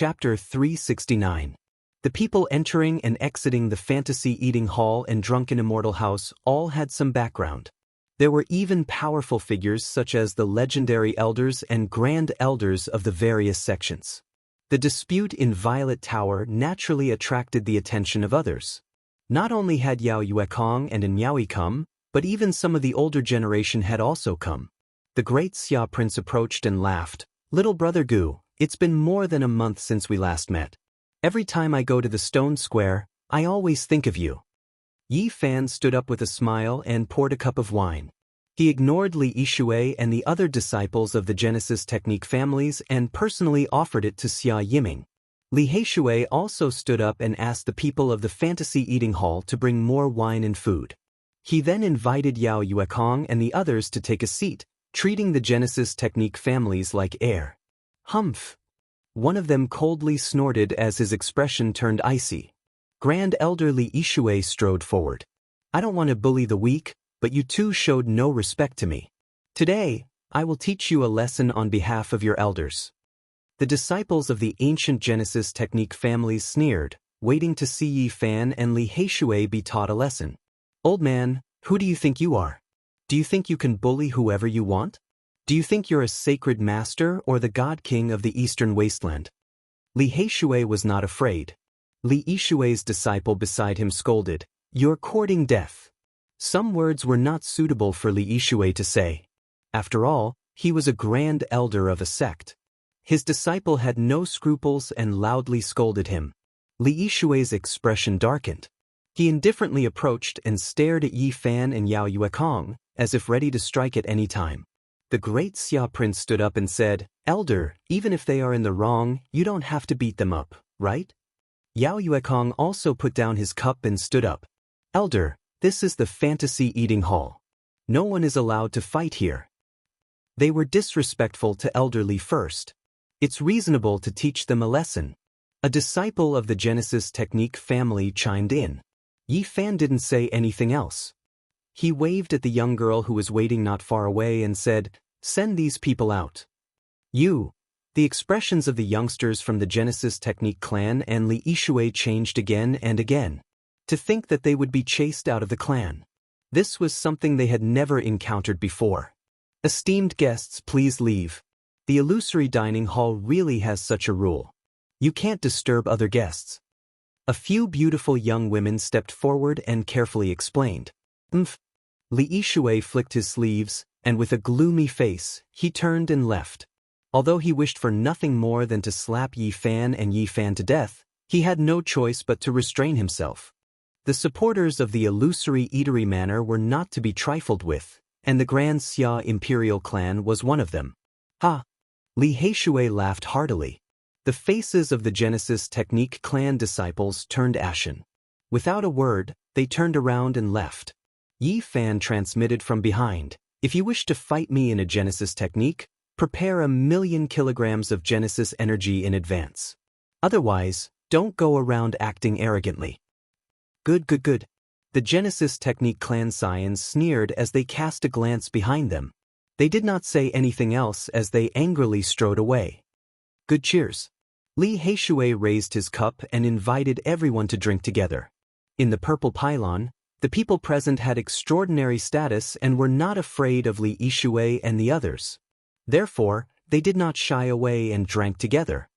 Chapter 369. The people entering and exiting the fantasy eating hall and drunken immortal house all had some background. There were even powerful figures such as the legendary elders and grand elders of the various sections. The dispute in Violet Tower naturally attracted the attention of others. Not only had Yao Yuekong and Miaoi come, but even some of the older generation had also come. The great Xia prince approached and laughed. "Little brother Gu, it's been more than a month since we last met. Every time I go to the stone square, I always think of you." Yi Fan stood up with a smile and poured a cup of wine. He ignored Li Yishui and the other disciples of the Genesis technique families and personally offered it to Xia Yiming. Li Heishui also stood up and asked the people of the fantasy eating hall to bring more wine and food. He then invited Yao Yuekong and the others to take a seat, treating the Genesis technique families like heir. "Humph." One of them coldly snorted as his expression turned icy. Grand Elder Li Yishui strode forward. "I don't want to bully the weak, but you two showed no respect to me. Today, I will teach you a lesson on behalf of your elders." The disciples of the ancient Genesis technique families sneered, waiting to see Yi Fan and Li Heishui be taught a lesson. "Old man, who do you think you are? Do you think you can bully whoever you want? Do you think you're a sacred master or the god king of the eastern wasteland?" Li Heishui was not afraid. Li Yishui's disciple beside him scolded, "You're courting death." Some words were not suitable for Li Yishui to say. After all, he was a grand elder of a sect. His disciple had no scruples and loudly scolded him. Li Yishui's expression darkened. He indifferently approached and stared at Yi Fan and Yao Yuekong, as if ready to strike at any time. The great Xia prince stood up and said, "Elder, even if they are in the wrong, you don't have to beat them up, right?" Yao Yuekong also put down his cup and stood up. "Elder, this is the fantasy eating hall. No one is allowed to fight here." They were disrespectful to Elder Li first. It's reasonable to teach them a lesson. A disciple of the Genesis technique family chimed in. Yi Fan didn't say anything else. He waved at the young girl who was waiting not far away and said, "Send these people out." "You." The expressions of the youngsters from the Genesis technique clan and Li Yishui changed again and again. To think that they would be chased out of the clan. This was something they had never encountered before. "Esteemed guests, please leave. The illusory dining hall really has such a rule. You can't disturb other guests." A few beautiful young women stepped forward and carefully explained. Li Yishui flicked his sleeves, and with a gloomy face, he turned and left. Although he wished for nothing more than to slap Yi Fan and Yi Fan to death, he had no choice but to restrain himself. The supporters of the illusory eatery manor were not to be trifled with, and the Grand Xia Imperial clan was one of them. "Ha!" Li Heishui laughed heartily. The faces of the Genesis technique clan disciples turned ashen. Without a word, they turned around and left. Yi Fan transmitted from behind, "If you wish to fight me in a Genesis technique, prepare 1,000,000 kilograms of Genesis energy in advance. Otherwise, don't go around acting arrogantly." Good. The Genesis technique clan scions sneered as they cast a glance behind them. They did not say anything else as they angrily strode away. "Good cheers." Li Heishui raised his cup and invited everyone to drink together. In the purple pylon, the people present had extraordinary status and were not afraid of Li Yishui and the others. Therefore, they did not shy away and drank together.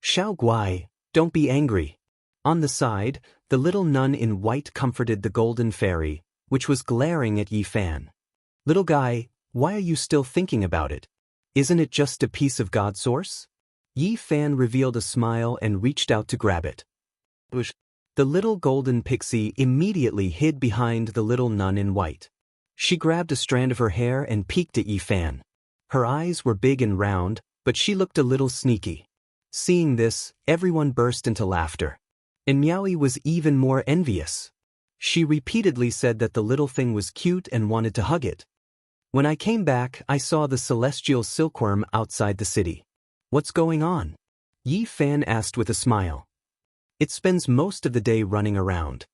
"Xiao Guai, don't be angry." On the side, the little nun in white comforted the golden fairy, which was glaring at Yi Fan. "Little guy, why are you still thinking about it? Isn't it just a piece of God source?" Yi Fan revealed a smile and reached out to grab it. The little golden pixie immediately hid behind the little nun in white. She grabbed a strand of her hair and peeked at Yi Fan. Her eyes were big and round, but she looked a little sneaky. Seeing this, everyone burst into laughter. And Miaoi was even more envious. She repeatedly said that the little thing was cute and wanted to hug it. When I came back, I saw the celestial silkworm outside the city. "What's going on?" Yi Fan asked with a smile. "It spends most of the day running around.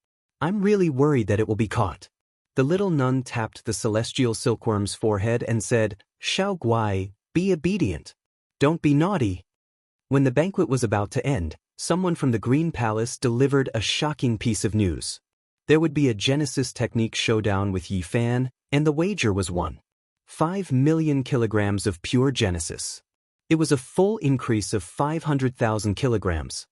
I'm really worried that it will be caught." The little nun tapped the celestial silkworm's forehead and said, "Xiao Guai, be obedient. Don't be naughty." When the banquet was about to end, someone from the Green Palace delivered a shocking piece of news. There would be a Genesis technique showdown with Yi Fan, and the wager was won. 5 million kilograms of pure Genesis. It was a full increase of 500,000 kilograms.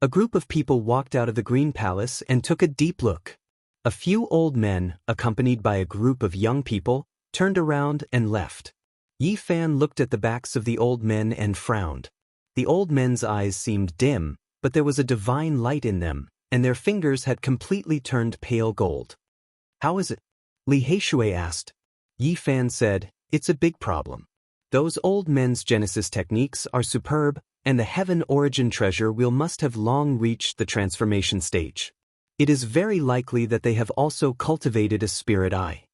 A group of people walked out of the Green Palace and took a deep look. A few old men, accompanied by a group of young people, turned around and left. Yi Fan looked at the backs of the old men and frowned. The old men's eyes seemed dim, but there was a divine light in them, and their fingers had completely turned pale gold. "How is it?" Li Heishui asked. Yi Fan said, "It's a big problem. Those old men's Genesis techniques are superb, and the heaven origin treasure wheel must have long reached the transformation stage. It is very likely that they have also cultivated a spirit eye.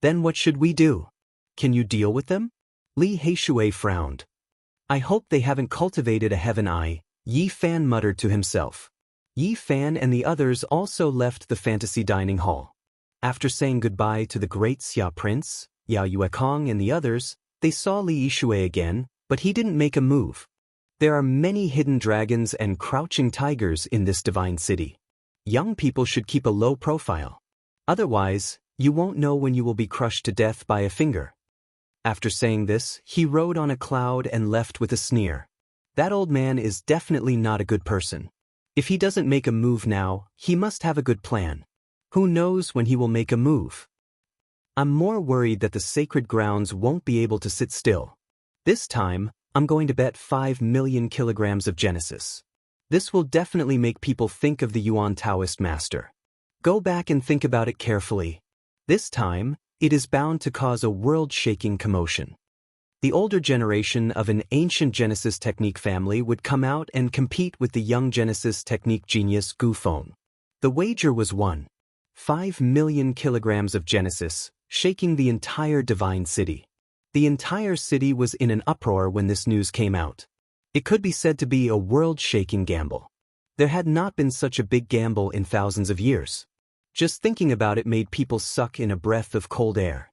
Then what should we do? Can you deal with them?" Li Heishui frowned. "I hope they haven't cultivated a heaven eye," Yi Fan muttered to himself. Yi Fan and the others also left the fantasy dining hall. After saying goodbye to the great Xia Prince, Yao Yuekong and the others, they saw Li Yishui again, but he didn't make a move. There are many hidden dragons and crouching tigers in this divine city. Young people should keep a low profile. Otherwise, you won't know when you will be crushed to death by a finger. After saying this, he rode on a cloud and left with a sneer. That old man is definitely not a good person. If he doesn't make a move now, he must have a good plan. Who knows when he will make a move? I'm more worried that the sacred grounds won't be able to sit still. This time, I'm going to bet 5 million kilograms of Genesis. This will definitely make people think of the Yuan Taoist master. Go back and think about it carefully. This time, it is bound to cause a world-shaking commotion. The older generation of an ancient Genesis technique family would come out and compete with the young Genesis technique genius Gu Feng. The wager was won. 5 million kilograms of Genesis, shaking the entire divine city. The entire city was in an uproar when this news came out. It could be said to be a world-shaking gamble. There had not been such a big gamble in thousands of years. Just thinking about it made people suck in a breath of cold air.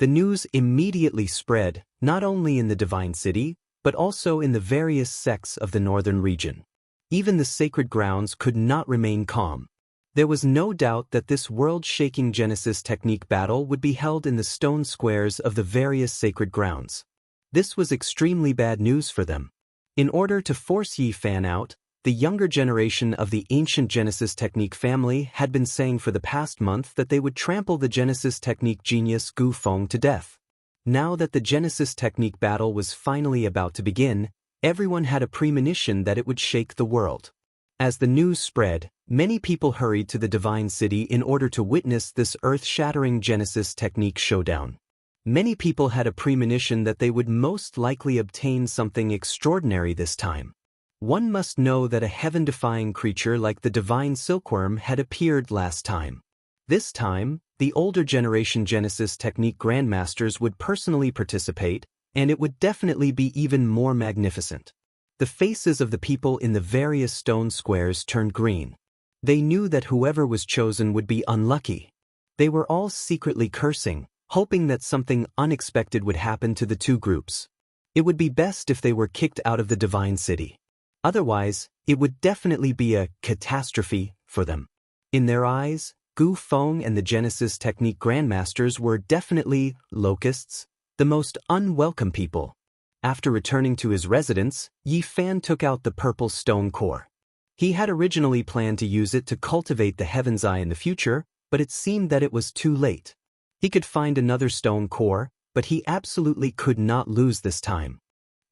The news immediately spread, not only in the divine city, but also in the various sects of the northern region. Even the sacred grounds could not remain calm. There was no doubt that this world-shaking Genesis technique battle would be held in the stone squares of the various sacred grounds. This was extremely bad news for them. In order to force Yi Fan out, the younger generation of the ancient Genesis technique family had been saying for the past month that they would trample the Genesis technique genius Gu Feng to death. Now that the Genesis technique battle was finally about to begin, everyone had a premonition that it would shake the world. As the news spread, many people hurried to the divine city in order to witness this earth-shattering Genesis technique showdown. Many people had a premonition that they would most likely obtain something extraordinary this time. One must know that a heaven-defying creature like the divine silkworm had appeared last time. This time, the older generation Genesis technique grandmasters would personally participate, and it would definitely be even more magnificent. The faces of the people in the various stone squares turned green. They knew that whoever was chosen would be unlucky. They were all secretly cursing, hoping that something unexpected would happen to the two groups. It would be best if they were kicked out of the divine city. Otherwise, it would definitely be a catastrophe for them. In their eyes, Gu Feng and the Genesis technique grandmasters were definitely locusts, the most unwelcome people. After returning to his residence, Yi Fan took out the purple stone core. He had originally planned to use it to cultivate the heaven's eye in the future, but it seemed that it was too late. He could find another stone core, but he absolutely could not lose this time.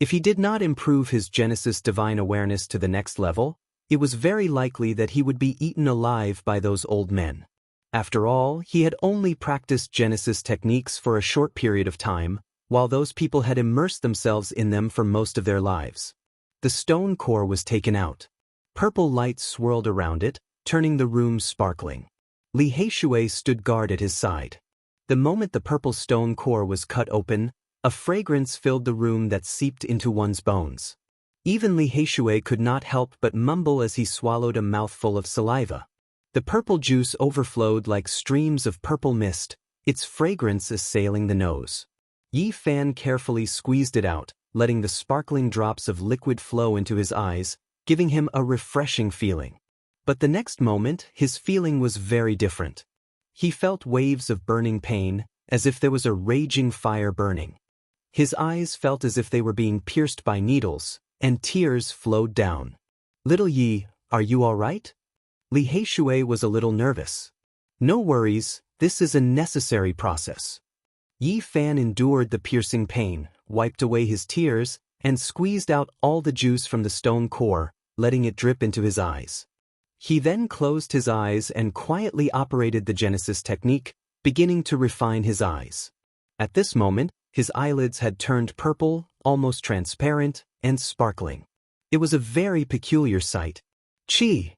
If he did not improve his Genesis divine awareness to the next level, it was very likely that he would be eaten alive by those old men. After all, he had only practiced Genesis techniques for a short period of time, while those people had immersed themselves in them for most of their lives. The stone core was taken out. Purple light swirled around it, turning the room sparkling. Li Heishui stood guard at his side. The moment the purple stone core was cut open, a fragrance filled the room that seeped into one's bones. Even Li Heishui could not help but mumble as he swallowed a mouthful of saliva. The purple juice overflowed like streams of purple mist, its fragrance assailing the nose. Yi Fan carefully squeezed it out, letting the sparkling drops of liquid flow into his eyes, giving him a refreshing feeling. But the next moment, his feeling was very different. He felt waves of burning pain, as if there was a raging fire burning. His eyes felt as if they were being pierced by needles, and tears flowed down. "Little Yi, are you all right?" Li Heishui was a little nervous. "No worries, this is a necessary process." Yi Fan endured the piercing pain, wiped away his tears, and squeezed out all the juice from the stone core, letting it drip into his eyes. He then closed his eyes and quietly operated the Genesis technique, beginning to refine his eyes. At this moment, his eyelids had turned purple, almost transparent, and sparkling. It was a very peculiar sight. Chi!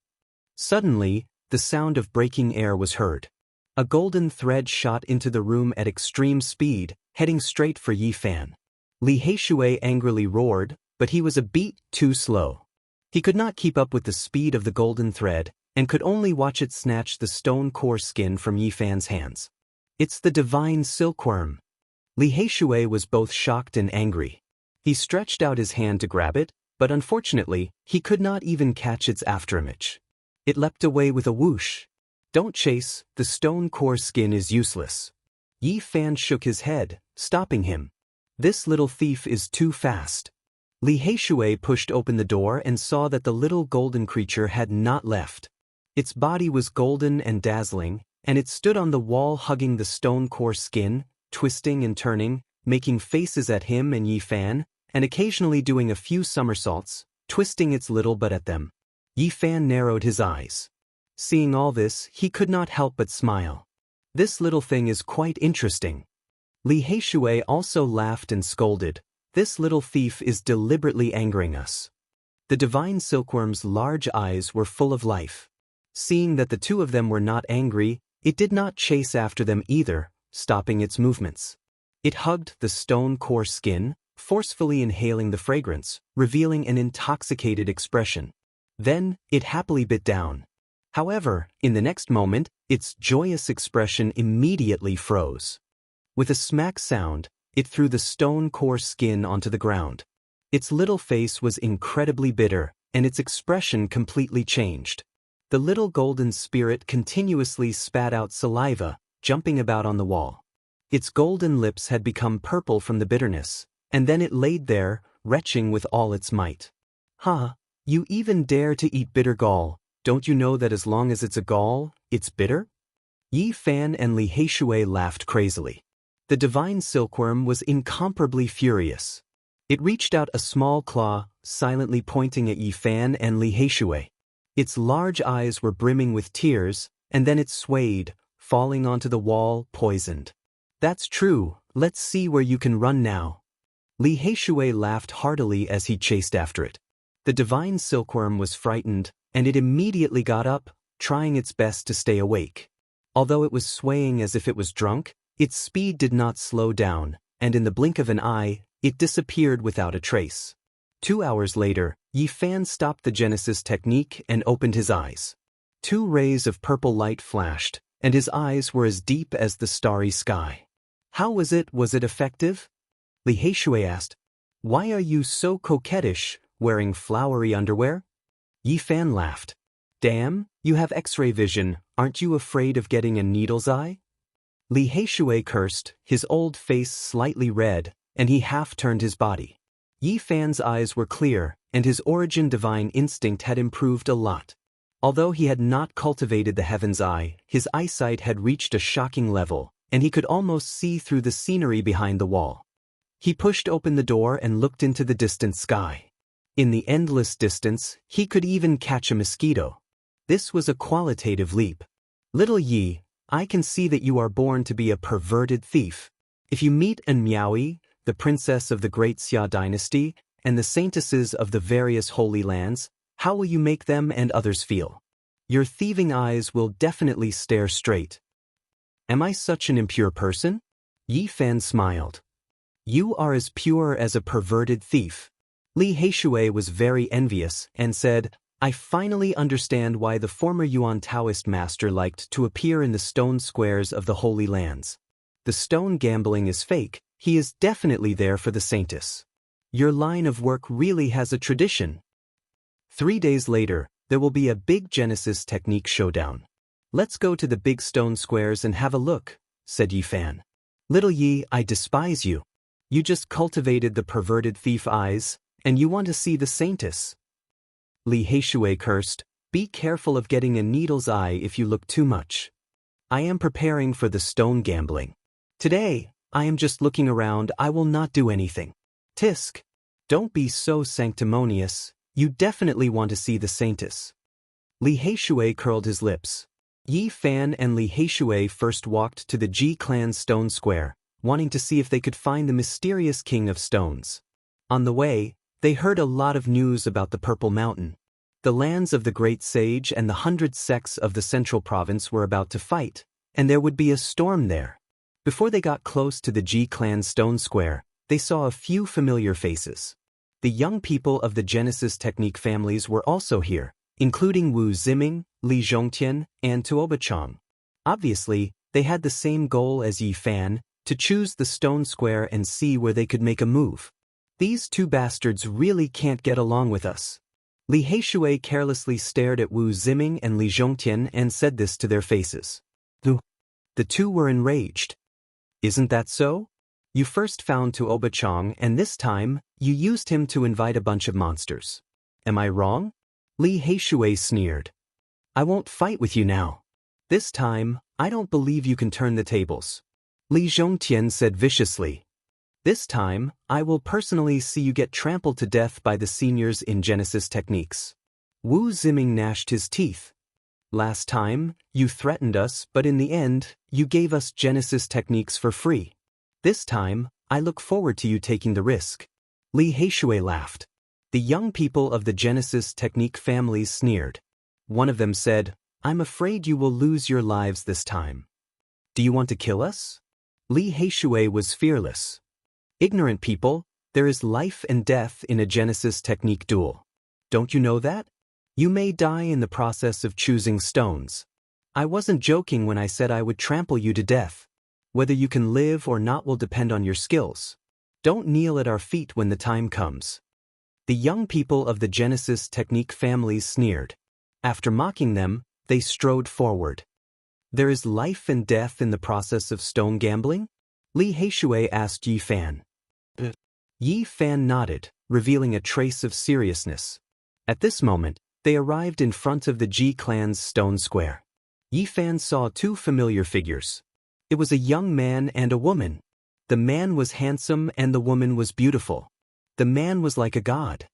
Suddenly, the sound of breaking air was heard. A golden thread shot into the room at extreme speed, heading straight for Yi Fan. Li Heishui angrily roared, but he was a beat too slow. He could not keep up with the speed of the golden thread, and could only watch it snatch the stone core skin from Yi Fan's hands. "It's the divine silkworm." Li Heishui was both shocked and angry. He stretched out his hand to grab it, but unfortunately, he could not even catch its afterimage. It leapt away with a whoosh. "Don't chase, the stone core skin is useless." Yi Fan shook his head, stopping him. "This little thief is too fast." Li Heishui pushed open the door and saw that the little golden creature had not left. Its body was golden and dazzling, and it stood on the wall hugging the stone core skin, twisting and turning, making faces at him and Yi Fan, and occasionally doing a few somersaults, twisting its little butt at them. Yi Fan narrowed his eyes. Seeing all this, he could not help but smile. "This little thing is quite interesting." Li Heishui also laughed and scolded. "This little thief is deliberately angering us." The divine silkworm's large eyes were full of life. Seeing that the two of them were not angry, it did not chase after them either, stopping its movements. It hugged the stone core skin, forcefully inhaling the fragrance, revealing an intoxicated expression. Then, it happily bit down. However, in the next moment, its joyous expression immediately froze. With a smack sound, it threw the stone core skin onto the ground. Its little face was incredibly bitter, and its expression completely changed. The little golden spirit continuously spat out saliva, jumping about on the wall. Its golden lips had become purple from the bitterness, and then it laid there, retching with all its might. "Huh, you even dare to eat bitter gall, don't you know that as long as it's a gall, it's bitter?" Yi Fan and Li Heishui laughed crazily. The divine silkworm was incomparably furious. It reached out a small claw, silently pointing at Yi Fan and Li Heishui. Its large eyes were brimming with tears, and then it swayed, falling onto the wall, poisoned. "That's true, let's see where you can run now." Li Heishui laughed heartily as he chased after it. The divine silkworm was frightened, and it immediately got up, trying its best to stay awake. Although it was swaying as if it was drunk, its speed did not slow down, and in the blink of an eye, it disappeared without a trace. 2 hours later, Yi Fan stopped the Genesis technique and opened his eyes. 2 rays of purple light flashed, and his eyes were as deep as the starry sky. "How was it effective?" Li Heishui asked. "Why are you so coquettish, wearing flowery underwear?" Yi Fan laughed. "Damn, you have X-ray vision, aren't you afraid of getting a needle's eye?" Li Heishui cursed, his old face slightly red, and he half-turned his body. Yi Fan's eyes were clear, and his origin divine instinct had improved a lot. Although he had not cultivated the heaven's eye, his eyesight had reached a shocking level, and he could almost see through the scenery behind the wall. He pushed open the door and looked into the distant sky. In the endless distance, he could even catch a mosquito. This was a qualitative leap. "Little Yi, I can see that you are born to be a perverted thief. If you meet an Miaoi, the princess of the great Xia dynasty, and the saintesses of the various holy lands, how will you make them and others feel? Your thieving eyes will definitely stare straight." "Am I such an impure person?" Yi Fan smiled. "You are as pure as a perverted thief." Li Heishui was very envious and said, "I finally understand why the former Yuan Taoist master liked to appear in the stone squares of the Holy Lands. The stone gambling is fake, he is definitely there for the saintess." Your line of work really has a tradition. 3 days later, there will be a big Genesis technique showdown. Let's go to the big stone squares and have a look, said Yi Fan. Little Yi, I despise you. You just cultivated the perverted thief eyes, and you want to see the saintess. Li Heishui cursed, be careful of getting a needle's eye if you look too much. I am preparing for the stone gambling. Today, I am just looking around, I will not do anything. Tisk. Don't be so sanctimonious, you definitely want to see the saintess. Li Heishui curled his lips. Yi Fan and Li Heishui first walked to the Ji clan's stone square, wanting to see if they could find the mysterious king of stones. On the way, they heard a lot of news about the Purple Mountain. The lands of the great sage and the 100 sects of the central province were about to fight, and there would be a storm there. Before they got close to the Ji clan stone square, they saw a few familiar faces. The young people of the Genesis technique families were also here, including Wu Ziming, Li Zhongtian, and Tuoba Chang. Obviously, they had the same goal as Yi Fan, to choose the stone square and see where they could make a move. These two bastards really can't get along with us. Li Heishui carelessly stared at Wu Ziming and Li Zhongtian and said this to their faces. The two were enraged. Isn't that so? You first found Tuoba Chang and this time, you used him to invite a bunch of monsters. Am I wrong? Li Heishui sneered. I won't fight with you now. This time, I don't believe you can turn the tables. Li Zhongtian said viciously. This time, I will personally see you get trampled to death by the seniors in Genesis techniques. Wu Ziming gnashed his teeth. Last time, you threatened us, but in the end, you gave us Genesis techniques for free. This time, I look forward to you taking the risk. Li Heishui laughed. The young people of the Genesis technique families sneered. One of them said, I'm afraid you will lose your lives this time. Do you want to kill us? Li Heishui was fearless. Ignorant people, there is life and death in a Genesis technique duel. Don't you know that? You may die in the process of choosing stones. I wasn't joking when I said I would trample you to death. Whether you can live or not will depend on your skills. Don't kneel at our feet when the time comes. The young people of the Genesis technique families sneered. After mocking them, they strode forward. There is life and death in the process of stone gambling? Li Heishui asked Yi Fan. Yi Fan nodded, revealing a trace of seriousness. At this moment, they arrived in front of the Ji clan's stone square. Yi Fan saw two familiar figures. It was a young man and a woman. The man was handsome and the woman was beautiful. The man was like a god.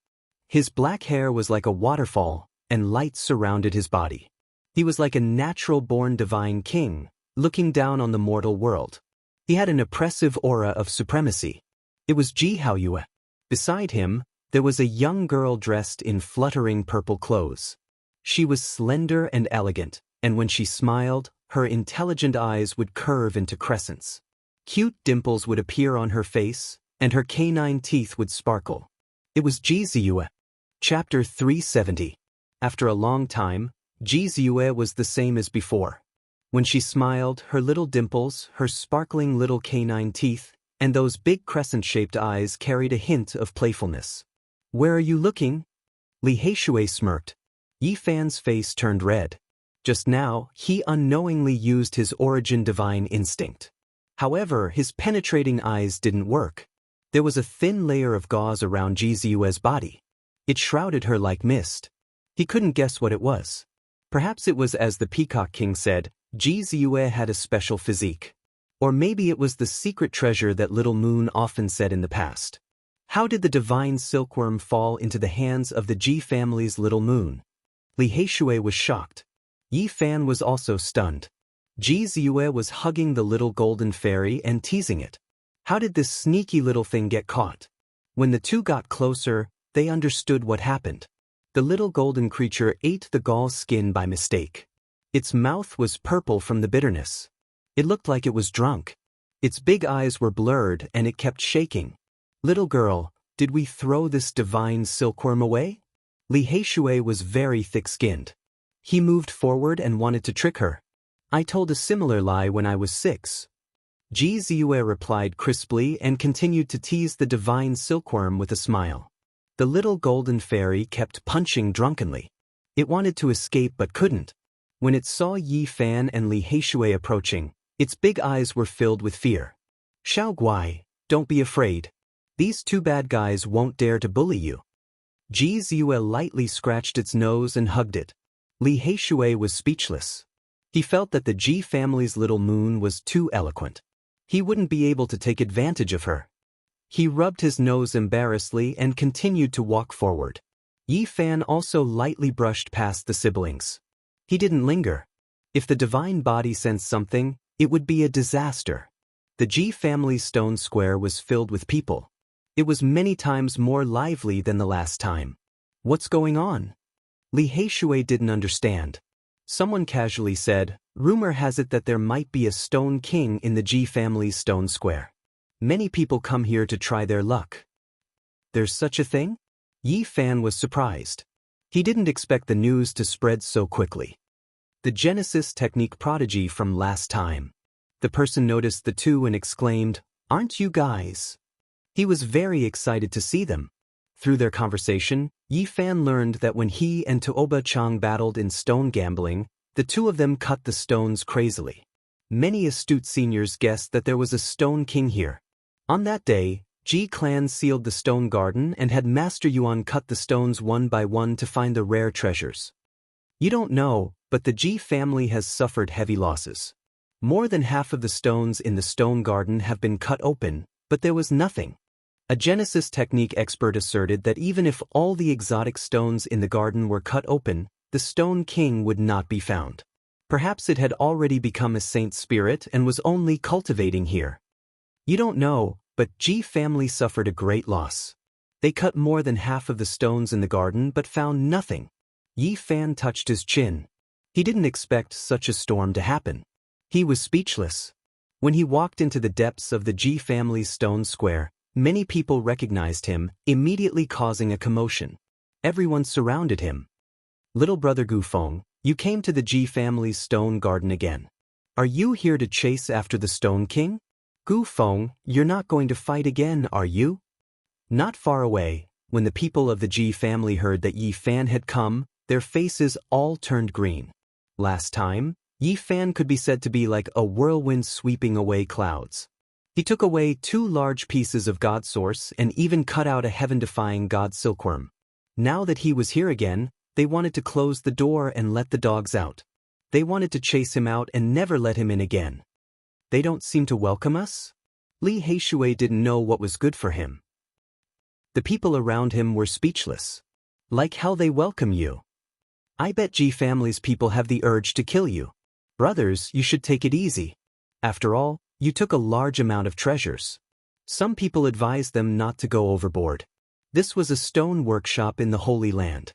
His black hair was like a waterfall, and light surrounded his body. He was like a natural-born divine king, looking down on the mortal world. He had an oppressive aura of supremacy. It was Ji Haoyue. Beside him, there was a young girl dressed in fluttering purple clothes. She was slender and elegant, and when she smiled, her intelligent eyes would curve into crescents. Cute dimples would appear on her face, and her canine teeth would sparkle. It was Ji Ziyue. Chapter 370. After a long time, Ji Ziyue was the same as before. When she smiled, her little dimples, her sparkling little canine teeth, and those big crescent-shaped eyes carried a hint of playfulness. Where are you looking? Li Heishui smirked. Yi Fan's face turned red. Just now, he unknowingly used his origin divine instinct. However, his penetrating eyes didn't work. There was a thin layer of gauze around Ji Ziyue's body. It shrouded her like mist. He couldn't guess what it was. Perhaps it was as the Peacock King said, Ji Ziyue had a special physique. Or maybe it was the secret treasure that Little Moon often said in the past. How did the divine silkworm fall into the hands of the Ji family's Little Moon? Li Heishui was shocked. Yi Fan was also stunned. Ji Ziyue was hugging the little golden fairy and teasing it. How did this sneaky little thing get caught? When the two got closer, they understood what happened. The little golden creature ate the gall's skin by mistake. Its mouth was purple from the bitterness. It looked like it was drunk. Its big eyes were blurred and it kept shaking. Little girl, did we throw this divine silkworm away? Li Heishui was very thick-skinned. He moved forward and wanted to trick her. I told a similar lie when I was 6. Ji Ziyue replied crisply and continued to tease the divine silkworm with a smile. The little golden fairy kept punching drunkenly. It wanted to escape but couldn't. When it saw Yi Fan and Li Heishui approaching, its big eyes were filled with fear. Xiao Guai, don't be afraid. These two bad guys won't dare to bully you. Ji Ziyue lightly scratched its nose and hugged it. Li Heishui was speechless. He felt that the Ji family's little moon was too eloquent. He wouldn't be able to take advantage of her. He rubbed his nose embarrassedly and continued to walk forward. Yi Fan also lightly brushed past the siblings. He didn't linger. If the divine body sensed something, it would be a disaster. The Ji family's stone square was filled with people. It was many times more lively than the last time. What's going on? Li Heishui didn't understand. Someone casually said, rumor has it that there might be a stone king in the Ji family's stone square. Many people come here to try their luck. There's such a thing? Yi Fan was surprised. He didn't expect the news to spread so quickly. The Genesis technique prodigy from last time. The person noticed the two and exclaimed, aren't you guys? He was very excited to see them. Through their conversation, Yi Fan learned that when he and Tuoba Chang battled in stone gambling, the two of them cut the stones crazily. Many astute seniors guessed that there was a stone king here. On that day, Ji clan sealed the stone garden and had Master Yuan cut the stones one by one to find the rare treasures. You don't know, but the Ji family has suffered heavy losses. More than half of the stones in the stone garden have been cut open, but there was nothing. A Genesis technique expert asserted that even if all the exotic stones in the garden were cut open, the Stone King would not be found. Perhaps it had already become a saint spirit and was only cultivating here. You don't know, but Ji family suffered a great loss. They cut more than half of the stones in the garden but found nothing. Yi Fan touched his chin. He didn't expect such a storm to happen. He was speechless. When he walked into the depths of the Ji family's stone square, many people recognized him, immediately causing a commotion. Everyone surrounded him. Little brother Gufeng, you came to the Ji family's stone garden again. Are you here to chase after the Stone King? Gufeng, you're not going to fight again, are you? Not far away, when the people of the Ji family heard that Yi Fan had come, their faces all turned green. Last time, Yi Fan could be said to be like a whirlwind sweeping away clouds. He took away 2 large pieces of God Source and even cut out a heaven-defying God Silkworm. Now that he was here again, they wanted to close the door and let the dogs out. They wanted to chase him out and never let him in again. They don't seem to welcome us? Li Heishui didn't know what was good for him. The people around him were speechless. Like how they welcome you. I bet Ji family's people have the urge to kill you. Brothers, you should take it easy. After all, you took a large amount of treasures. Some people advised them not to go overboard. This was a stone workshop in the Holy Land.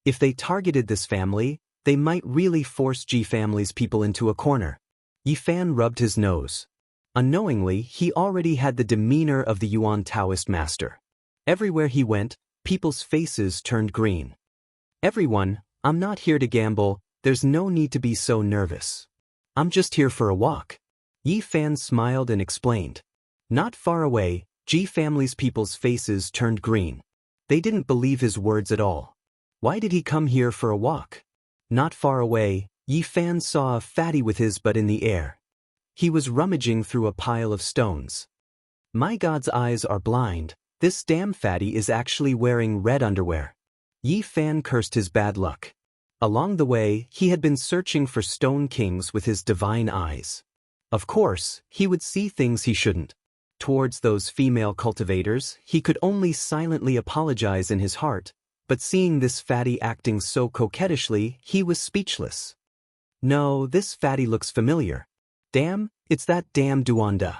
If they targeted this family, they might really force Ji family's people into a corner. Yi Fan rubbed his nose. Unknowingly, he already had the demeanor of the Yuan Taoist master. Everywhere he went, people's faces turned green. Everyone, I'm not here to gamble, there's no need to be so nervous. I'm just here for a walk. Yi Fan smiled and explained. Not far away, Ji family's people's faces turned green. They didn't believe his words at all. Why did he come here for a walk? Not far away, Yi Fan saw a fatty with his butt in the air. He was rummaging through a pile of stones. My God's eyes are blind, this damn fatty is actually wearing red underwear. Yi Fan cursed his bad luck. Along the way, he had been searching for stone kings with his divine eyes. Of course, he would see things he shouldn't. Towards those female cultivators, he could only silently apologize in his heart, but seeing this fatty acting so coquettishly, he was speechless. No, this fatty looks familiar. Damn, it's that damn Duanda.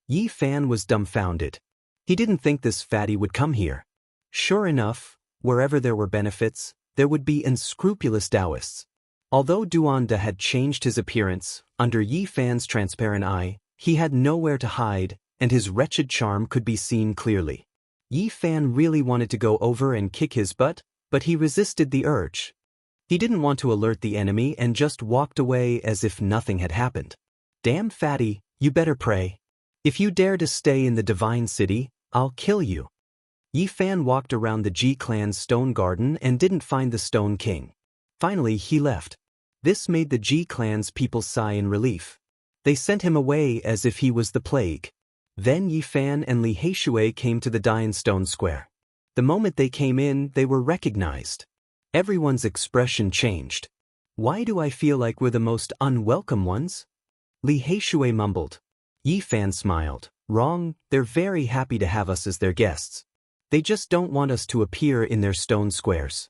Yi Fan was dumbfounded. He didn't think this fatty would come here. Sure enough, wherever there were benefits, there would be unscrupulous Taoists. Although Duanda had changed his appearance, under Yi Fan's transparent eye, he had nowhere to hide, and his wretched charm could be seen clearly. Yi Fan really wanted to go over and kick his butt, but he resisted the urge. He didn't want to alert the enemy and just walked away as if nothing had happened. Damn fatty, you better pray. If you dare to stay in the divine city, I'll kill you. Yi Fan walked around the Ji clan's stone garden and didn't find the Stone King. Finally, he left. This made the Ji clan's people sigh in relief. They sent him away as if he was the plague. Then Yi Fan and Li Heishui came to the Dian Stone Square. The moment they came in, they were recognized. Everyone's expression changed. Why do I feel like we're the most unwelcome ones? Li Heishui mumbled. Yi Fan smiled. Wrong, they're very happy to have us as their guests. They just don't want us to appear in their stone squares.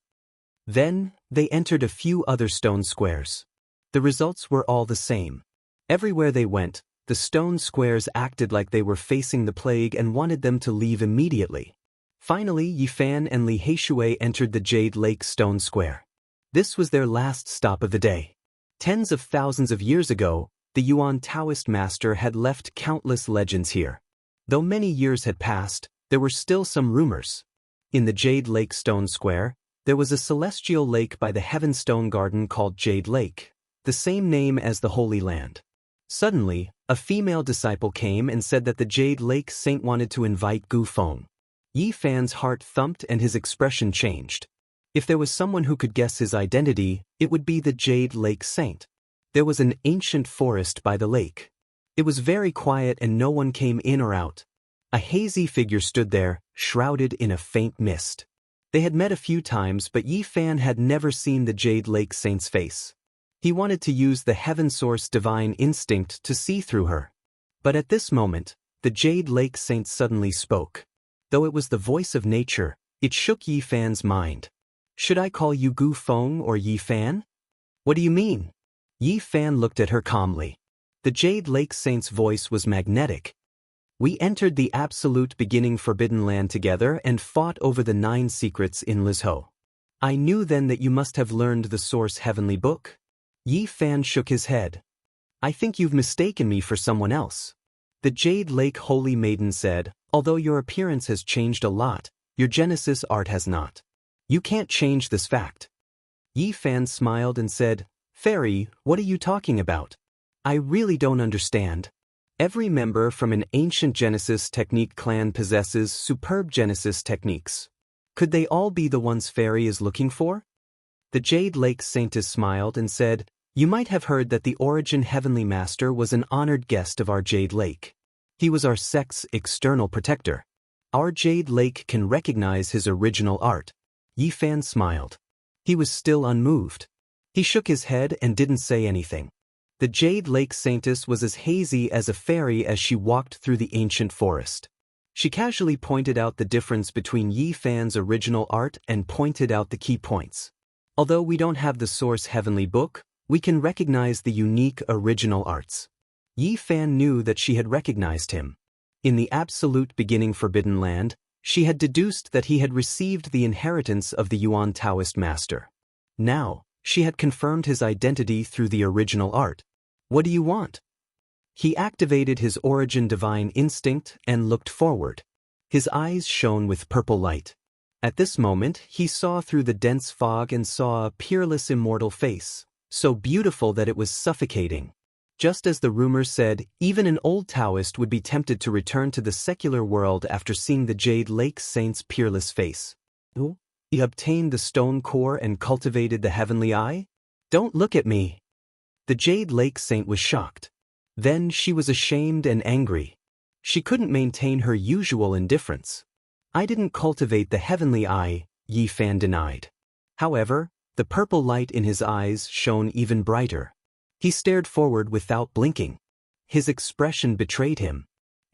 Then, they entered a few other stone squares. The results were all the same. Everywhere they went, the stone squares acted like they were facing the plague and wanted them to leave immediately. Finally, Yi Fan and Li Heishui entered the Jade Lake Stone Square. This was their last stop of the day. Tens of thousands of years ago, the Yuan Taoist master had left countless legends here. Though many years had passed, there were still some rumors. In the Jade Lake Stone Square, there was a celestial lake by the Heavenstone Garden called Jade Lake, the same name as the Holy Land. Suddenly, a female disciple came and said that the Jade Lake Saint wanted to invite Gu Feng. Yi Fan's heart thumped and his expression changed. If there was someone who could guess his identity, it would be the Jade Lake Saint. There was an ancient forest by the lake. It was very quiet and no one came in or out. A hazy figure stood there, shrouded in a faint mist. They had met a few times, but Yi Fan had never seen the Jade Lake Saint's face. He wanted to use the Heaven Source divine instinct to see through her. But at this moment, the Jade Lake Saint suddenly spoke. Though it was the voice of nature, it shook Yi Fan's mind. Should I call you Gu Feng or Yi Fan? What do you mean? Yi Fan looked at her calmly. The Jade Lake Saint's voice was magnetic. We entered the absolute beginning Forbidden Land together and fought over the 9 secrets in Lizhou. I knew then that you must have learned the Source Heavenly Book. Yi Fan shook his head. I think you've mistaken me for someone else. The Jade Lake Holy Maiden said, although your appearance has changed a lot, your Genesis art has not. You can't change this fact. Yi Fan smiled and said, Fairy, what are you talking about? I really don't understand. Every member from an ancient Genesis technique clan possesses superb Genesis techniques. Could they all be the ones Fairy is looking for? The Jade Lake Saintess smiled and said, You might have heard that the Origin Heavenly Master was an honored guest of our Jade Lake. He was our sect's external protector. Our Jade Lake can recognize his original art. Yi Fan smiled. He was still unmoved. He shook his head and didn't say anything. The Jade Lake Saintess was as hazy as a fairy as she walked through the ancient forest. She casually pointed out the difference between Yi Fan's original art and pointed out the key points. Although we don't have the Source Heavenly Book, we can recognize the unique original arts. Yi Fan knew that she had recognized him. In the absolute beginning Forbidden Land, she had deduced that he had received the inheritance of the Yuan Taoist master. Now, she had confirmed his identity through the original art. What do you want? He activated his Origin divine instinct and looked forward. His eyes shone with purple light. At this moment, he saw through the dense fog and saw a peerless immortal face, so beautiful that it was suffocating. Just as the rumors said, even an old Taoist would be tempted to return to the secular world after seeing the Jade Lake Saint's peerless face. He obtained the stone core and cultivated the heavenly eye? Don't look at me. The Jade Lake Saint was shocked. Then she was ashamed and angry. She couldn't maintain her usual indifference. I didn't cultivate the heavenly eye, Yi Fan denied. However, the purple light in his eyes shone even brighter. He stared forward without blinking. His expression betrayed him.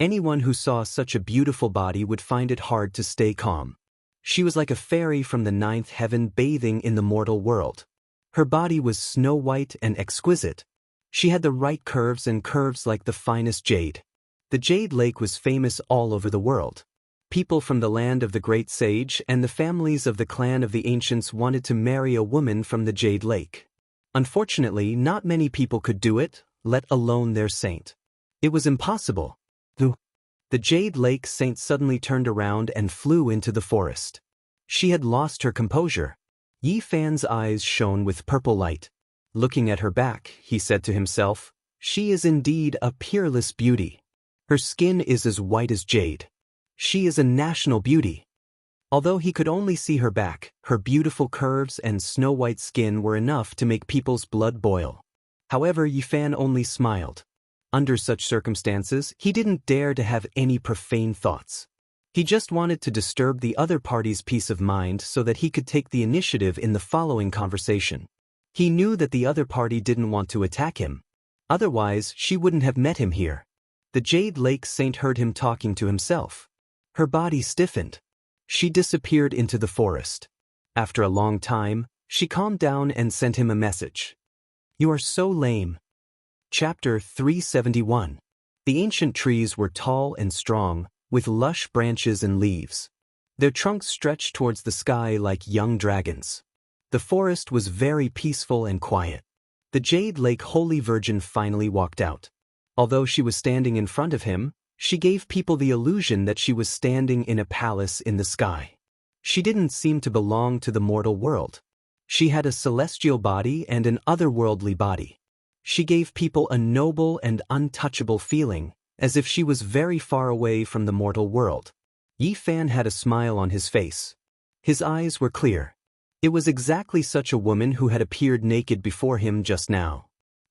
Anyone who saw such a beautiful body would find it hard to stay calm. She was like a fairy from the 9th heaven bathing in the mortal world. Her body was snow-white and exquisite. She had the right curves and curves like the finest jade. The Jade Lake was famous all over the world. People from the land of the great sage and the families of the clan of the ancients wanted to marry a woman from the Jade Lake. Unfortunately, not many people could do it, let alone their saint. It was impossible. The Jade Lake Saint suddenly turned around and flew into the forest. She had lost her composure. Yi Fan's eyes shone with purple light. Looking at her back, he said to himself, She is indeed a peerless beauty. Her skin is as white as jade. She is a national beauty. Although he could only see her back, her beautiful curves and snow-white skin were enough to make people's blood boil. However, Yifan only smiled. Under such circumstances, he didn't dare to have any profane thoughts. He just wanted to disturb the other party's peace of mind so that he could take the initiative in the following conversation. He knew that the other party didn't want to attack him. Otherwise, she wouldn't have met him here. The Jade Lake Saint heard him talking to himself. Her body stiffened. She disappeared into the forest. After a long time, she calmed down and sent him a message. "You are so lame." Chapter 371. The ancient trees were tall and strong, with lush branches and leaves. Their trunks stretched towards the sky like young dragons. The forest was very peaceful and quiet. The Jade Lake Holy Virgin finally walked out. Although she was standing in front of him, she gave people the illusion that she was standing in a palace in the sky. She didn't seem to belong to the mortal world. She had a celestial body and an otherworldly body. She gave people a noble and untouchable feeling, as if she was very far away from the mortal world. Yifan had a smile on his face. His eyes were clear. It was exactly such a woman who had appeared naked before him just now.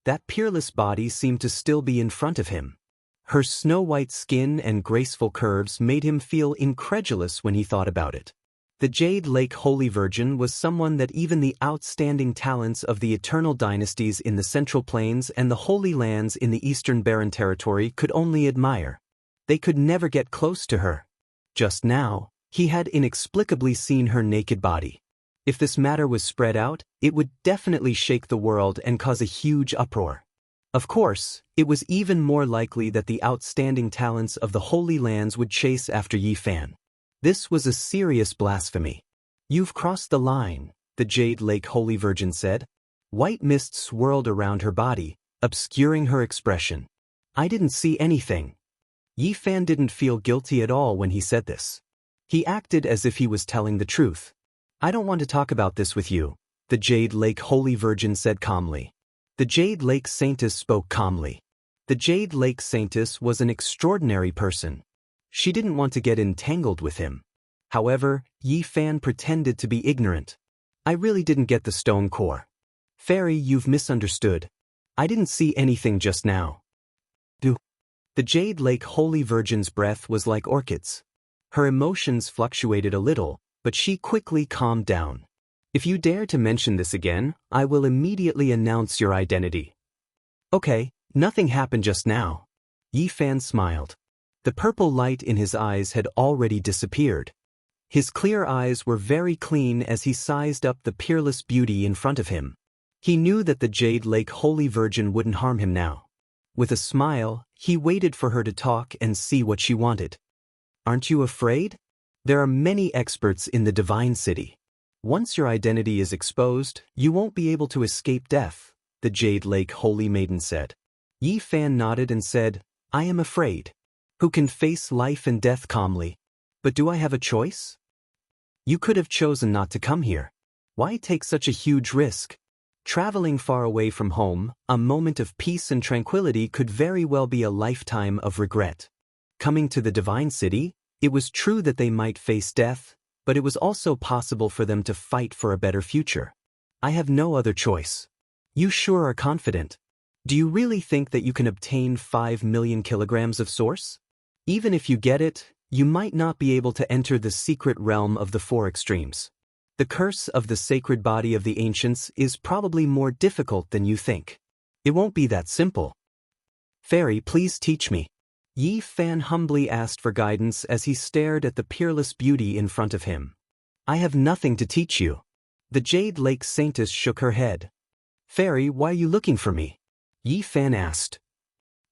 That peerless body seemed to still be in front of him. Her snow-white skin and graceful curves made him feel incredulous when he thought about it. The Jade Lake Holy Virgin was someone that even the outstanding talents of the eternal dynasties in the Central Plains and the Holy Lands in the Eastern Barren Territory could only admire. They could never get close to her. Just now, he had inexplicably seen her naked body. If this matter was spread out, it would definitely shake the world and cause a huge uproar. Of course, it was even more likely that the outstanding talents of the Holy Lands would chase after Yifan. This was a serious blasphemy. "You've crossed the line," the Jade Lake Holy Virgin said. White mist swirled around her body, obscuring her expression. "I didn't see anything." Yifan didn't feel guilty at all when he said this. He acted as if he was telling the truth. "I don't want to talk about this with you," the Jade Lake Holy Virgin said calmly. The Jade Lake Saintess spoke calmly. The Jade Lake Saintess was an extraordinary person. She didn't want to get entangled with him. However, Yifan pretended to be ignorant. "I really didn't get the stone core. Fairy, you've misunderstood. I didn't see anything just now." The Jade Lake Holy Virgin's breath was like orchids. Her emotions fluctuated a little, but she quickly calmed down. "If you dare to mention this again, I will immediately announce your identity." "Okay, nothing happened just now." Yifan smiled. The purple light in his eyes had already disappeared. His clear eyes were very clean as he sized up the peerless beauty in front of him. He knew that the Jade Lake Holy Virgin wouldn't harm him now. With a smile, he waited for her to talk and see what she wanted. "Aren't you afraid? There are many experts in the Divine City. Once your identity is exposed, you won't be able to escape death," the Jade Lake Holy Maiden said. Yifan nodded and said, "I am afraid. Who can face life and death calmly? But do I have a choice? You could have chosen not to come here. Why take such a huge risk? Traveling far away from home, a moment of peace and tranquility could very well be a lifetime of regret. Coming to the Divine City, it was true that they might face death, but it was also possible for them to fight for a better future. I have no other choice." "You sure are confident. Do you really think that you can obtain 5 million kilograms of source? Even if you get it, you might not be able to enter the secret realm of the Four Extremes. The curse of the sacred body of the ancients is probably more difficult than you think. It won't be that simple." "Fairy, please teach me." Yifan humbly asked for guidance as he stared at the peerless beauty in front of him. "I have nothing to teach you." The Jade Lake Saintess shook her head. "Fairy, why are you looking for me?" Yifan asked.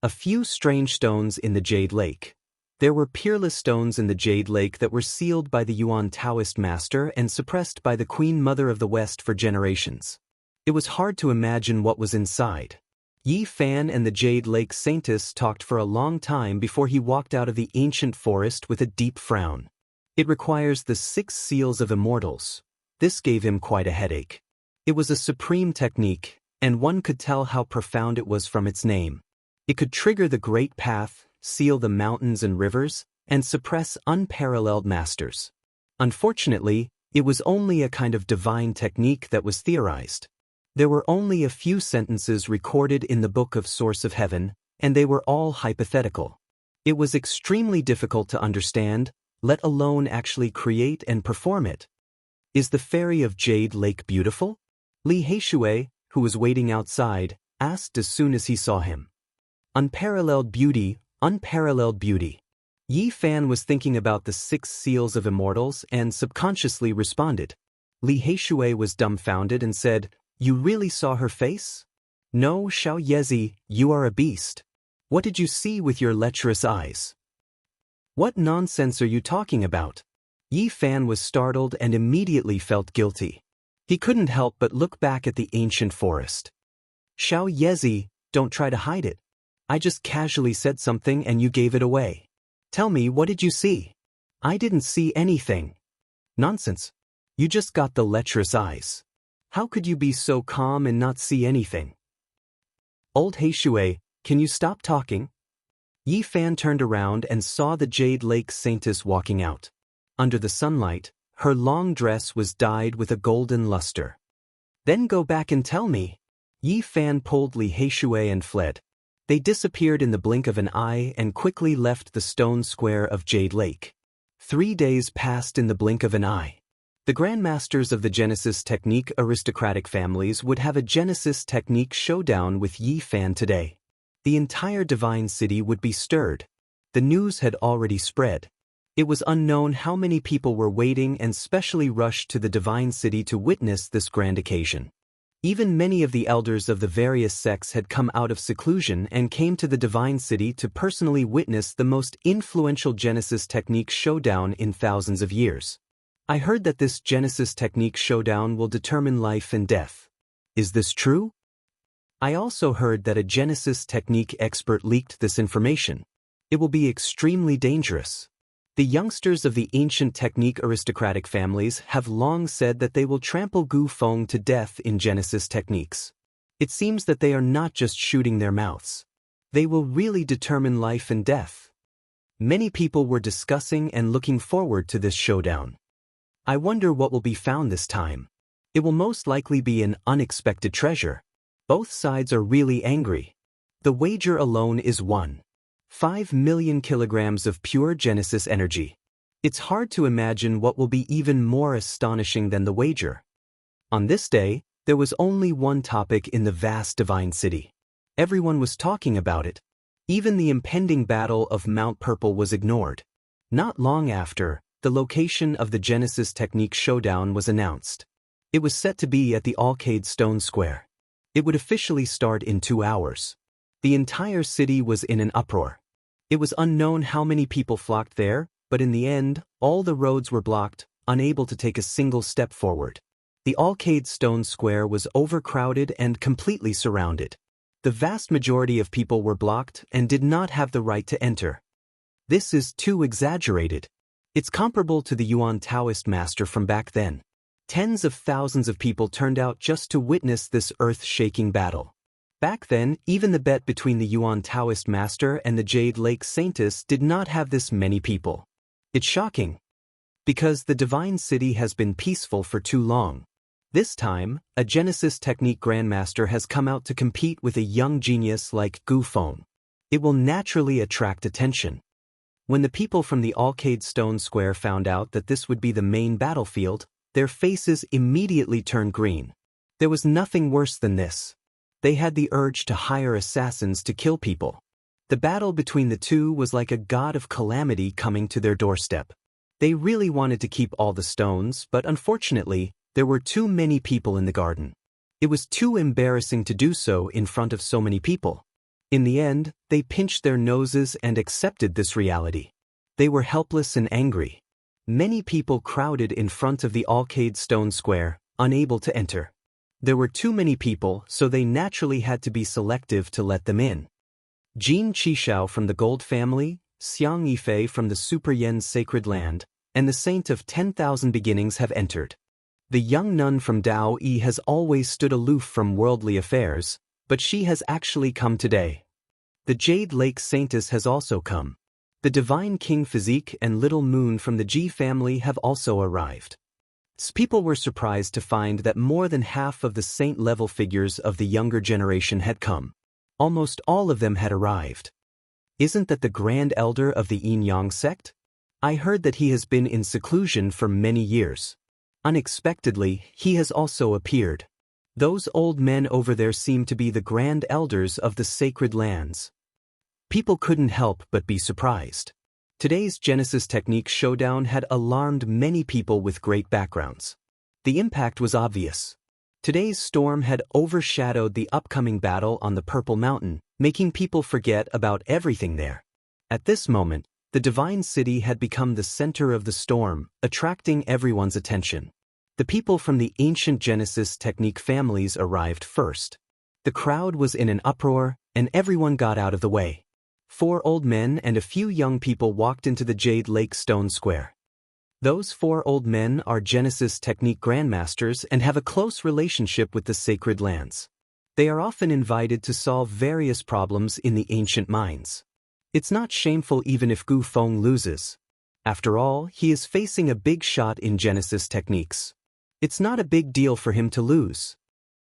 A few strange stones in the Jade Lake. There were peerless stones in the Jade Lake that were sealed by the Yuan Taoist master and suppressed by the Queen Mother of the West for generations. It was hard to imagine what was inside. Yifan and the Jade Lake Saintess talked for a long time before he walked out of the ancient forest with a deep frown. It requires the 6 seals of immortals. This gave him quite a headache. It was a supreme technique, and one could tell how profound it was from its name. It could trigger the Great Path, seal the mountains and rivers, and suppress unparalleled masters. Unfortunately, it was only a kind of divine technique that was theorized. There were only a few sentences recorded in the Book of Source of Heaven, and they were all hypothetical. It was extremely difficult to understand, let alone actually create and perform it. Is the fairy of Jade Lake beautiful? Li Heishui, who was waiting outside, asked as soon as he saw him. Unparalleled beauty, unparalleled beauty. Yi Fan was thinking about the 6 seals of immortals and subconsciously responded. Li Heishui was dumbfounded and said, "You really saw her face?" "No, Xiao Yezi, you are a beast. What did you see with your lecherous eyes?" "What nonsense are you talking about?" Yi Fan was startled and immediately felt guilty. He couldn't help but look back at the ancient forest. "Xiao Yezi, don't try to hide it. I just casually said something and you gave it away. Tell me, what did you see?" "I didn't see anything." "Nonsense. You just got the lecherous eyes. How could you be so calm and not see anything?" "Old Heishui, can you stop talking?" Yi Fan turned around and saw the Jade Lake Saintess walking out. Under the sunlight, her long dress was dyed with a golden luster. "Then go back and tell me." Yi Fan pulled Li Heishui and fled. They disappeared in the blink of an eye and quickly left the stone square of Jade Lake. 3 days passed in the blink of an eye. The grandmasters of the Genesis Technique aristocratic families would have a Genesis Technique showdown with Yi Fan today. The entire divine city would be stirred. The news had already spread. It was unknown how many people were waiting and specially rushed to the divine city to witness this grand occasion. Even many of the elders of the various sects had come out of seclusion and came to the divine city to personally witness the most influential Genesis Technique showdown in thousands of years. "I heard that this Genesis Technique showdown will determine life and death. Is this true?" "I also heard that a Genesis Technique expert leaked this information. It will be extremely dangerous. The youngsters of the ancient technique aristocratic families have long said that they will trample Gu Feng to death in Genesis techniques. It seems that they are not just shooting their mouths. They will really determine life and death." Many people were discussing and looking forward to this showdown. "I wonder what will be found this time. It will most likely be an unexpected treasure. Both sides are really angry. The wager alone is 1.5 million kilograms of pure Genesis energy. It's hard to imagine what will be even more astonishing than the wager." On this day, there was only one topic in the vast divine city. Everyone was talking about it. Even the impending battle of Mount Purple was ignored. Not long after, the location of the Genesis Technique showdown was announced. It was set to be at the Arcade Stone Square. It would officially start in 2 hours. The entire city was in an uproar. It was unknown how many people flocked there, but in the end, all the roads were blocked, unable to take a single step forward. The Arcade Stone Square was overcrowded and completely surrounded. The vast majority of people were blocked and did not have the right to enter. This is too exaggerated. It's comparable to the Yuan Taoist master from back then. Tens of thousands of people turned out just to witness this earth-shaking battle. Back then, even the bet between the Yuan Taoist master and the Jade Lake Saintess did not have this many people. It's shocking. Because the divine city has been peaceful for too long. This time, a Genesis Technique Grandmaster has come out to compete with a young genius like Gu Feng. It will naturally attract attention. When the people from the Arcade Stone Square found out that this would be the main battlefield, their faces immediately turned green. There was nothing worse than this. They had the urge to hire assassins to kill people. The battle between the two was like a god of calamity coming to their doorstep. They really wanted to keep all the stones, but unfortunately, there were too many people in the garden. It was too embarrassing to do so in front of so many people. In the end, they pinched their noses and accepted this reality. They were helpless and angry. Many people crowded in front of the Arcade Stone Square, unable to enter. There were too many people, so they naturally had to be selective to let them in. Jin Qishao from the Gold family, Xiang Yifei from the Super Yen Sacred Land, and the Saint of 10,000 Beginnings have entered. The young nun from Dao Yi has always stood aloof from worldly affairs, but she has actually come today. The Jade Lake Saintess has also come. The Divine King Physique and Little Moon from the Ji family have also arrived. People were surprised to find that more than half of the saint-level figures of the younger generation had come. Almost all of them had arrived. Isn't that the Grand Elder of the Yin Yang sect? I heard that he has been in seclusion for many years. Unexpectedly, he has also appeared. Those old men over there seem to be the Grand Elders of the sacred lands. People couldn't help but be surprised. Today's Genesis Technique showdown had alarmed many people with great backgrounds. The impact was obvious. Today's storm had overshadowed the upcoming battle on the Purple Mountain, making people forget about everything there. At this moment, the Divine City had become the center of the storm, attracting everyone's attention. The people from the ancient Genesis Technique families arrived first. The crowd was in an uproar, and everyone got out of the way. 4 old men and a few young people walked into the Jade Lake Stone Square. Those 4 old men are Genesis Technique grandmasters and have a close relationship with the sacred lands. They are often invited to solve various problems in the ancient mines. It's not shameful even if Gu Feng loses. After all, he is facing a big shot in Genesis Techniques. It's not a big deal for him to lose.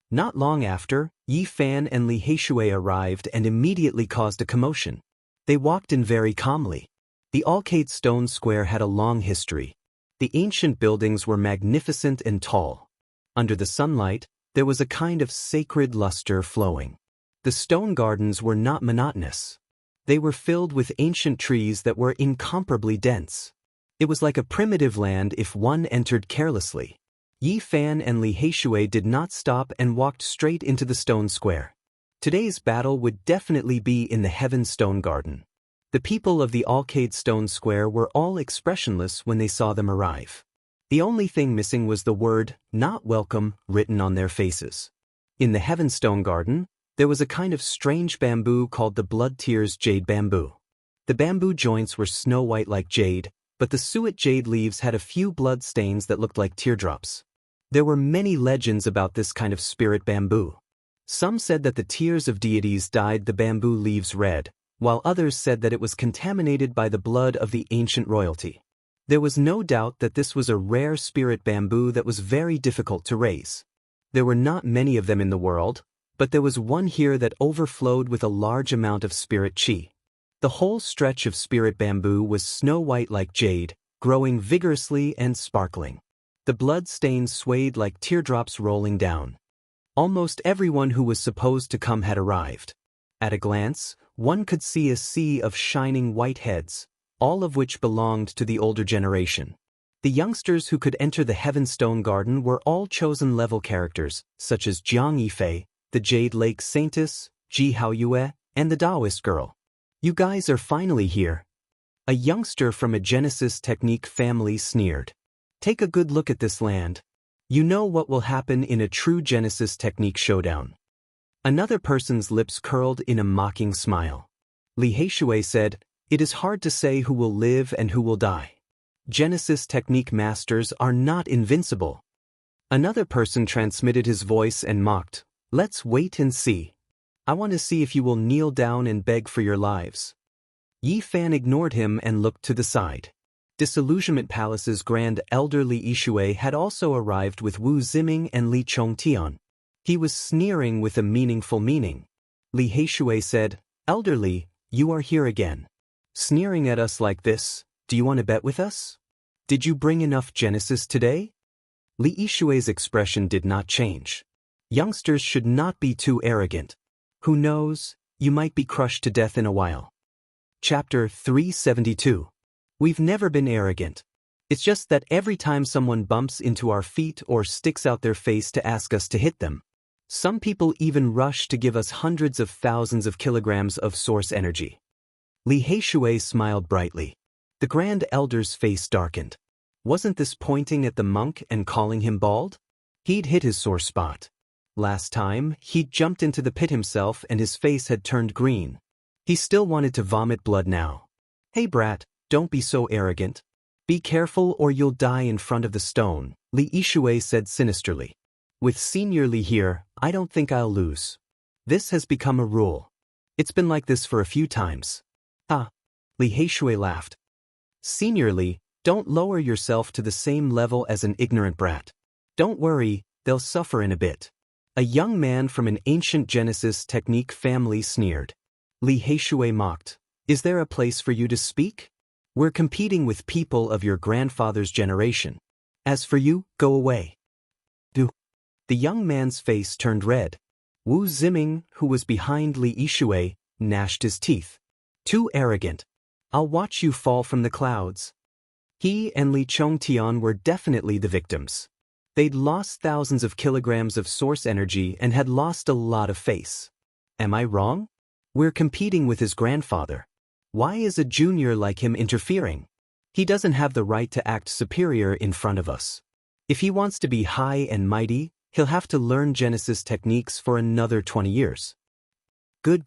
Not long after, Yi Fan and Li Heishui arrived and immediately caused a commotion. They walked in very calmly. The Arcade Stone Square had a long history. The ancient buildings were magnificent and tall. Under the sunlight, there was a kind of sacred luster flowing. The stone gardens were not monotonous. They were filled with ancient trees that were incomparably dense. It was like a primitive land if one entered carelessly. Yi Fan and Li Heishui did not stop and walked straight into the stone square. Today's battle would definitely be in the Heaven Stone Garden. The people of the Arcade Stone Square were all expressionless when they saw them arrive. The only thing missing was the word, "Not welcome," written on their faces. In the Heaven Stone Garden, there was a kind of strange bamboo called the Blood Tears Jade Bamboo. The bamboo joints were snow white like jade, but the suet jade leaves had a few blood stains that looked like teardrops. There were many legends about this kind of spirit bamboo. Some said that the tears of deities dyed the bamboo leaves red, while others said that it was contaminated by the blood of the ancient royalty. There was no doubt that this was a rare spirit bamboo that was very difficult to raise. There were not many of them in the world, but there was one here that overflowed with a large amount of spirit chi. The whole stretch of spirit bamboo was snow white like jade, growing vigorously and sparkling. The blood stains swayed like teardrops rolling down. Almost everyone who was supposed to come had arrived. At a glance, one could see a sea of shining white heads, all of which belonged to the older generation. The youngsters who could enter the Heaven Stone Garden were all chosen level characters, such as Jiang Yifei, the Jade Lake Saintess, Ji Haoyue, and the Taoist girl. "You guys are finally here." A youngster from a Genesis Technique family sneered. "Take a good look at this land. You know what will happen in a true Genesis Technique showdown." Another person's lips curled in a mocking smile. Li Heishui said, "It is hard to say who will live and who will die. Genesis Technique masters are not invincible." Another person transmitted his voice and mocked, "Let's wait and see. I want to see if you will kneel down and beg for your lives." Yi Fan ignored him and looked to the side. Disillusionment Palace's Grand Elder Li Yishui had also arrived with Wu Ziming and Li Chongtian. He was sneering with a meaningful meaning. Li Heishui said, "Elder Li, you are here again. Sneering at us like this, do you want to bet with us? Did you bring enough Genesis today?" Li Yishui's expression did not change. Youngsters should not be too arrogant. Who knows, you might be crushed to death in a while. Chapter 372. We've never been arrogant. It's just that every time someone bumps into our feet or sticks out their face to ask us to hit them. Some people even rush to give us hundreds of thousands of kilograms of source energy. Li Heishui smiled brightly. The Grand Elder's face darkened. Wasn't this pointing at the monk and calling him bald? He'd hit his sore spot. Last time, he'd jumped into the pit himself and his face had turned green. He still wanted to vomit blood now. "Hey brat, don't be so arrogant. Be careful or you'll die in front of the stone," Li Yishui said sinisterly. "With Senior Li here, I don't think I'll lose. This has become a rule. It's been like this for a few times. Ah, Li Heishui laughed. Senior Li, don't lower yourself to the same level as an ignorant brat. Don't worry, they'll suffer in a bit. A young man from an ancient Genesis technique family sneered. Li Heishui mocked. Is there a place for you to speak? We're competing with people of your grandfather's generation. As for you, go away. Do. The young man's face turned red. Wu Ziming, who was behind Li Heishui, gnashed his teeth. Too arrogant. I'll watch you fall from the clouds. He and Li Chongtian were definitely the victims. They'd lost thousands of kilograms of source energy and had lost a lot of face. Am I wrong? We're competing with his grandfather. Why is a junior like him interfering? He doesn't have the right to act superior in front of us. If he wants to be high and mighty, he'll have to learn Genesis techniques for another 20 years. Good.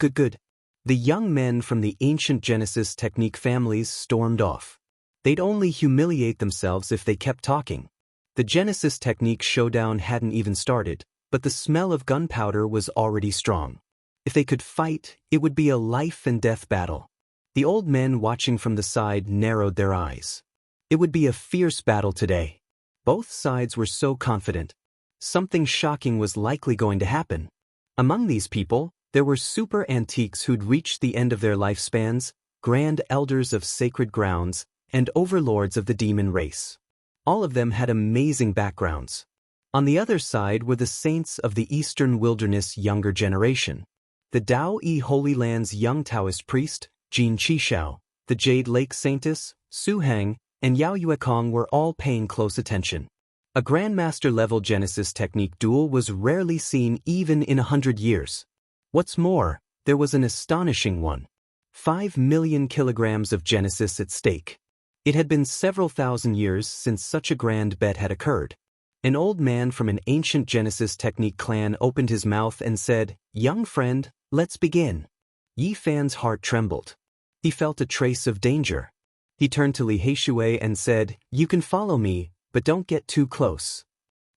The young men from the ancient Genesis technique families stormed off. They'd only humiliate themselves if they kept talking. The Genesis technique showdown hadn't even started, but the smell of gunpowder was already strong. If they could fight, it would be a life-and-death battle. The old men watching from the side narrowed their eyes. It would be a fierce battle today. Both sides were so confident. Something shocking was likely going to happen. Among these people, there were super antiques who'd reached the end of their lifespans, grand elders of sacred grounds, and overlords of the demon race. All of them had amazing backgrounds. On the other side were the saints of the Eastern Wilderness younger generation. The Dao-Yi Holy Land's young Taoist priest, Jin Qishao, the Jade Lake Saintess, Su Heng, and Yao Yuekong were all paying close attention. A Grandmaster-level Genesis technique duel was rarely seen even in 100 years. What's more, there was an astonishing one. 5 million kilograms of Genesis at stake. It had been several thousand years since such a grand bet had occurred. An old man from an ancient Genesis technique clan opened his mouth and said, "Young friend, let's begin." Yi Fan's heart trembled. He felt a trace of danger. He turned to Li Heishui and said, "You can follow me, but don't get too close."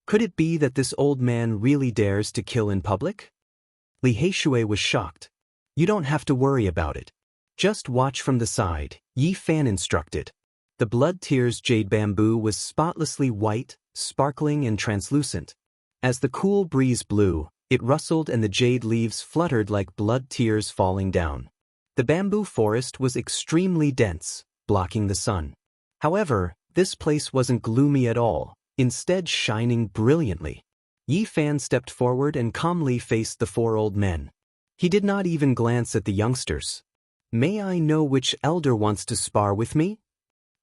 Could it be that this old man really dares to kill in public? Li Heishui was shocked. "You don't have to worry about it. Just watch from the side," Yi Fan instructed. The blood tears jade bamboo was spotlessly white, sparkling and translucent. As the cool breeze blew, it rustled and the jade leaves fluttered like blood tears falling down. The bamboo forest was extremely dense, blocking the sun. However, this place wasn't gloomy at all, instead shining brilliantly. Yi Fan stepped forward and calmly faced the four old men. He did not even glance at the youngsters. "May I know which elder wants to spar with me?"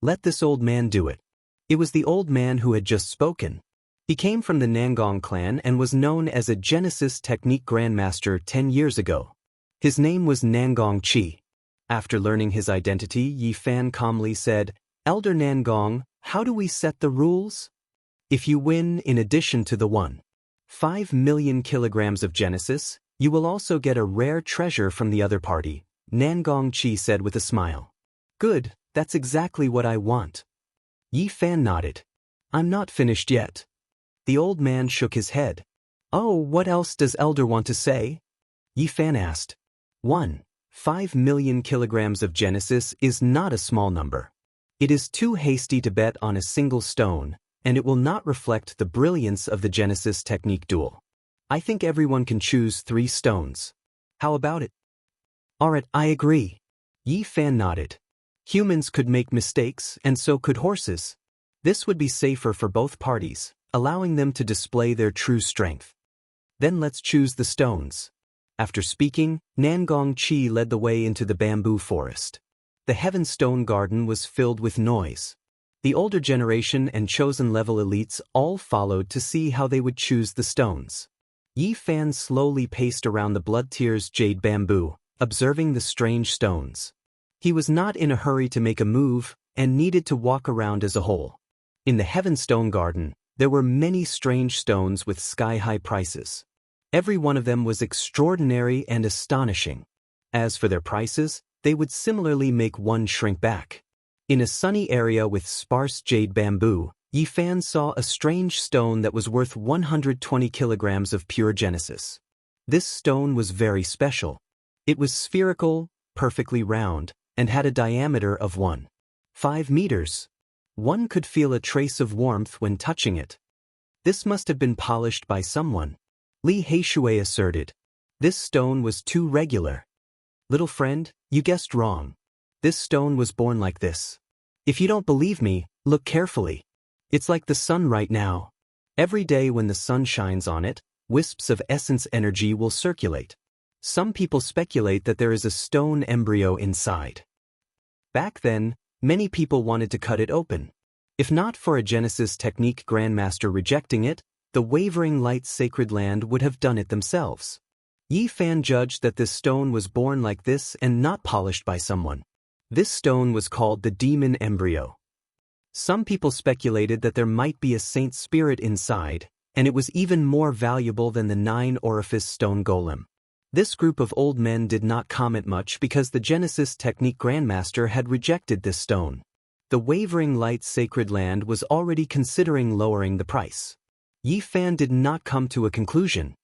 "Let this old man do it." It was the old man who had just spoken. He came from the Nangong clan and was known as a Genesis technique grandmaster 10 years ago. His name was Nangong Chi. After learning his identity, Yi Fan calmly said, "Elder Nangong, how do we set the rules?" "If you win in addition to the 1.5 million kilograms of Genesis, you will also get a rare treasure from the other party," Nangong Chi said with a smile. "Good, that's exactly what I want." Yi Fan nodded. "I'm not finished yet." The old man shook his head. "Oh, what else does Elder want to say?" Yi Fan asked. 1.5 million kilograms of Genesis is not a small number. It is too hasty to bet on a single stone, and it will not reflect the brilliance of the Genesis technique duel. I think everyone can choose 3 stones. How about it? Alright, I agree. Yi Fan nodded. Humans could make mistakes, and so could horses. This would be safer for both parties, allowing them to display their true strength. Then let's choose the stones. After speaking, Nangong Chi led the way into the bamboo forest. The Heaven Stone Garden was filled with noise. The older generation and chosen level elites all followed to see how they would choose the stones. Yi Fan slowly paced around the blood tears jade bamboo, observing the strange stones. He was not in a hurry to make a move and needed to walk around as a whole. In the Heaven Stone Garden, there were many strange stones with sky-high prices. Every one of them was extraordinary and astonishing. As for their prices, they would similarly make one shrink back. In a sunny area with sparse jade bamboo, Yi Fan saw a strange stone that was worth 120 kilograms of pure Genesis. This stone was very special. It was spherical, perfectly round, and had a diameter of 1.5 meters. One could feel a trace of warmth when touching it. This must have been polished by someone, Li Heishui asserted. This stone was too regular. Little friend, you guessed wrong. This stone was born like this. If you don't believe me, look carefully. It's like the sun right now. Every day when the sun shines on it, wisps of essence energy will circulate. Some people speculate that there is a stone embryo inside. Back then, many people wanted to cut it open. If not for a Genesis technique grandmaster rejecting it, the Wavering Light Sacred Land would have done it themselves. Yi Fan judged that this stone was born like this and not polished by someone. This stone was called the demon embryo. Some people speculated that there might be a saint spirit inside, and it was even more valuable than the 9-orifice stone golem. This group of old men did not comment much because the Genesis technique grandmaster had rejected this stone. The Wavering Light Sacred Land was already considering lowering the price. Yi Fan did not come to a conclusion.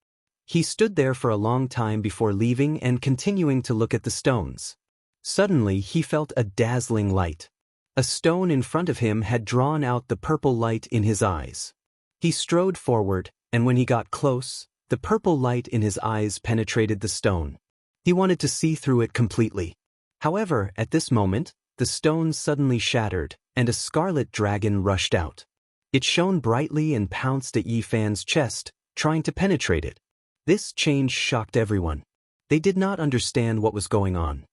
He stood there for a long time before leaving and continuing to look at the stones. Suddenly he felt a dazzling light. A stone in front of him had drawn out the purple light in his eyes. He strode forward, and when he got close, the purple light in his eyes penetrated the stone. He wanted to see through it completely. However, at this moment, the stone suddenly shattered, and a scarlet dragon rushed out. It shone brightly and pounced at Yi Fan's chest, trying to penetrate it. This change shocked everyone. They did not understand what was going on.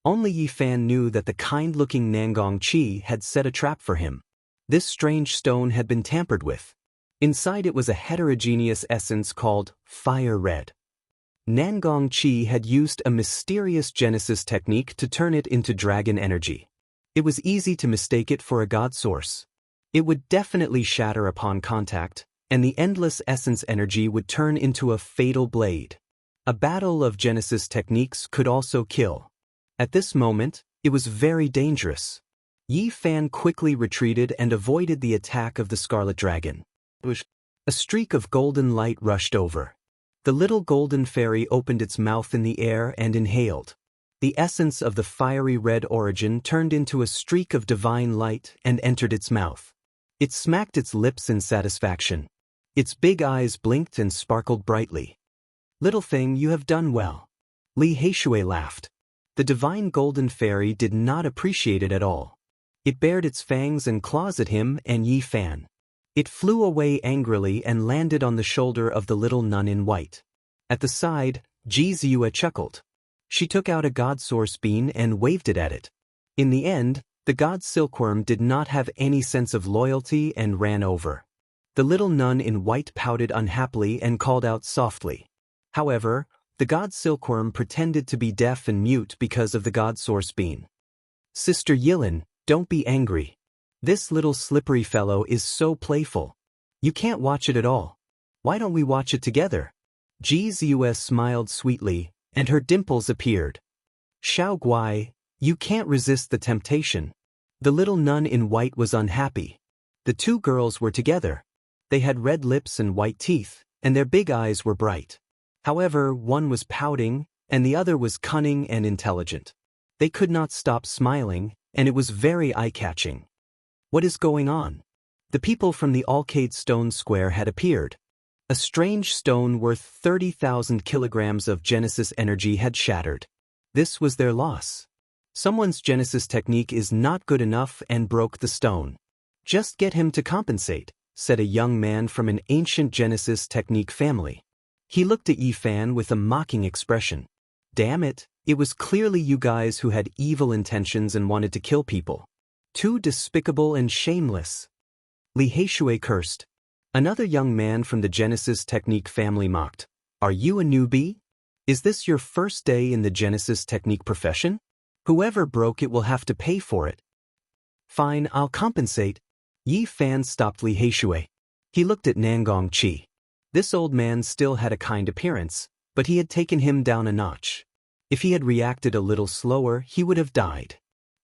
Only Yi Fan knew that the kind-looking Nangong Qi had set a trap for him. This strange stone had been tampered with. Inside it was a heterogeneous essence called Fire Red. Nangong Qi had used a mysterious Genesis technique to turn it into dragon energy. It was easy to mistake it for a god source. It would definitely shatter upon contact, and the endless essence energy would turn into a fatal blade. A battle of Genesis techniques could also kill. At this moment, it was very dangerous. Yi Fan quickly retreated and avoided the attack of the Scarlet Dragon. A streak of golden light rushed over. The little golden fairy opened its mouth in the air and inhaled. The essence of the fiery red origin turned into a streak of divine light and entered its mouth. It smacked its lips in satisfaction. Its big eyes blinked and sparkled brightly. Little thing, you have done well. Li Heishui laughed. The divine golden fairy did not appreciate it at all. It bared its fangs and claws at him and Yi Fan. It flew away angrily and landed on the shoulder of the little nun in white. At the side, Xianxia chuckled. She took out a god source bean and waved it at it. In the end, the god silkworm did not have any sense of loyalty and ran over. The little nun in white pouted unhappily and called out softly. However, the god silkworm pretended to be deaf and mute because of the god source bean. Sister Yilin, don't be angry. This little slippery fellow is so playful. You can't watch it at all. Why don't we watch it together? Xianxia smiled sweetly, and her dimples appeared. Xiao Guai, you can't resist the temptation. The little nun in white was unhappy. The two girls were together. They had red lips and white teeth, and their big eyes were bright. However, one was pouting, and the other was cunning and intelligent. They could not stop smiling, and it was very eye-catching. What is going on? The people from the Alcade Stone Square had appeared. A strange stone worth 30,000 kilograms of Genesis energy had shattered. This was their loss. Someone's Genesis technique is not good enough and broke the stone. Just get him to compensate, said a young man from an ancient Genesis technique family. He looked at Yi Fan with a mocking expression. Damn it, it was clearly you guys who had evil intentions and wanted to kill people. Too despicable and shameless. Li Heishui cursed. Another young man from the Genesis technique family mocked. Are you a newbie? Is this your first day in the Genesis technique profession? Whoever broke it will have to pay for it. Fine, I'll compensate. Yi Fan stopped Li Heishui. He looked at Nangong Qi. This old man still had a kind appearance, but he had taken him down a notch. If he had reacted a little slower, he would have died.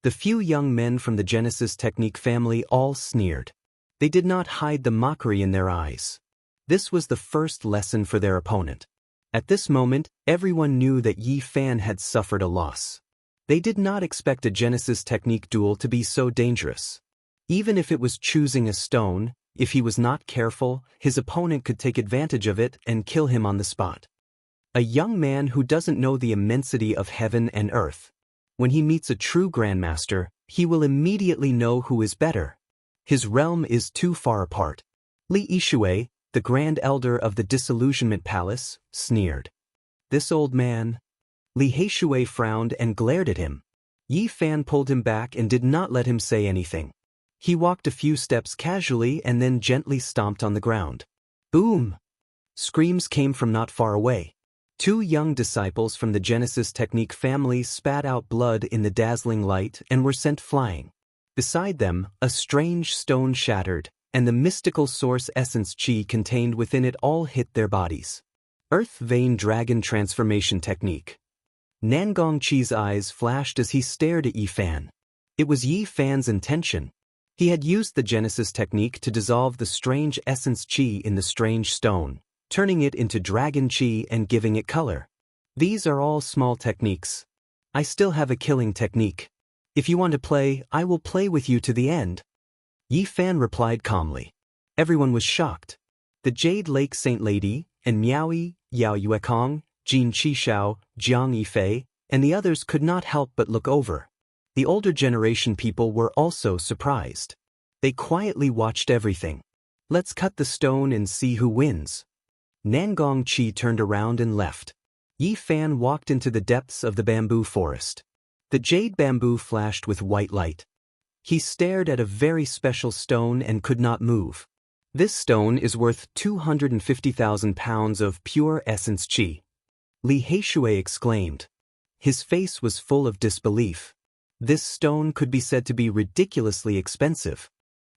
The few young men from the Genesis technique family all sneered. They did not hide the mockery in their eyes. This was the first lesson for their opponent. At this moment, everyone knew that Yi Fan had suffered a loss. They did not expect a Genesis technique duel to be so dangerous. Even if it was choosing a stone, if he was not careful, his opponent could take advantage of it and kill him on the spot. A young man who doesn't know the immensity of heaven and earth. When he meets a true grandmaster, he will immediately know who is better. His realm is too far apart. Li Yishui, the Grand Elder of the Disillusionment Palace, sneered. This old man. Li Yishui frowned and glared at him. Yi Fan pulled him back and did not let him say anything. He walked a few steps casually and then gently stomped on the ground. Boom! Screams came from not far away. Two young disciples from the Genesis technique family spat out blood in the dazzling light and were sent flying. Beside them, a strange stone shattered, and the mystical source essence chi contained within it all hit their bodies. Earth Vein Dragon Transformation Technique. Nangong Chi's eyes flashed as he stared at Yi Fan. It was Yi Fan's intention. He had used the Genesis technique to dissolve the strange essence chi in the strange stone, turning it into dragon chi and giving it color. These are all small techniques. I still have a killing technique. If you want to play, I will play with you to the end. Yi Fan replied calmly. Everyone was shocked. The Jade Lake Saint Lady, and Miaoyi, Yao Yuekong, Jin Qishao, Jiang Yifei, and the others could not help but look over. The older generation people were also surprised. They quietly watched everything. Let's cut the stone and see who wins. Nangong Chi turned around and left. Yi Fan walked into the depths of the bamboo forest. The jade bamboo flashed with white light. He stared at a very special stone and could not move. This stone is worth 250,000 pounds of pure essence chi. Li Yishui exclaimed. His face was full of disbelief. This stone could be said to be ridiculously expensive.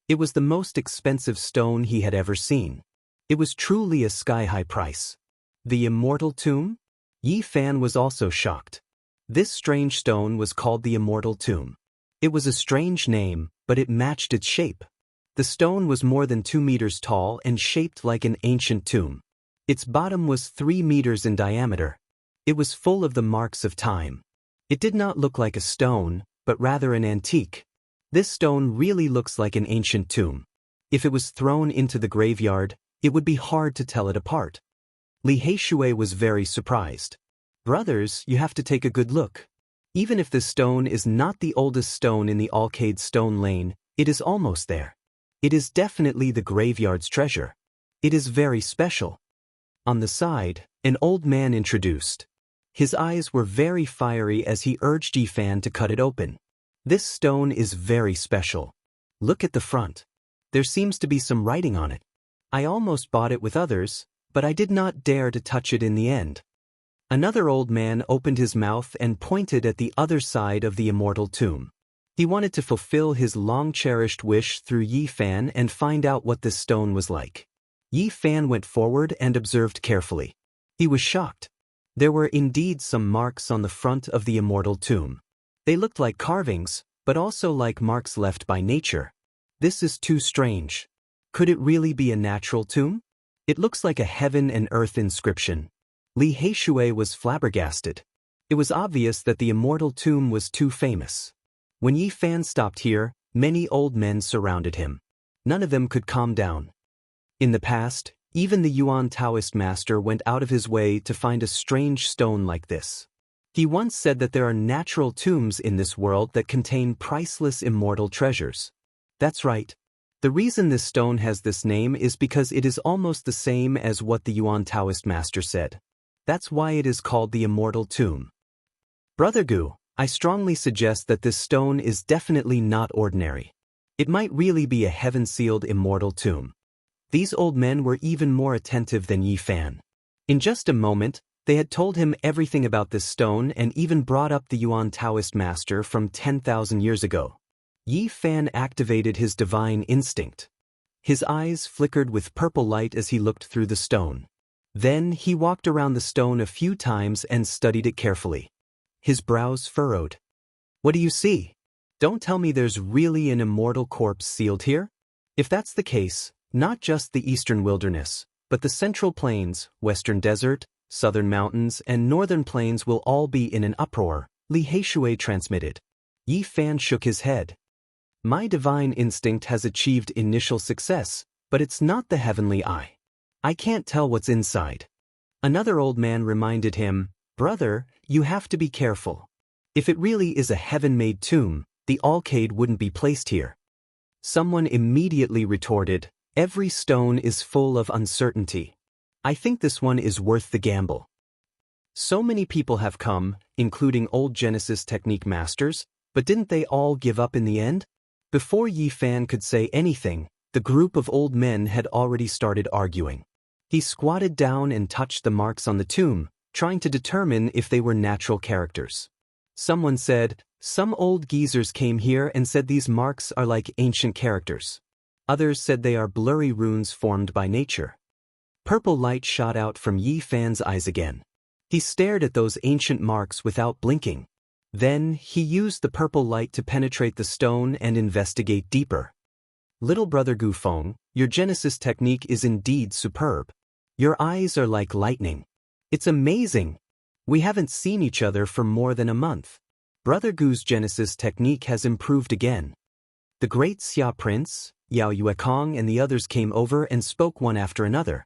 It was the most expensive stone he had ever seen. It was truly a sky-high price. The Immortal Tomb? Yi Fan was also shocked. This strange stone was called the Immortal Tomb. It was a strange name, but it matched its shape. The stone was more than 2 meters tall and shaped like an ancient tomb. Its bottom was 3 meters in diameter. It was full of the marks of time. It did not look like a stone, but rather an antique. This stone really looks like an ancient tomb. If it was thrown into the graveyard, it would be hard to tell it apart. Li Yishui was very surprised. Brothers, you have to take a good look. Even if this stone is not the oldest stone in the Alcade Stone Lane, it is almost there. It is definitely the graveyard's treasure. It is very special. On the side, an old man introduced. His eyes were very fiery as he urged Yi Fan to cut it open. This stone is very special. Look at the front. There seems to be some writing on it. I almost bought it with others, but I did not dare to touch it in the end. Another old man opened his mouth and pointed at the other side of the Immortal Tomb. He wanted to fulfill his long-cherished wish through Yi Fan and find out what this stone was like. Yi Fan went forward and observed carefully. He was shocked. There were indeed some marks on the front of the Immortal Tomb. They looked like carvings, but also like marks left by nature. This is too strange. Could it really be a natural tomb? It looks like a heaven and earth inscription. Li Yishui was flabbergasted. It was obvious that the Immortal Tomb was too famous. When Yi Fan stopped here, many old men surrounded him. None of them could calm down. In the past, even the Yuan Taoist master went out of his way to find a strange stone like this. He once said that there are natural tombs in this world that contain priceless immortal treasures. That's right. The reason this stone has this name is because it is almost the same as what the Yuan Taoist master said. That's why it is called the Immortal Tomb. Brother Gu, I strongly suggest that this stone is definitely not ordinary. It might really be a heaven-sealed immortal tomb. These old men were even more attentive than Yi Fan. In just a moment, they had told him everything about this stone and even brought up the Yuan Taoist master from 10,000 years ago. Yi Fan activated his divine instinct. His eyes flickered with purple light as he looked through the stone. Then he walked around the stone a few times and studied it carefully. His brows furrowed. What do you see? Don't tell me there's really an immortal corpse sealed here? If that's the case, not just the eastern wilderness, but the central plains, western desert, southern mountains, and northern plains will all be in an uproar, Li Heishui transmitted. Yi Fan shook his head. My divine instinct has achieved initial success, but it's not the heavenly eye. I can't tell what's inside. Another old man reminded him, Brother, you have to be careful. If it really is a heaven-made tomb, the alcade wouldn't be placed here. Someone immediately retorted, Every stone is full of uncertainty. I think this one is worth the gamble. So many people have come, including old Genesis technique masters, but didn't they all give up in the end? Before Yi Fan could say anything, the group of old men had already started arguing. He squatted down and touched the marks on the tomb, trying to determine if they were natural characters. Someone said, Some old geezers came here and said these marks are like ancient characters. Others said they are blurry runes formed by nature. Purple light shot out from Yi Fan's eyes again. He stared at those ancient marks without blinking. Then, he used the purple light to penetrate the stone and investigate deeper. Little brother Gufeng, your Genesis technique is indeed superb. Your eyes are like lightning. It's amazing. We haven't seen each other for more than a month. Brother Gu's Genesis technique has improved again. The great Xia Prince, Yao Yuekong and the others came over and spoke one after another.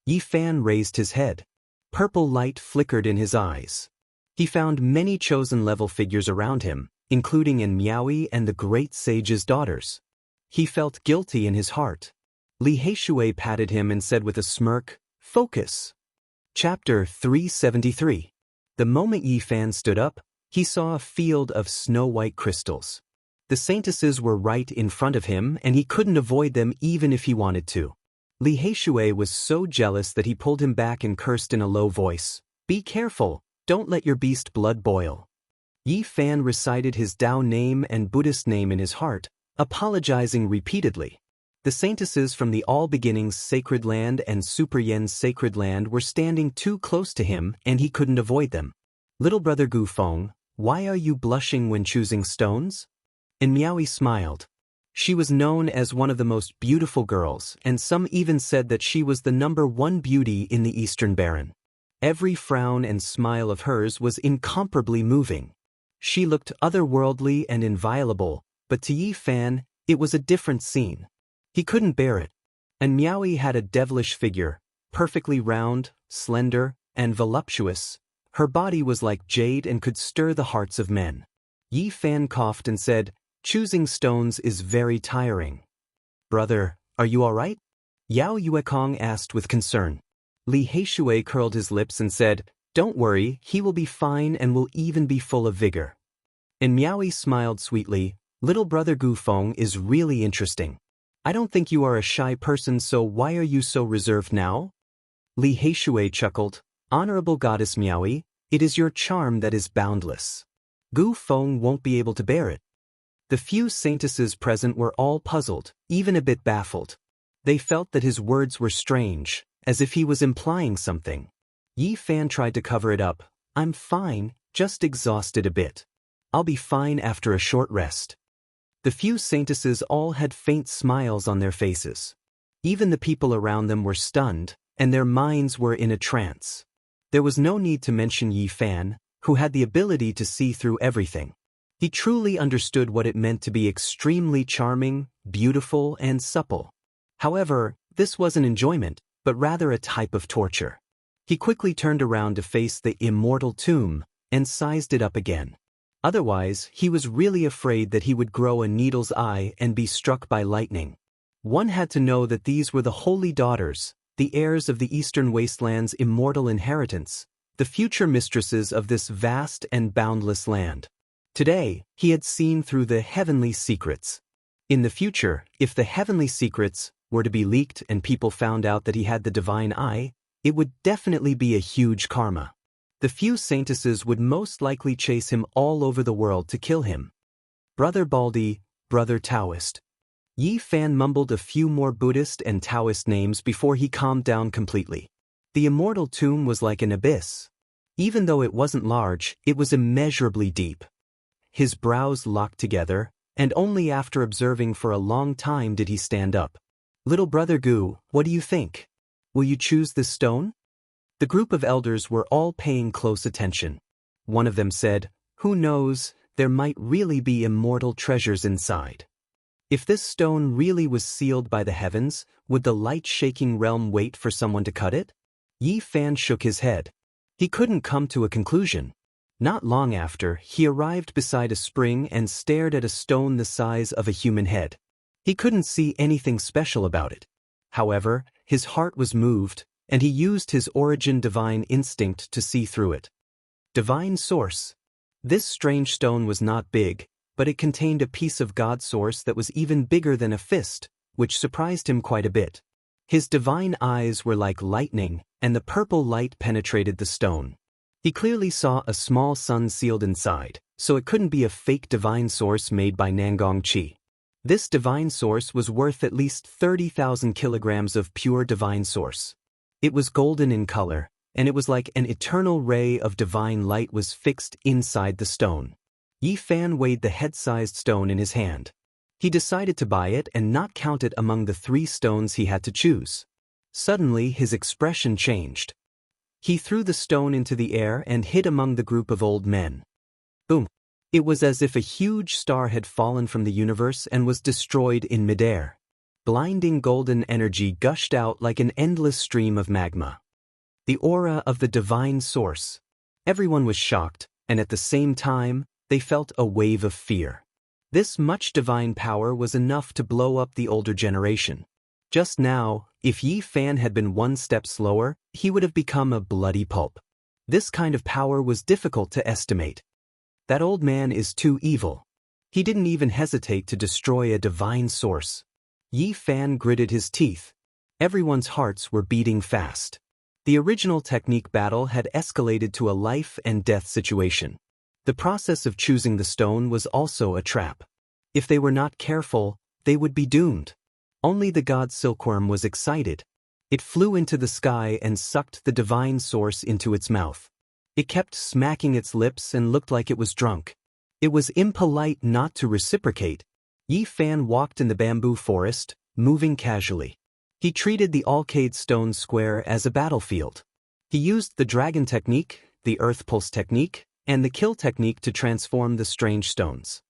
Yi Fan raised his head. Purple light flickered in his eyes. He found many chosen-level figures around him, including En Miaoyi and the great sage's daughters. He felt guilty in his heart. Li Heishui patted him and said with a smirk, Focus. Chapter 373. The moment Yi Fan stood up, he saw a field of snow-white crystals. The saintesses were right in front of him and he couldn't avoid them even if he wanted to. Li Heishui was so jealous that he pulled him back and cursed in a low voice, Be careful, don't let your beast blood boil. Yi Fan recited his Tao name and Buddhist name in his heart, apologizing repeatedly. The saintesses from the All Beginnings Sacred Land and Super Yen's Sacred Land were standing too close to him and he couldn't avoid them. Little brother Gufeng, why are you blushing when choosing stones? En Miaoyi smiled. She was known as one of the most beautiful girls, and some even said that she was the #1 beauty in the Eastern Baron. Every frown and smile of hers was incomparably moving. She looked otherworldly and inviolable, but to Yi Fan, it was a different scene. He couldn't bear it. En Miaoyi had a devilish figure, perfectly round, slender, and voluptuous. Her body was like jade and could stir the hearts of men. Yi Fan coughed and said, Choosing stones is very tiring. Brother, are you all right? Yao Yuekong asked with concern. Li Heishui curled his lips and said, Don't worry, he will be fine and will even be full of vigor. En Miaoyi smiled sweetly, Little brother Gufeng is really interesting. I don't think you are a shy person, so why are you so reserved now? Li Heishui chuckled, Honorable Goddess Miaoyi, it is your charm that is boundless. Gufeng won't be able to bear it. The few saintesses present were all puzzled, even a bit baffled. They felt that his words were strange, as if he was implying something. Yi Fan tried to cover it up. I'm fine, just exhausted a bit. I'll be fine after a short rest. The few saintesses all had faint smiles on their faces. Even the people around them were stunned, and their minds were in a trance. There was no need to mention Yi Fan, who had the ability to see through everything. He truly understood what it meant to be extremely charming, beautiful, and supple. However, this wasn't enjoyment, but rather a type of torture. He quickly turned around to face the immortal tomb, and sized it up again. Otherwise, he was really afraid that he would grow a needle's eye and be struck by lightning. One had to know that these were the holy daughters, the heirs of the Eastern Wasteland's immortal inheritance, the future mistresses of this vast and boundless land. Today, he had seen through the heavenly secrets. In the future, if the heavenly secrets were to be leaked and people found out that he had the divine eye, it would definitely be a huge karma. The few saintesses would most likely chase him all over the world to kill him. Brother Baldi, Brother Taoist. Yi Fan mumbled a few more Buddhist and Taoist names before he calmed down completely. The immortal tomb was like an abyss. Even though it wasn't large, it was immeasurably deep. His brows locked together, and only after observing for a long time did he stand up. Little brother Gu, what do you think? Will you choose this stone? The group of elders were all paying close attention. One of them said, "Who knows, there might really be immortal treasures inside. If this stone really was sealed by the heavens, would the light-shaking realm wait for someone to cut it?" Yi Fan shook his head. He couldn't come to a conclusion. Not long after, he arrived beside a spring and stared at a stone the size of a human head. He couldn't see anything special about it. However, his heart was moved, and he used his origin divine instinct to see through it. Divine source. This strange stone was not big, but it contained a piece of God source that was even bigger than a fist, which surprised him quite a bit. His divine eyes were like lightning, and the purple light penetrated the stone. He clearly saw a small sun sealed inside, so it couldn't be a fake divine source made by Nangong Qi. This divine source was worth at least 30,000 kilograms of pure divine source. It was golden in color, and it was like an eternal ray of divine light was fixed inside the stone. Yi Fan weighed the head-sized stone in his hand. He decided to buy it and not count it among the 3 stones he had to choose. Suddenly, his expression changed. He threw the stone into the air and hid among the group of old men. Boom! It was as if a huge star had fallen from the universe and was destroyed in midair. Blinding golden energy gushed out like an endless stream of magma. The aura of the divine source. Everyone was shocked, and at the same time, they felt a wave of fear. This much divine power was enough to blow up the older generation. Just now, if Yi Fan had been one step slower, he would have become a bloody pulp. This kind of power was difficult to estimate. That old man is too evil. He didn't even hesitate to destroy a divine source. Yi Fan gritted his teeth. Everyone's hearts were beating fast. The original technique battle had escalated to a life-and-death situation. The process of choosing the stone was also a trap. If they were not careful, they would be doomed. Only the god silkworm was excited. It flew into the sky and sucked the divine source into its mouth. It kept smacking its lips and looked like it was drunk. It was impolite not to reciprocate. Yi Fan walked in the bamboo forest, moving casually. He treated the Alcade Stone Square as a battlefield. He used the dragon technique, the earth pulse technique, and the kill technique to transform the strange stones.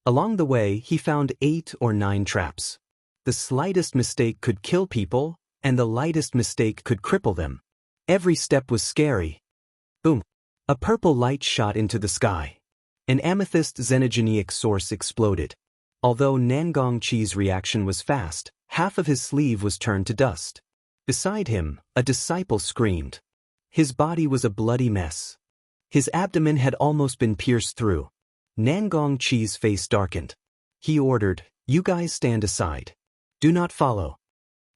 Along the way, he found 8 or 9 traps. The slightest mistake could kill people, and the lightest mistake could cripple them. Every step was scary. Boom! A purple light shot into the sky. An amethyst xenogenic source exploded. Although Nangong Qi's reaction was fast, half of his sleeve was turned to dust. Beside him, a disciple screamed. His body was a bloody mess. His abdomen had almost been pierced through. Nangong Qi's face darkened. He ordered, "You guys stand aside. Do not follow."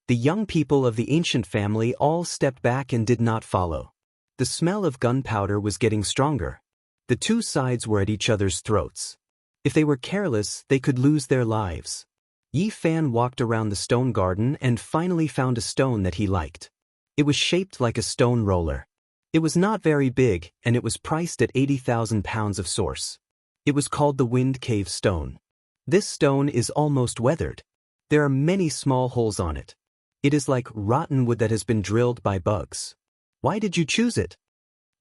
The young people of the ancient family all stepped back and did not follow. The smell of gunpowder was getting stronger. The 2 sides were at each other's throats. If they were careless, they could lose their lives. Yi Fan walked around the stone garden and finally found a stone that he liked. It was shaped like a stone roller. It was not very big, and it was priced at 80,000 pounds of source. It was called the Wind Cave Stone. This stone is almost weathered. There are many small holes on it. It is like rotten wood that has been drilled by bugs. Why did you choose it?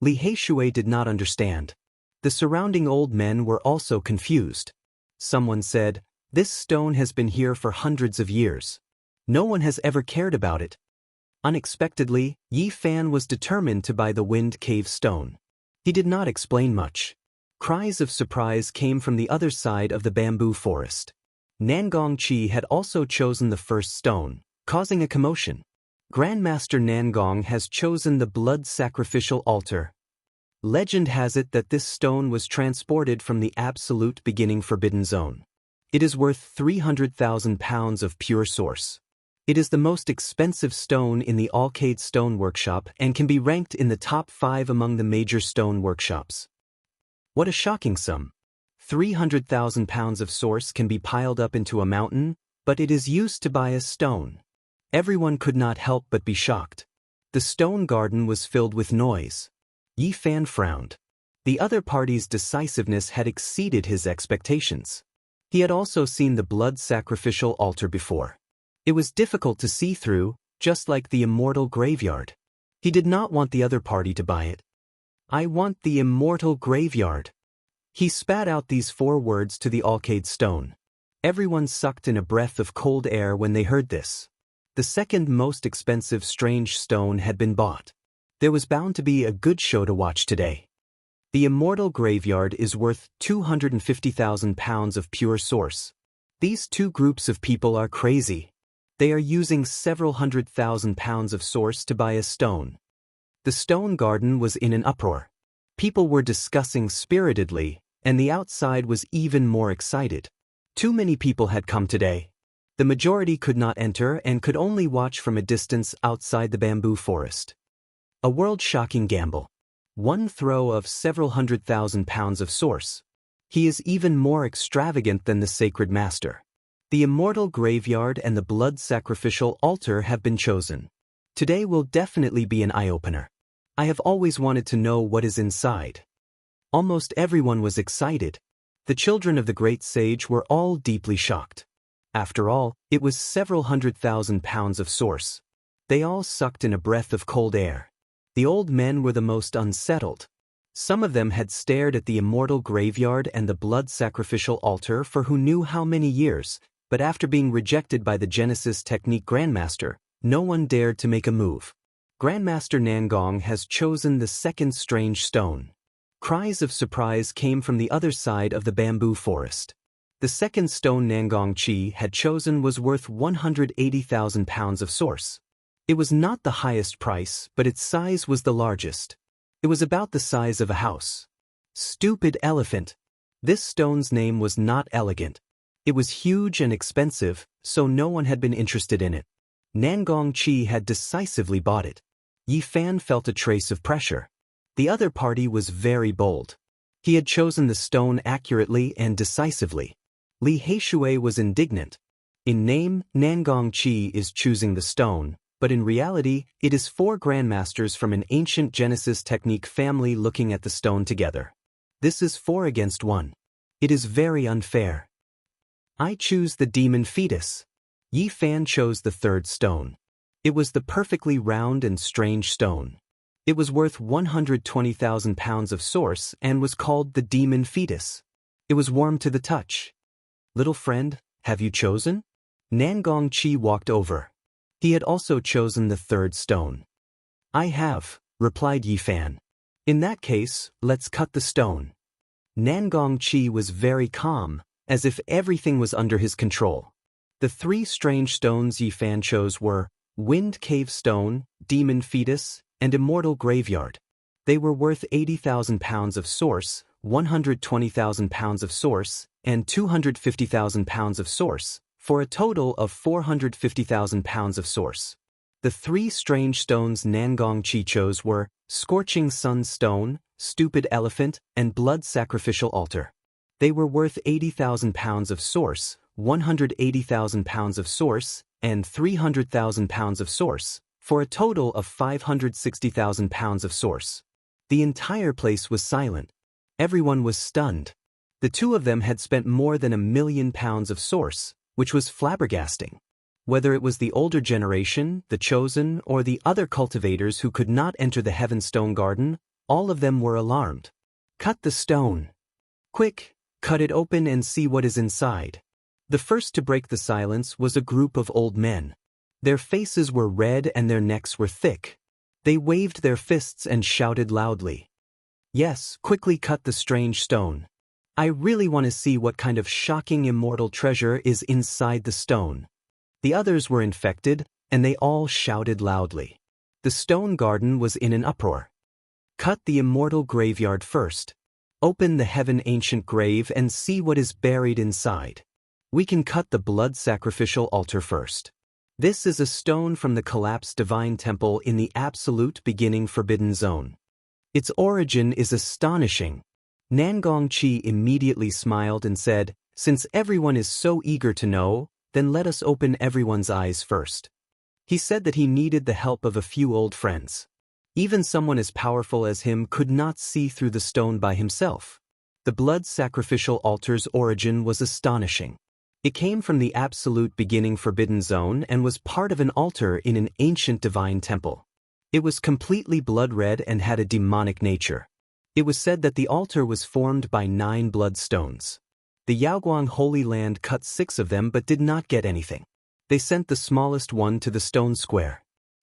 Li Heishui did not understand. The surrounding old men were also confused. Someone said, "This stone has been here for hundreds of years. No one has ever cared about it." Unexpectedly, Yi Fan was determined to buy the Wind Cave Stone. He did not explain much. Cries of surprise came from the other side of the bamboo forest. Nangong Qi had also chosen the first stone, causing a commotion. Grandmaster Nangong has chosen the blood sacrificial altar. Legend has it that this stone was transported from the absolute beginning forbidden zone. It is worth 300,000 pounds of pure source. It is the most expensive stone in the Alcade Stone Workshop and can be ranked in the top 5 among the major stone workshops. What a shocking sum. 300,000 pounds of source can be piled up into a mountain, but it is used to buy a stone. Everyone could not help but be shocked. The stone garden was filled with noise. Yi Fan frowned. The other party's decisiveness had exceeded his expectations. He had also seen the blood sacrificial altar before. It was difficult to see through, just like the immortal graveyard. He did not want the other party to buy it. "I want the immortal graveyard." He spat out these 4 words to the alcade stone. Everyone sucked in a breath of cold air when they heard this. The second most expensive strange stone had been bought. There was bound to be a good show to watch today. The immortal graveyard is worth 250,000 pounds of pure source. These 2 groups of people are crazy. They are using several 100,000 pounds of source to buy a stone. The stone garden was in an uproar. People were discussing spiritedly, and the outside was even more excited. Too many people had come today. The majority could not enter and could only watch from a distance outside the bamboo forest. A world-shocking gamble. 1 throw of several 100,000 pounds of source. He is even more extravagant than the sacred master. The immortal graveyard and the blood sacrificial altar have been chosen. Today will definitely be an eye-opener. I have always wanted to know what is inside. Almost everyone was excited. The children of the great sage were all deeply shocked. After all, it was several 100,000 pounds of source. They all sucked in a breath of cold air. The old men were the most unsettled. Some of them had stared at the immortal graveyard and the blood sacrificial altar for who knew how many years, but after being rejected by the Genesis Technique Grandmaster, no one dared to make a move. Grandmaster Nangong has chosen the second strange stone. Cries of surprise came from the other side of the bamboo forest. The second stone Nangong Chi had chosen was worth 180,000 pounds of source. It was not the highest price, but its size was the largest. It was about the size of a house. Stupid elephant. This stone's name was not elegant. It was huge and expensive, so no one had been interested in it. Nangong Chi had decisively bought it. Yi Fan felt a trace of pressure. The other party was very bold. He had chosen the stone accurately and decisively. Li Heishui was indignant. In name, Nangong Chi is choosing the stone, but in reality, it is 4 grandmasters from an ancient Genesis Technique family looking at the stone together. This is 4 against 1. It is very unfair. I choose the demon fetus. Yi Fan chose the third stone. It was the perfectly round and strange stone. It was worth 120,000 pounds of source and was called the demon fetus. It was warm to the touch. Little friend, have you chosen? Nangong Chi walked over. He had also chosen the third stone. I have, replied Yi Fan. In that case, let's cut the stone. Nangong Chi was very calm, as if everything was under his control. The 3 strange stones Yi Fan chose were Wind Cave Stone, Demon Fetus, and Immortal Graveyard. They were worth 80,000 pounds of source, 120,000 pounds of source, and 250,000 pounds of source, for a total of 450,000 pounds of source. The 3 strange stones Nangong Chi chose were Scorching Sun Stone, Stupid Elephant, and Blood Sacrificial Altar. They were worth 80,000 pounds of source, 180,000 pounds of source, and 300,000 pounds of source, for a total of 560,000 pounds of source. The entire place was silent. Everyone was stunned. The 2 of them had spent more than 1,000,000 pounds of source, which was flabbergasting. Whether it was the older generation, the chosen, or the other cultivators who could not enter the Heavenstone Garden, all of them were alarmed. Cut the stone. Quick, cut it open and see what is inside. The first to break the silence was a group of old men. Their faces were red and their necks were thick. They waved their fists and shouted loudly. Yes, quickly cut the strange stone. I really want to see what kind of shocking immortal treasure is inside the stone. The others were infected, and they all shouted loudly. The stone garden was in an uproar. Cut the immortal graveyard first. Open the heaven ancient grave and see what is buried inside. We can cut the blood sacrificial altar first. This is a stone from the collapsed divine temple in the absolute beginning forbidden zone. Its origin is astonishing. Nangong Chi immediately smiled and said, since everyone is so eager to know, then let us open everyone's eyes first. He said that he needed the help of a few old friends. Even someone as powerful as him could not see through the stone by himself. The blood sacrificial altar's origin was astonishing. It came from the absolute beginning forbidden zone and was part of an altar in an ancient divine temple. It was completely blood-red and had a demonic nature. It was said that the altar was formed by 9 bloodstones. The Yaoguang Holy Land cut 6 of them but did not get anything. They sent the smallest one to the stone square.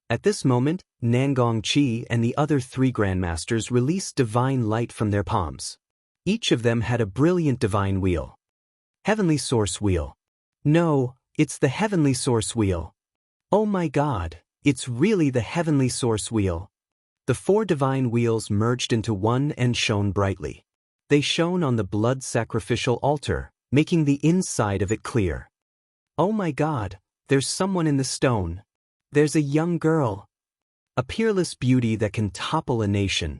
At this moment, Nangong Qi and the other 3 grandmasters released divine light from their palms. Each of them had a brilliant divine wheel. Heavenly Source Wheel. No, it's the Heavenly Source Wheel. Oh my God, it's really the Heavenly Source Wheel. The 4 divine wheels merged into one and shone brightly. They shone on the blood sacrificial altar, making the inside of it clear. Oh my God, there's someone in the stone. There's a young girl. A peerless beauty that can topple a nation.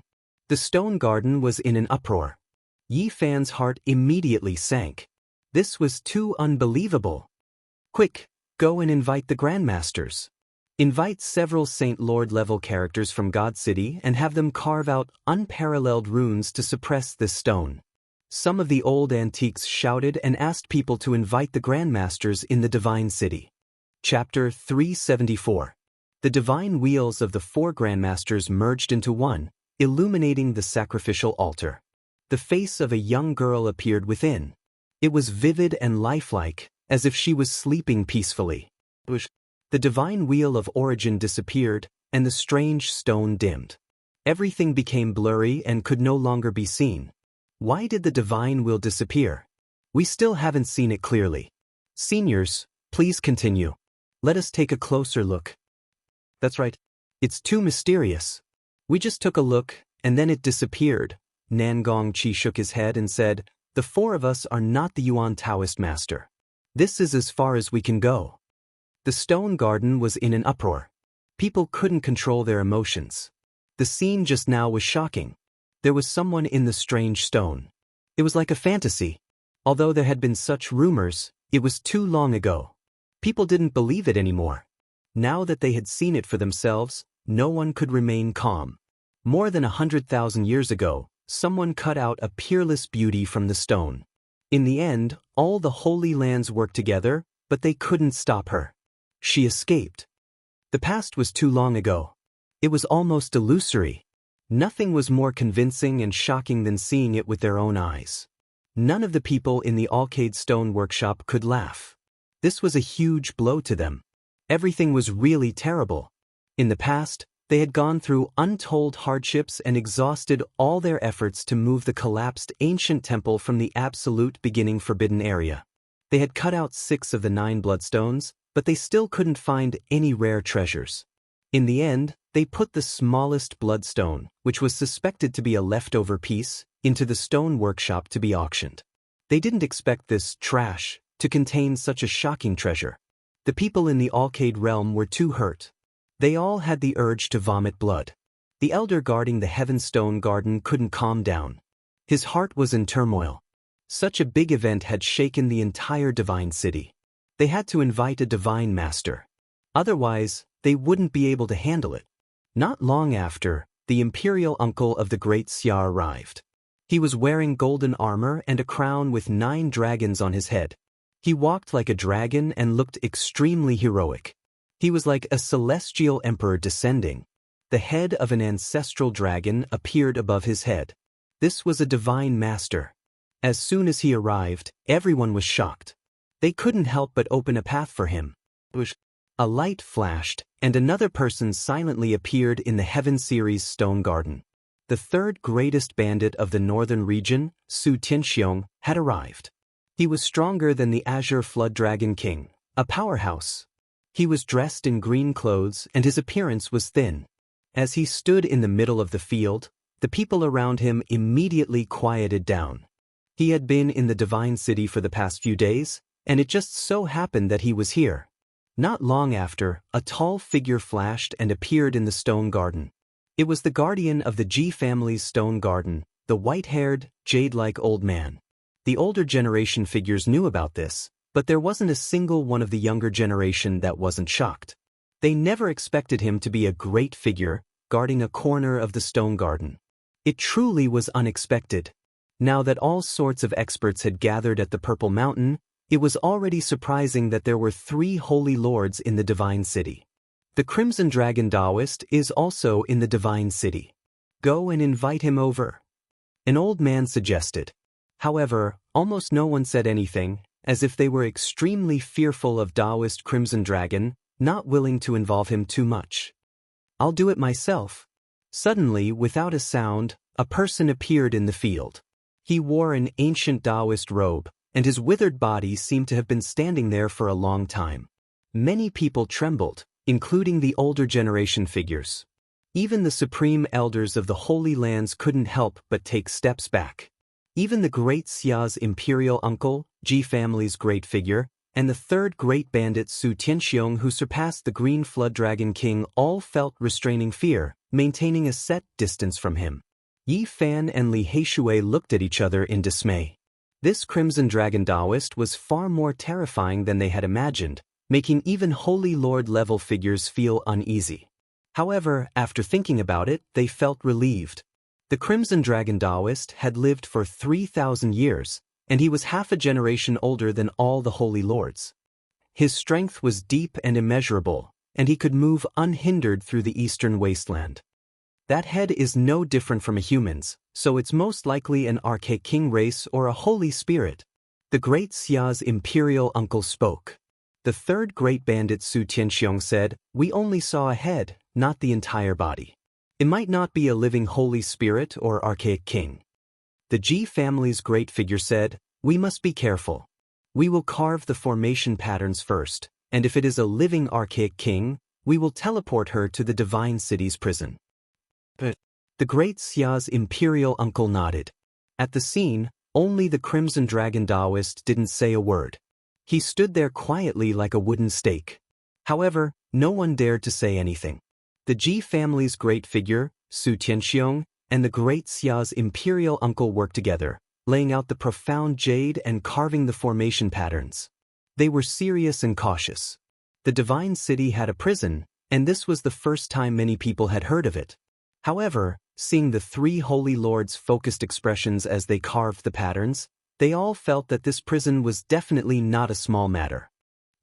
The stone garden was in an uproar. Yi Fan's heart immediately sank. This was too unbelievable. Quick, go and invite the grandmasters. Invite several Saint Lord-level characters from God City and have them carve out unparalleled runes to suppress this stone. Some of the old antiques shouted and asked people to invite the grandmasters in the Divine City. Chapter 374. The divine wheels of the 4 grandmasters merged into one, illuminating the sacrificial altar. The face of a young girl appeared within. It was vivid and lifelike, as if she was sleeping peacefully. The divine wheel of origin disappeared, and the strange stone dimmed. Everything became blurry and could no longer be seen. Why did the divine wheel disappear? We still haven't seen it clearly. Seniors, please continue. Let us take a closer look. That's right. It's too mysterious. We just took a look, and then it disappeared. Nangong Qi shook his head and said, "The 4 of us are not the Yuan Taoist master. This is as far as we can go." The stone garden was in an uproar. People couldn't control their emotions. The scene just now was shocking. There was someone in the strange stone. It was like a fantasy. Although there had been such rumors, it was too long ago. People didn't believe it anymore. Now that they had seen it for themselves, no one could remain calm. More than 100,000 years ago, someone cut out a peerless beauty from the stone. In the end, all the Holy Lands worked together, but they couldn't stop her. She escaped. The past was too long ago. It was almost illusory. Nothing was more convincing and shocking than seeing it with their own eyes. None of the people in the Alcade Stone Workshop could laugh. This was a huge blow to them. Everything was really terrible. In the past, they had gone through untold hardships and exhausted all their efforts to move the collapsed ancient temple from the absolute beginning forbidden area. They had cut out 6 of the 9 bloodstones, but they still couldn't find any rare treasures. In the end, they put the smallest bloodstone, which was suspected to be a leftover piece, into the stone workshop to be auctioned. They didn't expect this trash to contain such a shocking treasure. The people in the Alcade realm were too hurt. They all had the urge to vomit blood. The elder guarding the Heavenstone Garden couldn't calm down. His heart was in turmoil. Such a big event had shaken the entire Divine City. They had to invite a divine master. Otherwise, they wouldn't be able to handle it. Not long after, the imperial uncle of the great Xia arrived. He was wearing golden armor and a crown with 9 dragons on his head. He walked like a dragon and looked extremely heroic. He was like a celestial emperor descending. The head of an ancestral dragon appeared above his head. This was a divine master. As soon as he arrived, everyone was shocked. They couldn't help but open a path for him. A light flashed, and another person silently appeared in the Heaven Series Stone Garden. The 3rd greatest bandit of the northern region, Su Tianxiong, had arrived. He was stronger than the Azure Flood Dragon King, a powerhouse. He was dressed in green clothes and his appearance was thin. As he stood in the middle of the field, the people around him immediately quieted down. He had been in the Divine City for the past few days, and it just so happened that he was here. Not long after, a tall figure flashed and appeared in the stone garden. It was the guardian of the Ji family's stone garden, the white-haired, jade-like old man. The older generation figures knew about this, but there wasn't a single one of the younger generation that wasn't shocked. They never expected him to be a great figure, guarding a corner of the stone garden. It truly was unexpected. Now that all sorts of experts had gathered at the Purple Mountain, it was already surprising that there were 3 holy lords in the Divine City. The Crimson Dragon Taoist is also in the Divine City. Go and invite him over," an old man suggested. However, almost no one said anything, as if they were extremely fearful of Taoist Crimson Dragon, not willing to involve him too much. "I'll do it myself." Suddenly, without a sound, a person appeared in the field. He wore an ancient Taoist robe, and his withered body seemed to have been standing there for a long time. Many people trembled, including the older generation figures. Even the supreme elders of the Holy Lands couldn't help but take steps back. Even the great Xia's imperial uncle, Ji family's great figure, and the third great bandit Su Tianxiong who surpassed the Green Flood Dragon King all felt restraining fear, maintaining a set distance from him. Yi Fan and Li Heishui looked at each other in dismay. This Crimson Dragon Taoist was far more terrifying than they had imagined, making even Holy Lord-level figures feel uneasy. However, after thinking about it, they felt relieved. The Crimson Dragon Taoist had lived for 3,000 years, and he was half a generation older than all the Holy Lords. His strength was deep and immeasurable, and he could move unhindered through the eastern wasteland. That head is no different from a human's, so it's most likely an archaic king race or a holy spirit. The great Xia's imperial uncle spoke. The third great bandit Su Tianxiong said, "We only saw a head, not the entire body. It might not be a living holy spirit or archaic king." The Ji family's great figure said, "We must be careful. We will carve the formation patterns first, and if it is a living archaic king, we will teleport her to the Divine City's prison." But the great Xia's imperial uncle nodded. At the scene, only the Crimson Dragon Taoist didn't say a word. He stood there quietly like a wooden stake. However, no one dared to say anything. The Ji family's great figure, Su Tianxiong, and the great Xia's imperial uncle worked together, laying out the profound jade and carving the formation patterns. They were serious and cautious. The Divine City had a prison, and this was the first time many people had heard of it. However, seeing the three Holy Lords' focused expressions as they carved the patterns, they all felt that this prison was definitely not a small matter.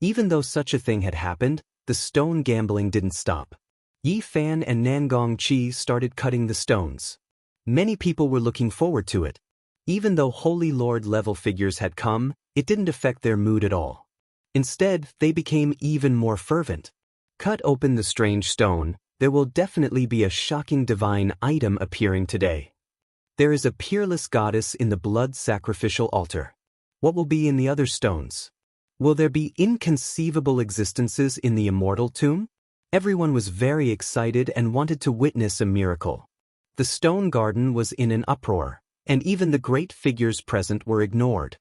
Even though such a thing had happened, the stone gambling didn't stop. Yi Fan and Nangong Qi started cutting the stones. Many people were looking forward to it. Even though Holy Lord-level figures had come, it didn't affect their mood at all. Instead, they became even more fervent. Cut open the strange stone. There will definitely be a shocking divine item appearing today. There is a peerless goddess in the blood sacrificial altar. What will be in the other stones? Will there be inconceivable existences in the immortal tomb? Everyone was very excited and wanted to witness a miracle. The stone garden was in an uproar, and even the great figures present were ignored.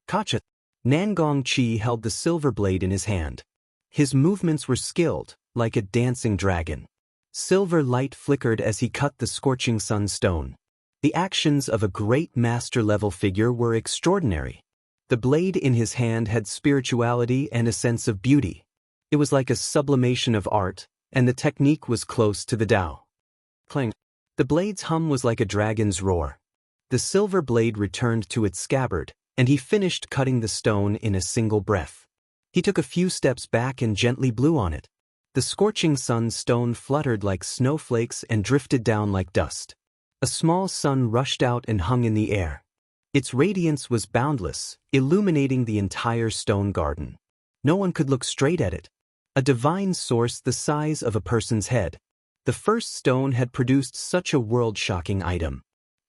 Kacha. Nangong Qi held the silver blade in his hand. His movements were skilled, like a dancing dragon. Silver light flickered as he cut the scorching sun stone. The actions of a great master-level figure were extraordinary. The blade in his hand had spirituality and a sense of beauty. It was like a sublimation of art, and the technique was close to the Tao. Clang. The blade's hum was like a dragon's roar. The silver blade returned to its scabbard, and he finished cutting the stone in a single breath. He took a few steps back and gently blew on it. The scorching sun stone fluttered like snowflakes and drifted down like dust. A small sun rushed out and hung in the air. Its radiance was boundless, illuminating the entire stone garden. No one could look straight at it. A divine source the size of a person's head. The first stone had produced such a world-shocking item.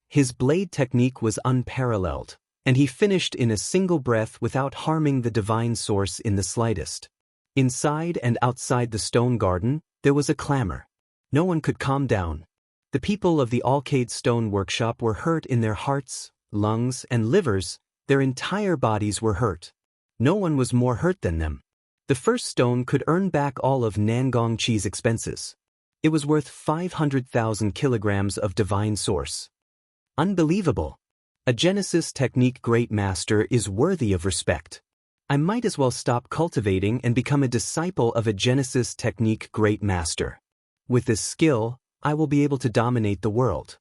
His blade technique was unparalleled, and he finished in a single breath without harming the divine source in the slightest. Inside and outside the stone garden, there was a clamor. No one could calm down. The people of the Alcade Stone Workshop were hurt in their hearts, lungs, and livers. Their entire bodies were hurt. No one was more hurt than them. The first stone could earn back all of Nangong Qi's expenses. It was worth 500,000 kilograms of divine source. Unbelievable. A Genesis technique great master is worthy of respect. I might as well stop cultivating and become a disciple of a Genesis technique great master. With this skill, I will be able to dominate the world.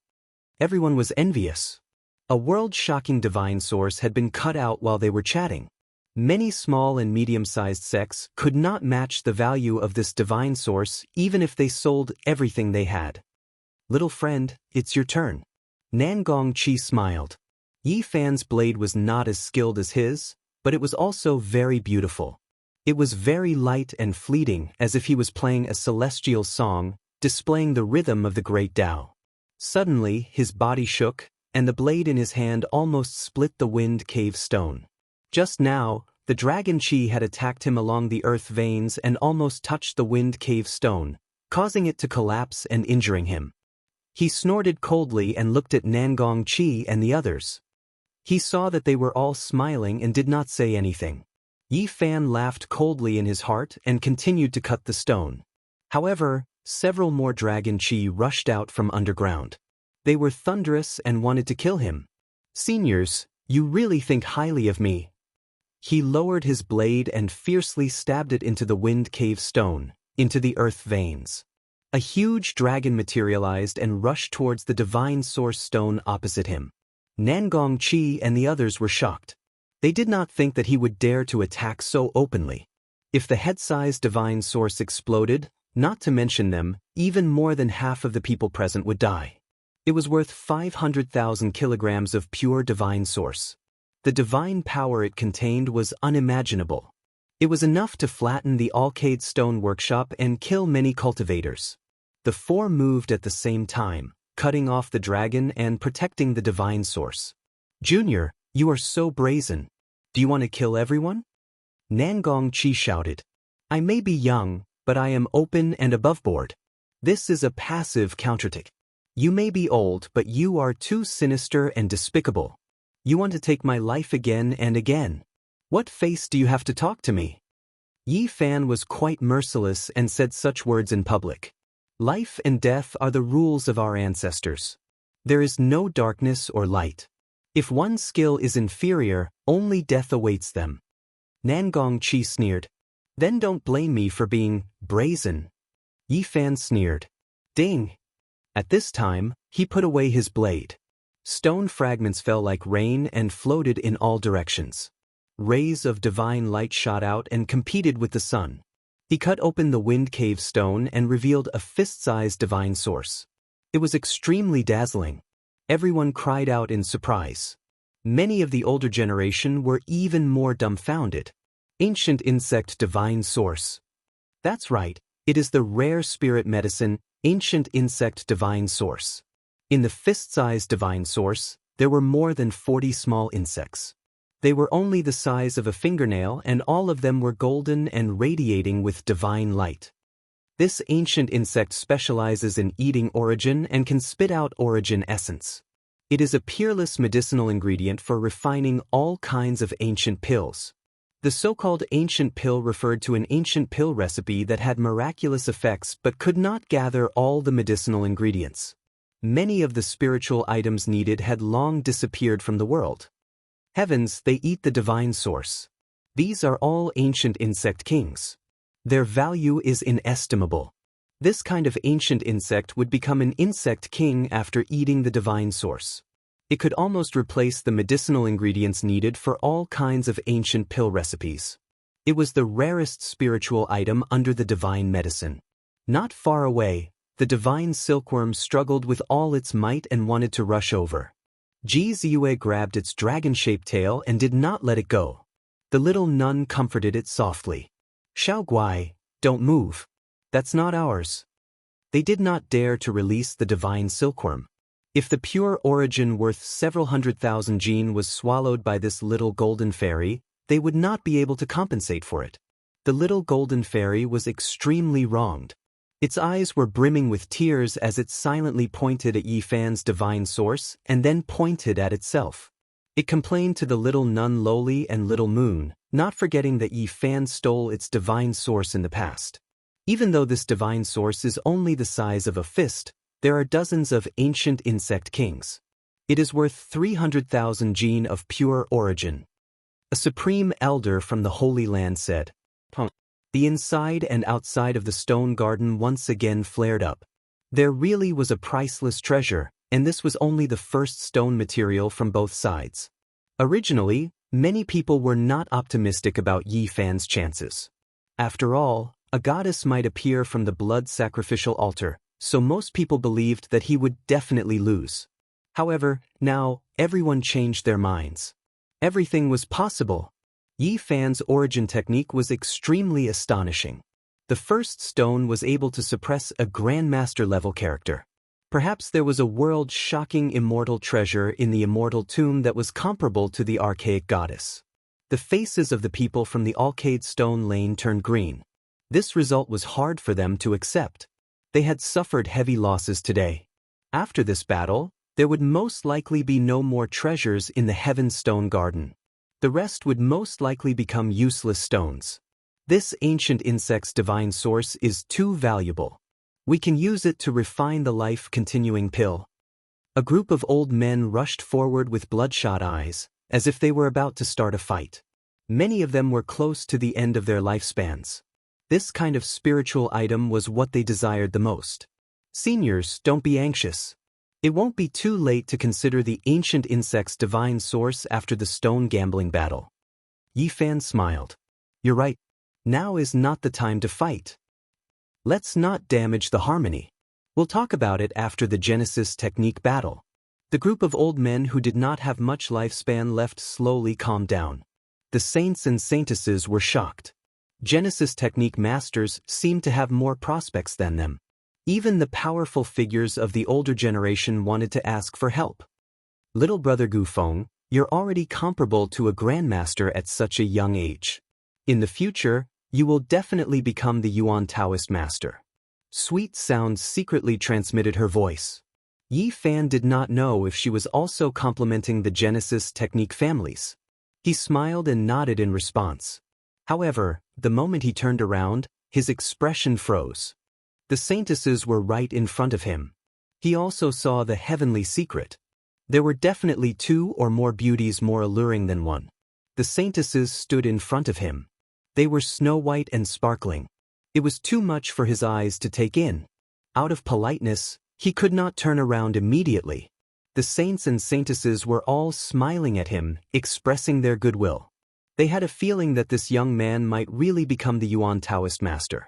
Everyone was envious. A world-shocking divine source had been cut out while they were chatting. Many small and medium-sized sects could not match the value of this divine source even if they sold everything they had. Little friend, it's your turn. Nangong Chi smiled. Yi Fan's blade was not as skilled as his, but it was also very beautiful. It was very light and fleeting, as if he was playing a celestial song, displaying the rhythm of the great Tao. Suddenly, his body shook, and the blade in his hand almost split the wind cave stone. Just now, the dragon Chi had attacked him along the earth veins and almost touched the wind cave stone, causing it to collapse and injuring him. He snorted coldly and looked at Nangong Chi and the others. He saw that they were all smiling and did not say anything. Yi Fan laughed coldly in his heart and continued to cut the stone. However, several more dragon Chi rushed out from underground. They were thunderous and wanted to kill him. Seniors, you really think highly of me. He lowered his blade and fiercely stabbed it into the wind cave stone, into the earth veins. A huge dragon materialized and rushed towards the divine source stone opposite him. Nangong Chi and the others were shocked. They did not think that he would dare to attack so openly. If the head-sized divine source exploded, not to mention them, even more than half of the people present would die. It was worth 500,000 kilograms of pure divine source. The divine power it contained was unimaginable. It was enough to flatten the Alcade Stone Workshop and kill many cultivators. The four moved at the same time, cutting off the dragon and protecting the divine source. Junior, you are so brazen. Do you want to kill everyone? Nangong Chi shouted. I may be young, but I am open and aboveboard. This is a passive counterattack. You may be old, but you are too sinister and despicable. You want to take my life again and again. What face do you have to talk to me? Yi Fan was quite merciless and said such words in public. Life and death are the rules of our ancestors. There is no darkness or light. If one skill is inferior, only death awaits them. Nangong Chi sneered. Then don't blame me for being brazen. Yi Fan sneered. Ding! At this time, he put away his blade. Stone fragments fell like rain and floated in all directions. Rays of divine light shot out and competed with the sun. He cut open the wind cave stone and revealed a fist-sized divine source. It was extremely dazzling. Everyone cried out in surprise. Many of the older generation were even more dumbfounded. Ancient insect divine source. That's right, it is the rare spirit medicine, ancient insect divine source. In the fist-sized divine source, there were more than 40 small insects. They were only the size of a fingernail and all of them were golden and radiating with divine light. This ancient insect specializes in eating origin and can spit out origin essence. It is a peerless medicinal ingredient for refining all kinds of ancient pills. The so-called ancient pill referred to an ancient pill recipe that had miraculous effects but could not gather all the medicinal ingredients. Many of the spiritual items needed had long disappeared from the world. Heavens, they eat the divine source. These are all ancient insect kings. Their value is inestimable. This kind of ancient insect would become an insect king after eating the divine source. It could almost replace the medicinal ingredients needed for all kinds of ancient pill recipes. It was the rarest spiritual item under the divine medicine. Not far away, the divine silkworm struggled with all its might and wanted to rush over. Ji Ziyue grabbed its dragon-shaped tail and did not let it go. The little nun comforted it softly. Xiao Guai, don't move. That's not ours. They did not dare to release the divine silkworm. If the pure origin worth several 100,000 jin was swallowed by this little golden fairy, they would not be able to compensate for it. The little golden fairy was extremely wronged. Its eyes were brimming with tears as it silently pointed at Yi Fan's divine source and then pointed at itself. It complained to the little nun Loli and little moon, not forgetting that Yi Fan stole its divine source in the past. Even though this divine source is only the size of a fist, there are dozens of ancient insect kings. It is worth 300,000 jin of pure origin. A supreme elder from the Holy Land said. The inside and outside of the stone garden once again flared up. There really was a priceless treasure, and this was only the first stone material from both sides. Originally, Many people were not optimistic about Yi Fan's chances. After all, a goddess might appear from the blood sacrificial altar, so most people believed that he would definitely lose. However, now, everyone changed their minds. Everything was possible. Yi Fan's origin technique was extremely astonishing. The first stone was able to suppress a Grandmaster-level character. Perhaps there was a world-shocking immortal treasure in the immortal tomb that was comparable to the archaic goddess. The faces of the people from the Alcade Stone Lane turned green. This result was hard for them to accept. They had suffered heavy losses today. After this battle, there would most likely be no more treasures in the Heaven Stone Garden. The rest would most likely become useless stones. This ancient insect's divine source is too valuable. We can use it to refine the life-continuing pill. A group of old men rushed forward with bloodshot eyes, as if they were about to start a fight. Many of them were close to the end of their lifespans. This kind of spiritual item was what they desired the most. Seniors, don't be anxious. It won't be too late to consider the ancient insect's divine source after the stone gambling battle. Yi Fan smiled. You're right. Now is not the time to fight. Let's not damage the harmony. We'll talk about it after the Genesis technique battle. The group of old men who did not have much lifespan left slowly calmed down. The saints and saintesses were shocked. Genesis technique masters seemed to have more prospects than them. Even the powerful figures of the older generation wanted to ask for help. Little brother Gufeng, you're already comparable to a grandmaster at such a young age. In the future, you will definitely become the Yuan Taoist master. Sweet sounds secretly transmitted her voice. Yi Fan did not know if she was also complimenting the Genesis technique families. He smiled and nodded in response. However, the moment he turned around, his expression froze. The saintesses were right in front of him. He also saw the heavenly secret. There were definitely two or more beauties more alluring than one. The saintesses stood in front of him. They were snow-white and sparkling. It was too much for his eyes to take in. Out of politeness, he could not turn around immediately. The saints and saintesses were all smiling at him, expressing their goodwill. They had a feeling that this young man might really become the Yuan Taoist master.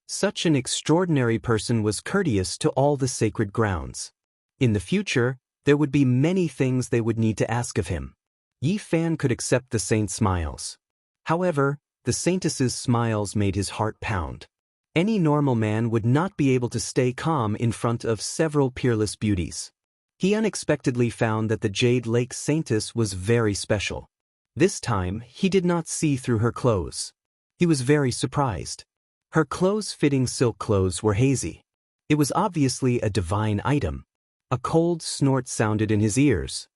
Such an extraordinary person was courteous to all the sacred grounds. In the future, there would be many things they would need to ask of him. Yi Fan could accept the saint's smiles. However, the saintess's smiles made his heart pound. Any normal man would not be able to stay calm in front of several peerless beauties. He unexpectedly found that the Jade Lake Saintess was very special. This time, he did not see through her clothes. He was very surprised. Her close-fitting silk clothes were hazy. It was obviously a divine item. A cold snort sounded in his ears.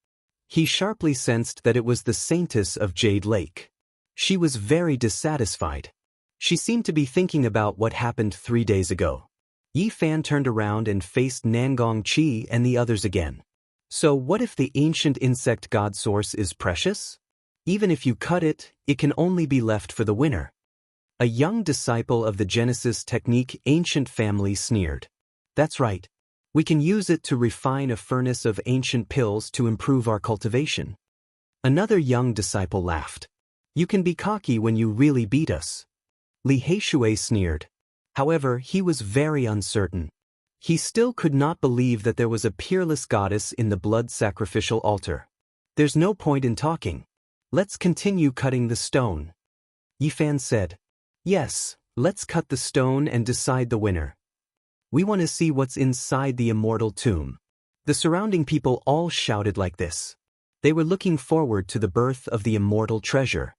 He sharply sensed that it was the Saintess of Jade Lake. She was very dissatisfied. She seemed to be thinking about what happened 3 days ago. Yi Fan turned around and faced Nangong Qi and the others again. So what if the ancient insect god source is precious? Even if you cut it, it can only be left for the winner. A young disciple of the Genesis technique ancient family sneered. That's right. We can use it to refine a furnace of ancient pills to improve our cultivation. Another young disciple laughed. You can be cocky when you really beat us. Li Heishui sneered. However, he was very uncertain. He still could not believe that there was a peerless goddess in the blood sacrificial altar. There's no point in talking. Let's continue cutting the stone. Yi Fan said. Yes, let's cut the stone and decide the winner. We want to see what's inside the immortal tomb. The surrounding people all shouted like this. They were looking forward to the birth of the immortal treasure.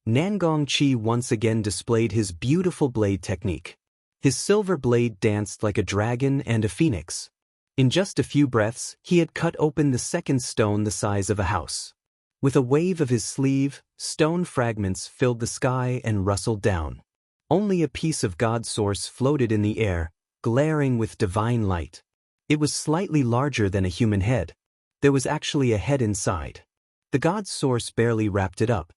Nangong Qi once again displayed his beautiful blade technique. His silver blade danced like a dragon and a phoenix. In just a few breaths, he had cut open the second stone the size of a house. With a wave of his sleeve, stone fragments filled the sky and rustled down. Only a piece of God's source floated in the air, glaring with divine light. It was slightly larger than a human head. There was actually a head inside. The God's source barely wrapped it up.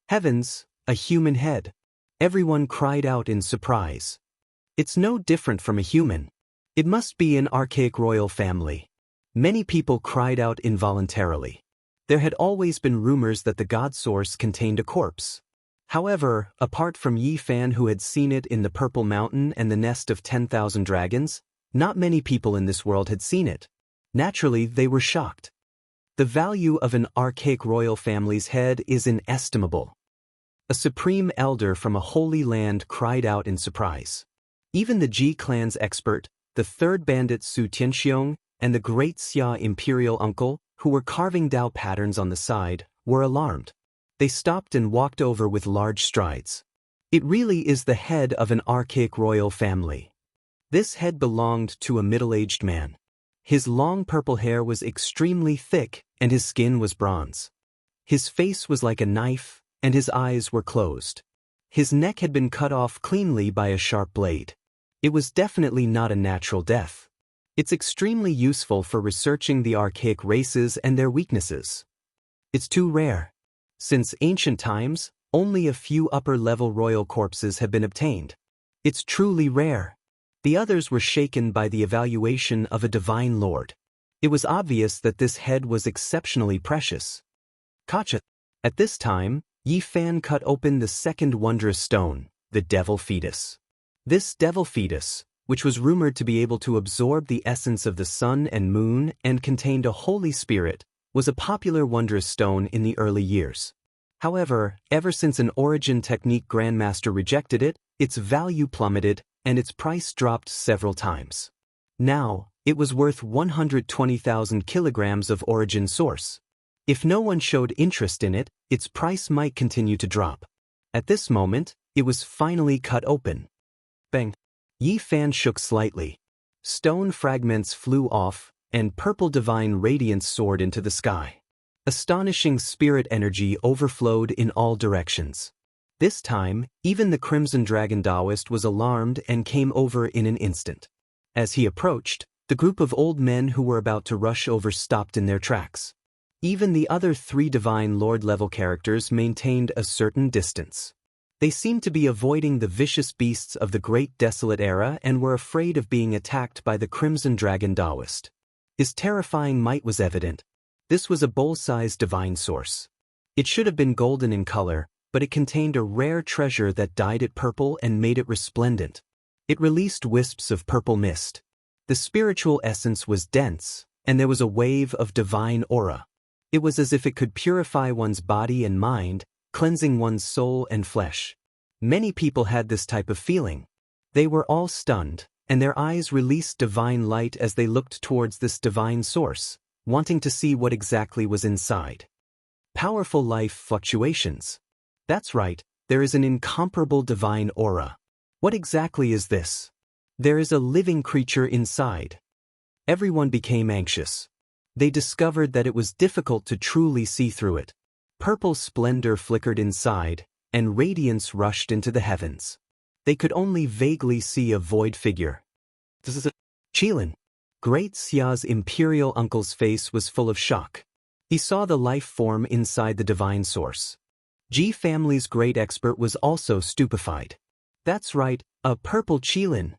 Heavens, a human head. Everyone cried out in surprise. It's no different from a human. It must be an archaic royal family. Many people cried out involuntarily. There had always been rumors that the god source contained a corpse. However, apart from Yi Fan, who had seen it in the Purple Mountain and the nest of 10,000 dragons, not many people in this world had seen it. Naturally, they were shocked. The value of an archaic royal family's head is inestimable. A supreme elder from a holy land cried out in surprise. Even the Ji clan's expert, the third bandit Su Tianxiong, and the great Xia imperial uncle, who were carving Dao patterns on the side, were alarmed. They stopped and walked over with large strides. It really is the head of an archaic royal family. This head belonged to a middle-aged man. His long purple hair was extremely thick, and his skin was bronze. His face was like a knife, and his eyes were closed. His neck had been cut off cleanly by a sharp blade. It was definitely not a natural death. It's extremely useful for researching the archaic races and their weaknesses. It's too rare. Since ancient times, only a few upper-level royal corpses have been obtained. It's truly rare. The others were shaken by the evaluation of a divine lord. It was obvious that this head was exceptionally precious. Gotcha. At this time, Yi Fan cut open the second wondrous stone, the devil fetus. This devil fetus, which was rumored to be able to absorb the essence of the sun and moon and contained a holy spirit, was a popular wondrous stone in the early years. However, ever since an origin technique grandmaster rejected it, its value plummeted and its price dropped several times. Now, it was worth 120,000 kilograms of origin source. If no one showed interest in it, its price might continue to drop. At this moment, it was finally cut open. Bang! Yi Fan shook slightly. Stone fragments flew off, and purple divine radiance soared into the sky. Astonishing spirit energy overflowed in all directions. This time, even the Crimson Dragon Taoist was alarmed and came over in an instant. As he approached, the group of old men who were about to rush over stopped in their tracks. Even the other three Divine Lord-level characters maintained a certain distance. They seemed to be avoiding the vicious beasts of the Great Desolate Era and were afraid of being attacked by the Crimson Dragon Taoist. His terrifying might was evident. This was a bowl-sized divine source. It should have been golden in color, but it contained a rare treasure that dyed it purple and made it resplendent. It released wisps of purple mist. The spiritual essence was dense, and there was a wave of divine aura. It was as if it could purify one's body and mind, cleansing one's soul and flesh. Many people had this type of feeling. They were all stunned, and their eyes released divine light as they looked towards this divine source, wanting to see what exactly was inside. Powerful life fluctuations. That's right, there is an incomparable divine aura. What exactly is this? There is a living creature inside. Everyone became anxious. They discovered that it was difficult to truly see through it. Purple splendor flickered inside, and radiance rushed into the heavens. They could only vaguely see a void figure. This is a Qilin. Great Xia's imperial uncle's face was full of shock. He saw the life form inside the divine source. Ji family's great expert was also stupefied. That's right, a purple Qilin.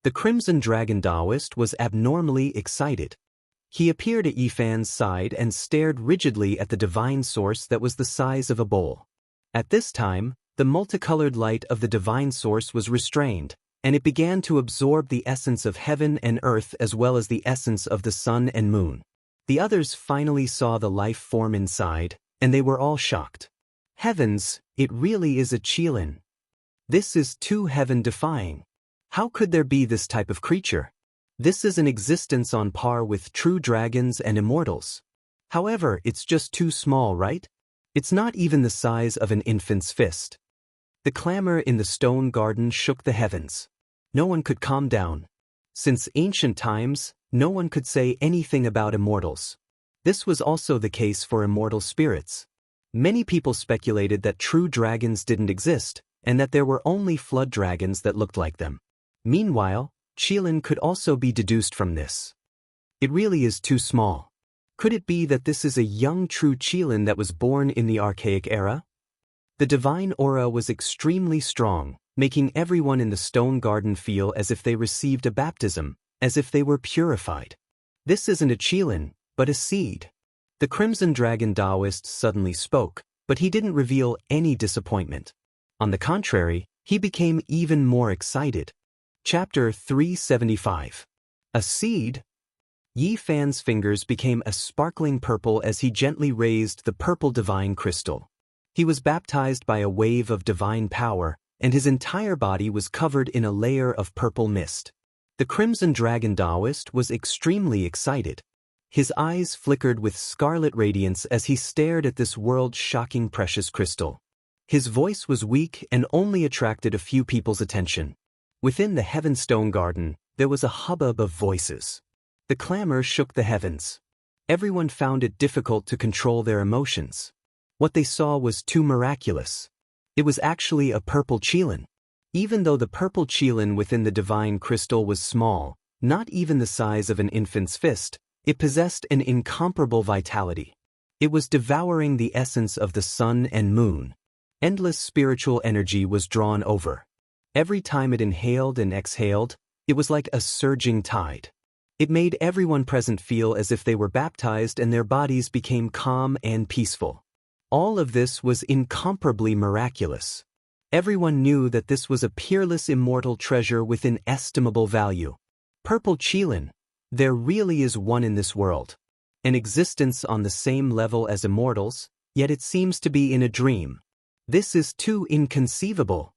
The Crimson Dragon Taoist was abnormally excited. He appeared at Yi Fan's side and stared rigidly at the divine source that was the size of a bowl. At this time, the multicolored light of the divine source was restrained, and it began to absorb the essence of heaven and earth as well as the essence of the sun and moon. The others finally saw the life form inside, and they were all shocked. Heavens, it really is a Qilin. This is too heaven-defying. How could there be this type of creature? This is an existence on par with true dragons and immortals. However, it's just too small, right? It's not even the size of an infant's fist. The clamor in the stone garden shook the heavens. No one could calm down. Since ancient times, no one could say anything about immortals. This was also the case for immortal spirits. Many people speculated that true dragons didn't exist, and that there were only flood dragons that looked like them. Meanwhile, Qilin could also be deduced from this. It really is too small. Could it be that this is a young true Qilin that was born in the archaic era? The divine aura was extremely strong, making everyone in the stone garden feel as if they received a baptism, as if they were purified. This isn't a Qilin, but a seed. The Crimson Dragon Taoist suddenly spoke, but he didn't reveal any disappointment. On the contrary, he became even more excited. Chapter 375. A Seed? Yi Fan's fingers became a sparkling purple as he gently raised the purple divine crystal. He was baptized by a wave of divine power, and his entire body was covered in a layer of purple mist. The Crimson Dragon Taoist was extremely excited. His eyes flickered with scarlet radiance as he stared at this world-shocking precious crystal. His voice was weak and only attracted a few people's attention. Within the Heavenstone Garden, there was a hubbub of voices. The clamor shook the heavens. Everyone found it difficult to control their emotions. What they saw was too miraculous. It was actually a purple qilin. Even though the purple qilin within the divine crystal was small, not even the size of an infant's fist, it possessed an incomparable vitality. It was devouring the essence of the sun and moon. Endless spiritual energy was drawn over. Every time it inhaled and exhaled, it was like a surging tide. It made everyone present feel as if they were baptized and their bodies became calm and peaceful. All of this was incomparably miraculous. Everyone knew that this was a peerless immortal treasure with inestimable value. Purple qilin. There really is one in this world. An existence on the same level as immortals, yet it seems to be in a dream. This is too inconceivable.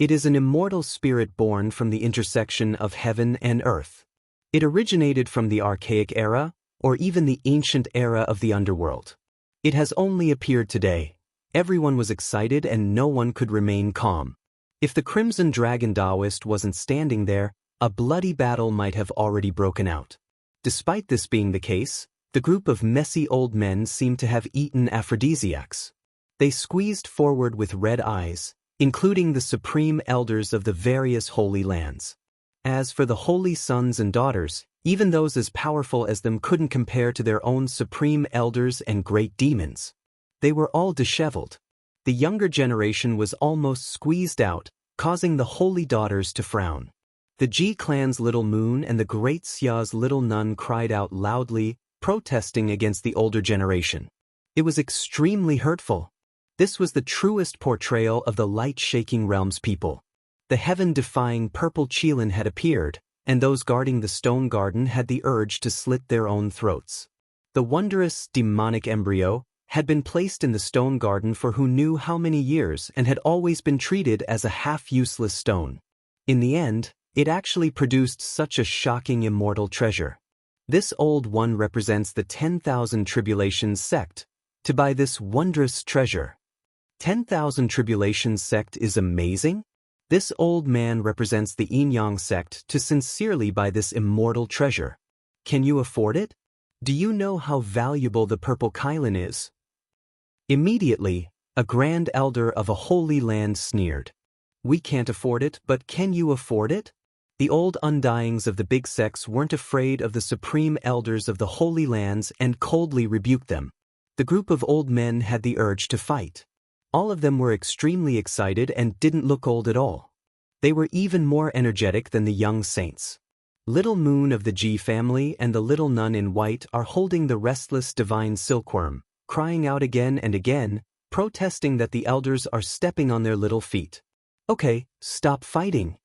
It is an immortal spirit born from the intersection of heaven and earth. It originated from the archaic era, or even the ancient era of the underworld. It has only appeared today. Everyone was excited and no one could remain calm. If the Crimson Dragon Taoist wasn't standing there, a bloody battle might have already broken out. Despite this being the case, the group of messy old men seemed to have eaten aphrodisiacs. They squeezed forward with red eyes, including the supreme elders of the various holy lands. As for the holy sons and daughters, even those as powerful as them couldn't compare to their own supreme elders and great demons. They were all disheveled. The younger generation was almost squeezed out, causing the holy daughters to frown. The Ji clan's little moon and the great Xia's little nun cried out loudly, protesting against the older generation. It was extremely hurtful. This was the truest portrayal of the light-shaking realm's people. The heaven-defying purple qilin had appeared, and those guarding the stone garden had the urge to slit their own throats. The wondrous, demonic embryo had been placed in the stone garden for who knew how many years and had always been treated as a half-useless stone. In the end, it actually produced such a shocking immortal treasure. This old one represents the 10,000 Tribulations sect. To buy this wondrous treasure. 10,000 Tribulations sect is amazing? This old man represents the Yin-Yang sect to sincerely buy this immortal treasure. Can you afford it? Do you know how valuable the purple qilin is? Immediately, a grand elder of a holy land sneered. We can't afford it, but can you afford it? The old undyings of the big sects weren't afraid of the supreme elders of the holy lands and coldly rebuked them. The group of old men had the urge to fight. All of them were extremely excited and didn't look old at all. They were even more energetic than the young saints. Little Moon of the Ji family and the little nun in white are holding the restless divine silkworm, crying out again and again, protesting that the elders are stepping on their little feet. Okay, stop fighting,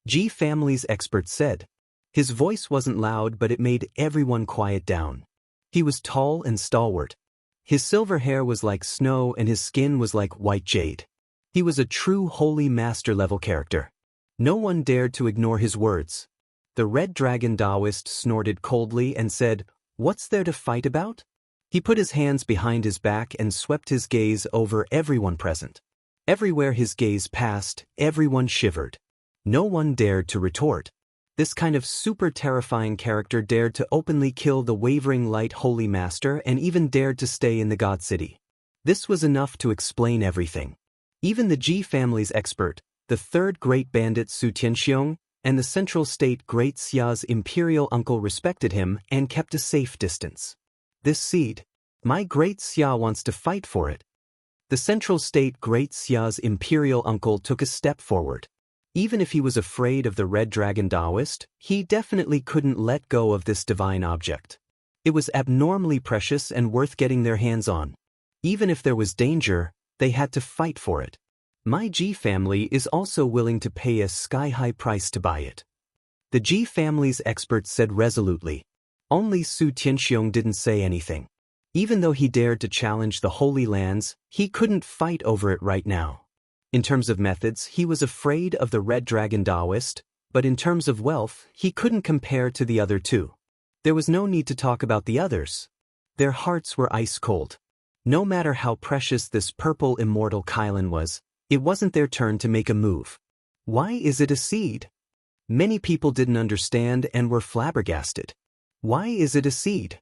Ji family's expert said. His voice wasn't loud, but it made everyone quiet down. He was tall and stalwart. His silver hair was like snow and his skin was like white jade. He was a true holy master-level character. No one dared to ignore his words. The Red Dragon Taoist snorted coldly and said, "What's there to fight about?" He put his hands behind his back and swept his gaze over everyone present. Everywhere his gaze passed, everyone shivered. No one dared to retort. This kind of super terrifying character dared to openly kill the wavering light holy master and even dared to stay in the God City. This was enough to explain everything. Even the Ji family's expert, the third great bandit Su Tianxiong, and the Central State Great Xia's imperial uncle respected him and kept a safe distance. This seed, my Great Xia wants to fight for it. The Central State Great Xia's imperial uncle took a step forward. Even if he was afraid of the Red Dragon Taoist, he definitely couldn't let go of this divine object. It was abnormally precious and worth getting their hands on. Even if there was danger, they had to fight for it. My Ji family is also willing to pay a sky-high price to buy it. The Ji family's experts said resolutely. Only Su Tianxiong didn't say anything. Even though he dared to challenge the Holy Lands, he couldn't fight over it right now. In terms of methods, he was afraid of the Red Dragon Taoist, but in terms of wealth, he couldn't compare to the other two. There was no need to talk about the others. Their hearts were ice cold. No matter how precious this purple immortal Kylan was, it wasn't their turn to make a move. Why is it a seed? Many people didn't understand and were flabbergasted. Why is it a seed?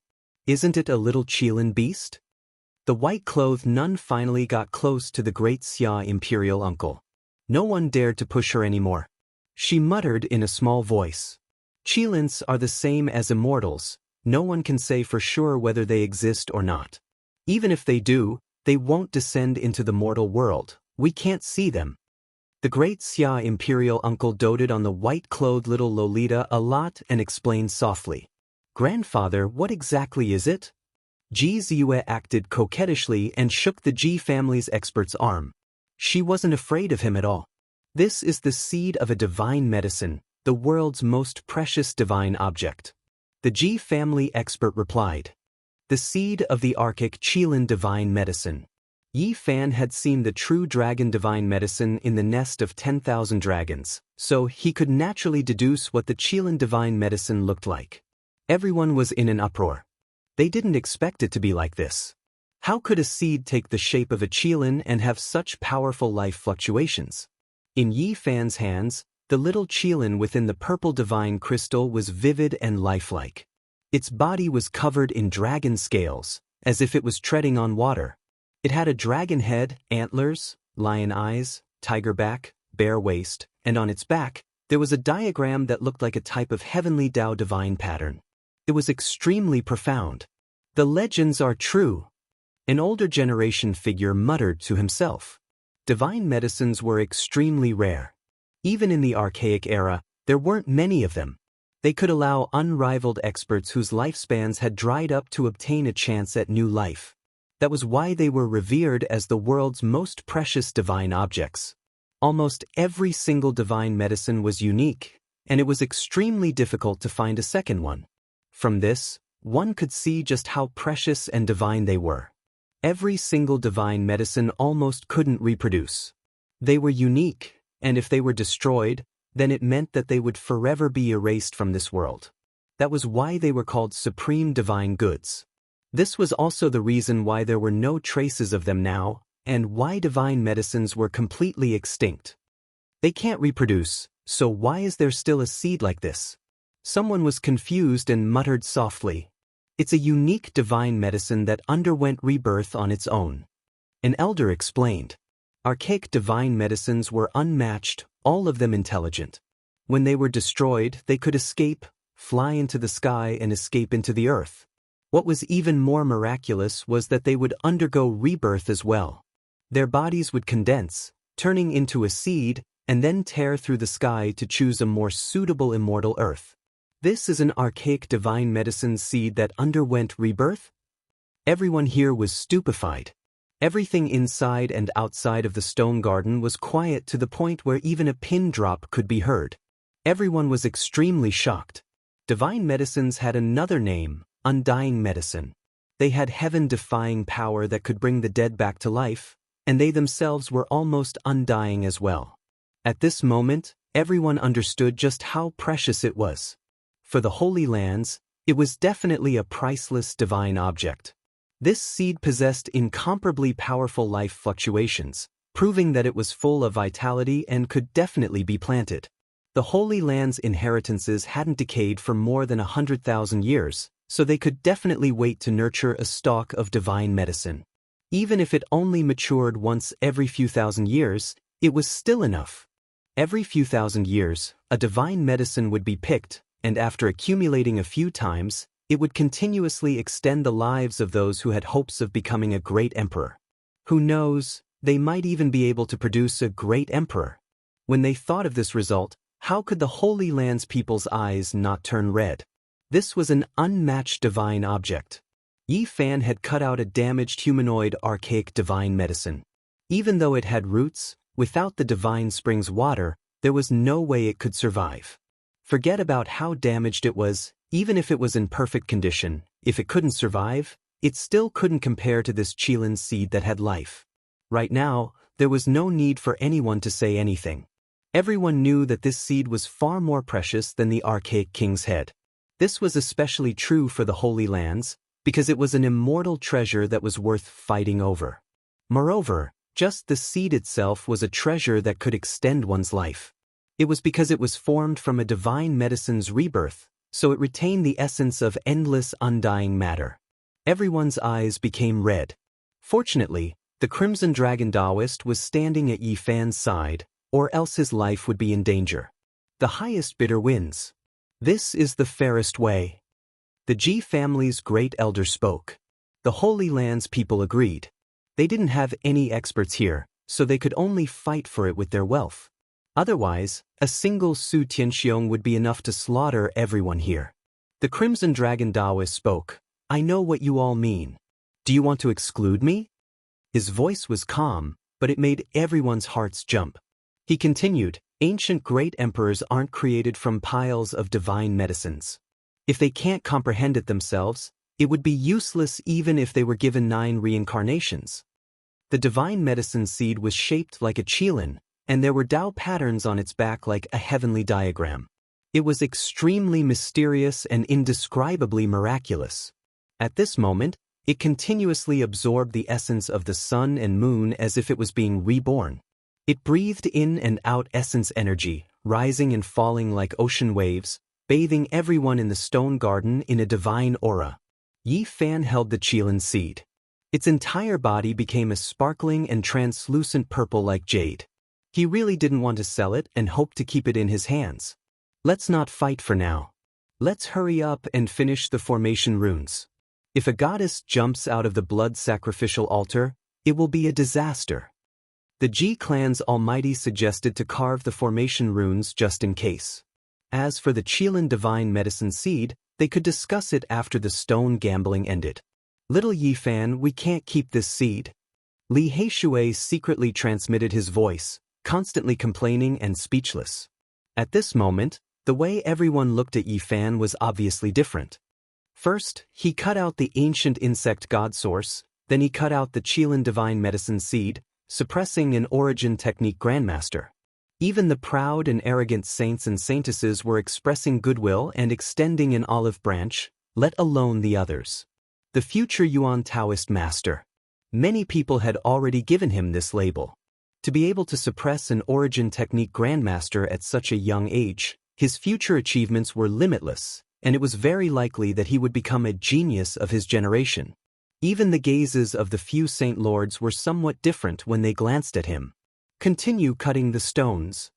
Isn't it a little Qilin beast? The white-clothed nun finally got close to the great Xia imperial uncle. No one dared to push her anymore. She muttered in a small voice. Qilins are the same as immortals. No one can say for sure whether they exist or not. Even if they do, they won't descend into the mortal world. We can't see them. The great Xia imperial uncle doted on the white-clothed little Lolita a lot and explained softly. Grandfather, what exactly is it? Ji Ziyue acted coquettishly and shook the Ji family's expert's arm. She wasn't afraid of him at all. This is the seed of a divine medicine, the world's most precious divine object. The Ji family expert replied. The seed of the archaic Qilin divine medicine. Yi Fan had seen the true dragon divine medicine in the nest of 10,000 dragons, so he could naturally deduce what the Qilin divine medicine looked like. Everyone was in an uproar. They didn't expect it to be like this. How could a seed take the shape of a Qilin and have such powerful life fluctuations? In Yi Fan's hands, the little Qilin within the purple divine crystal was vivid and lifelike. Its body was covered in dragon scales, as if it was treading on water. It had a dragon head, antlers, lion eyes, tiger back, bear waist, and on its back, there was a diagram that looked like a type of heavenly Tao divine pattern. It was extremely profound. The legends are true. An older generation figure muttered to himself. Divine medicines were extremely rare. Even in the archaic era, there weren't many of them. They could allow unrivaled experts whose lifespans had dried up to obtain a chance at new life. That was why they were revered as the world's most precious divine objects. Almost every single divine medicine was unique, and it was extremely difficult to find a second one. From this, one could see just how precious and divine they were. Every single divine medicine almost couldn't reproduce. They were unique, and if they were destroyed, then it meant that they would forever be erased from this world. That was why they were called supreme divine goods. This was also the reason why there were no traces of them now, and why divine medicines were completely extinct. They can't reproduce, so why is there still a seed like this? Someone was confused and muttered softly. It's a unique divine medicine that underwent rebirth on its own. An elder explained. Archaic divine medicines were unmatched, all of them intelligent. When they were destroyed, they could escape, fly into the sky and escape into the earth. What was even more miraculous was that they would undergo rebirth as well. Their bodies would condense, turning into a seed, and then tear through the sky to choose a more suitable immortal earth. This is an archaic divine medicine seed that underwent rebirth? Everyone here was stupefied. Everything inside and outside of the stone garden was quiet to the point where even a pin drop could be heard. Everyone was extremely shocked. Divine medicines had another name, undying medicine. They had heaven-defying power that could bring the dead back to life, and they themselves were almost undying as well. At this moment, everyone understood just how precious it was. For the Holy Lands, it was definitely a priceless divine object. This seed possessed incomparably powerful life fluctuations, proving that it was full of vitality and could definitely be planted. The Holy Land's inheritances hadn't decayed for more than 100,000 years, so they could definitely wait to nurture a stalk of divine medicine. Even if it only matured once every few thousand years, it was still enough. Every few thousand years, a divine medicine would be picked, and after accumulating a few times, it would continuously extend the lives of those who had hopes of becoming a great emperor. Who knows, they might even be able to produce a great emperor. When they thought of this result, how could the Holy Land's people's eyes not turn red? This was an unmatched divine object. Yi Fan had cut out a damaged humanoid archaic divine medicine. Even though it had roots, without the divine spring's water, there was no way it could survive. Forget about how damaged it was, even if it was in perfect condition, if it couldn't survive, it still couldn't compare to this Qilin seed that had life. Right now, there was no need for anyone to say anything. Everyone knew that this seed was far more precious than the archaic king's head. This was especially true for the Holy Lands, because it was an immortal treasure that was worth fighting over. Moreover, just the seed itself was a treasure that could extend one's life. It was because it was formed from a divine medicine's rebirth, so it retained the essence of endless undying matter. Everyone's eyes became red. Fortunately, the Crimson Dragon Taoist was standing at Yi Fan's side, or else his life would be in danger. The highest bidder wins. This is the fairest way. The Ji family's great elder spoke. The Holy Land's people agreed. They didn't have any experts here, so they could only fight for it with their wealth. Otherwise, a single Su Tianxiong would be enough to slaughter everyone here. The Crimson Dragon Taoist spoke. I know what you all mean. Do you want to exclude me? His voice was calm, but it made everyone's hearts jump. He continued, ancient great emperors aren't created from piles of divine medicines. If they can't comprehend it themselves, it would be useless even if they were given 9 reincarnations. The divine medicine seed was shaped like a Qilin, and there were Tao patterns on its back like a heavenly diagram. It was extremely mysterious and indescribably miraculous. At this moment, it continuously absorbed the essence of the sun and moon as if it was being reborn. It breathed in and out essence energy, rising and falling like ocean waves, bathing everyone in the stone garden in a divine aura. Yi Fan held the Qilin seed. Its entire body became a sparkling and translucent purple like jade. He really didn't want to sell it and hoped to keep it in his hands. Let's not fight for now. Let's hurry up and finish the formation runes. If a goddess jumps out of the blood sacrificial altar, it will be a disaster. The Ji clan's almighty suggested to carve the formation runes just in case. As for the Qilin divine medicine seed, they could discuss it after the stone gambling ended. Little Yi Fan, we can't keep this seed. Li Heishui secretly transmitted his voice, constantly complaining and speechless. At this moment, the way everyone looked at Yi Fan was obviously different. First, he cut out the ancient insect god source, then he cut out the Qilin divine medicine seed, suppressing an origin technique grandmaster. Even the proud and arrogant saints and saintesses were expressing goodwill and extending an olive branch, let alone the others. The future Yuan Taoist master. Many people had already given him this label. To be able to suppress an origin technique grandmaster at such a young age, his future achievements were limitless, and it was very likely that he would become a genius of his generation. Even the gazes of the few saint lords were somewhat different when they glanced at him. Continue cutting the stones.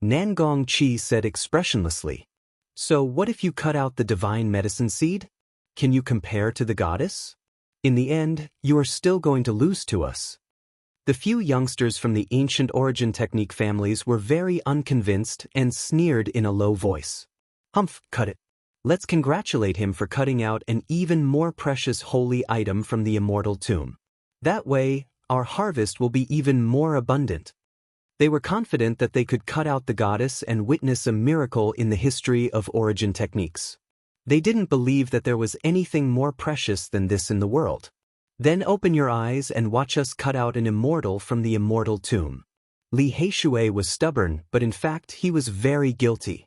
Nangong Qi said expressionlessly. So what if you cut out the divine medicine seed? Can you compare to the goddess? In the end, you are still going to lose to us. The few youngsters from the ancient origin technique families were very unconvinced and sneered in a low voice. Humph, cut it. Let's congratulate him for cutting out an even more precious holy item from the immortal tomb. That way, our harvest will be even more abundant. They were confident that they could cut out the goddess and witness a miracle in the history of origin techniques. They didn't believe that there was anything more precious than this in the world. Then open your eyes and watch us cut out an immortal from the immortal tomb. Li Heishui was stubborn, but in fact he was very guilty.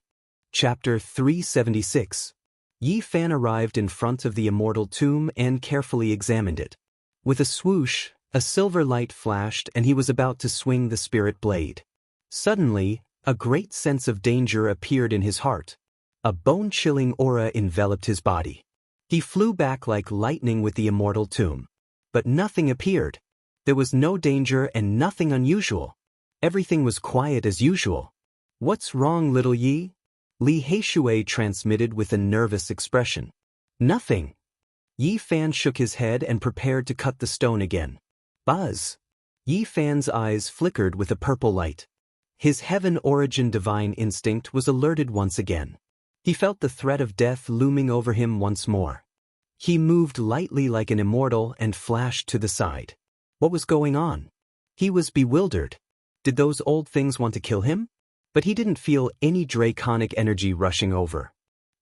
Chapter 376. Yi Fan arrived in front of the immortal tomb and carefully examined it. With a swoosh, a silver light flashed and he was about to swing the spirit blade. Suddenly, a great sense of danger appeared in his heart. A bone-chilling aura enveloped his body. He flew back like lightning with the immortal tomb. But nothing appeared. There was no danger and nothing unusual. Everything was quiet as usual. What's wrong, little Yi? Li Heishui transmitted with a nervous expression. Nothing. Yi Fan shook his head and prepared to cut the stone again. Buzz. Yi Fan's eyes flickered with a purple light. His heaven origin divine instinct was alerted once again. He felt the threat of death looming over him once more. He moved lightly like an immortal and flashed to the side. What was going on? He was bewildered. Did those old things want to kill him? But he didn't feel any draconic energy rushing over.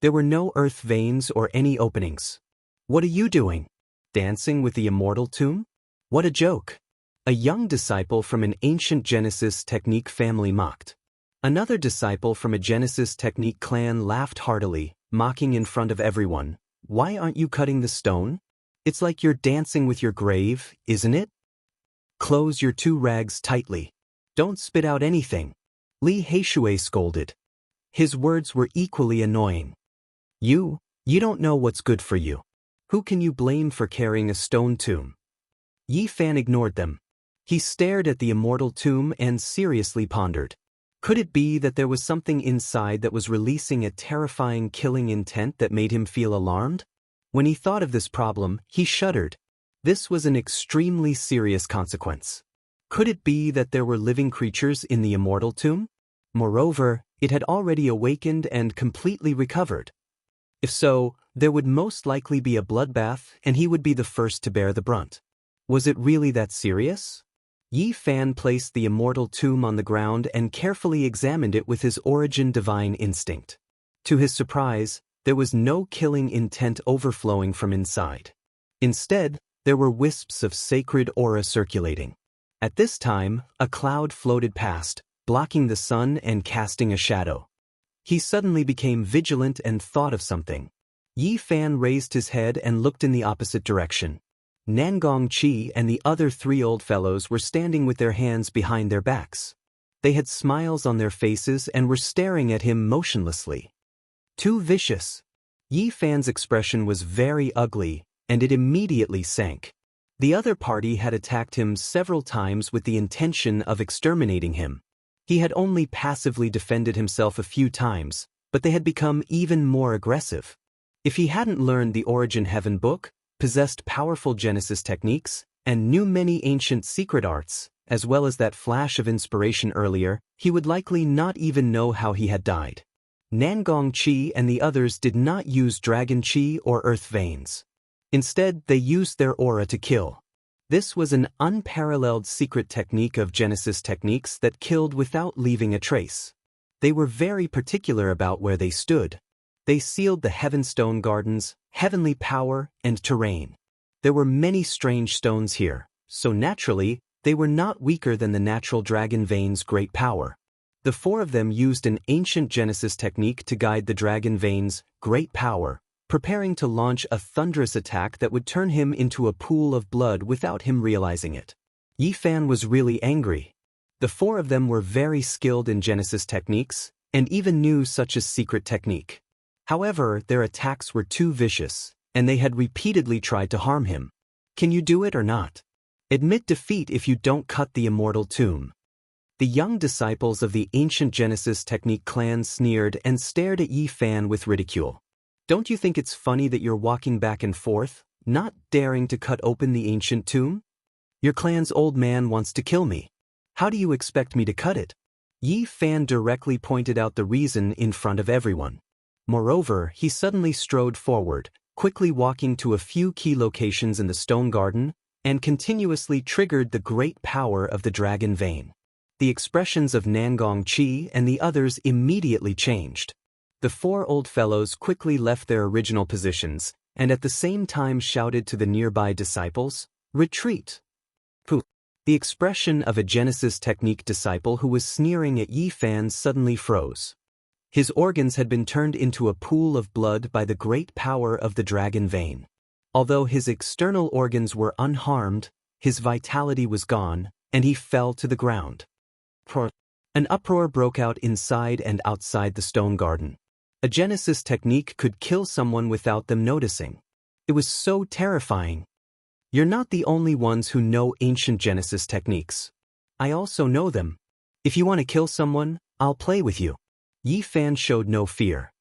There were no earth veins or any openings. What are you doing? Dancing with the immortal tomb? What a joke! A young disciple from an ancient Genesis technique family mocked. Another disciple from a Genesis technique clan laughed heartily, mocking in front of everyone. Why aren't you cutting the stone? It's like you're dancing with your grave, isn't it? Close your two rags tightly. Don't spit out anything. Li Heishui scolded. His words were equally annoying. You don't know what's good for you. Who can you blame for carrying a stone tomb? Yi Fan ignored them. He stared at the immortal tomb and seriously pondered. Could it be that there was something inside that was releasing a terrifying killing intent that made him feel alarmed? When he thought of this problem, he shuddered. This was an extremely serious consequence. Could it be that there were living creatures in the immortal tomb? Moreover, it had already awakened and completely recovered. If so, there would most likely be a bloodbath and he would be the first to bear the brunt. Was it really that serious? Yi Fan placed the immortal tomb on the ground and carefully examined it with his origin divine instinct. To his surprise, there was no killing intent overflowing from inside. Instead, there were wisps of sacred aura circulating. At this time, a cloud floated past, blocking the sun and casting a shadow. He suddenly became vigilant and thought of something. Yi Fan raised his head and looked in the opposite direction. Nangong Qi and the other three old fellows were standing with their hands behind their backs. They had smiles on their faces and were staring at him motionlessly. Too vicious. Yi Fan's expression was very ugly, and it immediately sank. The other party had attacked him several times with the intention of exterminating him. He had only passively defended himself a few times, but they had become even more aggressive. If he hadn't learned the Origin Heaven book, possessed powerful Genesis techniques, and knew many ancient secret arts, as well as that flash of inspiration earlier, he would likely not even know how he had died. Nangong Qi and the others did not use Dragon Qi or Earth Veins. Instead, they used their aura to kill. This was an unparalleled secret technique of Genesis techniques that killed without leaving a trace. They were very particular about where they stood. They sealed the Heavenstone Gardens, heavenly power, and terrain. There were many strange stones here, so naturally, they were not weaker than the natural Dragon Vein's great power. The four of them used an ancient Genesis technique to guide the Dragon Vein's great power, preparing to launch a thunderous attack that would turn him into a pool of blood without him realizing it. Yi Fan was really angry. The four of them were very skilled in Genesis techniques, and even knew such a secret technique. However, their attacks were too vicious, and they had repeatedly tried to harm him. Can you do it or not? Admit defeat if you don't cut the immortal tomb. The young disciples of the ancient Genesis technique clan sneered and stared at Yi Fan with ridicule. Don't you think it's funny that you're walking back and forth, not daring to cut open the ancient tomb? Your clan's old man wants to kill me. How do you expect me to cut it? Yi Fan directly pointed out the reason in front of everyone. Moreover, he suddenly strode forward, quickly walking to a few key locations in the stone garden, and continuously triggered the great power of the Dragon Vein. The expressions of Nangong Qi and the others immediately changed. The four old fellows quickly left their original positions, and at the same time shouted to the nearby disciples, "Retreat!" Pooh! The expression of a Genesis technique disciple who was sneering at Yi Fan suddenly froze. His organs had been turned into a pool of blood by the great power of the Dragon Vein. Although his external organs were unharmed, his vitality was gone, and he fell to the ground. An uproar broke out inside and outside the stone garden. A Genesis technique could kill someone without them noticing. It was so terrifying. You're not the only ones who know ancient Genesis techniques. I also know them. If you want to kill someone, I'll play with you. Yi Fan showed no fear.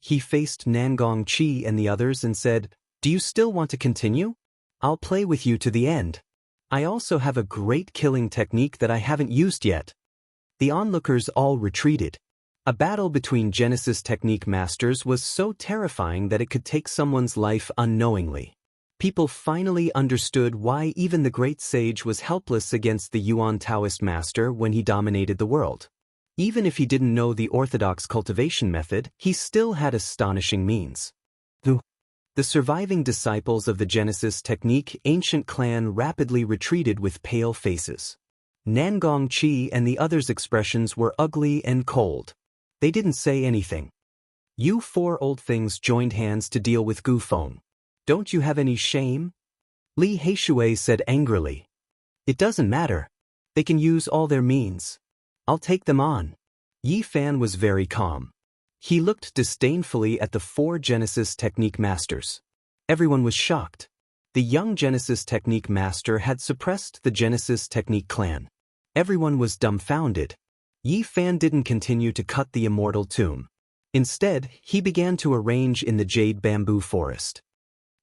He faced Nangong Qi and the others and said, "Do you still want to continue? I'll play with you to the end. I also have a great killing technique that I haven't used yet." The onlookers all retreated. A battle between Genesis technique masters was so terrifying that it could take someone's life unknowingly. People finally understood why even the great sage was helpless against the Yuan Taoist master when he dominated the world. Even if he didn't know the orthodox cultivation method, he still had astonishing means. The surviving disciples of the Genesis technique ancient clan rapidly retreated with pale faces. Nangong Chi and the others' expressions were ugly and cold. They didn't say anything. You four old things joined hands to deal with Gu Feng. Don't you have any shame? Li Heishui said angrily. It doesn't matter. They can use all their means. I'll take them on. Yi Fan was very calm. He looked disdainfully at the four Genesis technique masters. Everyone was shocked. The young Genesis technique master had suppressed the Genesis technique clan. Everyone was dumbfounded. Yi Fan didn't continue to cut the immortal tomb. Instead, he began to arrange in the jade bamboo forest.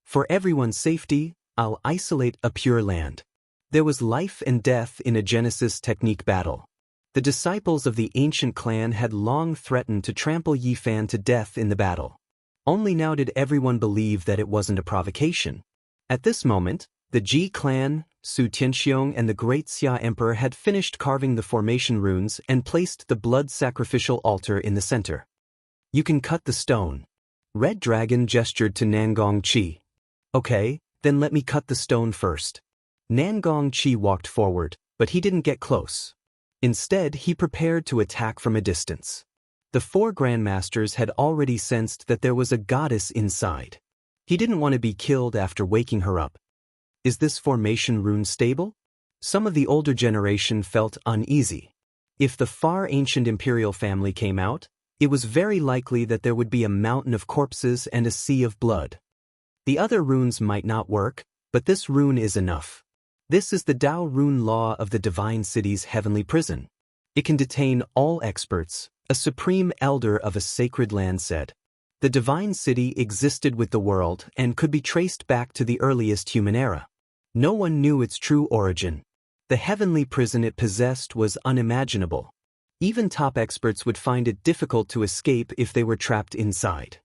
For everyone's safety, I'll isolate a pure land. There was life and death in a Genesis technique battle. The disciples of the ancient clan had long threatened to trample Yi Fan to death in the battle. Only now did everyone believe that it wasn't a provocation. At this moment, the Ji clan, Su Tianxiong and the great Xia emperor had finished carving the formation runes and placed the blood sacrificial altar in the center. You can cut the stone. Red Dragon gestured to Nangong Chi. Okay, then let me cut the stone first. Nangong Chi walked forward, but he didn't get close. Instead, he prepared to attack from a distance. The four grandmasters had already sensed that there was a goddess inside. He didn't want to be killed after waking her up. Is this formation rune stable? Some of the older generation felt uneasy. If the far ancient imperial family came out, it was very likely that there would be a mountain of corpses and a sea of blood. The other runes might not work, but this rune is enough. This is the Dao rune law of the Divine City's heavenly prison. It can detain all experts, a supreme elder of a sacred land said. The Divine City existed with the world and could be traced back to the earliest human era. No one knew its true origin. The heavenly prison it possessed was unimaginable. Even top experts would find it difficult to escape if they were trapped inside.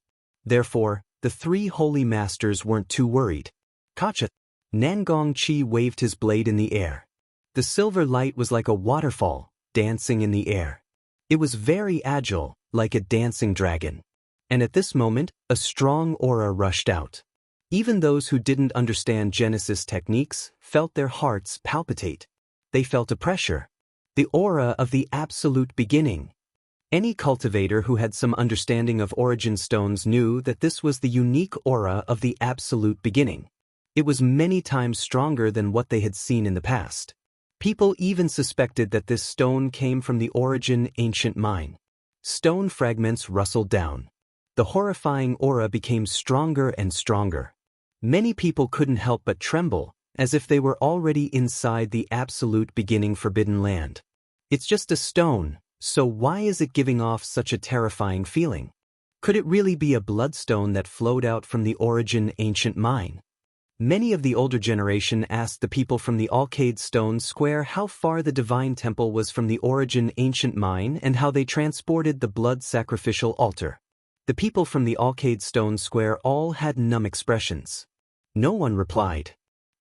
Therefore, the three holy masters weren't too worried. Kacha. Nangong Chi waved his blade in the air. The silver light was like a waterfall, dancing in the air. It was very agile, like a dancing dragon. And at this moment, a strong aura rushed out. Even those who didn't understand Genesis techniques felt their hearts palpitate. They felt a pressure. The aura of the absolute beginning. Any cultivator who had some understanding of origin stones knew that this was the unique aura of the absolute beginning. It was many times stronger than what they had seen in the past. People even suspected that this stone came from the origin ancient mine. Stone fragments rustled down. The horrifying aura became stronger and stronger. Many people couldn't help but tremble, as if they were already inside the absolute beginning forbidden land. It's just a stone, so why is it giving off such a terrifying feeling? Could it really be a bloodstone that flowed out from the origin ancient mine? Many of the older generation asked the people from the Alcade Stone Square how far the Divine Temple was from the origin ancient mine and how they transported the blood sacrificial altar. The people from the Alcade Stone Square all had numb expressions. No one replied.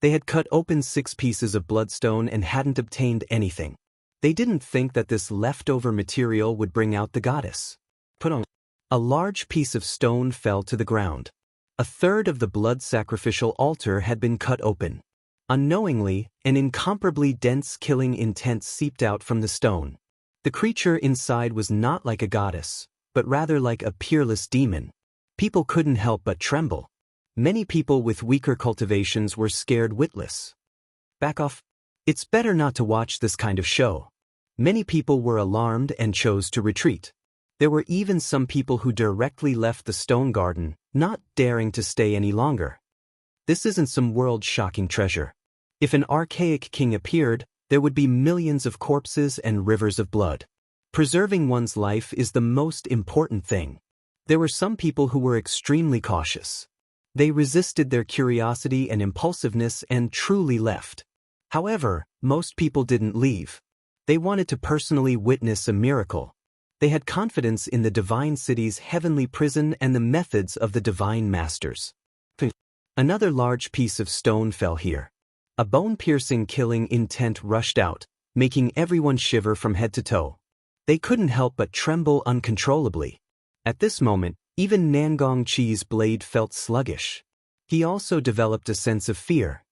They had cut open 6 pieces of bloodstone and hadn't obtained anything. They didn't think that this leftover material would bring out the goddess. Put on. A large piece of stone fell to the ground. A third of the blood sacrificial altar had been cut open. Unknowingly, an incomparably dense killing intent seeped out from the stone. The creature inside was not like a goddess, but rather like a peerless demon. People couldn't help but tremble. Many people with weaker cultivations were scared witless. Back off. It's better not to watch this kind of show. Many people were alarmed and chose to retreat. There were even some people who directly left the stone garden, not daring to stay any longer. This isn't some world-shocking treasure. If an archaic king appeared, there would be millions of corpses and rivers of blood. Preserving one's life is the most important thing. There were some people who were extremely cautious. They resisted their curiosity and impulsiveness and truly left. However, most people didn't leave. They wanted to personally witness a miracle. They had confidence in the divine city's heavenly prison and the methods of the divine masters. Another large piece of stone fell here. A bone-piercing killing intent rushed out, making everyone shiver from head to toe. They couldn't help but tremble uncontrollably. At this moment, even Nangong Chi's blade felt sluggish. He also developed a sense of fear.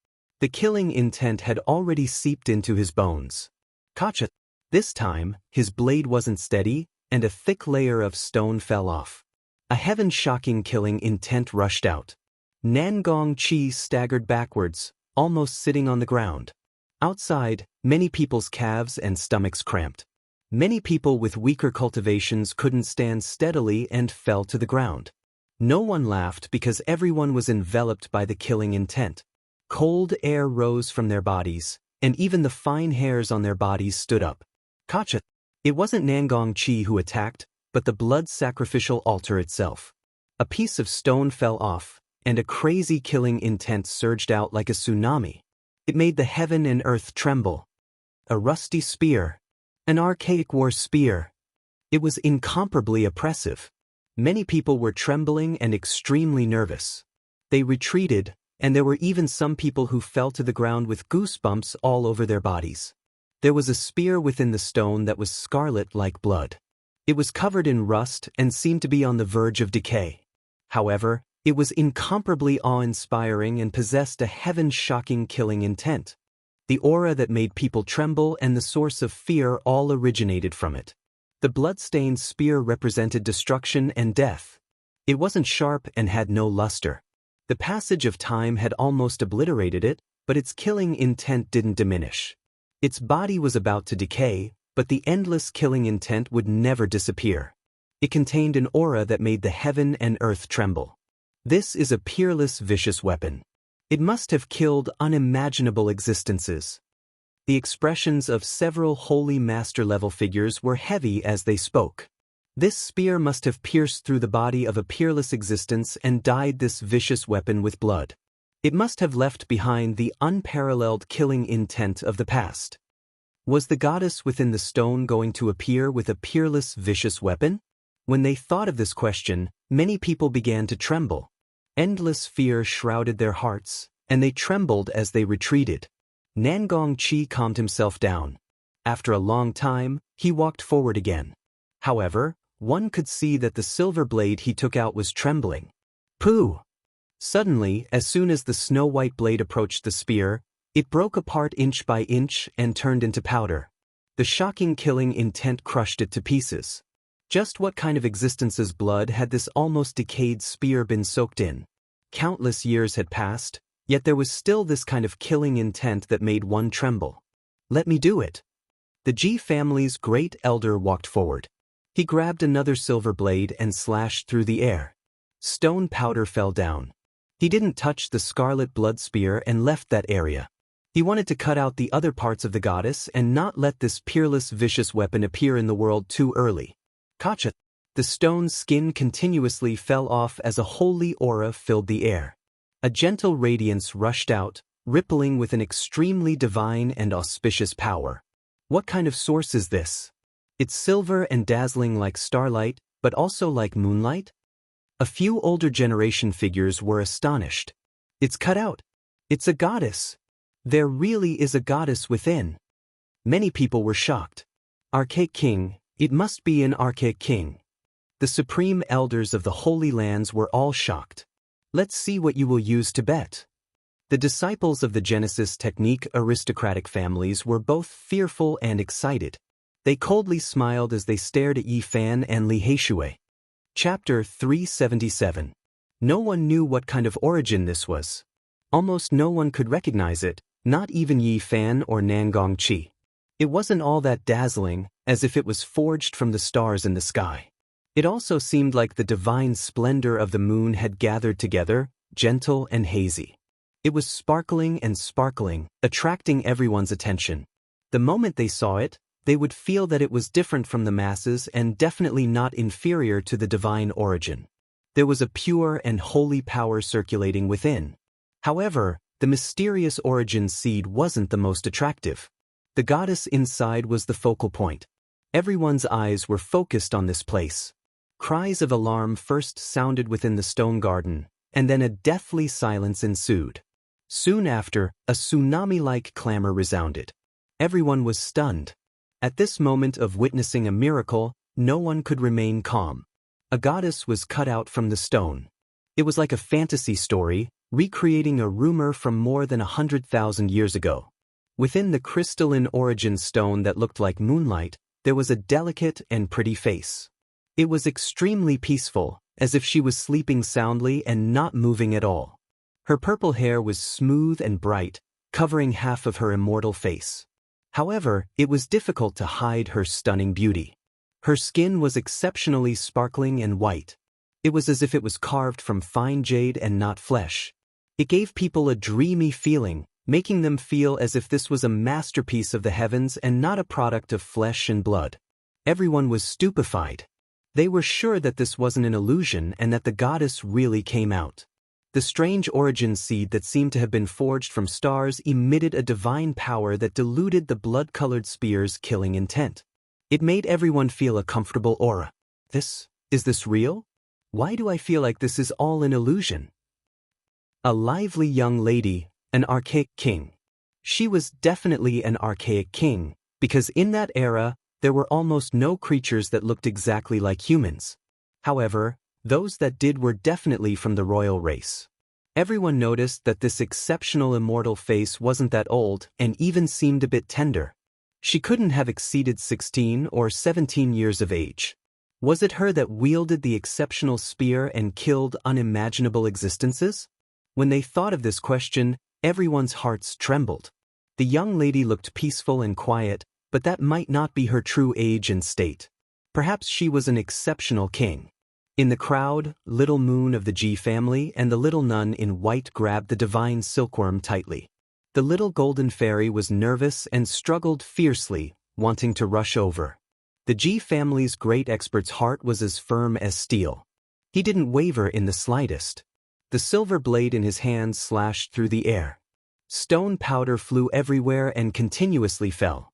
The killing intent had already seeped into his bones. Gotcha! This time, his blade wasn't steady, and a thick layer of stone fell off. A heaven-shocking killing intent rushed out. Nangong Chi staggered backwards, almost sitting on the ground. Outside, many people's calves and stomachs cramped. Many people with weaker cultivations couldn't stand steadily and fell to the ground. No one laughed because everyone was enveloped by the killing intent. Cold air rose from their bodies, and even the fine hairs on their bodies stood up. Gotcha! It wasn't Nangong Chi who attacked, but the blood sacrificial altar itself. A piece of stone fell off, and a crazy killing intent surged out like a tsunami. It made the heaven and earth tremble. A rusty spear. An archaic war spear. It was incomparably oppressive. Many people were trembling and extremely nervous. They retreated, and there were even some people who fell to the ground with goosebumps all over their bodies. There was a spear within the stone that was scarlet like blood. It was covered in rust and seemed to be on the verge of decay. However, it was incomparably awe-inspiring and possessed a heaven-shocking killing intent. The aura that made people tremble and the source of fear all originated from it. The blood-stained spear represented destruction and death. It wasn't sharp and had no luster. The passage of time had almost obliterated it, but its killing intent didn't diminish. Its body was about to decay, but the endless killing intent would never disappear. It contained an aura that made the heaven and earth tremble. This is a peerless, vicious weapon. It must have killed unimaginable existences. The expressions of several holy master-level figures were heavy as they spoke. This spear must have pierced through the body of a peerless existence and dyed this vicious weapon with blood. It must have left behind the unparalleled killing intent of the past. Was the goddess within the stone going to appear with a peerless, vicious weapon? When they thought of this question, many people began to tremble. Endless fear shrouded their hearts, and they trembled as they retreated. Nangong Chi calmed himself down. After a long time, he walked forward again. However, one could see that the silver blade he took out was trembling. Pooh! Suddenly, as soon as the snow-white blade approached the spear, it broke apart inch by inch and turned into powder. The shocking killing intent crushed it to pieces. Just what kind of existence's blood had this almost decayed spear been soaked in? Countless years had passed, yet there was still this kind of killing intent that made one tremble. Let me do it. The Ji family's great elder walked forward. He grabbed another silver blade and slashed through the air. Stone powder fell down. He didn't touch the scarlet blood spear and left that area. He wanted to cut out the other parts of the goddess and not let this peerless, vicious weapon appear in the world too early. Gotcha! The stone's skin continuously fell off as a holy aura filled the air. A gentle radiance rushed out, rippling with an extremely divine and auspicious power. What kind of source is this? It's silver and dazzling like starlight, but also like moonlight? A few older generation figures were astonished. It's cut out. It's a goddess. There really is a goddess within. Many people were shocked. Archaic king, it must be an archaic king. The supreme elders of the Holy Lands were all shocked. Let's see what you will use to bet. The disciples of the Genesis technique aristocratic families were both fearful and excited. They coldly smiled as they stared at Yi Fan and Li Heishui. Chapter 377. No one knew what kind of origin this was. Almost no one could recognize it, not even Yi Fan or Nangong Chi. It wasn't all that dazzling, as if it was forged from the stars in the sky. It also seemed like the divine splendor of the moon had gathered together, gentle and hazy. It was sparkling and sparkling, attracting everyone's attention. The moment they saw it, they would feel that it was different from the masses and definitely not inferior to the divine origin. There was a pure and holy power circulating within. However, the mysterious origin seed wasn't the most attractive. The goddess inside was the focal point. Everyone's eyes were focused on this place. Cries of alarm first sounded within the stone garden, and then a deathly silence ensued. Soon after, a tsunami-like clamor resounded. Everyone was stunned. At this moment of witnessing a miracle, no one could remain calm. A goddess was cut out from the stone. It was like a fantasy story, recreating a rumor from more than 100,000 years ago. Within the crystalline origin stone that looked like moonlight, there was a delicate and pretty face. It was extremely peaceful, as if she was sleeping soundly and not moving at all. Her purple hair was smooth and bright, covering half of her immortal face. However, it was difficult to hide her stunning beauty. Her skin was exceptionally sparkling and white. It was as if it was carved from fine jade and not flesh. It gave people a dreamy feeling, making them feel as if this was a masterpiece of the heavens and not a product of flesh and blood. Everyone was stupefied. They were sure that this wasn't an illusion and that the goddess really came out. The strange origin seed that seemed to have been forged from stars emitted a divine power that diluted the blood-colored spear's killing intent. It made everyone feel a comfortable aura. Is this real? Why do I feel like this is all an illusion? A lively young lady, an archaic king. She was definitely an archaic king, because in that era, there were almost no creatures that looked exactly like humans. However, those that did were definitely from the royal race. Everyone noticed that this exceptional immortal face wasn't that old and even seemed a bit tender. She couldn't have exceeded 16 or 17 years of age. Was it her that wielded the exceptional spear and killed unimaginable existences? When they thought of this question, everyone's hearts trembled. The young lady looked peaceful and quiet, but that might not be her true age and state. Perhaps she was an exceptional king. In the crowd, Little Moon of the G family and the little nun in white grabbed the divine silkworm tightly. The little golden fairy was nervous and struggled fiercely, wanting to rush over. The G family's great expert's heart was as firm as steel. He didn't waver in the slightest. The silver blade in his hand slashed through the air. Stone powder flew everywhere and continuously fell.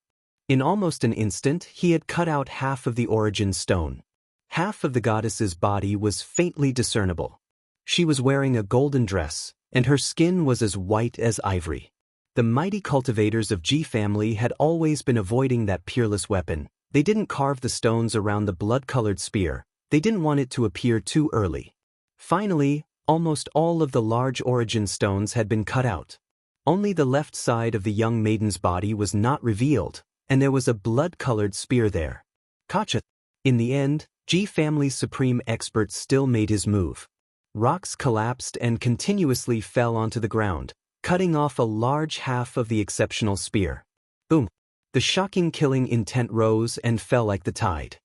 In almost an instant, he had cut out half of the origin stone. Half of the goddess's body was faintly discernible. She was wearing a golden dress, and her skin was as white as ivory. The mighty cultivators of G family had always been avoiding that peerless weapon. They didn't carve the stones around the blood-colored spear. They didn't want it to appear too early. Finally, almost all of the large origin stones had been cut out. Only the left side of the young maiden's body was not revealed, and there was a blood-colored spear there. Gotcha. In the end, G family's supreme expert still made his move. Rocks collapsed and continuously fell onto the ground, cutting off a large half of the exceptional spear. Boom! The shocking killing intent rose and fell like the tide.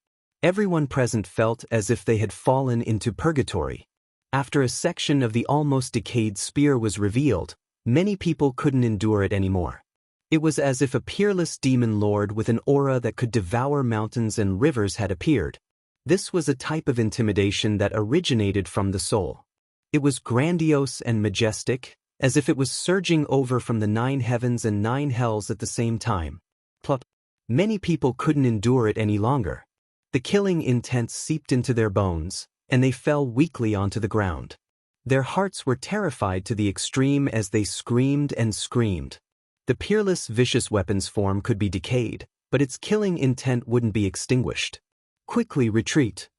Everyone present felt as if they had fallen into purgatory. After a section of the almost decayed spear was revealed, many people couldn't endure it anymore. It was as if a peerless demon lord with an aura that could devour mountains and rivers had appeared. This was a type of intimidation that originated from the soul. It was grandiose and majestic, as if it was surging over from the 9 heavens and 9 hells at the same time. Plop. Many people couldn't endure it any longer. The killing intent seeped into their bones, and they fell weakly onto the ground. Their hearts were terrified to the extreme as they screamed and screamed. The peerless vicious weapon's form could be decayed, but its killing intent wouldn't be extinguished. Quickly retreat.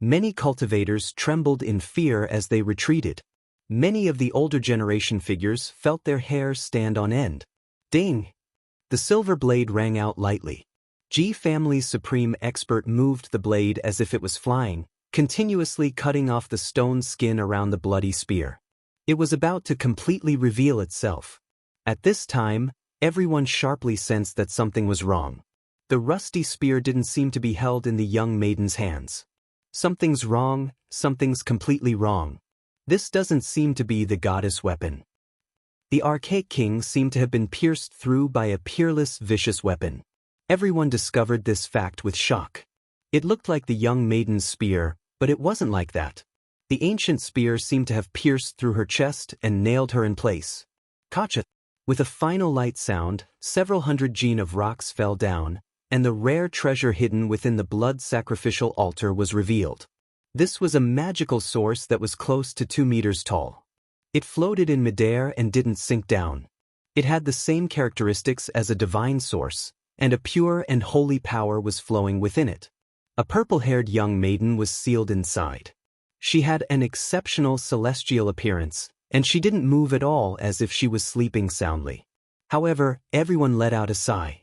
Many cultivators trembled in fear as they retreated. Many of the older generation figures felt their hair stand on end. Ding! The silver blade rang out lightly. G family's supreme expert moved the blade as if it was flying, continuously cutting off the stone skin around the bloody spear. It was about to completely reveal itself. At this time, everyone sharply sensed that something was wrong. The rusty spear didn't seem to be held in the young maiden's hands. Something's wrong, something's completely wrong. This doesn't seem to be the goddess weapon. The archaic king seemed to have been pierced through by a peerless, vicious weapon. Everyone discovered this fact with shock. It looked like the young maiden's spear, but it wasn't like that. The ancient spear seemed to have pierced through her chest and nailed her in place. Gotcha! With a final light sound, several hundred gene of rocks fell down, and the rare treasure hidden within the blood sacrificial altar was revealed. This was a magical source that was close to 2 meters tall. It floated in midair and didn't sink down. It had the same characteristics as a divine source, and a pure and holy power was flowing within it. A purple-haired young maiden was sealed inside. She had an exceptional celestial appearance, and she didn't move at all as if she was sleeping soundly. However, everyone let out a sigh.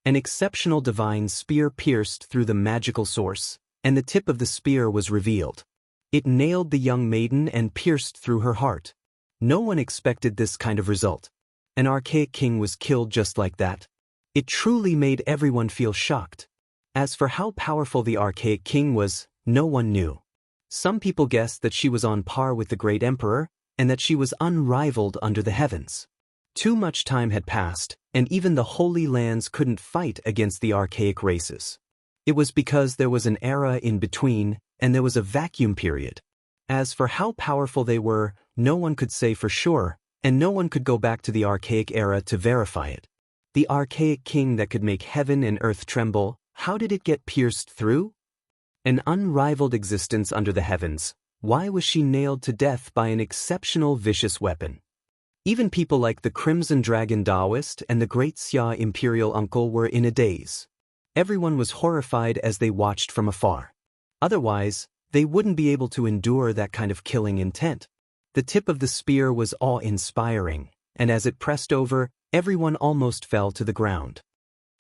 An exceptional divine spear pierced through the magical source, and the tip of the spear was revealed. It nailed the young maiden and pierced through her heart. No one expected this kind of result. An archaic king was killed just like that. It truly made everyone feel shocked. As for how powerful the archaic king was, no one knew. Some people guessed that she was on par with the great emperor, and that she was unrivaled under the heavens. Too much time had passed, and even the Holy Lands couldn't fight against the archaic races. It was because there was an era in between, and there was a vacuum period. As for how powerful they were, no one could say for sure, and no one could go back to the archaic era to verify it. The archaic king that could make heaven and earth tremble, how did it get pierced through? An unrivaled existence under the heavens. Why was she nailed to death by an exceptional vicious weapon? Even people like the Crimson Dragon Taoist and the Great Xia Imperial Uncle were in a daze. Everyone was horrified as they watched from afar. Otherwise, they wouldn't be able to endure that kind of killing intent. The tip of the spear was awe-inspiring, and as it pressed over, everyone almost fell to the ground.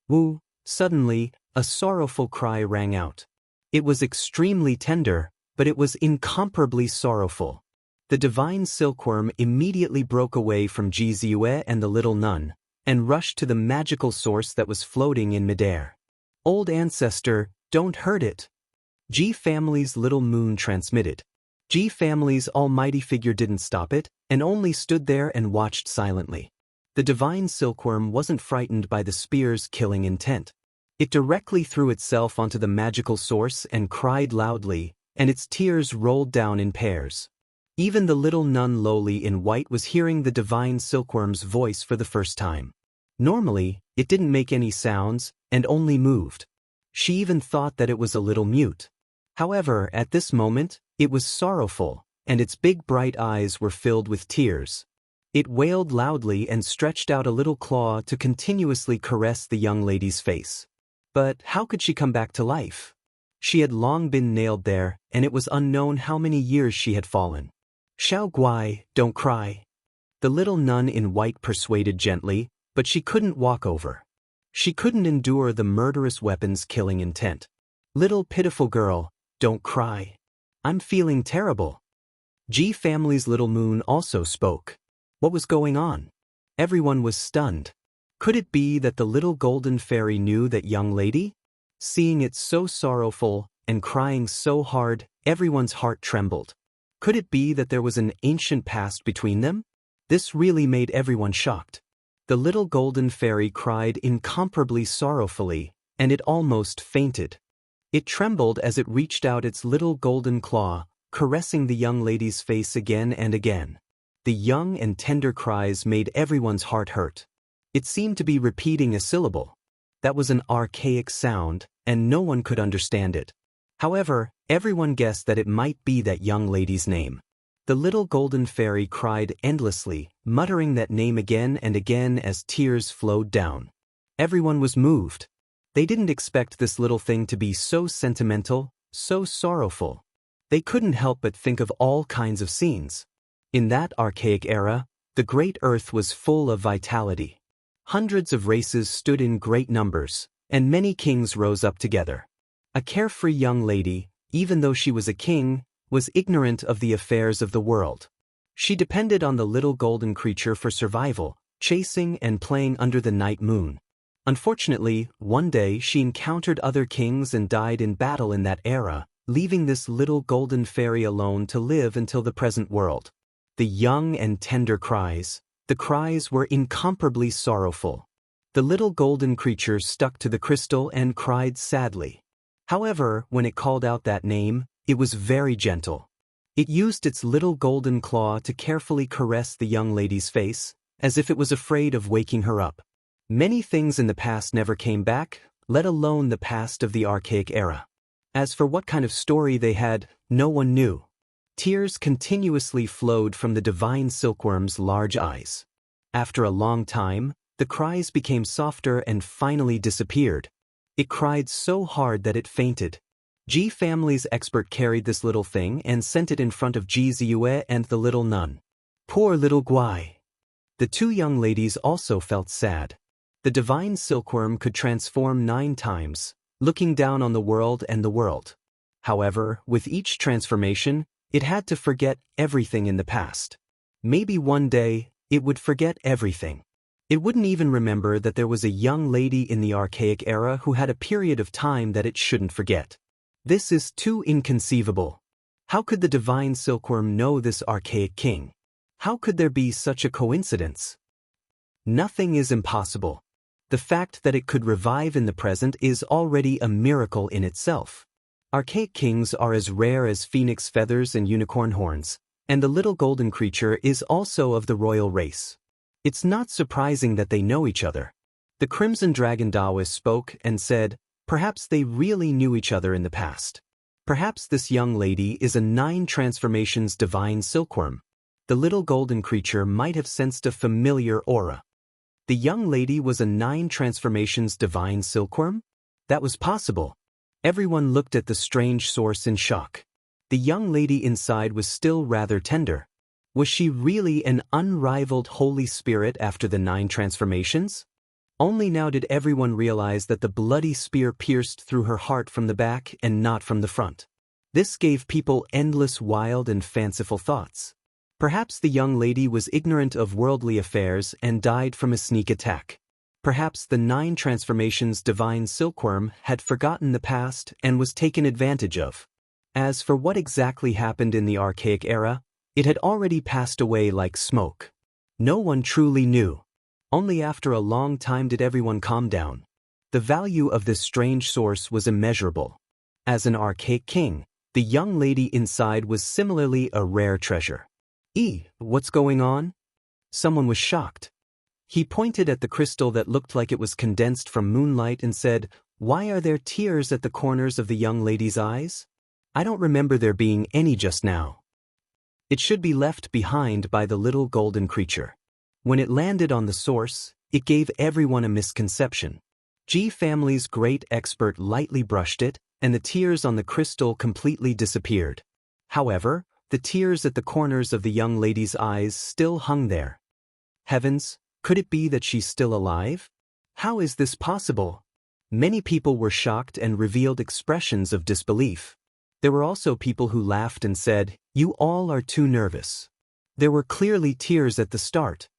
Woo! Suddenly, a sorrowful cry rang out. It was extremely tender, but it was incomparably sorrowful. The divine silkworm immediately broke away from Ji Ziyue and the little nun, and rushed to the magical source that was floating in midair. Old ancestor, don't hurt it. Ji family's little moon transmitted. Ji family's almighty figure didn't stop it, and only stood there and watched silently. The divine silkworm wasn't frightened by the spear's killing intent. It directly threw itself onto the magical source and cried loudly, and its tears rolled down in pairs. Even the little nun lowly in white was hearing the divine silkworm's voice for the first time. Normally, it didn't make any sounds, and only moved. She even thought that it was a little mute. However, at this moment, it was sorrowful, and its big bright eyes were filled with tears. It wailed loudly and stretched out a little claw to continuously caress the young lady's face. But how could she come back to life? She had long been nailed there, and it was unknown how many years she had fallen. Xiao Guai, don't cry. The little nun in white persuaded gently, but she couldn't walk over. She couldn't endure the murderous weapon's killing intent. Little pitiful girl, don't cry. I'm feeling terrible. Ji family's little moon also spoke. What was going on? Everyone was stunned. Could it be that the little golden fairy knew that young lady? Seeing it so sorrowful and crying so hard, everyone's heart trembled. Could it be that there was an ancient past between them? This really made everyone shocked. The little golden fairy cried incomparably sorrowfully, and it almost fainted. It trembled as it reached out its little golden claw, caressing the young lady's face again and again. The young and tender cries made everyone's heart hurt. It seemed to be repeating a syllable. That was an archaic sound, and no one could understand it. However, everyone guessed that it might be that young lady's name. The little golden fairy cried endlessly, muttering that name again and again as tears flowed down. Everyone was moved. They didn't expect this little thing to be so sentimental, so sorrowful. They couldn't help but think of all kinds of scenes. In that archaic era, the great earth was full of vitality. Hundreds of races stood in great numbers, and many kings rose up together. A carefree young lady, even though she was a king, was ignorant of the affairs of the world. She depended on the little golden creature for survival, chasing and playing under the night moon. Unfortunately, one day she encountered other kings and died in battle in that era, leaving this little golden fairy alone to live until the present world. The young and tender cries. The cries were incomparably sorrowful. The little golden creature stuck to the crystal and cried sadly. However, when it called out that name, it was very gentle. It used its little golden claw to carefully caress the young lady's face, as if it was afraid of waking her up. Many things in the past never came back, let alone the past of the archaic era. As for what kind of story they had, no one knew. Tears continuously flowed from the divine silkworm's large eyes. After a long time, the cries became softer and finally disappeared. It cried so hard that it fainted. Ji family's expert carried this little thing and sent it in front of Ji Ziyue and the little nun. Poor little Guai. The two young ladies also felt sad. The divine silkworm could transform 9 times, looking down on the world and the world. However, with each transformation, it had to forget everything in the past. Maybe one day, it would forget everything. It wouldn't even remember that there was a young lady in the archaic era who had a period of time that it shouldn't forget. This is too inconceivable. How could the divine silkworm know this archaic king? How could there be such a coincidence? Nothing is impossible. The fact that it could revive in the present is already a miracle in itself. Archaic kings are as rare as phoenix feathers and unicorn horns, and the little golden creature is also of the royal race. It's not surprising that they know each other. The Crimson Dragon Daoist spoke and said, perhaps they really knew each other in the past. Perhaps this young lady is a 9 transformations divine silkworm. The little golden creature might have sensed a familiar aura. The young lady was a 9 transformations divine silkworm? That was possible. Everyone looked at the strange source in shock. The young lady inside was still rather tender. Was she really an unrivaled Holy Spirit after the 9 transformations? Only now did everyone realize that the bloody spear pierced through her heart from the back and not from the front. This gave people endless wild and fanciful thoughts. Perhaps the young lady was ignorant of worldly affairs and died from a sneak attack. Perhaps the 9 transformations divine silkworm had forgotten the past and was taken advantage of. As for what exactly happened in the archaic era, it had already passed away like smoke. No one truly knew. Only after a long time did everyone calm down. The value of this strange source was immeasurable. As an archaic king, the young lady inside was similarly a rare treasure. What's going on? Someone was shocked. He pointed at the crystal that looked like it was condensed from moonlight and said, "Why are there tears at the corners of the young lady's eyes? I don't remember there being any just now." It should be left behind by the little golden creature. When it landed on the source, it gave everyone a misconception. Ji family's great expert lightly brushed it, and the tears on the crystal completely disappeared. However, the tears at the corners of the young lady's eyes still hung there. Heavens, could it be that she's still alive? How is this possible? Many people were shocked and revealed expressions of disbelief. There were also people who laughed and said, "You all are too nervous." There were clearly tears at the start.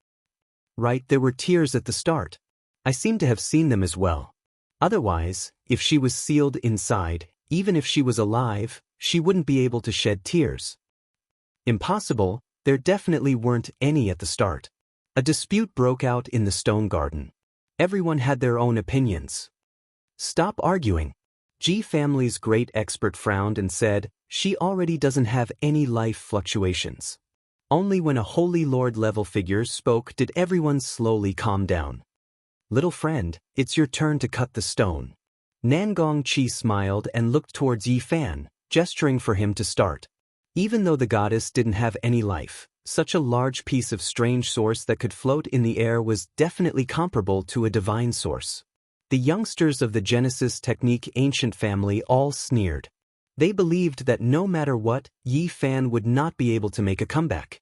Right, there were tears at the start. I seem to have seen them as well. Otherwise, if she was sealed inside, even if she was alive, she wouldn't be able to shed tears. Impossible, there definitely weren't any at the start. A dispute broke out in the stone garden. Everyone had their own opinions. Stop arguing. Ji family's great expert frowned and said, she already doesn't have any life fluctuations. Only when a Holy Lord level figure spoke did everyone slowly calm down. Little friend, it's your turn to cut the stone. Nangong Chi smiled and looked towards Yi Fan, gesturing for him to start. Even though the goddess didn't have any life, such a large piece of strange source that could float in the air was definitely comparable to a divine source. The youngsters of the Genesis Technique ancient family all sneered. They believed that no matter what, Yi Fan would not be able to make a comeback.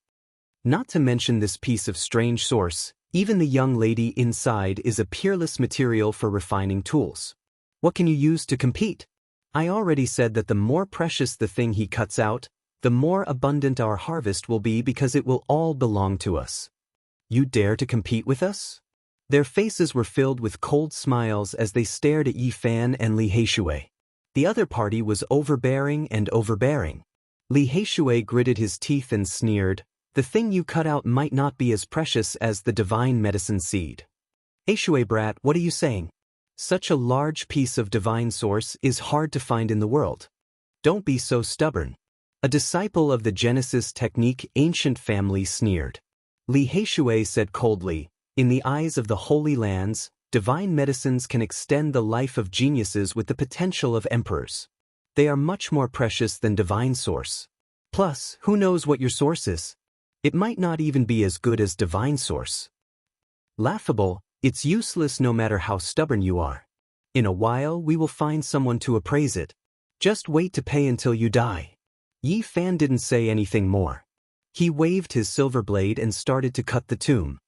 Not to mention this piece of strange source, even the young lady inside is a peerless material for refining tools. What can you use to compete? I already said that the more precious the thing he cuts out, the more abundant our harvest will be because it will all belong to us. You dare to compete with us? Their faces were filled with cold smiles as they stared at Yi Fan and Li Heishui. The other party was overbearing and overbearing. Li Heishui gritted his teeth and sneered, "The thing you cut out might not be as precious as the divine medicine seed." "Heishui brat, what are you saying? Such a large piece of divine source is hard to find in the world. Don't be so stubborn." A disciple of the Genesis Technique ancient family sneered. Li Heishui said coldly, "In the eyes of the Holy Lands, divine medicines can extend the life of geniuses with the potential of emperors. They are much more precious than divine source. Plus, who knows what your source is? It might not even be as good as divine source. Laughable, it's useless no matter how stubborn you are. In a while we will find someone to appraise it. Just wait to pay until you die. Yi Fan didn't say anything more. He waved his silver blade and started to cut the tomb.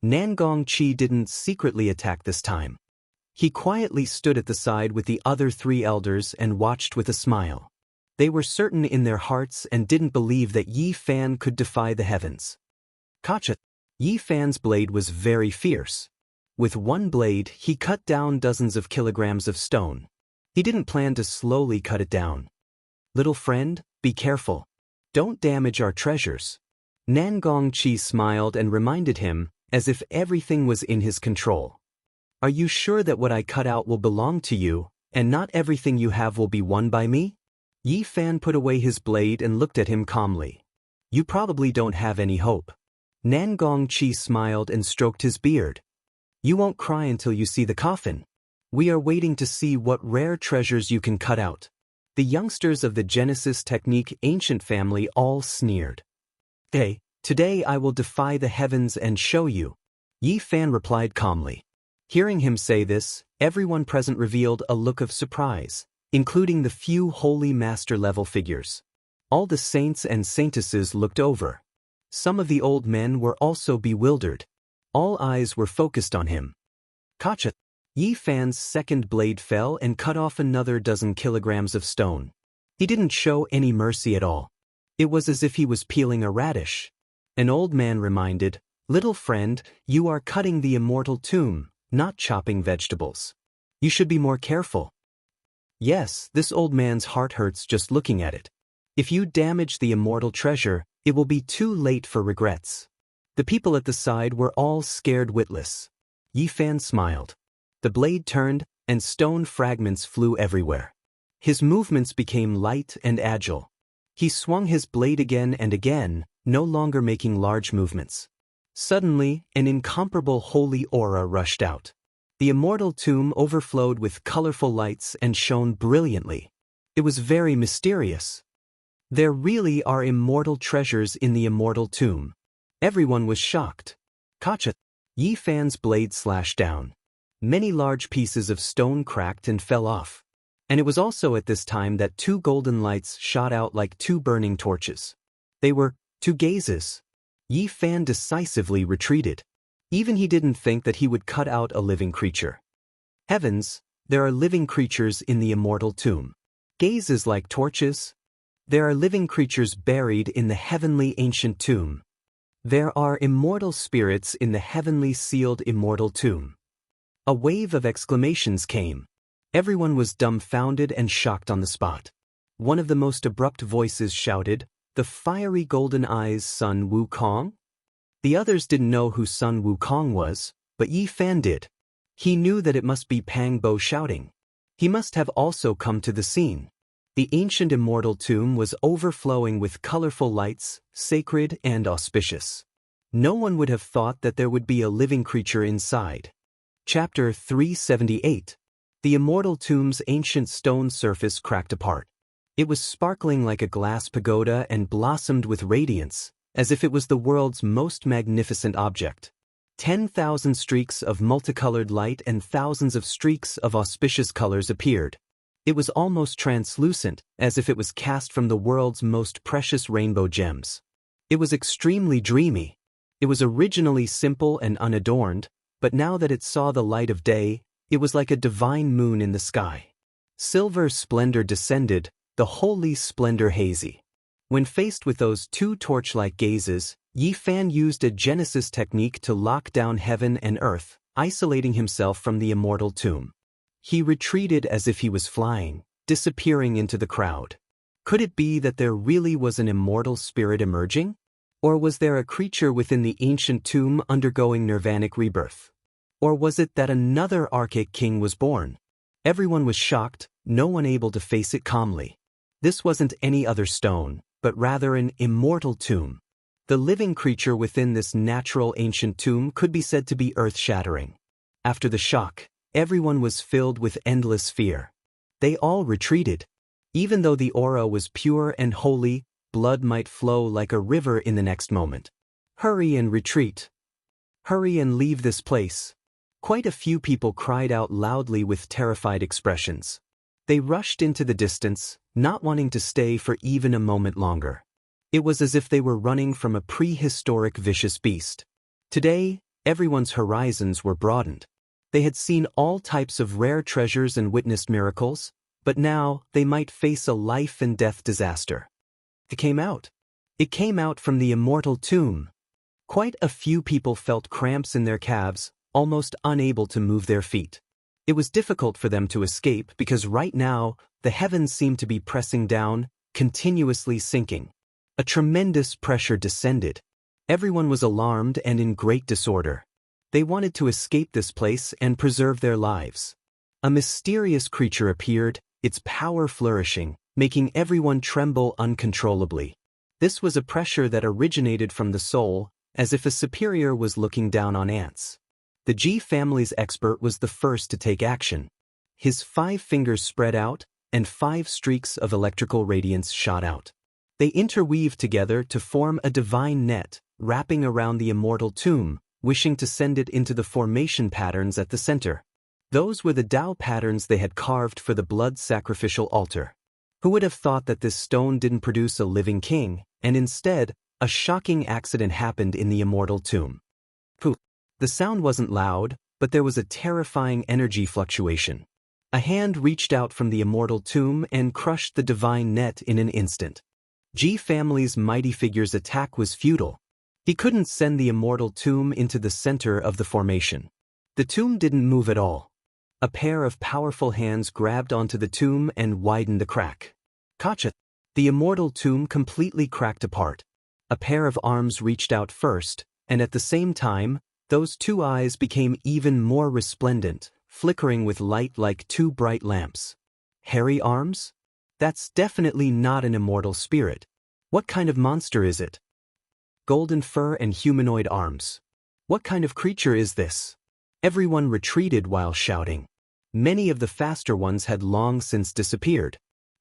Nangong Chi didn't secretly attack this time. He quietly stood at the side with the other 3 elders and watched with a smile. They were certain in their hearts and didn't believe that Yi Fan could defy the heavens. Kacha! Yi Fan's blade was very fierce. With one blade, he cut down dozens of kilograms of stone. He didn't plan to slowly cut it down. Little friend, be careful. Don't damage our treasures. Nangong Chi smiled and reminded him, as if everything was in his control. Are you sure that what I cut out will belong to you, and not everything you have will be won by me? Yi Fan put away his blade and looked at him calmly. You probably don't have any hope. Nangong Chi smiled and stroked his beard. You won't cry until you see the coffin. We are waiting to see what rare treasures you can cut out. The youngsters of the Genesis Technique ancient family all sneered. Hey, today I will defy the heavens and show you. Yi Fan replied calmly. Hearing him say this, everyone present revealed a look of surprise, including the few holy master-level figures. All the saints and saintesses looked over. Some of the old men were also bewildered. All eyes were focused on him. Kacha! Yi Fan's second blade fell and cut off another dozen kilograms of stone. He didn't show any mercy at all. It was as if he was peeling a radish. An old man reminded, Little friend, you are cutting the immortal tomb, not chopping vegetables. You should be more careful. Yes, this old man's heart hurts just looking at it. If you damage the immortal treasure, it will be too late for regrets. The people at the side were all scared witless. Yi Fan smiled. The blade turned, and stone fragments flew everywhere. His movements became light and agile. He swung his blade again and again, no longer making large movements. Suddenly, an incomparable holy aura rushed out. The immortal tomb overflowed with colorful lights and shone brilliantly. It was very mysterious. There really are immortal treasures in the immortal tomb. Everyone was shocked. Kacha! Yi Fan's blade slashed down. Many large pieces of stone cracked and fell off. And it was also at this time that 2 golden lights shot out like 2 burning torches. They were 2 gazes. Yi Fan decisively retreated. Even he didn't think that he would cut out a living creature. Heavens, there are living creatures in the immortal tomb. Gazes like torches. There are living creatures buried in the heavenly ancient tomb. There are immortal spirits in the heavenly sealed immortal tomb. A wave of exclamations came. Everyone was dumbfounded and shocked on the spot. One of the most abrupt voices shouted, The fiery golden eyes Sun Wukong? The others didn't know who Sun Wukong was, but Yi Fan did. He knew that it must be Pang Bo shouting. He must have also come to the scene. The ancient immortal tomb was overflowing with colorful lights, sacred and auspicious. No one would have thought that there would be a living creature inside. Chapter 378. The immortal tomb's ancient stone surface cracked apart. It was sparkling like a glass pagoda and blossomed with radiance, as if it was the world's most magnificent object. 10,000 streaks of multicolored light and thousands of streaks of auspicious colors appeared. It was almost translucent, as if it was cast from the world's most precious rainbow gems. It was extremely dreamy. It was originally simple and unadorned, but now that it saw the light of day, it was like a divine moon in the sky. Silver splendor descended, the holy splendor hazy. When faced with those 2 torch-like gazes, Yi Fan used a Genesis technique to lock down heaven and earth, isolating himself from the immortal tomb. He retreated as if he was flying, disappearing into the crowd. Could it be that there really was an immortal spirit emerging? Or was there a creature within the ancient tomb undergoing nirvanic rebirth? Or was it that another archaic king was born? Everyone was shocked, no one able to face it calmly. This wasn't any other stone, but rather an immortal tomb. The living creature within this natural ancient tomb could be said to be earth-shattering. After the shock, everyone was filled with endless fear. They all retreated. Even though the aura was pure and holy, blood might flow like a river in the next moment. Hurry and retreat. Hurry and leave this place. Quite a few people cried out loudly with terrified expressions. They rushed into the distance, not wanting to stay for even a moment longer. It was as if they were running from a prehistoric vicious beast. Today, everyone's horizons were broadened. They had seen all types of rare treasures and witnessed miracles, but now they might face a life-and-death disaster. It came out. It came out from the immortal tomb. Quite a few people felt cramps in their calves, almost unable to move their feet. It was difficult for them to escape because right now, the heavens seemed to be pressing down, continuously sinking. A tremendous pressure descended. Everyone was alarmed and in great disorder. They wanted to escape this place and preserve their lives. A mysterious creature appeared, its power flourishing, making everyone tremble uncontrollably. This was a pressure that originated from the soul, as if a superior was looking down on ants. The Ji family's expert was the first to take action. His 5 fingers spread out, and 5 streaks of electrical radiance shot out. They interweaved together to form a divine net, wrapping around the immortal tomb, wishing to send it into the formation patterns at the center. Those were the Tao patterns they had carved for the blood sacrificial altar. Who would have thought that this stone didn't produce a living king, and instead, a shocking accident happened in the immortal tomb. Poof! The sound wasn't loud, but there was a terrifying energy fluctuation. A hand reached out from the immortal tomb and crushed the divine net in an instant. Ji family's mighty figure's attack was futile. He couldn't send the immortal tomb into the center of the formation. The tomb didn't move at all. A pair of powerful hands grabbed onto the tomb and widened the crack. Gotcha! The immortal tomb completely cracked apart. A pair of arms reached out first, and at the same time, those 2 eyes became even more resplendent, flickering with light like 2 bright lamps. Hairy arms? That's definitely not an immortal spirit. What kind of monster is it? Golden fur and humanoid arms. What kind of creature is this? Everyone retreated while shouting. Many of the faster ones had long since disappeared.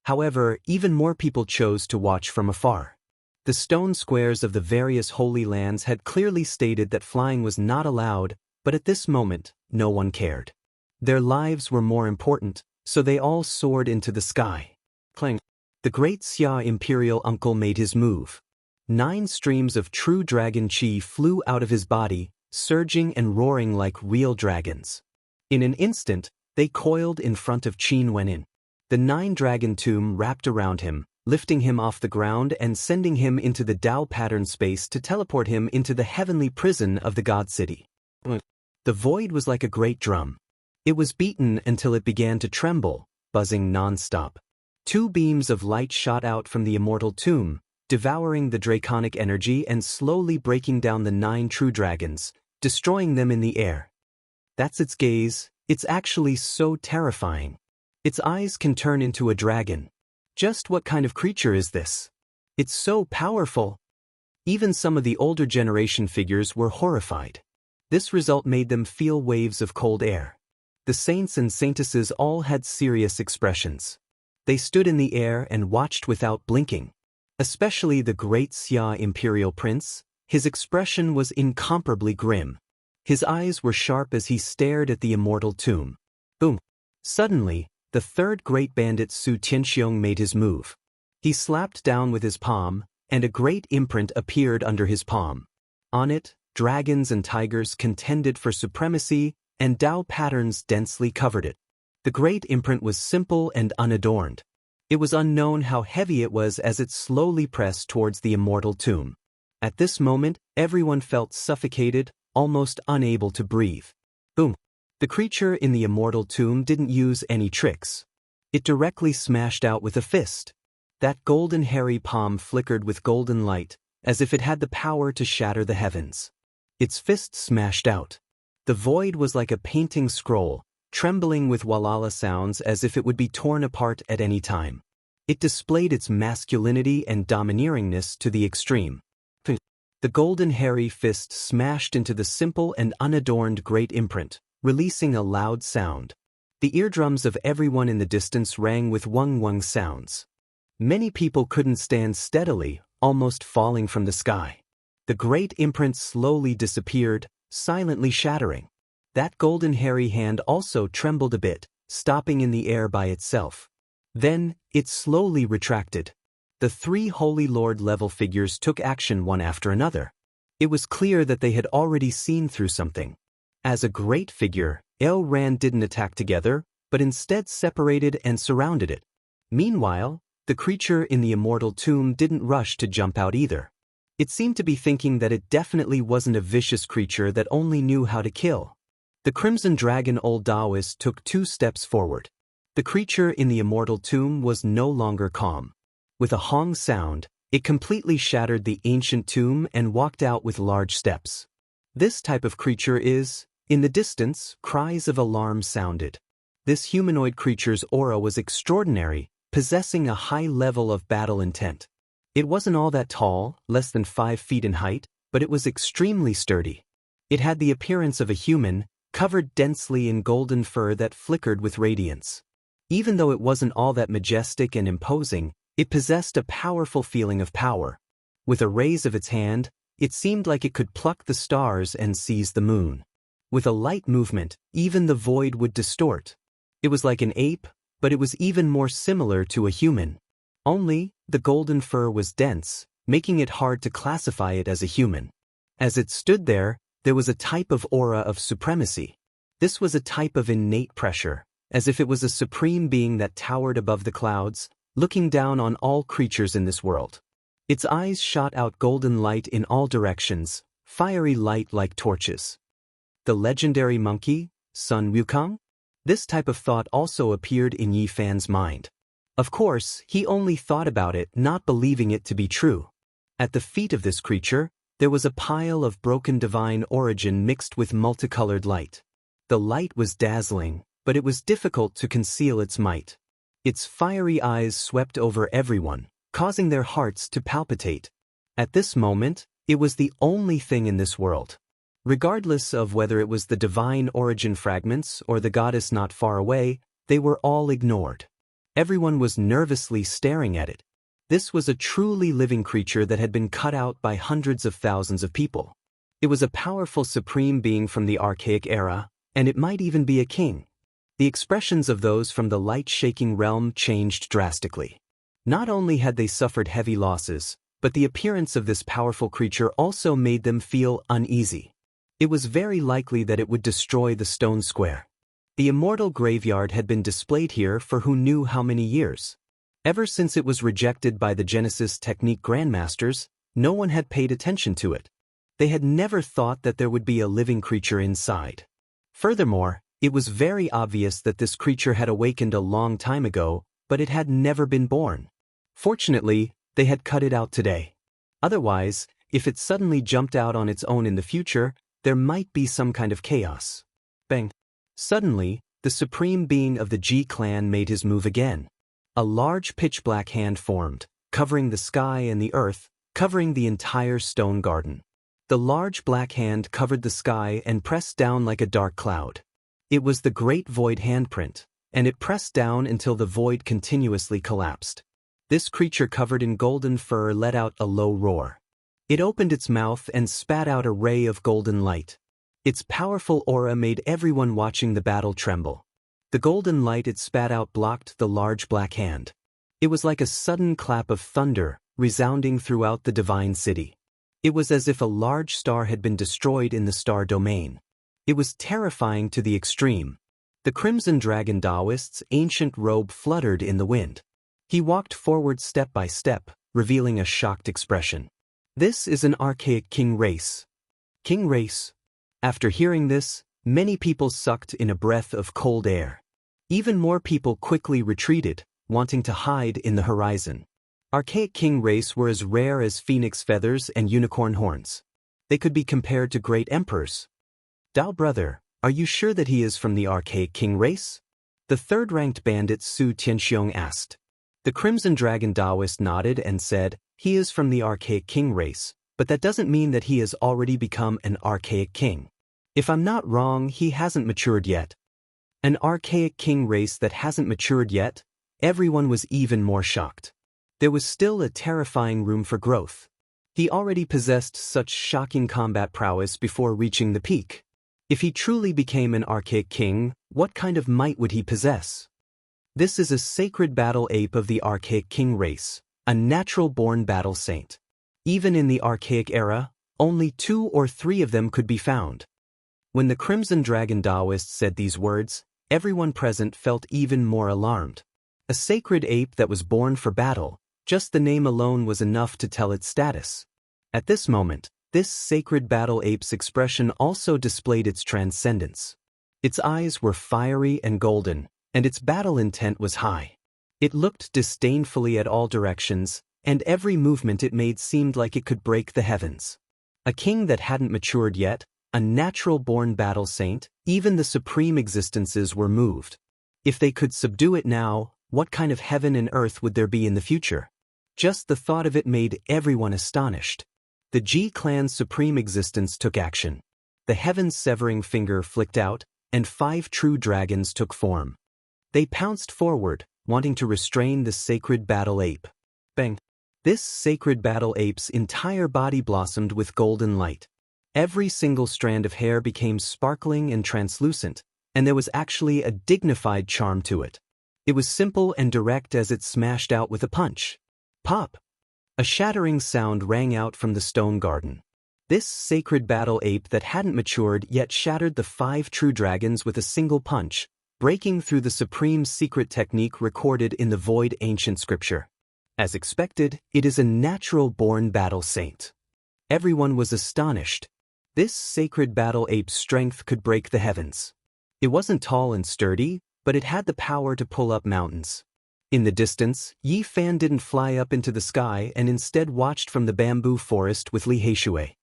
However, even more people chose to watch from afar. The stone squares of the various holy lands had clearly stated that flying was not allowed, but at this moment, no one cared. Their lives were more important, so they all soared into the sky. Clang! The great Xia imperial uncle made his move. 9 streams of true dragon chi flew out of his body, surging and roaring like real dragons. In an instant, they coiled in front of Qin Wenin. The 9-dragon tomb wrapped around him, lifting him off the ground and sending him into the Tao pattern space to teleport him into the heavenly prison of the God City. The void was like a great drum. It was beaten until it began to tremble, buzzing non-stop. 2 beams of light shot out from the immortal tomb, devouring the draconic energy and slowly breaking down the 9 true dragons, destroying them in the air. That's its gaze. It's actually so terrifying. Its eyes can turn into a dragon. Just what kind of creature is this? It's so powerful. Even some of the older generation figures were horrified. This result made them feel waves of cold air. The saints and saintesses all had serious expressions. They stood in the air and watched without blinking. Especially the great Xia imperial prince, his expression was incomparably grim. His eyes were sharp as he stared at the immortal tomb. Boom! Suddenly, the 3rd great bandit Su Tianxiong made his move. He slapped down with his palm, and a great imprint appeared under his palm. On it, dragons and tigers contended for supremacy, and Tao patterns densely covered it. The great imprint was simple and unadorned. It was unknown how heavy it was as it slowly pressed towards the immortal tomb. At this moment, everyone felt suffocated, almost unable to breathe. Boom! The creature in the immortal tomb didn't use any tricks. It directly smashed out with a fist. That golden hairy palm flickered with golden light, as if it had the power to shatter the heavens. Its fist smashed out. The void was like a painting scroll, trembling with walala sounds as if it would be torn apart at any time. It displayed its masculinity and domineeringness to the extreme. The golden hairy fist smashed into the simple and unadorned great imprint, releasing a loud sound. The eardrums of everyone in the distance rang with wung-wung sounds. Many people couldn't stand steadily, almost falling from the sky. The great imprint slowly disappeared, silently shattering. That golden hairy hand also trembled a bit, stopping in the air by itself. Then, it slowly retracted. The three Holy Lord level figures took action one after another. It was clear that they had already seen through something. As a great figure, El Ran didn't attack together, but instead separated and surrounded it. Meanwhile, the creature in the immortal tomb didn't rush to jump out either. It seemed to be thinking that it definitely wasn't a vicious creature that only knew how to kill. The Crimson Dragon Old Taoist took 2 steps forward. The creature in the immortal tomb was no longer calm. With a hong sound, it completely shattered the ancient tomb and walked out with large steps. This type of creature is, in the distance, cries of alarm sounded. This humanoid creature's aura was extraordinary, possessing a high level of battle intent. It wasn't all that tall, less than 5 feet in height, but it was extremely sturdy. It had the appearance of a human, covered densely in golden fur that flickered with radiance. Even though it wasn't all that majestic and imposing, it possessed a powerful feeling of power. With a raise of its hand, it seemed like it could pluck the stars and seize the moon. With a light movement, even the void would distort. It was like an ape, but it was even more similar to a human. Only, the golden fur was dense, making it hard to classify it as a human. As it stood there was a type of aura of supremacy. This was a type of innate pressure, as if it was a supreme being that towered above the clouds, looking down on all creatures in this world. Its eyes shot out golden light in all directions, fiery light like torches. The legendary monkey, Sun Wukong? This type of thought also appeared in Yi Fan's mind. Of course, he only thought about it, not believing it to be true. At the feet of this creature, there was a pile of broken divine origin mixed with multicolored light. The light was dazzling, but it was difficult to conceal its might. Its fiery eyes swept over everyone, causing their hearts to palpitate. At this moment, it was the only thing in this world. Regardless of whether it was the divine origin fragments or the goddess not far away, they were all ignored. Everyone was nervously staring at it. This was a truly living creature that had been cut out by hundreds of thousands of people. It was a powerful supreme being from the archaic era, and it might even be a king. The expressions of those from the light-shaking realm changed drastically. Not only had they suffered heavy losses, but the appearance of this powerful creature also made them feel uneasy. It was very likely that it would destroy the stone square. The immortal graveyard had been displayed here for who knew how many years. Ever since it was rejected by the Genesis Technique Grandmasters, no one had paid attention to it. They had never thought that there would be a living creature inside. Furthermore, it was very obvious that this creature had awakened a long time ago, but it had never been born. Fortunately, they had cut it out today. Otherwise, if it suddenly jumped out on its own in the future, there might be some kind of chaos. Bang! Suddenly, the supreme being of the Ji clan made his move again. A large pitch-black hand formed, covering the sky and the earth, covering the entire stone garden. The large black hand covered the sky and pressed down like a dark cloud. It was the Great Void handprint, and it pressed down until the void continuously collapsed. This creature covered in golden fur let out a low roar. It opened its mouth and spat out a ray of golden light. Its powerful aura made everyone watching the battle tremble. The golden light it spat out blocked the large black hand. It was like a sudden clap of thunder, resounding throughout the divine city. It was as if a large star had been destroyed in the star domain. It was terrifying to the extreme. The Crimson Dragon Taoist's ancient robe fluttered in the wind. He walked forward step by step, revealing a shocked expression. This is an archaic king race. King race? After hearing this, many people sucked in a breath of cold air. Even more people quickly retreated, wanting to hide in the horizon. Archaic king race were as rare as phoenix feathers and unicorn horns. They could be compared to great emperors. Dao brother, are you sure that he is from the archaic king race? The third-ranked bandit Su Tianxiong asked. The Crimson Dragon Taoist nodded and said, he is from the archaic king race, but that doesn't mean that he has already become an archaic king. If I'm not wrong, he hasn't matured yet. An archaic king race that hasn't matured yet? Everyone was even more shocked. There was still a terrifying room for growth. He already possessed such shocking combat prowess before reaching the peak. If he truly became an archaic king, what kind of might would he possess? This is a sacred battle ape of the archaic king race, a natural-born battle saint. Even in the archaic era, only 2 or 3 of them could be found. When the Crimson Dragon Taoist said these words, everyone present felt even more alarmed. A sacred ape that was born for battle, just the name alone was enough to tell its status. At this moment, this sacred battle ape's expression also displayed its transcendence. Its eyes were fiery and golden, and its battle intent was high. It looked disdainfully at all directions, and every movement it made seemed like it could break the heavens. A king that hadn't matured yet, a natural-born battle saint, even the supreme existences were moved. If they could subdue it now, what kind of heaven and earth would there be in the future? Just the thought of it made everyone astonished. The Ji clan's supreme existence took action. The heaven-severing finger flicked out, and 5 true dragons took form. They pounced forward, wanting to restrain the sacred battle ape. Bang! This sacred battle ape's entire body blossomed with golden light. Every single strand of hair became sparkling and translucent, and there was actually a dignified charm to it. It was simple and direct as it smashed out with a punch. Pop! A shattering sound rang out from the stone garden. This sacred battle ape that hadn't matured yet shattered the 5 true dragons with a single punch, breaking through the supreme secret technique recorded in the void ancient scripture. As expected, it is a natural-born battle saint. Everyone was astonished. This sacred battle ape's strength could break the heavens. It wasn't tall and sturdy, but it had the power to pull up mountains. In the distance, Yi Fan didn't fly up into the sky and instead watched from the bamboo forest with Li Heishui.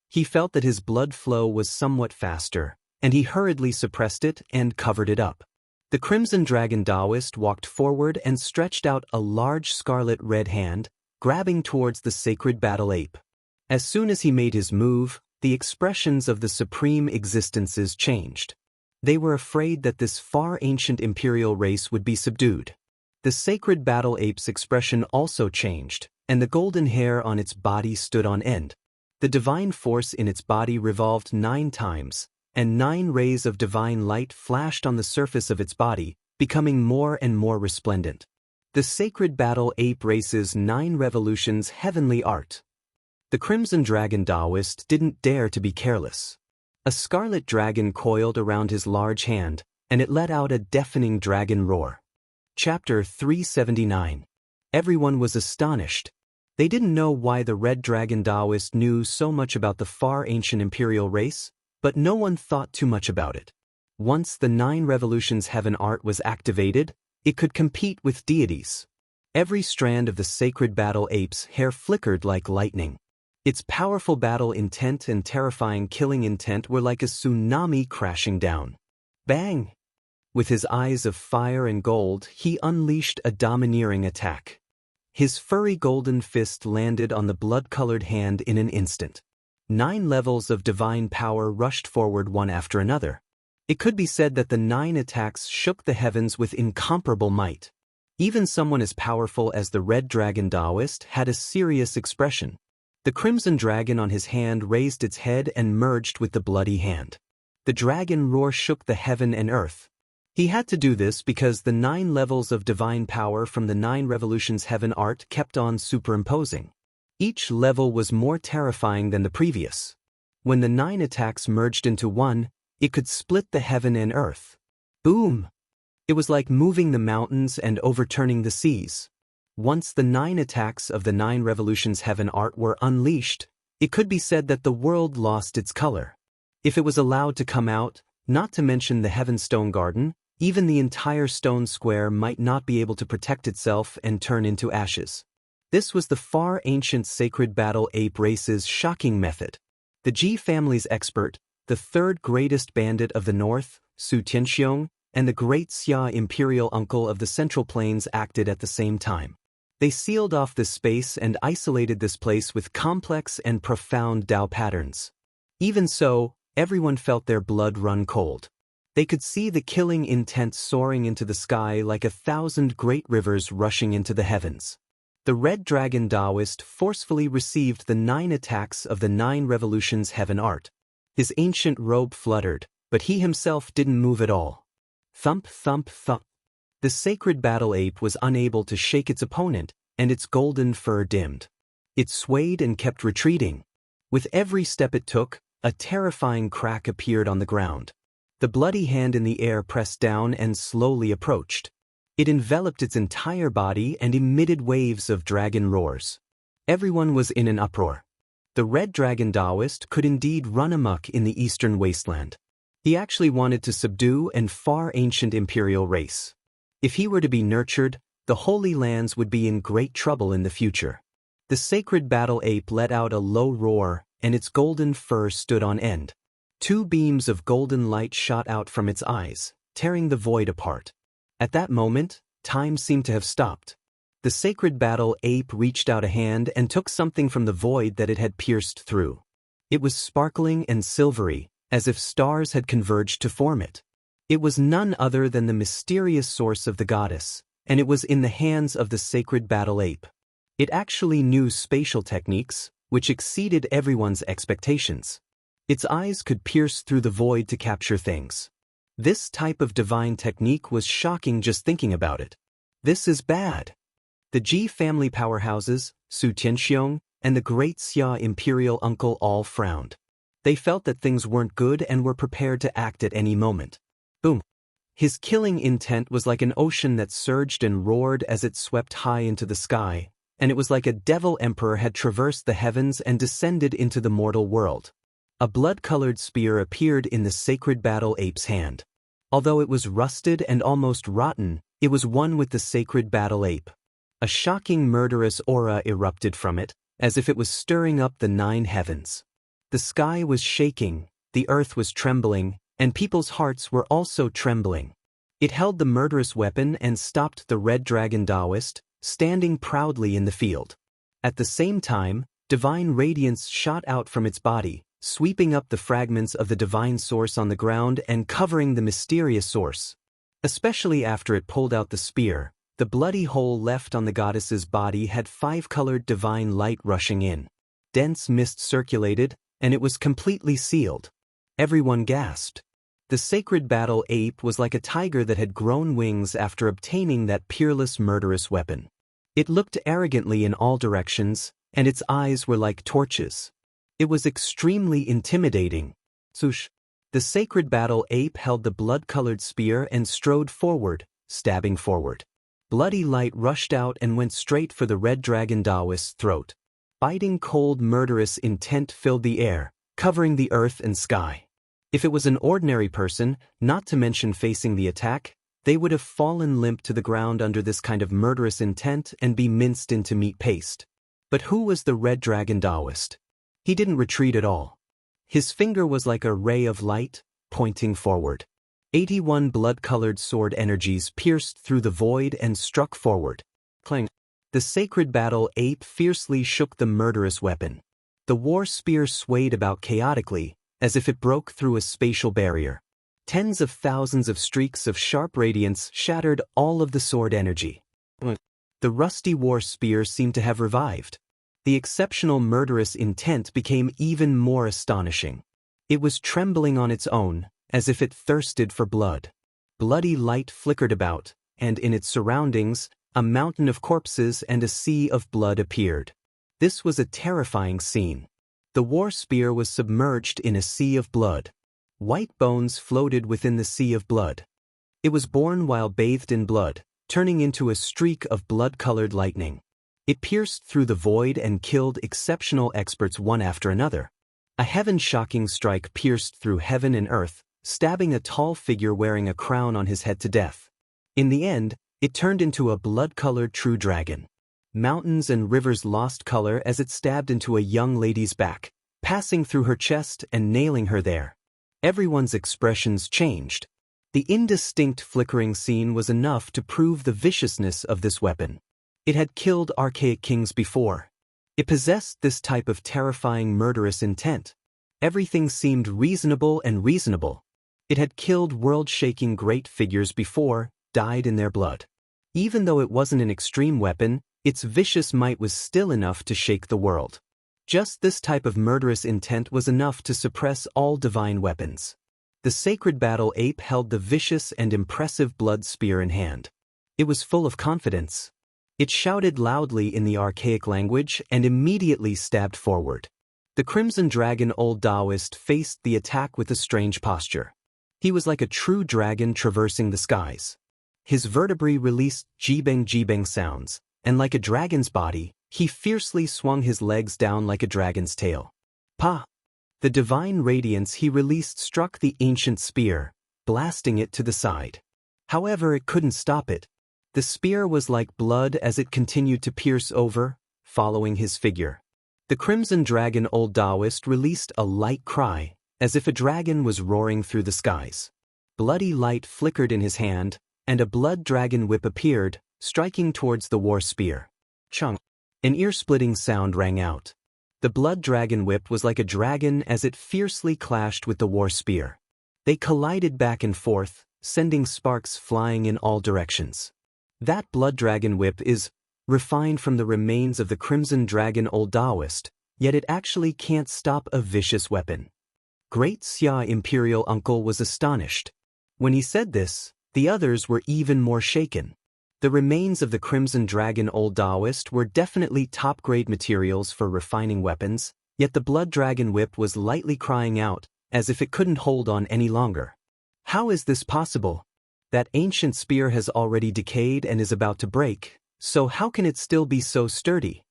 He felt that his blood flow was somewhat faster, and he hurriedly suppressed it and covered it up. The Crimson Dragon Taoist walked forward and stretched out a large scarlet-red hand, grabbing towards the sacred battle ape. As soon as he made his move, the expressions of the supreme existences changed. They were afraid that this far ancient imperial race would be subdued. The sacred battle ape's expression also changed, and the golden hair on its body stood on end. The divine force in its body revolved 9 times, and 9 rays of divine light flashed on the surface of its body, becoming more and more resplendent. The sacred battle ape race's 9 revolutions heavenly art. The Crimson Dragon Taoist didn't dare to be careless. A scarlet dragon coiled around his large hand, and it let out a deafening dragon roar. Chapter 379. Everyone was astonished. They didn't know why the Red Dragon Taoist knew so much about the far ancient imperial race, but no one thought too much about it. Once the 9 revolutions heaven art was activated, it could compete with deities. Every strand of the sacred battle ape's hair flickered like lightning. Its powerful battle intent and terrifying killing intent were like a tsunami crashing down. Bang! With his eyes of fire and gold, he unleashed a domineering attack. His furry golden fist landed on the blood-colored hand in an instant. 9 levels of divine power rushed forward one after another. It could be said that the 9 attacks shook the heavens with incomparable might. Even someone as powerful as the Red Dragon Taoist had a serious expression. The crimson dragon on his hand raised its head and merged with the bloody hand. The dragon roar shook the heaven and earth. He had to do this because the 9 levels of divine power from the 9 revolutions heaven art kept on superimposing. Each level was more terrifying than the previous. When the 9 attacks merged into one, it could split the heaven and earth. Boom! It was like moving the mountains and overturning the seas. Once the 9 attacks of the 9 revolutions heaven art were unleashed, it could be said that the world lost its color. If it was allowed to come out, not to mention the Heaven Stone Garden, even the entire stone square might not be able to protect itself and turn into ashes. This was the far ancient sacred battle ape race's shocking method. The Ji family's expert, the 3rd greatest bandit of the north, Su Tianxiong, and the great Xia imperial uncle of the Central Plains acted at the same time. They sealed off this space and isolated this place with complex and profound Dao patterns. Even so, everyone felt their blood run cold. They could see the killing intent soaring into the sky like 1,000 great rivers rushing into the heavens. The Red Dragon Taoist forcefully received the 9 attacks of the 9 revolutions heaven art. His ancient robe fluttered, but he himself didn't move at all. Thump, thump, thump. The sacred battle ape was unable to shake its opponent, and its golden fur dimmed. It swayed and kept retreating. With every step it took, a terrifying crack appeared on the ground. The bloody hand in the air pressed down and slowly approached. It enveloped its entire body and emitted waves of dragon roars. Everyone was in an uproar. The Red Dragon Taoist could indeed run amok in the eastern wasteland. He actually wanted to subdue an far ancient imperial race. If he were to be nurtured, the Holy Lands would be in great trouble in the future. The sacred battle ape let out a low roar, and its golden fur stood on end. 2 beams of golden light shot out from its eyes, tearing the void apart. At that moment, time seemed to have stopped. The sacred battle ape reached out a hand and took something from the void that it had pierced through. It was sparkling and silvery, as if stars had converged to form it. It was none other than the mysterious source of the goddess, and it was in the hands of the sacred battle ape. It actually knew spatial techniques, which exceeded everyone's expectations. Its eyes could pierce through the void to capture things. This type of divine technique was shocking just thinking about it. This is bad. The Ji family powerhouses, Su Tianxiong, and the great Xia imperial uncle all frowned. They felt that things weren't good and were prepared to act at any moment. Boom. His killing intent was like an ocean that surged and roared as it swept high into the sky, and it was like a devil emperor had traversed the heavens and descended into the mortal world. A blood-colored spear appeared in the sacred battle ape's hand. Although it was rusted and almost rotten, it was one with the sacred battle ape. A shocking murderous aura erupted from it, as if it was stirring up the 9 heavens. The sky was shaking, the earth was trembling, and people's hearts were also trembling. It held the murderous weapon and stopped the Red Dragon Taoist, standing proudly in the field. At the same time, divine radiance shot out from its body, sweeping up the fragments of the divine source on the ground and covering the mysterious source. Especially after it pulled out the spear, the bloody hole left on the goddess's body had 5-colored divine light rushing in. Dense mist circulated, and it was completely sealed. Everyone gasped. The sacred battle ape was like a tiger that had grown wings after obtaining that peerless murderous weapon. It looked arrogantly in all directions, and its eyes were like torches. It was extremely intimidating. Swoosh! The sacred battle ape held the blood-colored spear and strode forward, stabbing forward. Bloody light rushed out and went straight for the Red Dragon Taoist's throat. Biting cold murderous intent filled the air, covering the earth and sky. If it was an ordinary person, not to mention facing the attack, they would have fallen limp to the ground under this kind of murderous intent and be minced into meat paste. But who was the Red Dragon Taoist? He didn't retreat at all. His finger was like a ray of light, pointing forward. 81 blood-colored sword energies pierced through the void and struck forward. Clang! The sacred battle ape fiercely shook the murderous weapon. The war spear swayed about chaotically, as if it broke through a spatial barrier. Tens of thousands of streaks of sharp radiance shattered all of the sword energy. The rusty war spear seemed to have revived. The exceptional murderous intent became even more astonishing. It was trembling on its own, as if it thirsted for blood. Bloody light flickered about, and in its surroundings, a mountain of corpses and a sea of blood appeared. This was a terrifying scene. The war spear was submerged in a sea of blood. White bones floated within the sea of blood. It was born while bathed in blood, turning into a streak of blood-colored lightning. It pierced through the void and killed exceptional experts one after another. A heaven-shocking strike pierced through heaven and earth, stabbing a tall figure wearing a crown on his head to death. In the end, it turned into a blood-colored true dragon. Mountains and rivers lost color as it stabbed into a young lady's back, passing through her chest and nailing her there. Everyone's expressions changed. The indistinct flickering scene was enough to prove the viciousness of this weapon. It had killed archaic kings before. It possessed this type of terrifying murderous intent. Everything seemed reasonable and reasonable. It had killed world-shaking great figures before, died in their blood. Even though it wasn't an extreme weapon, its vicious might was still enough to shake the world. Just this type of murderous intent was enough to suppress all divine weapons. The sacred battle ape held the vicious and impressive blood spear in hand. It was full of confidence. It shouted loudly in the archaic language and immediately stabbed forward. The Crimson Dragon Old Taoist faced the attack with a strange posture. He was like a true dragon traversing the skies. His vertebrae released jibeng sounds, and like a dragon's body, he fiercely swung his legs down like a dragon's tail. Pa! The divine radiance he released struck the ancient spear, blasting it to the side. However, it couldn't stop it. The spear was like blood as it continued to pierce over, following his figure. The Crimson Dragon Old Taoist released a light cry, as if a dragon was roaring through the skies. Bloody light flickered in his hand, and a blood dragon whip appeared, striking towards the war spear. Chung! An ear-splitting sound rang out. The blood dragon whip was like a dragon as it fiercely clashed with the war spear. They collided back and forth, sending sparks flying in all directions. That blood dragon whip is refined from the remains of the Crimson Dragon Old Taoist, yet it actually can't stop a vicious weapon. Great Xia Imperial Uncle was astonished. When he said this, the others were even more shaken. The remains of the Crimson Dragon Old Taoist were definitely top-grade materials for refining weapons, yet the blood dragon whip was lightly crying out, as if it couldn't hold on any longer. How is this possible? That ancient spear has already decayed and is about to break, so how can it still be so sturdy?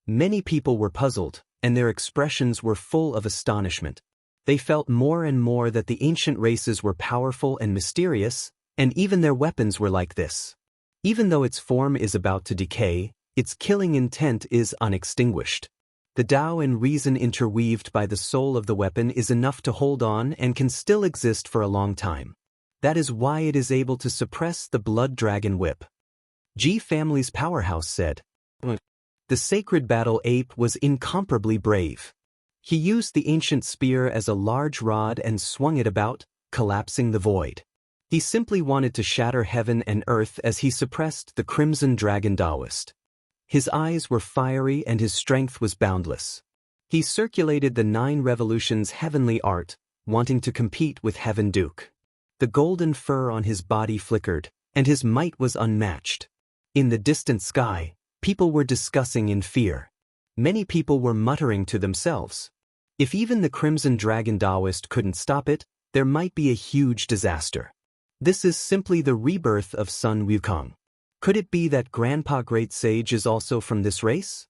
Many people were puzzled, and their expressions were full of astonishment. They felt more and more that the ancient races were powerful and mysterious, and even their weapons were like this. Even though its form is about to decay, its killing intent is unextinguished. The Tao and reason interweaved by the soul of the weapon is enough to hold on and can still exist for a long time. That is why it is able to suppress the blood dragon whip. Ji family's powerhouse said. The sacred battle ape was incomparably brave. He used the ancient spear as a large rod and swung it about, collapsing the void. He simply wanted to shatter heaven and earth as he suppressed the Crimson Dragon Taoist. His eyes were fiery and his strength was boundless. He circulated the 9 revolutions heavenly art, wanting to compete with Heaven Duke. The golden fur on his body flickered, and his might was unmatched. In the distant sky, people were discussing in fear. Many people were muttering to themselves. If even the Crimson Dragon Taoist couldn't stop it, there might be a huge disaster. This is simply the rebirth of Sun Wukong. Could it be that Grandpa Great Sage is also from this race?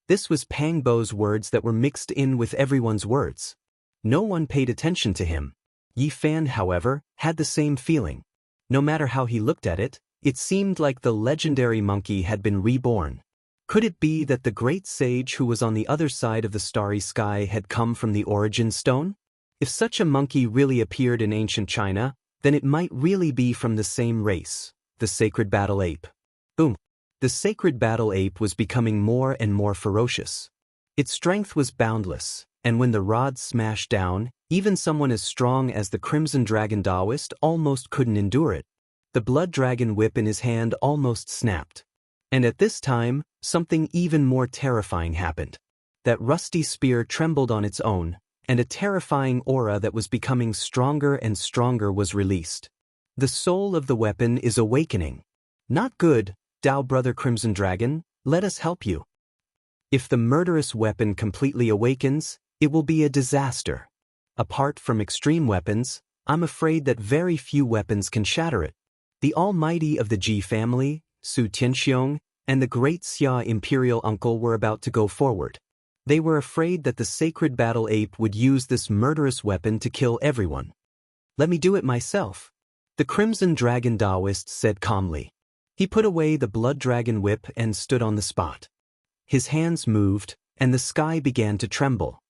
This was Pang Bo's words that were mixed in with everyone's words. No one paid attention to him. Yi Fan, however, had the same feeling. No matter how he looked at it, it seemed like the legendary monkey had been reborn. Could it be that the great sage who was on the other side of the starry sky had come from the origin stone? If such a monkey really appeared in ancient China, then it might really be from the same race, the sacred battle ape. Boom! The sacred battle ape was becoming more and more ferocious. Its strength was boundless, and when the rod smashed down, even someone as strong as the Crimson Dragon Taoist almost couldn't endure it. The blood dragon whip in his hand almost snapped. And at this time, something even more terrifying happened. That rusty spear trembled on its own, and a terrifying aura that was becoming stronger and stronger was released. The soul of the weapon is awakening. Not good, Tao Brother Crimson Dragon, let us help you. If the murderous weapon completely awakens, it will be a disaster. Apart from extreme weapons, I'm afraid that very few weapons can shatter it. The Almighty of the Ji family, Su Tianxiong, and the great Xia Imperial Uncle were about to go forward. They were afraid that the sacred battle ape would use this murderous weapon to kill everyone. Let me do it myself, the Crimson Dragon Taoist said calmly. He put away the blood dragon whip and stood on the spot. His hands moved, and the sky began to tremble.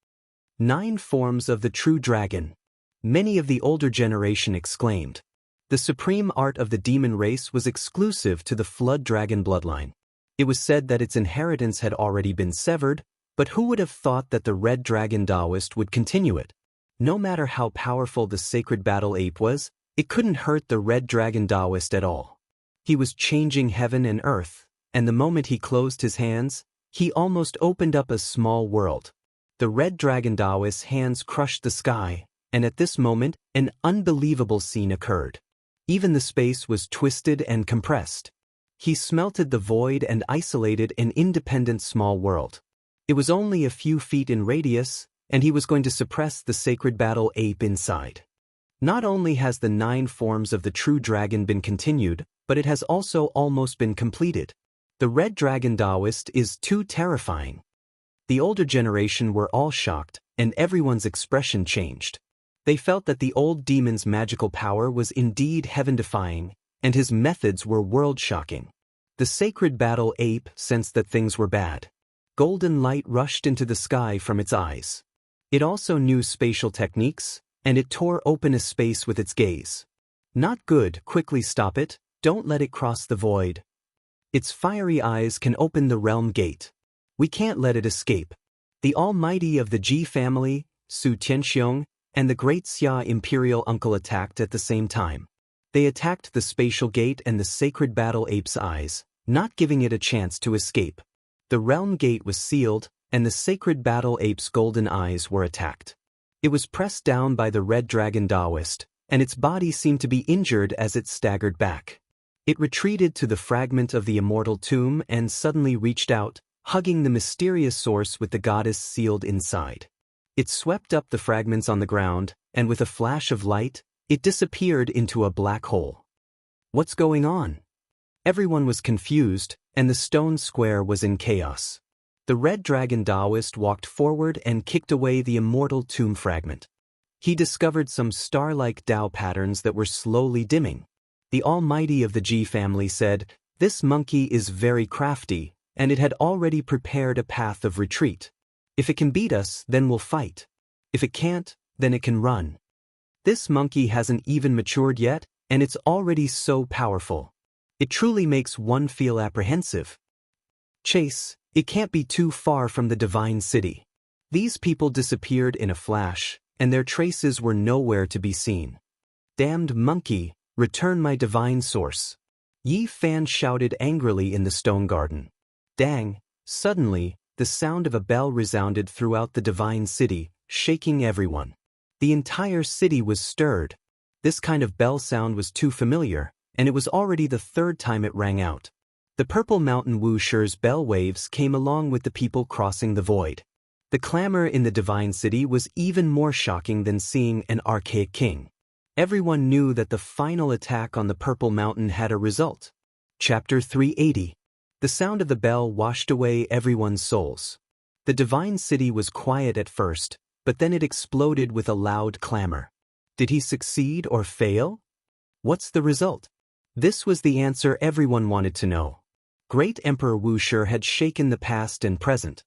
9 forms of the true dragon. Many of the older generation exclaimed. The supreme art of the demon race was exclusive to the flood dragon bloodline. It was said that its inheritance had already been severed, but who would have thought that the red dragon Taoist would continue it? No matter how powerful the sacred battle ape was, it couldn't hurt the red dragon Taoist at all. He was changing heaven and earth, and the moment he closed his hands, he almost opened up a small world. The red dragon Taoist's hands crushed the sky, and at this moment, an unbelievable scene occurred. Even the space was twisted and compressed. He smelted the void and isolated an independent small world. It was only a few feet in radius, and he was going to suppress the sacred battle ape inside. Not only has the 9 forms of the true dragon been continued, but it has also almost been completed. The red dragon Taoist is too terrifying. The older generation were all shocked, and everyone's expression changed. They felt that the old demon's magical power was indeed heaven-defying, and his methods were world-shocking. The sacred battle ape sensed that things were bad. Golden light rushed into the sky from its eyes. It also knew spatial techniques, and it tore open a space with its gaze. Not good, quickly stop it, don't let it cross the void. Its fiery eyes can open the realm gate. We can't let it escape. The almighty of the Ji family, Su Tianxiong, and the great Xia imperial uncle attacked at the same time. They attacked the spatial gate and the sacred battle ape's eyes, not giving it a chance to escape. The realm gate was sealed, and the sacred battle ape's golden eyes were attacked. It was pressed down by the red dragon Taoist, and its body seemed to be injured as it staggered back. It retreated to the fragment of the immortal tomb and suddenly reached out, hugging the mysterious source with the goddess sealed inside. It swept up the fragments on the ground, and with a flash of light, it disappeared into a black hole. What's going on? Everyone was confused, and the stone square was in chaos. The red dragon Taoist walked forward and kicked away the immortal tomb fragment. He discovered some star-like Tao patterns that were slowly dimming. The almighty of the Ji family said, "This monkey is very crafty, and it had already prepared a path of retreat. If it can beat us, then we'll fight. If it can't, then it can run. This monkey hasn't even matured yet, and it's already so powerful. It truly makes one feel apprehensive. Chase, it can't be too far from the divine city." These people disappeared in a flash, and their traces were nowhere to be seen. "Damned monkey, return my divine source." Yi Fan shouted angrily in the stone garden. Dang! Suddenly, the sound of a bell resounded throughout the divine city, shaking everyone. The entire city was stirred. This kind of bell sound was too familiar, and it was already the 3rd time it rang out. The purple mountain Wuxia's bell waves came along with the people crossing the void. The clamor in the divine city was even more shocking than seeing an archaic king. Everyone knew that the final attack on the purple mountain had a result. Chapter 380. The sound of the bell washed away everyone's souls. The divine city was quiet at first, but then it exploded with a loud clamor. Did he succeed or fail? What's the result? This was the answer everyone wanted to know. Great Emperor Wuxia had shaken the past and present.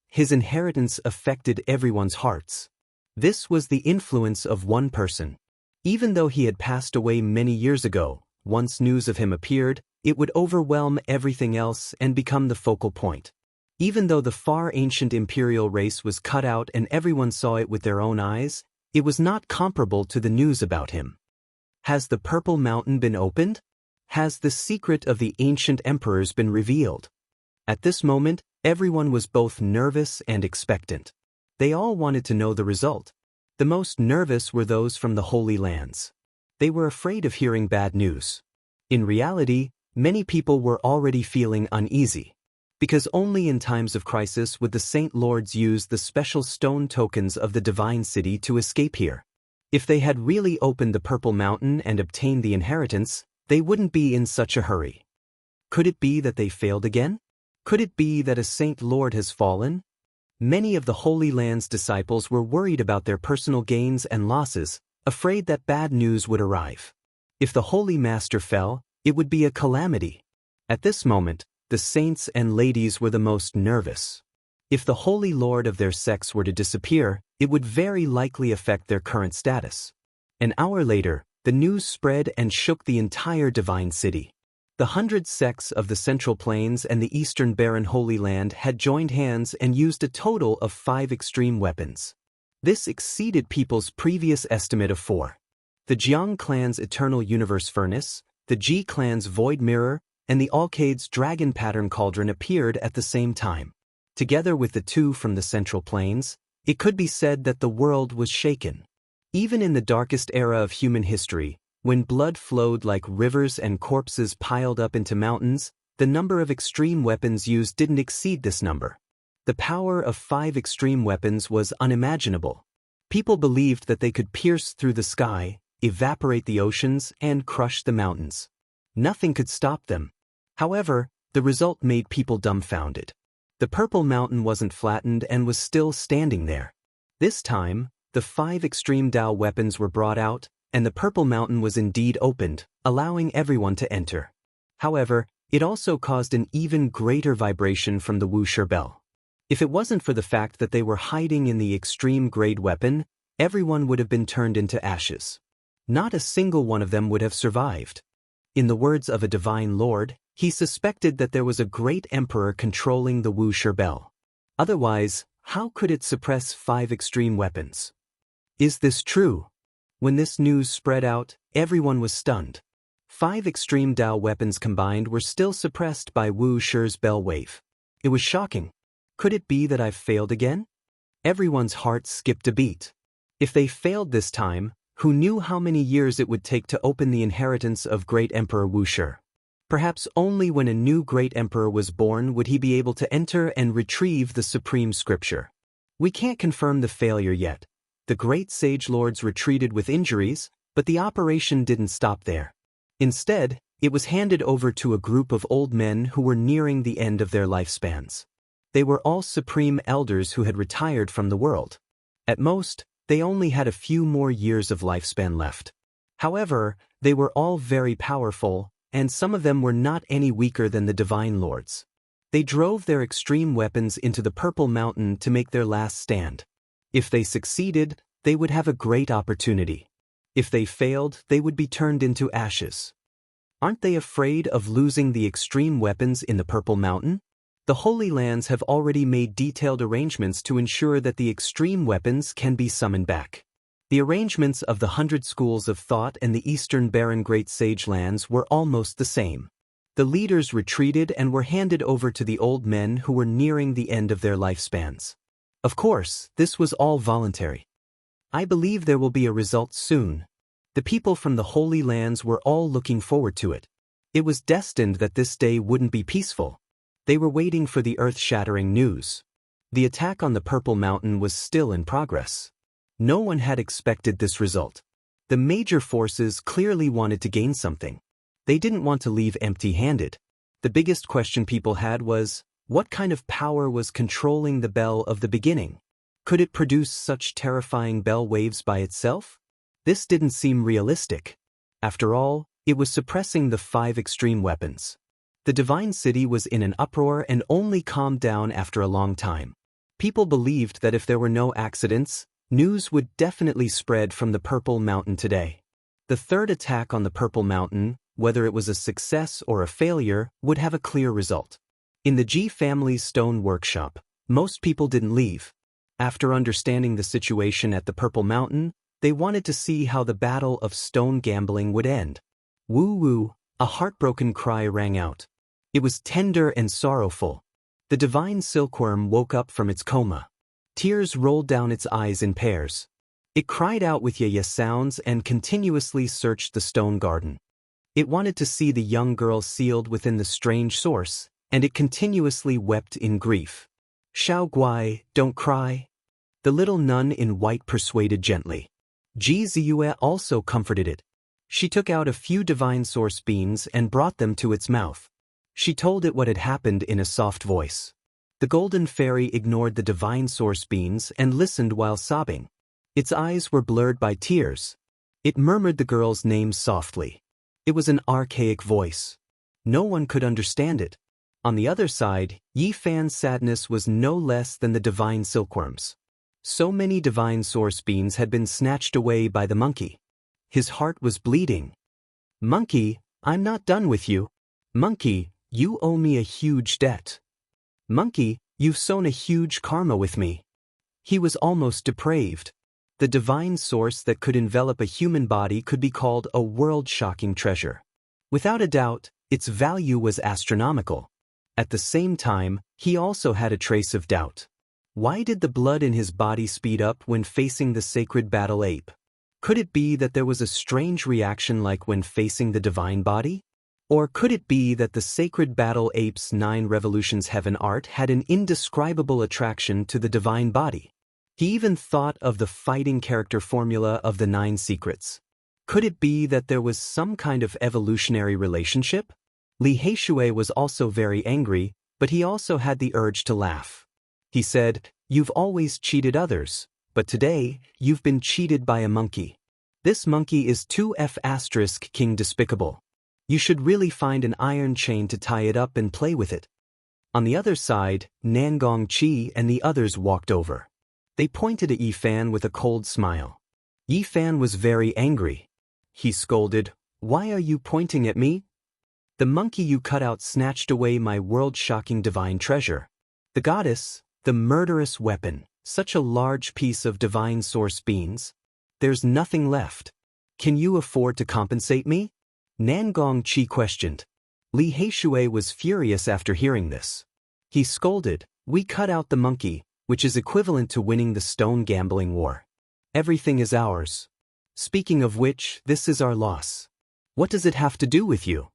His inheritance affected everyone's hearts. This was the influence of one person. Even though he had passed away many years ago, once news of him appeared, it would overwhelm everything else and become the focal point. Even though the far ancient imperial race was cut out and everyone saw it with their own eyes, it was not comparable to the news about him. Has the Purple Mountain been opened? Has the secret of the ancient emperors been revealed? At this moment, everyone was both nervous and expectant. They all wanted to know the result. The most nervous were those from the Holy Lands. They were afraid of hearing bad news. In reality, many people were already feeling uneasy. Because only in times of crisis would the Saint Lords use the special stone tokens of the Divine City to escape here. If they had really opened the Purple Mountain and obtained the inheritance, they wouldn't be in such a hurry. Could it be that they failed again? Could it be that a Saint Lord has fallen? Many of the Holy Land's disciples were worried about their personal gains and losses, afraid that bad news would arrive. If the Holy Master fell, it would be a calamity. At this moment, the saints and ladies were the most nervous. If the Holy Lord of their sects were to disappear, it would very likely affect their current status. An hour later, the news spread and shook the entire Divine City. The 100 sects of the Central Plains and the Eastern Barren Holy Land had joined hands and used a total of 5 extreme weapons. This exceeded people's previous estimate of 4. The Jiang clan's Eternal Universe Furnace, the Ji clan's Void Mirror, and the Alcade's Dragon Pattern Cauldron appeared at the same time. Together with the 2 from the Central Plains, it could be said that the world was shaken. Even in the darkest era of human history, when blood flowed like rivers and corpses piled up into mountains, the number of extreme weapons used didn't exceed this number. The power of 5 extreme weapons was unimaginable. People believed that they could pierce through the sky, evaporate the oceans, and crush the mountains. Nothing could stop them. However, the result made people dumbfounded. The Purple Mountain wasn't flattened and was still standing there. This time, the 5 extreme Dao weapons were brought out, and the Purple Mountain was indeed opened, allowing everyone to enter. However, it also caused an even greater vibration from the Wuxia bell. If it wasn't for the fact that they were hiding in the extreme grade weapon, everyone would have been turned into ashes. Not a single one of them would have survived. In the words of a divine lord, he suspected that there was a great emperor controlling the Wuxia bell. Otherwise, how could it suppress 5 extreme weapons? Is this true? When this news spread out, everyone was stunned. 5 extreme Dao weapons combined were still suppressed by Wuxia's bell wave. It was shocking. Could it be that I've failed again? Everyone's heart skipped a beat. If they failed this time, who knew how many years it would take to open the inheritance of Great Emperor Wuxia? Perhaps only when a new Great Emperor was born would he be able to enter and retrieve the supreme scripture. We can't confirm the failure yet. The great sage lords retreated with injuries, but the operation didn't stop there. Instead, it was handed over to a group of old men who were nearing the end of their lifespans. They were all supreme elders who had retired from the world. At most, they only had a few more years of lifespan left. However, they were all very powerful, and some of them were not any weaker than the divine lords. They drove their extreme weapons into the Purple Mountain to make their last stand. If they succeeded, they would have a great opportunity. If they failed, they would be turned into ashes. Aren't they afraid of losing the extreme weapons in the Purple Mountain? The Holy Lands have already made detailed arrangements to ensure that the extreme weapons can be summoned back. The arrangements of the 100 Schools of Thought and the Eastern Barren Great Sage Lands were almost the same. The leaders retreated and were handed over to the old men who were nearing the end of their lifespans. Of course, this was all voluntary. I believe there will be a result soon. The people from the Holy Lands were all looking forward to it. It was destined that this day wouldn't be peaceful. They were waiting for the earth-shattering news. The attack on the Purple Mountain was still in progress. No one had expected this result. The major forces clearly wanted to gain something. They didn't want to leave empty-handed. The biggest question people had was, what kind of power was controlling the bell of the beginning? Could it produce such terrifying bell waves by itself? This didn't seem realistic. After all, it was suppressing the 5 extreme weapons. The Divine City was in an uproar and only calmed down after a long time. People believed that if there were no accidents, news would definitely spread from the Purple Mountain today. The third attack on the Purple Mountain, whether it was a success or a failure, would have a clear result. In the Ji family's stone workshop, most people didn't leave. After understanding the situation at the Purple Mountain, they wanted to see how the battle of stone gambling would end. Woo-woo, a heartbroken cry rang out. It was tender and sorrowful. The divine silkworm woke up from its coma. Tears rolled down its eyes in pairs. It cried out with yaya sounds and continuously searched the stone garden. It wanted to see the young girl sealed within the strange source, and it continuously wept in grief. Xiao Guai, don't cry. The little nun in white persuaded gently. Ji Ziyue also comforted it. She took out a few divine source beans and brought them to its mouth. She told it what had happened in a soft voice. The golden fairy ignored the divine source beans and listened while sobbing. Its eyes were blurred by tears. It murmured the girl's name softly. It was an archaic voice. No one could understand it. On the other side, Yi Fan's sadness was no less than the divine silkworm's. So many divine source beans had been snatched away by the monkey. His heart was bleeding. Monkey, I'm not done with you. Monkey, you owe me a huge debt. Monkey, you've sown a huge karma with me. He was almost depraved. The divine source that could envelop a human body could be called a world-shocking treasure. Without a doubt, its value was astronomical. At the same time, he also had a trace of doubt. Why did the blood in his body speed up when facing the sacred battle ape? Could it be that there was a strange reaction like when facing the divine body? Or could it be that the sacred battle ape's 9 revolutions heaven art had an indescribable attraction to the divine body? He even thought of the fighting character formula of the 9 secrets. Could it be that there was some kind of evolutionary relationship? Li Heishui was also very angry, but he also had the urge to laugh. He said, "You've always cheated others, but today, you've been cheated by a monkey. This monkey is 2F** King Despicable. You should really find an iron chain to tie it up and play with it." On the other side, Nangong Qi and the others walked over. They pointed at Yi Fan with a cold smile. Yi Fan was very angry. He scolded, "Why are you pointing at me? The monkey you cut out snatched away my world-shocking divine treasure. The goddess, the murderous weapon, such a large piece of divine source beans. There's nothing left. Can you afford to compensate me?" Nangong Qi questioned. Li Heishui was furious after hearing this. He scolded, "We cut out the monkey, which is equivalent to winning the stone gambling war. Everything is ours. Speaking of which, this is our loss. What does it have to do with you?"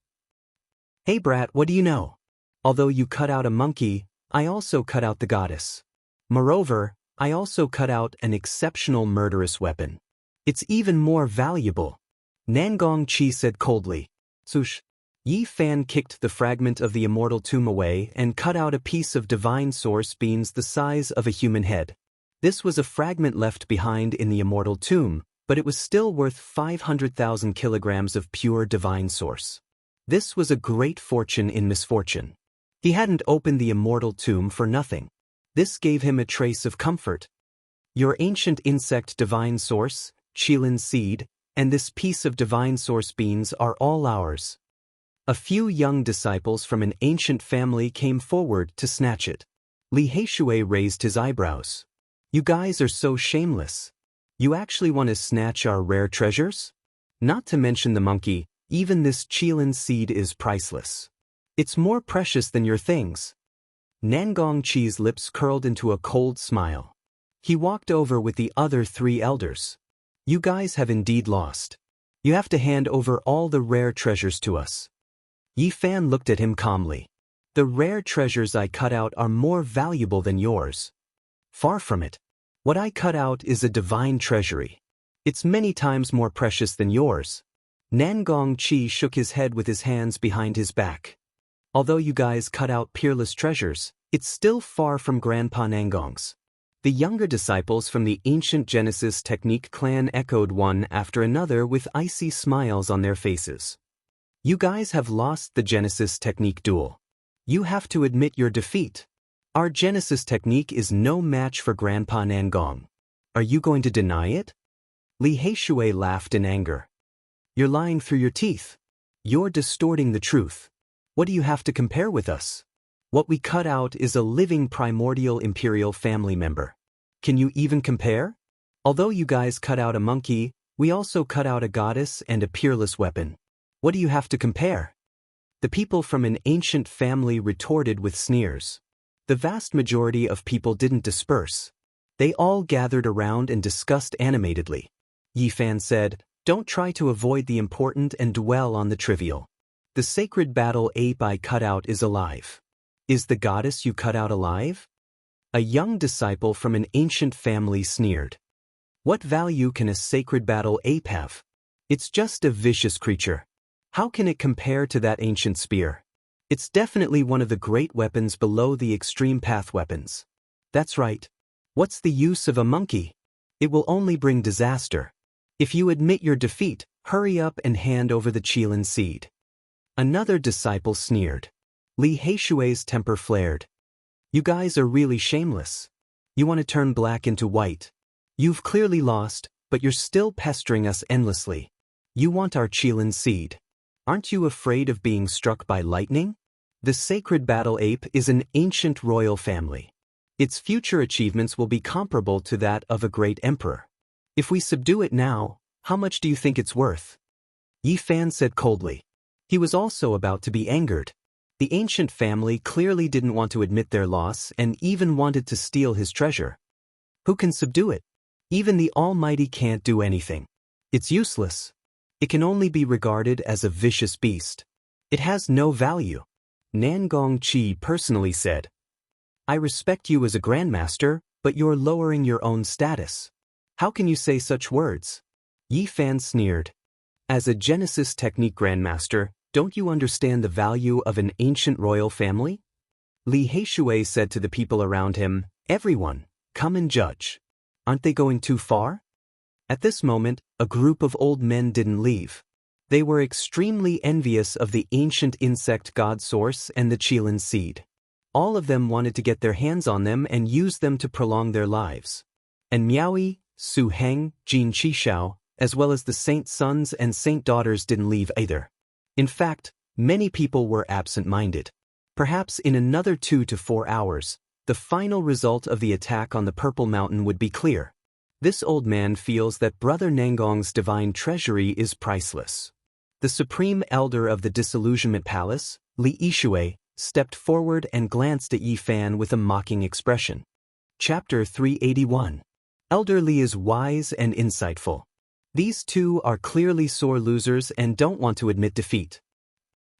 "Hey brat, what do you know? Although you cut out a monkey, I also cut out the goddess. Moreover, I also cut out an exceptional murderous weapon. It's even more valuable," Nangong Qi said coldly. "Sush." Yi Fan kicked the fragment of the immortal tomb away and cut out a piece of divine source beans the size of a human head. This was a fragment left behind in the immortal tomb, but it was still worth 500,000 kilograms of pure divine source. This was a great fortune in misfortune. He hadn't opened the immortal tomb for nothing. This gave him a trace of comfort. "Your ancient insect divine source, Qilin seed, and this piece of divine source beans are all ours." A few young disciples from an ancient family came forward to snatch it. Li Heishui raised his eyebrows. "You guys are so shameless. You actually want to snatch our rare treasures? Not to mention the monkey, even this Qilin seed is priceless. It's more precious than your things." Nangong Qi's lips curled into a cold smile. He walked over with the other 3 elders. "You guys have indeed lost. You have to hand over all the rare treasures to us." Yi Fan looked at him calmly. "The rare treasures I cut out are more valuable than yours. Far from it. What I cut out is a divine treasury. It's many times more precious than yours." Nangong Qi shook his head with his hands behind his back. "Although you guys cut out peerless treasures, it's still far from Grandpa Nangong's." The younger disciples from the ancient Genesis technique clan echoed one after another with icy smiles on their faces. "You guys have lost the Genesis technique duel. You have to admit your defeat. Our Genesis technique is no match for Grandpa Nangong. Are you going to deny it?" Li Heishui laughed in anger. "You're lying through your teeth. You're distorting the truth. What do you have to compare with us? What we cut out is a living primordial imperial family member. Can you even compare? Although you guys cut out a monkey, we also cut out a goddess and a peerless weapon. What do you have to compare?" The people from an ancient family retorted with sneers. The vast majority of people didn't disperse. They all gathered around and discussed animatedly. Yi Fan said, "Don't try to avoid the important and dwell on the trivial. The sacred battle ape I cut out is alive. Is the goddess you cut out alive?" A young disciple from an ancient family sneered. "What value can a sacred battle ape have? It's just a vicious creature. How can it compare to that ancient spear? It's definitely one of the great weapons below the extreme path weapons." "That's right. What's the use of a monkey? It will only bring disaster. If you admit your defeat, hurry up and hand over the Qilin seed." Another disciple sneered. Li Heishui's temper flared. "You guys are really shameless. You want to turn black into white. You've clearly lost, but you're still pestering us endlessly. You want our Qilin seed. Aren't you afraid of being struck by lightning? The sacred battle ape is an ancient royal family. Its future achievements will be comparable to that of a great emperor. If we subdue it now, how much do you think it's worth? Yi Fan said coldly. He was also about to be angered. The ancient family clearly didn't want to admit their loss and even wanted to steal his treasure. Who can subdue it? Even the Almighty can't do anything. It's useless. It can only be regarded as a vicious beast. It has no value. Nangong Qi personally said. I respect you as a grandmaster, but you're lowering your own status. How can you say such words? Yi Fan sneered. As a Genesis technique grandmaster, don't you understand the value of an ancient royal family? Li Heishui said to the people around him, everyone, come and judge. Aren't they going too far? At this moment, a group of old men didn't leave. They were extremely envious of the ancient insect god source and the Qilin seed. All of them wanted to get their hands on them and use them to prolong their lives. And Miaoyi, Su Heng, Jin Qishao, as well as the saint sons and saint daughters didn't leave either. In fact, many people were absent-minded. Perhaps in another 2 to 4 hours, the final result of the attack on the Purple Mountain would be clear. This old man feels that Brother Nangong's divine treasury is priceless. The supreme elder of the Disillusionment Palace, Li Yishui, stepped forward and glanced at Yi Fan with a mocking expression. Chapter 381. Elder Li is wise and insightful. These two are clearly sore losers and don't want to admit defeat.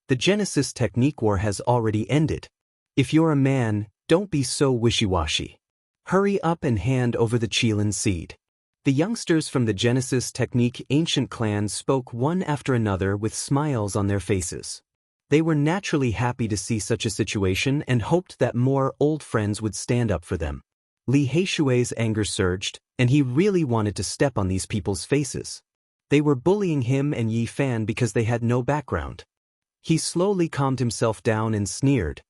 The Genesis technique war has already ended. If you're a man, don't be so wishy-washy. Hurry up and hand over the Qilin seed. The youngsters from the Genesis technique ancient clan spoke one after another with smiles on their faces. They were naturally happy to see such a situation and hoped that more old friends would stand up for them. Li Heishui's anger surged, and he really wanted to step on these people's faces. They were bullying him and Yi Fan because they had no background. He slowly calmed himself down and sneered.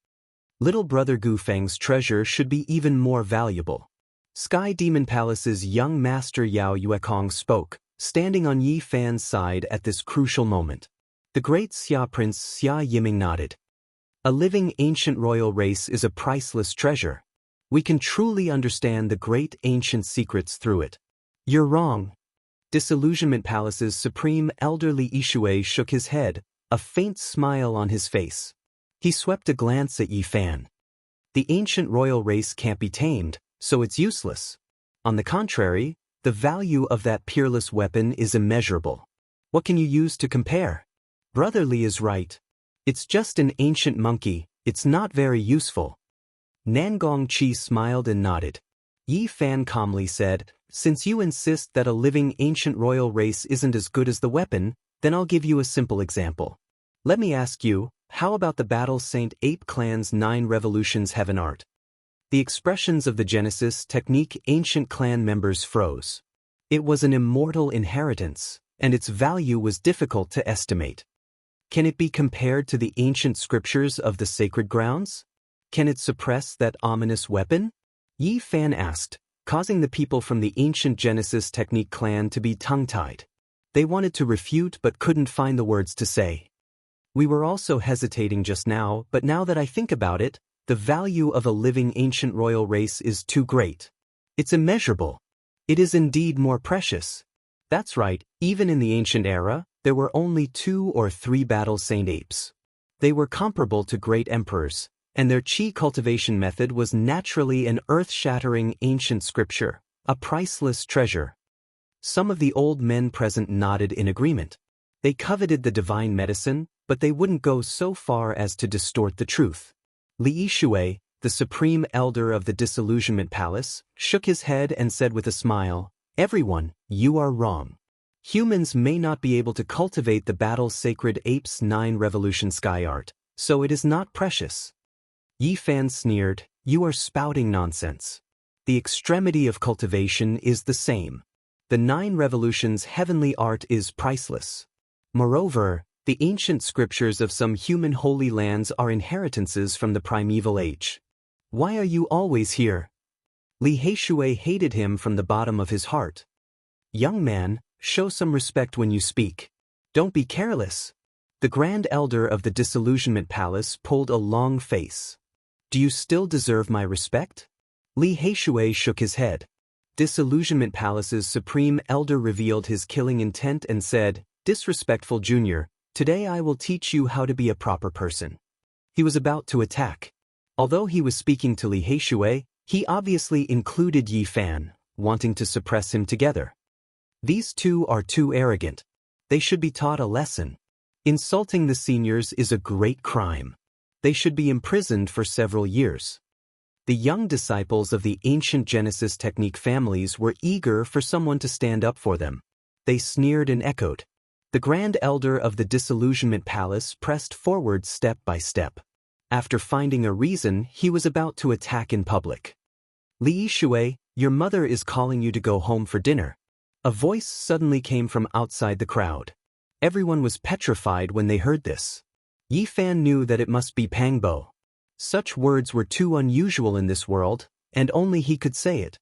Little brother Gufeng's treasure should be even more valuable. Sky Demon Palace's young master Yao Yuekong spoke, standing on Yi Fan's side at this crucial moment. The great Xia Prince Xia Yiming nodded. A living ancient royal race is a priceless treasure. We can truly understand the great ancient secrets through it. You're wrong. Disillusionment Palace's supreme elder Li Yishui shook his head, a faint smile on his face. He swept a glance at Yi Fan. The ancient royal race can't be tamed, so it's useless. On the contrary, the value of that peerless weapon is immeasurable. What can you use to compare? Brother Li is right. It's just an ancient monkey, it's not very useful. Nangong Qi smiled and nodded. Yi Fan calmly said, since you insist that a living ancient royal race isn't as good as the weapon, then I'll give you a simple example. Let me ask you, how about the Battle Saint Ape Clan's 9 Revolutions Heaven art? The expressions of the Genesis technique ancient clan members froze. It was an immortal inheritance, and its value was difficult to estimate. Can it be compared to the ancient scriptures of the sacred grounds? Can it suppress that ominous weapon? Yi Fan asked, causing the people from the ancient Genesis technique clan to be tongue-tied. They wanted to refute but couldn't find the words to say. We were also hesitating just now, but now that I think about it, the value of a living ancient royal race is too great. It's immeasurable. It is indeed more precious. That's right, even in the ancient era, there were only 2 or 3 Battle Saint Apes. They were comparable to great emperors, and their qi cultivation method was naturally an earth-shattering ancient scripture, a priceless treasure. Some of the old men present nodded in agreement. They coveted the divine medicine, but they wouldn't go so far as to distort the truth. Li Yishui, the supreme elder of the Disillusionment Palace, shook his head and said with a smile, everyone, you are wrong. Humans may not be able to cultivate the Battle Sacred Apes 9 Revolution Sky Art, so it is not precious. Yi Fan sneered, you are spouting nonsense. The extremity of cultivation is the same. The 9 Revolutions heavenly art is priceless. Moreover, the ancient scriptures of some human holy lands are inheritances from the primeval age. Why are you always here? Li Heishui hated him from the bottom of his heart. Young man, show some respect when you speak. Don't be careless. The Grand Elder of the Disillusionment Palace pulled a long face. Do you still deserve my respect? Li Heishui shook his head. Disillusionment Palace's supreme elder revealed his killing intent and said, "Disrespectful junior, today I will teach you how to be a proper person." He was about to attack. Although he was speaking to Li Heishui, he obviously included Yi Fan, wanting to suppress him together. These two are too arrogant. They should be taught a lesson. Insulting the seniors is a great crime. They should be imprisoned for several years. The young disciples of the ancient Genesis technique families were eager for someone to stand up for them. They sneered and echoed. The Grand Elder of the Disillusionment Palace pressed forward step by step. After finding a reason, he was about to attack in public. "Li Shui, your mother is calling you to go home for dinner." A voice suddenly came from outside the crowd. Everyone was petrified when they heard this. Yi Fan knew that it must be Pangbo. Such words were too unusual in this world, and only he could say it.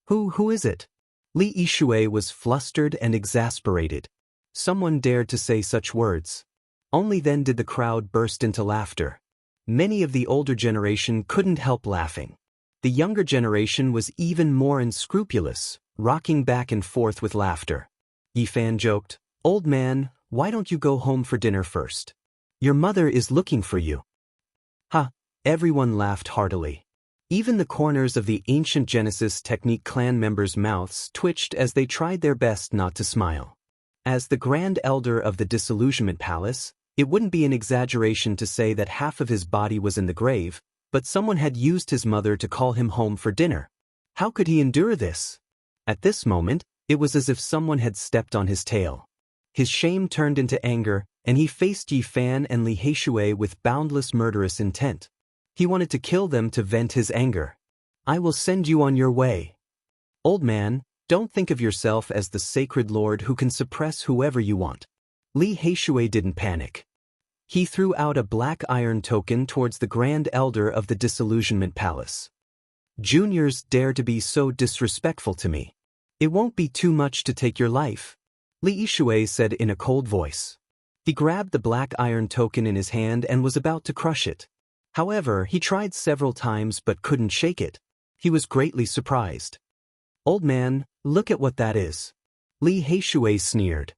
Who is it?" Li Yishui was flustered and exasperated. Someone dared to say such words. Only then did the crowd burst into laughter. Many of the older generation couldn't help laughing. The younger generation was even more unscrupulous, rocking back and forth with laughter. Yi Fan joked, "Old man, why don't you go home for dinner first? Your mother is looking for you." Ha! Everyone laughed heartily. Even the corners of the ancient Genesis technique clan members' mouths twitched as they tried their best not to smile. As the Grand Elder of the Disillusionment Palace, it wouldn't be an exaggeration to say that half of his body was in the grave, but someone had used his mother to call him home for dinner. How could he endure this? At this moment, it was as if someone had stepped on his tail. His shame turned into anger, and he faced Yi Fan and Li Heishui with boundless murderous intent. He wanted to kill them to vent his anger. "I will send you on your way. Old man, don't think of yourself as the sacred lord who can suppress whoever you want." Li Heishui didn't panic. He threw out a black iron token towards the Grand Elder of the Disillusionment Palace. "Juniors dare to be so disrespectful to me. It won't be too much to take your life," Li Yishui said in a cold voice. He grabbed the black iron token in his hand and was about to crush it. However, he tried several times but couldn't shake it. He was greatly surprised. "Old man, look at what that is." Li Heishui sneered.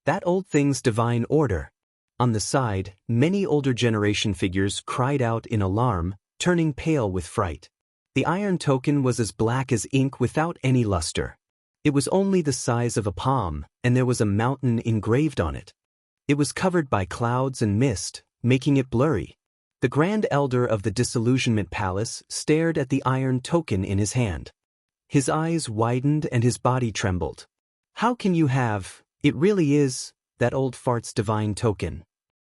"That old thing's divine order." On the side, many older generation figures cried out in alarm, turning pale with fright. The iron token was as black as ink without any luster. It was only the size of a palm, and there was a mountain engraved on it. It was covered by clouds and mist, making it blurry. The Grand Elder of the Disillusionment Palace stared at the iron token in his hand. His eyes widened and his body trembled. "How can you have, it really is, that old fart's divine token?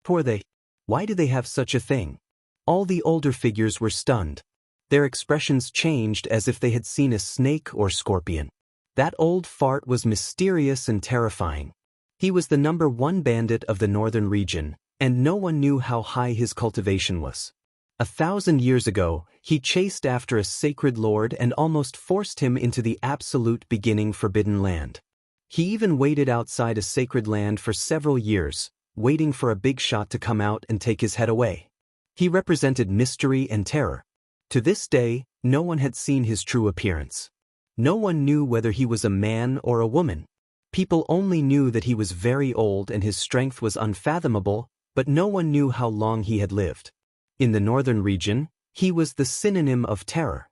Why do they have such a thing?" All the older figures were stunned. Their expressions changed as if they had seen a snake or scorpion. That old fart was mysterious and terrifying. He was the #1 bandit of the northern region, and no one knew how high his cultivation was. 1,000 years ago, he chased after a sacred lord and almost forced him into the absolute beginning forbidden land. He even waited outside a sacred land for several years, waiting for a big shot to come out and take his head away. He represented mystery and terror. To this day, no one had seen his true appearance. No one knew whether he was a man or a woman. People only knew that he was very old and his strength was unfathomable, but no one knew how long he had lived. In the northern region, he was the synonym of terror.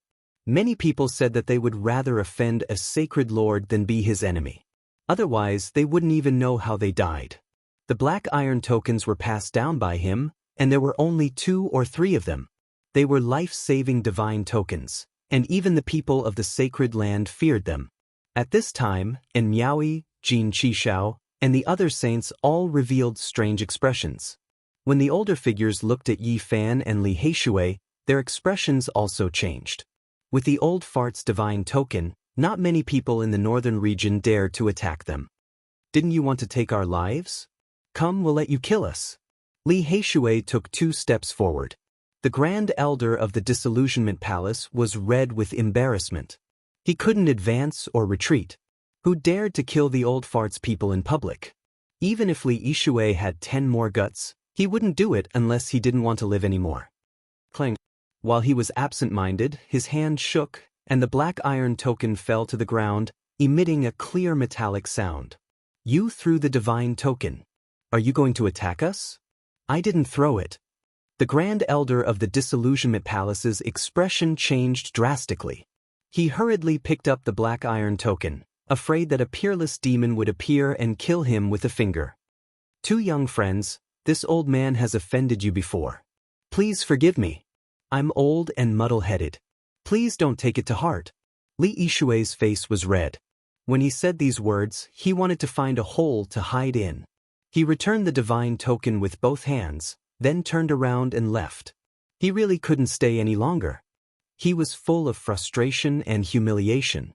Many people said that they would rather offend a sacred lord than be his enemy. Otherwise, they wouldn't even know how they died. The black iron tokens were passed down by him, and there were only 2 or 3 of them. They were life-saving divine tokens, and even the people of the sacred land feared them. At this time, Miaoi, Jin Qishao, and the other saints all revealed strange expressions. When the older figures looked at Yi Fan and Li Heishui, their expressions also changed. With the old fart's divine token, not many people in the northern region dared to attack them. "Didn't you want to take our lives? Come, we'll let you kill us." Li Heishui took 2 steps forward. The Grand Elder of the Disillusionment Palace was red with embarrassment. He couldn't advance or retreat. Who dared to kill the old fart's people in public? Even if Li Yishui had 10 more guts, he wouldn't do it unless he didn't want to live anymore. Clang. While he was absent-minded, his hand shook, and the black iron token fell to the ground, emitting a clear metallic sound. You threw the divine token. Are you going to attack us? I didn't throw it. The Grand Elder of the Disillusionment Palace's expression changed drastically. He hurriedly picked up the black iron token, afraid that a peerless demon would appear and kill him with a finger. Two young friends, this old man has offended you before. Please forgive me. I'm old and muddle-headed. Please don't take it to heart. Li Yishui's face was red. When he said these words, he wanted to find a hole to hide in. He returned the divine token with both hands, then turned around and left. He really couldn't stay any longer. He was full of frustration and humiliation.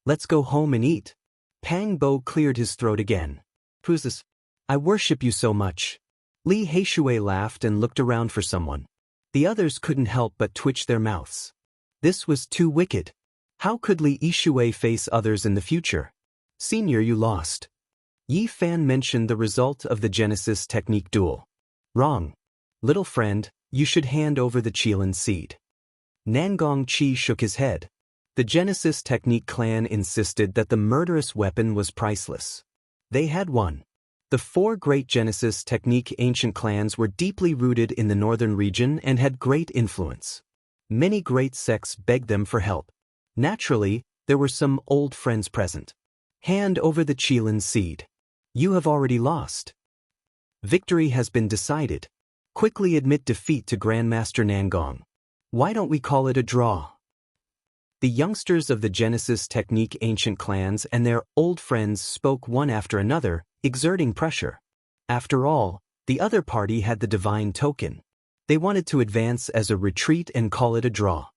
Let's go home and eat. Pang Bo cleared his throat again. Who's this? I worship you so much. Li Yishui laughed and looked around for someone. The others couldn't help but twitch their mouths. This was too wicked. How could Li Yishui face others in the future? Senior, you lost. Yi Fan mentioned the result of the Genesis technique duel. Wrong. Little friend, you should hand over the Qilin seed. Nangong Chi shook his head. The Genesis technique clan insisted that the murderous weapon was priceless. They had won. The four great Genesis technique ancient clans were deeply rooted in the northern region and had great influence. Many great sects begged them for help. Naturally, there were some old friends present. Hand over the Qilin seed. You have already lost. Victory has been decided. Quickly admit defeat to Grandmaster Nangong. Why don't we call it a draw? The youngsters of the Genesis technique ancient clans and their old friends spoke one after another, exerting pressure. After all, the other party had the divine token. They wanted to advance as a retreat and call it a draw.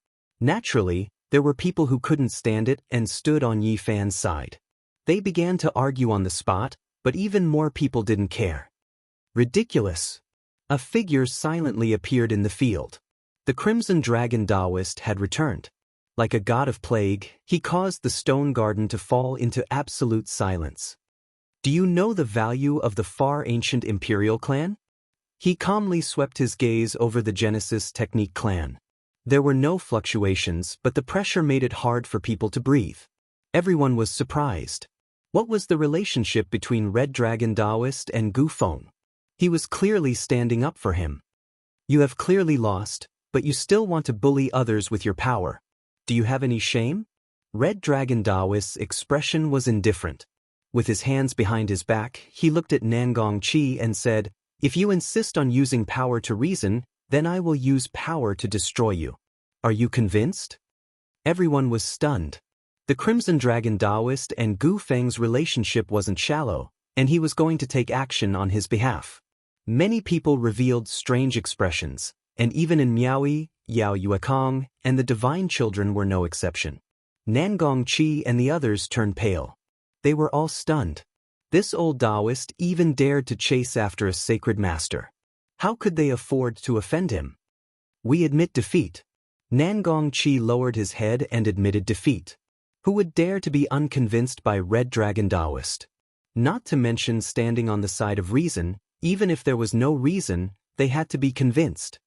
Naturally, there were people who couldn't stand it and stood on Yi Fan's side. They began to argue on the spot, but even more people didn't care. Ridiculous. A figure silently appeared in the field. The Crimson Dragon Taoist had returned. Like a god of plague, he caused the stone garden to fall into absolute silence. Do you know the value of the far ancient Imperial clan? He calmly swept his gaze over the Genesis technique clan. There were no fluctuations, but the pressure made it hard for people to breathe. Everyone was surprised. What was the relationship between Red Dragon Taoist and Gu Feng? He was clearly standing up for him. You have clearly lost, but you still want to bully others with your power. Do you have any shame? Red Dragon Taoist's expression was indifferent. With his hands behind his back, he looked at Nangong Chi and said, If you insist on using power to reason, then I will use power to destroy you. Are you convinced? Everyone was stunned. The Crimson Dragon Taoist and Gu Feng's relationship wasn't shallow, and he was going to take action on his behalf. Many people revealed strange expressions, and even in Miaoyi, Yao Yuekong, and the Divine Children were no exception. Nangong Chi and the others turned pale. They were all stunned. This old Taoist even dared to chase after a sacred master. How could they afford to offend him? We admit defeat. Nangong Chi lowered his head and admitted defeat. Who would dare to be unconvinced by Red Dragon Taoist? Not to mention standing on the side of reason, even if there was no reason, they had to be convinced.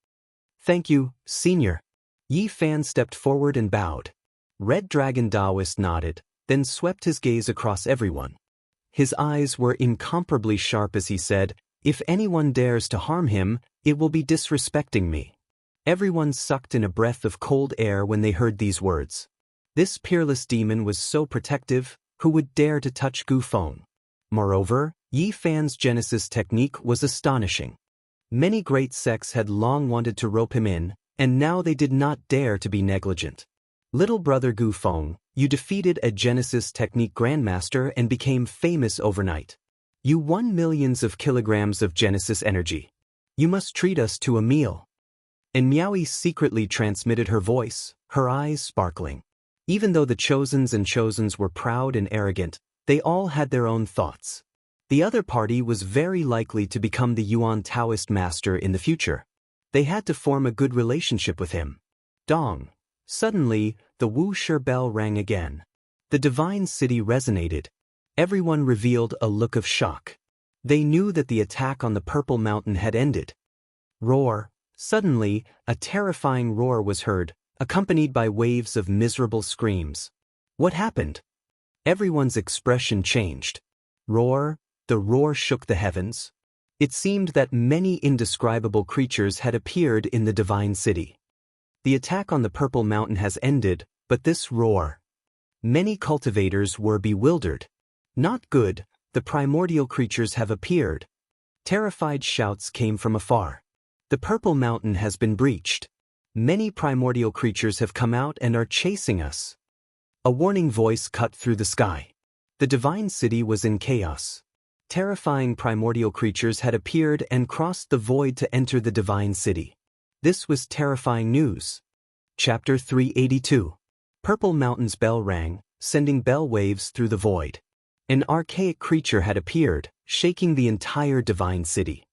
Thank you, Senior. Yi Fan stepped forward and bowed. Red Dragon Taoist nodded, then swept his gaze across everyone. His eyes were incomparably sharp as he said, If anyone dares to harm him, it will be disrespecting me. Everyone sucked in a breath of cold air when they heard these words. This peerless demon was so protective, who would dare to touch Gu Feng? Moreover, Yi Fan's Genesis technique was astonishing. Many great sects had long wanted to rope him in, and now they did not dare to be negligent. Little brother Gu Feng, you defeated a Genesis technique grandmaster and became famous overnight. You won millions of kilograms of Genesis energy. You must treat us to a meal. And Miaoyi secretly transmitted her voice, her eyes sparkling. Even though the Chosens and Chosens were proud and arrogant, they all had their own thoughts. The other party was very likely to become the Yuan Taoist master in the future. They had to form a good relationship with him. Dong. Suddenly, the Wuxia bell rang again. The divine city resonated. Everyone revealed a look of shock. They knew that the attack on the Purple Mountain had ended. Roar. Suddenly, a terrifying roar was heard, accompanied by waves of miserable screams. What happened? Everyone's expression changed. Roar, the roar shook the heavens. It seemed that many indescribable creatures had appeared in the divine city. The attack on the Purple Mountain has ended, but this roar. Many cultivators were bewildered. Not good, the primordial creatures have appeared. Terrified shouts came from afar. The Purple Mountain has been breached. Many primordial creatures have come out and are chasing us. A warning voice cut through the sky. The divine city was in chaos. Terrifying primordial creatures had appeared and crossed the void to enter the divine city. This was terrifying news. Chapter 382. Purple Mountain's bell rang, sending bell waves through the void. An archaic creature had appeared, shaking the entire divine city.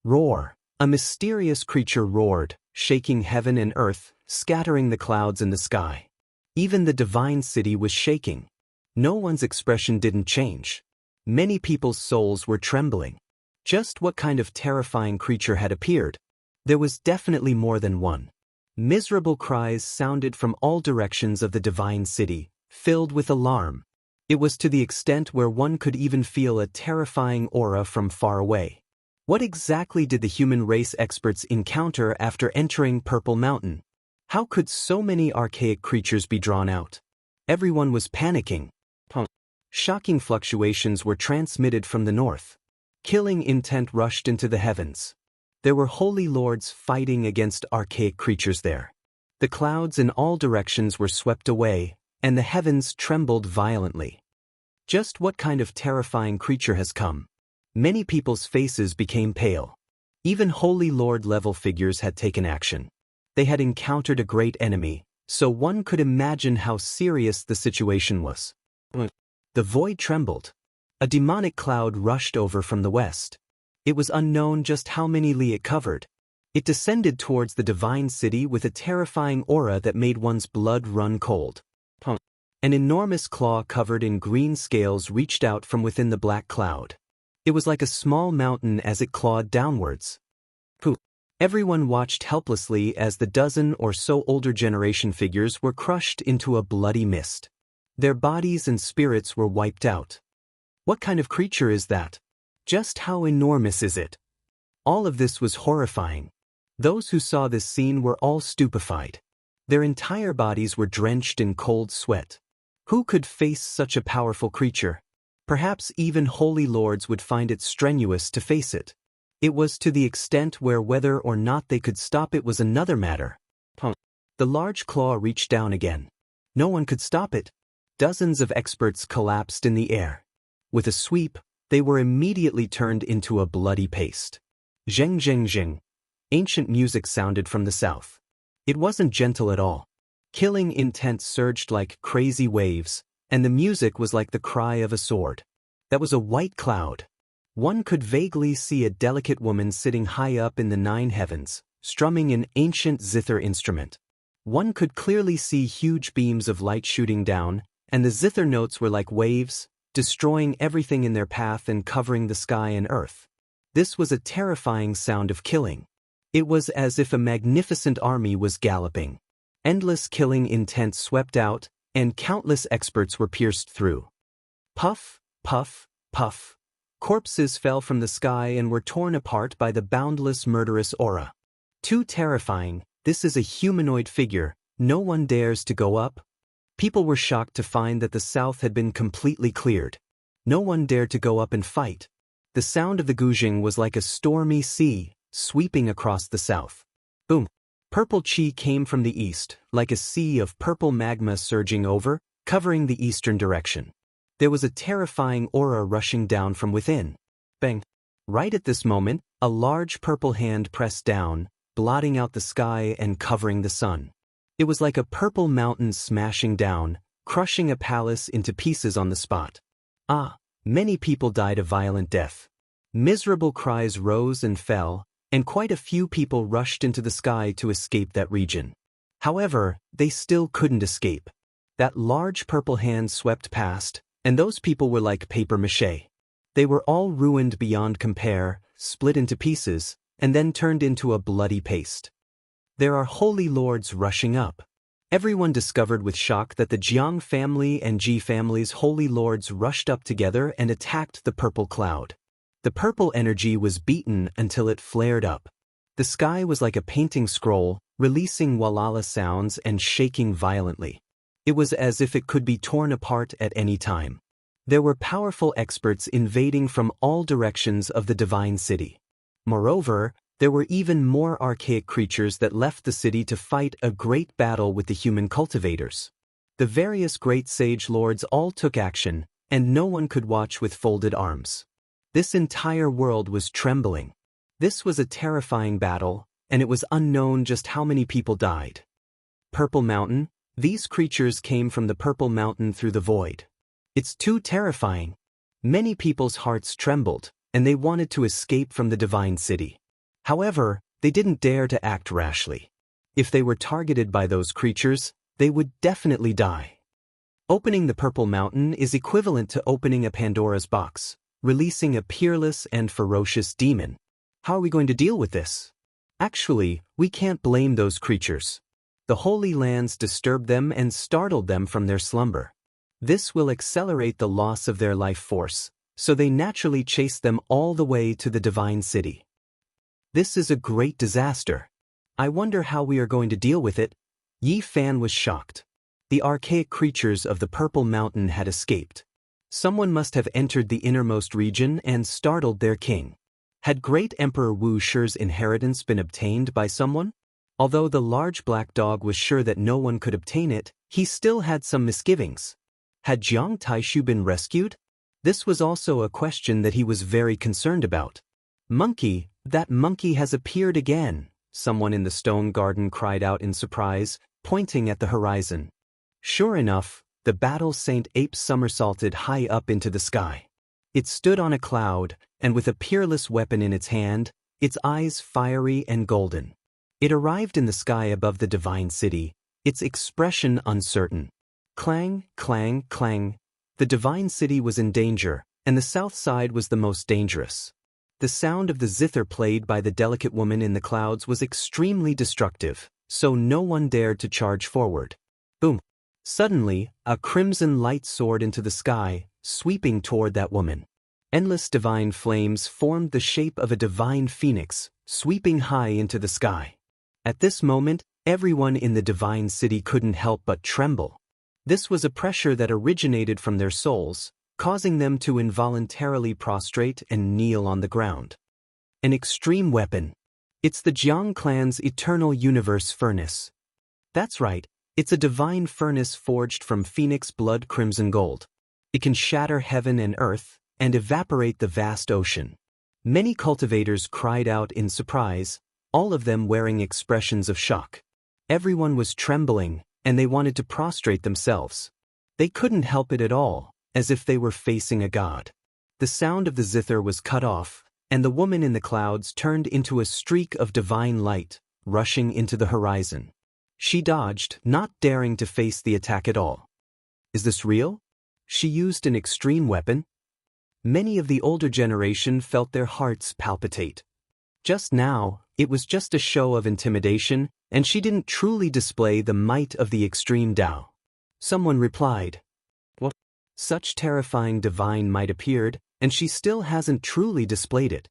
Roar. A mysterious creature roared, shaking heaven and earth, scattering the clouds in the sky. Even the divine city was shaking. No one's expression didn't change. Many people's souls were trembling. Just what kind of terrifying creature had appeared? There was definitely more than one. Miserable cries sounded from all directions of the divine city, filled with alarm. It was to the extent where one could even feel a terrifying aura from far away. What exactly did the human race experts encounter after entering Purple Mountain? How could so many archaic creatures be drawn out? Everyone was panicking. Shocking fluctuations were transmitted from the north. Killing intent rushed into the heavens. There were holy lords fighting against archaic creatures there. The clouds in all directions were swept away, and the heavens trembled violently. Just what kind of terrifying creature has come? Many people's faces became pale. Even holy lord-level figures had taken action. They had encountered a great enemy, so one could imagine how serious the situation was. The void trembled. A demonic cloud rushed over from the west. It was unknown just how many li it covered. It descended towards the divine city with a terrifying aura that made one's blood run cold. An enormous claw covered in green scales reached out from within the black cloud. It was like a small mountain as it clawed downwards. Everyone watched helplessly as the dozen or so older generation figures were crushed into a bloody mist. Their bodies and spirits were wiped out. What kind of creature is that? Just how enormous is it? All of this was horrifying. Those who saw this scene were all stupefied. Their entire bodies were drenched in cold sweat. Who could face such a powerful creature? Perhaps even holy lords would find it strenuous to face it. It was to the extent where whether or not they could stop it was another matter. The large claw reached down again. No one could stop it. Dozens of experts collapsed in the air. With a sweep, they were immediately turned into a bloody paste. Zheng zheng zheng. Ancient music sounded from the south. It wasn't gentle at all. Killing intent surged like crazy waves, and the music was like the cry of a sword. That was a white cloud. One could vaguely see a delicate woman sitting high up in the 9 heavens, strumming an ancient zither instrument. One could clearly see huge beams of light shooting down, and the zither notes were like waves, destroying everything in their path and covering the sky and earth. This was a terrifying sound of killing. It was as if a magnificent army was galloping. Endless killing intent swept out, and countless experts were pierced through. Puff, puff, puff. Corpses fell from the sky and were torn apart by the boundless murderous aura. Too terrifying, this is a humanoid figure, no one dares to go up. People were shocked to find that the south had been completely cleared. No one dared to go up and fight. The sound of the guzheng was like a stormy sea, sweeping across the south. Boom! Purple chi came from the east, like a sea of purple magma surging over, covering the eastern direction. There was a terrifying aura rushing down from within. Bang! Right at this moment, a large purple hand pressed down, blotting out the sky and covering the sun. It was like a purple mountain smashing down, crushing a palace into pieces on the spot. Many people died a violent death. Miserable cries rose and fell, and quite a few people rushed into the sky to escape that region. However, they still couldn't escape. That large purple hand swept past, and those people were like paper mache. They were all ruined beyond compare, split into pieces, and then turned into a bloody paste. There are holy lords rushing up. Everyone discovered with shock that the Jiang family and Ji family's holy lords rushed up together and attacked the purple cloud. The purple energy was beaten until it flared up. The sky was like a painting scroll, releasing walala sounds and shaking violently. It was as if it could be torn apart at any time. There were powerful experts invading from all directions of the divine city. Moreover, there were even more archaic creatures that left the city to fight a great battle with the human cultivators. The various great sage lords all took action, and no one could watch with folded arms. This entire world was trembling. This was a terrifying battle, and it was unknown just how many people died. Purple Mountain, these creatures came from the Purple Mountain through the void. It's too terrifying. Many people's hearts trembled, and they wanted to escape from the divine city. However, they didn't dare to act rashly. If they were targeted by those creatures, they would definitely die. Opening the Purple Mountain is equivalent to opening a Pandora's box, releasing a peerless and ferocious demon. How are we going to deal with this? Actually, we can't blame those creatures. The Holy Lands disturbed them and startled them from their slumber. This will accelerate the loss of their life force, so they naturally chase them all the way to the divine city. This is a great disaster. I wonder how we are going to deal with it. Yi Fan was shocked. The archaic creatures of the Purple Mountain had escaped. Someone must have entered the innermost region and startled their king. Had Great Emperor Wu Shi's inheritance been obtained by someone? Although the large black dog was sure that no one could obtain it, he still had some misgivings. Had Jiang Taishu been rescued? This was also a question that he was very concerned about. Monkey, that monkey has appeared again, someone in the stone garden cried out in surprise, pointing at the horizon. Sure enough, the battle Saint Ape somersaulted high up into the sky. It stood on a cloud, and with a peerless weapon in its hand, its eyes fiery and golden. It arrived in the sky above the divine city, its expression uncertain. Clang, clang, clang. The divine city was in danger, and the south side was the most dangerous. The sound of the zither played by the delicate woman in the clouds was extremely destructive, so no one dared to charge forward. Boom! Suddenly, a crimson light soared into the sky, sweeping toward that woman. Endless divine flames formed the shape of a divine phoenix, sweeping high into the sky. At this moment, everyone in the divine city couldn't help but tremble. This was a pressure that originated from their souls, causing them to involuntarily prostrate and kneel on the ground. An extreme weapon. It's the Jiang clan's eternal universe furnace. That's right, it's a divine furnace forged from phoenix blood crimson gold. It can shatter heaven and earth, and evaporate the vast ocean. Many cultivators cried out in surprise, all of them wearing expressions of shock. Everyone was trembling, and they wanted to prostrate themselves. They couldn't help it at all, as if they were facing a god. The sound of the zither was cut off, and the woman in the clouds turned into a streak of divine light, rushing into the horizon. She dodged, not daring to face the attack at all. Is this real? She used an extreme weapon? Many of the older generation felt their hearts palpitate. Just now, it was just a show of intimidation, and she didn't truly display the might of the extreme Tao. Someone replied, "What? Such terrifying divine might appeared, and she still hasn't truly displayed it."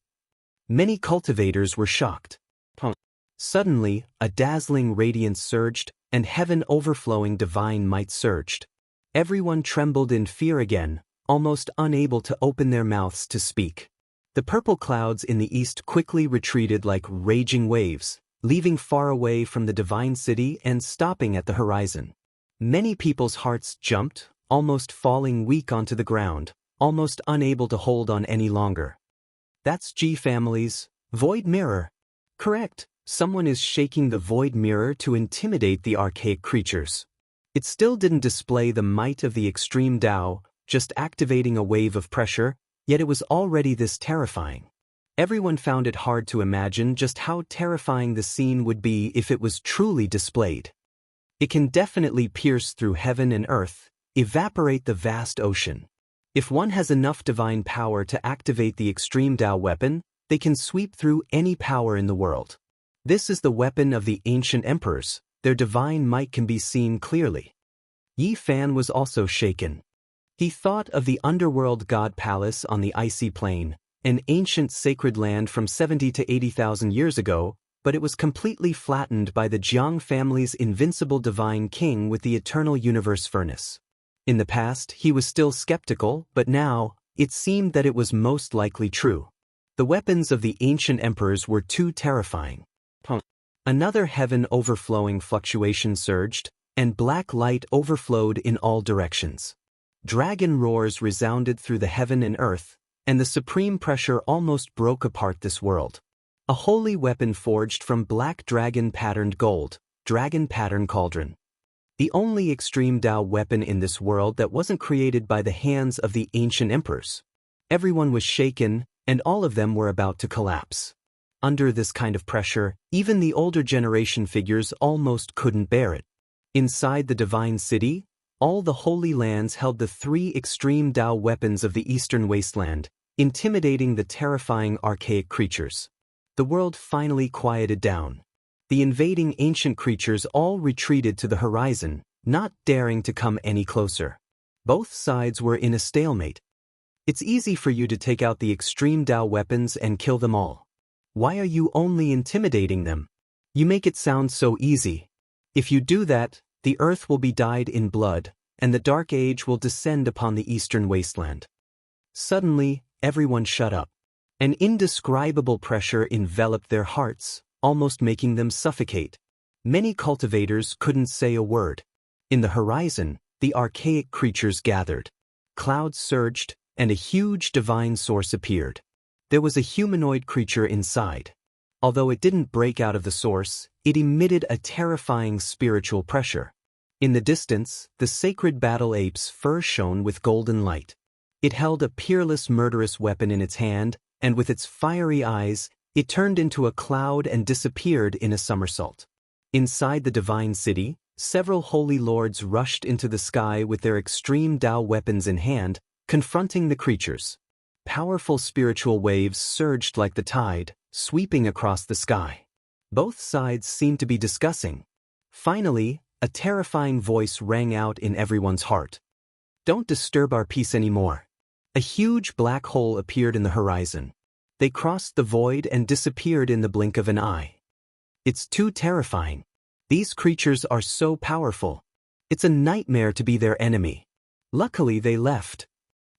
Many cultivators were shocked. Suddenly, a dazzling radiance surged, and heaven overflowing divine might surged. Everyone trembled in fear again, almost unable to open their mouths to speak. The purple clouds in the east quickly retreated like raging waves, leaving far away from the divine city and stopping at the horizon. Many people's hearts jumped, almost falling weak onto the ground, almost unable to hold on any longer. That's G family's void mirror. Correct, someone is shaking the void mirror to intimidate the archaic creatures. It still didn't display the might of the extreme Tao, just activating a wave of pressure, yet it was already this terrifying. Everyone found it hard to imagine just how terrifying the scene would be if it was truly displayed. It can definitely pierce through heaven and earth, evaporate the vast ocean. If one has enough divine power to activate the extreme Tao weapon, they can sweep through any power in the world. This is the weapon of the ancient emperors, their divine might can be seen clearly. Yi Fan was also shaken. He thought of the underworld god palace on the icy plain, an ancient sacred land from 70 to 80,000 years ago, but it was completely flattened by the Jiang family's invincible divine king with the eternal universe furnace. In the past, he was still skeptical, but now, it seemed that it was most likely true. The weapons of the ancient emperors were too terrifying. Another heaven-overflowing fluctuation surged, and black light overflowed in all directions. Dragon roars resounded through the heaven and earth, and the supreme pressure almost broke apart this world. A holy weapon forged from black dragon-patterned gold, dragon pattern cauldron. The only extreme Tao weapon in this world that wasn't created by the hands of the ancient emperors. Everyone was shaken, and all of them were about to collapse. Under this kind of pressure, even the older generation figures almost couldn't bear it. Inside the divine city, all the holy lands held the three extreme Tao weapons of the eastern wasteland, intimidating the terrifying archaic creatures. The world finally quieted down. The invading ancient creatures all retreated to the horizon, not daring to come any closer. Both sides were in a stalemate. It's easy for you to take out the extreme Tao weapons and kill them all. Why are you only intimidating them? You make it sound so easy. If you do that, the earth will be dyed in blood, and the dark age will descend upon the eastern wasteland. Suddenly, everyone shut up. An indescribable pressure enveloped their hearts, almost making them suffocate. Many cultivators couldn't say a word. In the horizon, the archaic creatures gathered. Clouds surged, and a huge divine source appeared. There was a humanoid creature inside. Although it didn't break out of the source, it emitted a terrifying spiritual pressure. In the distance, the sacred battle ape's fur shone with golden light. It held a peerless murderous weapon in its hand, and with its fiery eyes, it turned into a cloud and disappeared in a somersault. Inside the divine city, several holy lords rushed into the sky with their extreme Tao weapons in hand, confronting the creatures. Powerful spiritual waves surged like the tide, sweeping across the sky. Both sides seemed to be discussing. Finally, a terrifying voice rang out in everyone's heart. Don't disturb our peace anymore. A huge black hole appeared in the horizon. They crossed the void and disappeared in the blink of an eye. It's too terrifying. These creatures are so powerful. It's a nightmare to be their enemy. Luckily they left.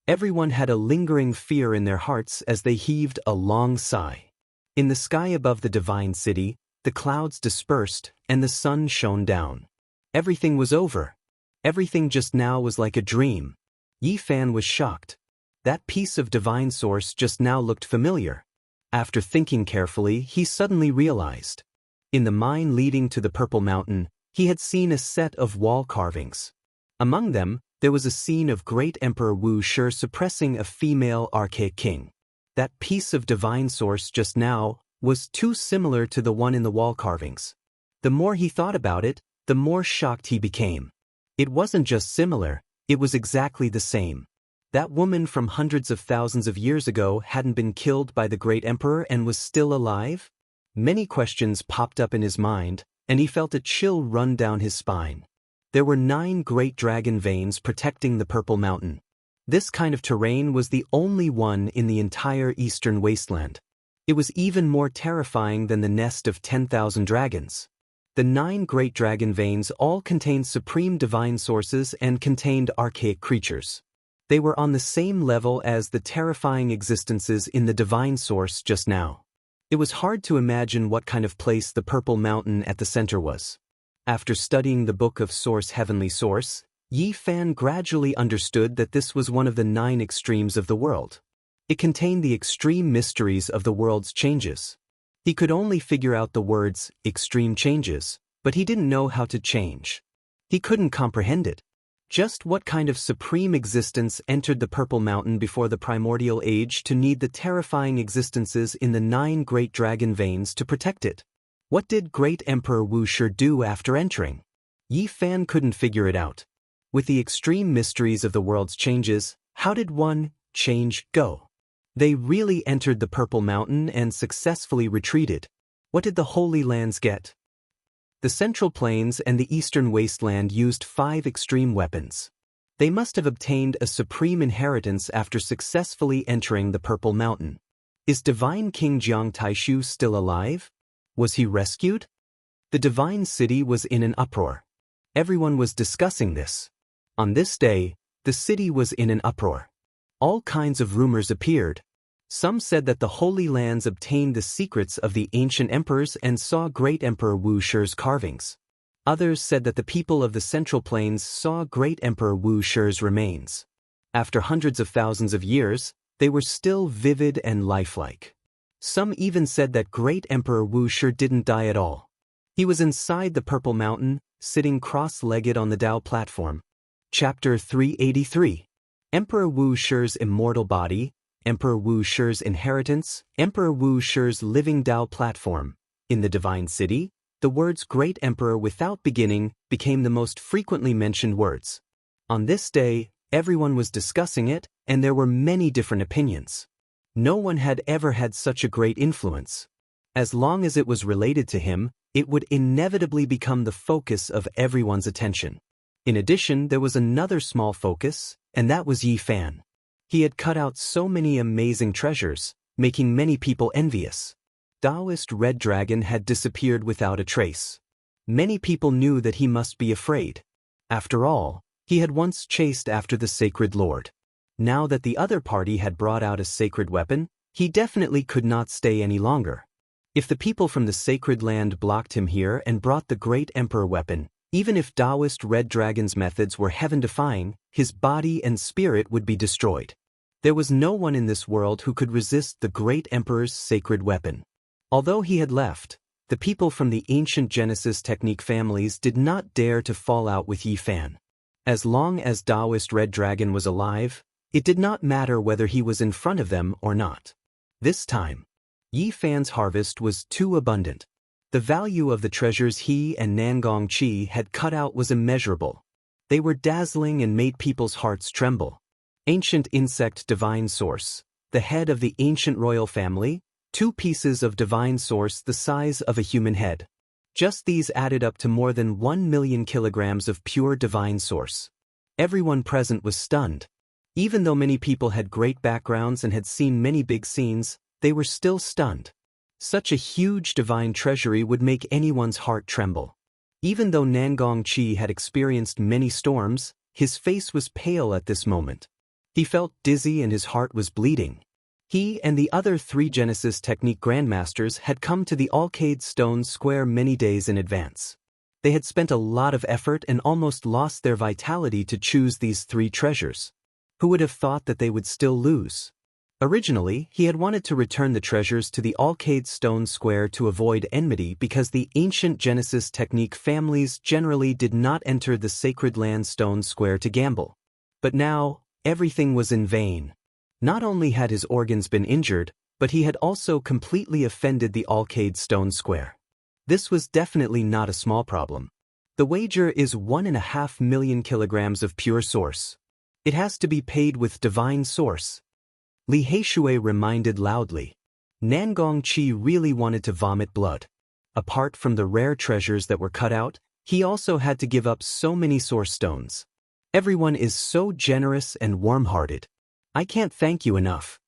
Everyone had a lingering fear in their hearts as they heaved a long sigh. In the sky above the divine city, the clouds dispersed and the sun shone down. Everything was over. Everything just now was like a dream. Yi Fan was shocked. That piece of divine source just now looked familiar. After thinking carefully, he suddenly realized. In the mine leading to the Purple Mountain, he had seen a set of wall carvings. Among them, there was a scene of great Emperor Wuxia suppressing a female archaic king. That piece of divine source just now was too similar to the one in the wall carvings. The more he thought about it, the more shocked he became. It wasn't just similar, it was exactly the same. That woman from hundreds of thousands of years ago hadn't been killed by the great emperor and was still alive? Many questions popped up in his mind, and he felt a chill run down his spine. There were 9 great dragon veins protecting the Purple Mountain. This kind of terrain was the only one in the entire eastern wasteland. It was even more terrifying than the nest of 10,000 dragons. The 9 great dragon veins all contained supreme divine sources and contained archaic creatures. They were on the same level as the terrifying existences in the divine source just now. It was hard to imagine what kind of place the Purple Mountain at the center was. After studying the Book of Source Heavenly Source, Yi Fan gradually understood that this was one of the 9 extremes of the world. It contained the extreme mysteries of the world's changes. He could only figure out the words, extreme changes, but he didn't know how to change. He couldn't comprehend it. Just what kind of supreme existence entered the Purple Mountain before the primordial age to need the terrifying existences in the 9 great dragon veins to protect it? What did great Emperor Wuxia do after entering? Yi Fan couldn't figure it out. With the extreme mysteries of the world's changes, how did one change go? They really entered the Purple Mountain and successfully retreated. What did the Holy Lands get? The Central Plains and the Eastern Wasteland used 5 extreme weapons. They must have obtained a supreme inheritance after successfully entering the Purple Mountain. Is Divine King Jiang Taishu still alive? Was he rescued? The Divine City was in an uproar. Everyone was discussing this. On this day, the city was in an uproar. All kinds of rumors appeared. Some said that the Holy Lands obtained the secrets of the ancient emperors and saw great Emperor Wuxia's carvings. Others said that the people of the Central Plains saw great Emperor Wuxia's remains. After hundreds of thousands of years, they were still vivid and lifelike. Some even said that great Emperor Wuxia didn't die at all. He was inside the Purple Mountain, sitting cross-legged on the Dao platform. Chapter 383. Emperor Wuxia's immortal body, Emperor Wuxia's inheritance, Emperor Wuxia's living Dao platform. In the Divine City, the words Great Emperor without beginning became the most frequently mentioned words. On this day, everyone was discussing it, and there were many different opinions. No one had ever had such a great influence. As long as it was related to him, it would inevitably become the focus of everyone's attention. In addition, there was another small focus, and that was Yi Fan. He had cut out so many amazing treasures, making many people envious. Taoist Red Dragon had disappeared without a trace. Many people knew that he must be afraid. After all, he had once chased after the Sacred Lord. Now that the other party had brought out a sacred weapon, he definitely could not stay any longer. If the people from the Sacred Land blocked him here and brought the Great Emperor weapon, even if Taoist Red Dragon's methods were heaven-defying, his body and spirit would be destroyed. There was no one in this world who could resist the Great Emperor's sacred weapon. Although he had left, the people from the ancient Genesis technique families did not dare to fall out with Yi Fan. As long as Taoist Red Dragon was alive, it did not matter whether he was in front of them or not. This time, Yi Fan's harvest was too abundant. The value of the treasures he and Nangong Qi had cut out was immeasurable. They were dazzling and made people's hearts tremble. Ancient insect divine source, the head of the ancient royal family, 2 pieces of divine source the size of a human head. Just these added up to more than 1 million kilograms of pure divine source. Everyone present was stunned. Even though many people had great backgrounds and had seen many big scenes, they were still stunned. Such a huge divine treasury would make anyone's heart tremble. Even though Nangong Qi had experienced many storms, his face was pale at this moment. He felt dizzy and his heart was bleeding. He and the other 3 Genesis technique grandmasters had come to the Alcade Stone Square many days in advance. They had spent a lot of effort and almost lost their vitality to choose these 3 treasures. Who would have thought that they would still lose? Originally, he had wanted to return the treasures to the Alcade Stone Square to avoid enmity because the ancient Genesis technique families generally did not enter the Sacred Land Stone Square to gamble. But now, everything was in vain. Not only had his organs been injured, but he had also completely offended the Alcade Stone Square. This was definitely not a small problem. The wager is 1.5 million kilograms of pure source. It has to be paid with divine source. Li Heishui reminded loudly. Nangong Qi really wanted to vomit blood. Apart from the rare treasures that were cut out, he also had to give up so many source stones. Everyone is so generous and warm-hearted. I can't thank you enough.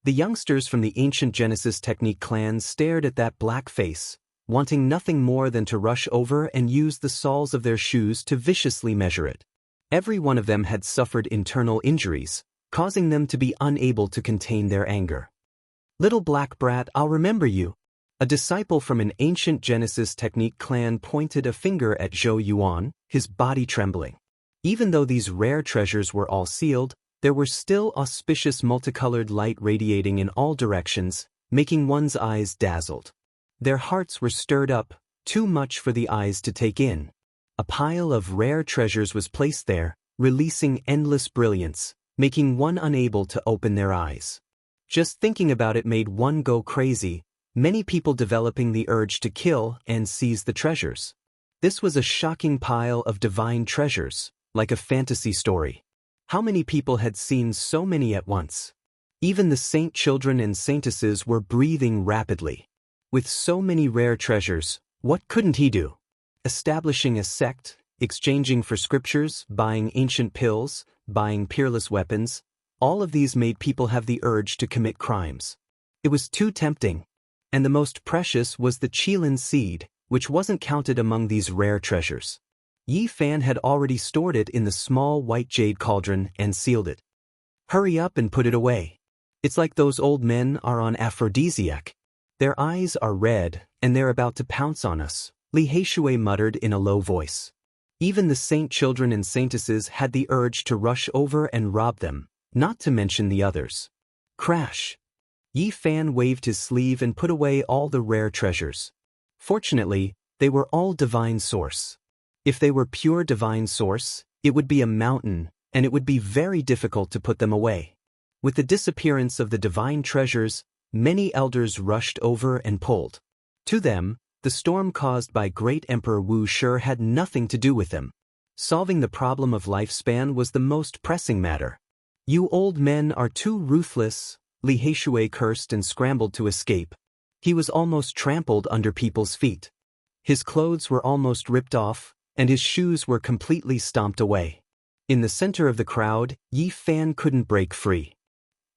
The youngsters from the ancient Genesis technique clans stared at that black face, wanting nothing more than to rush over and use the soles of their shoes to viciously measure it. Every one of them had suffered internal injuries, causing them to be unable to contain their anger. Little black brat, I'll remember you. A disciple from an ancient Genesis technique clan pointed a finger at Zhou Yuan, his body trembling. Even though these rare treasures were all sealed, there were still auspicious multicolored light radiating in all directions, making one's eyes dazzled. Their hearts were stirred up, too much for the eyes to take in. A pile of rare treasures was placed there, releasing endless brilliance, making one unable to open their eyes. Just thinking about it made one go crazy, many people developing the urge to kill and seize the treasures. This was a shocking pile of divine treasures, like a fantasy story. How many people had seen so many at once? Even the saint children and saintesses were breathing rapidly. With so many rare treasures, what couldn't he do? establishing a sect, exchanging for scriptures, buying ancient pills, buying peerless weapons. All of these made people have the urge to commit crimes. It was too tempting. And the most precious was the Qilin seed, which wasn't counted among these rare treasures. Yi Fan had already stored it in the small white jade cauldron and sealed it. Hurry up and put it away. It's like those old men are on aphrodisiac. Their eyes are red, and they're about to pounce on us, Li Heishui muttered in a low voice. Even the saint children and saintesses had the urge to rush over and rob them, not to mention the others. Crash! Yi Fan waved his sleeve and put away all the rare treasures. Fortunately, they were all divine source. If they were pure divine source, it would be a mountain, and it would be very difficult to put them away. With the disappearance of the divine treasures, many elders rushed over and pulled. To them, the storm caused by great Emperor Wu Shi had nothing to do with them. Solving the problem of lifespan was the most pressing matter. You old men are too ruthless, Li Heishui cursed and scrambled to escape. He was almost trampled under people's feet. His clothes were almost ripped off, and his shoes were completely stomped away. In the center of the crowd, Yi Fan couldn't break free.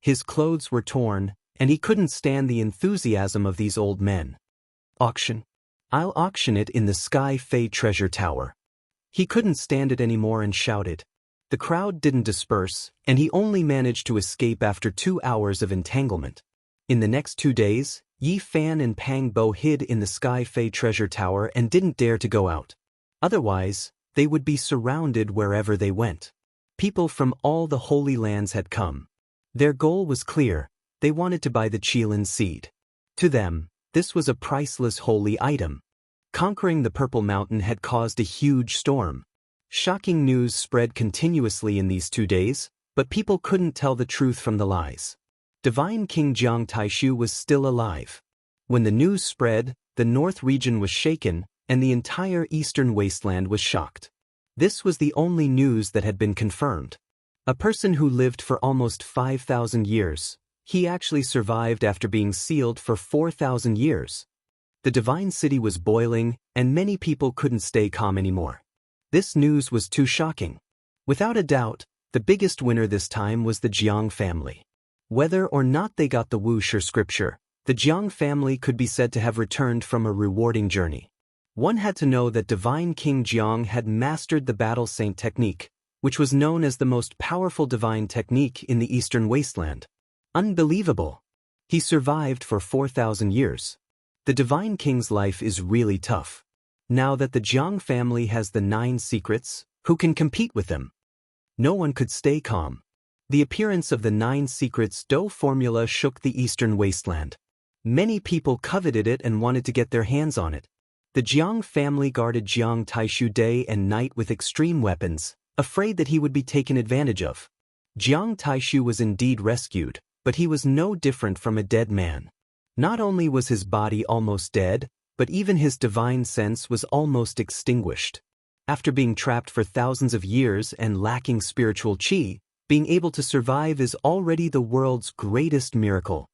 His clothes were torn, and he couldn't stand the enthusiasm of these old men. Auction. I'll auction it in the Sky Fei treasure tower. He couldn't stand it anymore and shouted. The crowd didn't disperse, and he only managed to escape after 2 hours of entanglement. In the next 2 days, Yi Fan and Pang Bo hid in the Sky Fei treasure tower and didn't dare to go out. Otherwise, they would be surrounded wherever they went. People from all the Holy Lands had come. Their goal was clear. They wanted to buy the Qilin seed. To them, this was a priceless holy item. Conquering the Purple Mountain had caused a huge storm. Shocking news spread continuously in these 2 days, but people couldn't tell the truth from the lies. Divine King Jiang Taishu was still alive. When the news spread, the north region was shaken, and the entire eastern wasteland was shocked. This was the only news that had been confirmed. A person who lived for almost 5,000 years. He actually survived after being sealed for 4,000 years. The divine city was boiling, and many people couldn't stay calm anymore. This news was too shocking. Without a doubt, the biggest winner this time was the Jiang family. Whether or not they got the Wu Shi scripture, the Jiang family could be said to have returned from a rewarding journey. One had to know that Divine King Jiang had mastered the Battle Saint technique, which was known as the most powerful divine technique in the Eastern Wasteland. Unbelievable! He survived for 4,000 years. The Divine King's life is really tough. Now that the Jiang family has the 9 secrets, who can compete with them? No one could stay calm. The appearance of the 9 secrets dough formula shook the Eastern Wasteland. Many people coveted it and wanted to get their hands on it. The Jiang family guarded Jiang Taishu day and night with extreme weapons, afraid that he would be taken advantage of. Jiang Taishu was indeed rescued, but he was no different from a dead man. Not only was his body almost dead, but even his divine sense was almost extinguished. After being trapped for thousands of years and lacking spiritual qi, being able to survive is already the world's greatest miracle.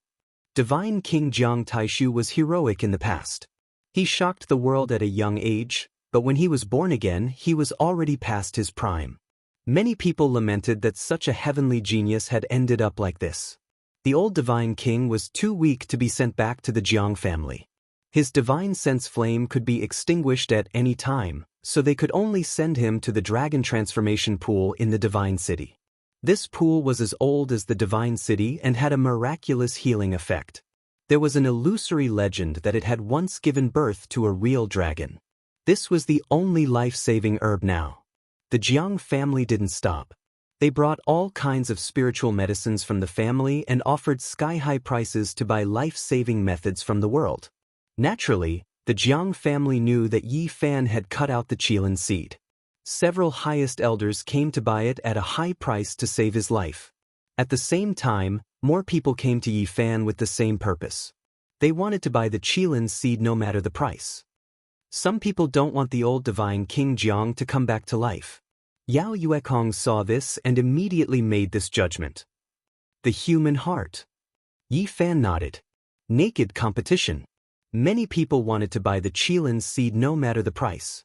Divine King Jiang Taishu was heroic in the past. He shocked the world at a young age, but when he was born again, he was already past his prime. Many people lamented that such a heavenly genius had ended up like this. The old divine king was too weak to be sent back to the Jiang family. His divine sense flame could be extinguished at any time, so they could only send him to the dragon transformation pool in the divine city. This pool was as old as the divine city and had a miraculous healing effect. There was an illusory legend that it had once given birth to a real dragon. This was the only life-saving herb now. The Jiang family didn't stop. They brought all kinds of spiritual medicines from the family and offered sky-high prices to buy life-saving methods from the world. Naturally, the Jiang family knew that Yi Fan had cut out the Qilin seed. Several highest elders came to buy it at a high price to save his life. At the same time, more people came to Yi Fan with the same purpose. They wanted to buy the Qilin seed no matter the price. Some people don't want the old divine King Jiang to come back to life. Yao Yuekong saw this and immediately made this judgment. The human heart. Yi Fan nodded. Naked competition. Many people wanted to buy the Qilin seed no matter the price.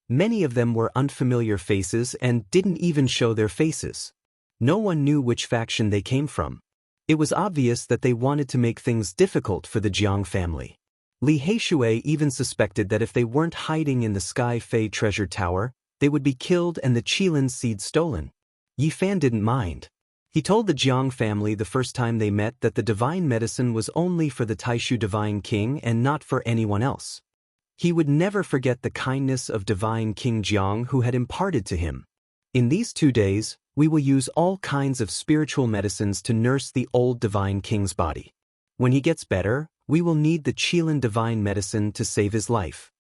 Many of them were unfamiliar faces and didn't even show their faces. No one knew which faction they came from. It was obvious that they wanted to make things difficult for the Jiang family. Li Heishui even suspected that if they weren't hiding in the Sky Fei treasure tower, they would be killed and the Qilin seed stolen. Yi Fan didn't mind. He told the Jiang family the first time they met that the divine medicine was only for the Taishu divine king and not for anyone else. He would never forget the kindness of divine King Jiang who had imparted to him. In these 2 days, we will use all kinds of spiritual medicines to nurse the old divine king's body. When he gets better, we will need the Qilin divine medicine to save his life.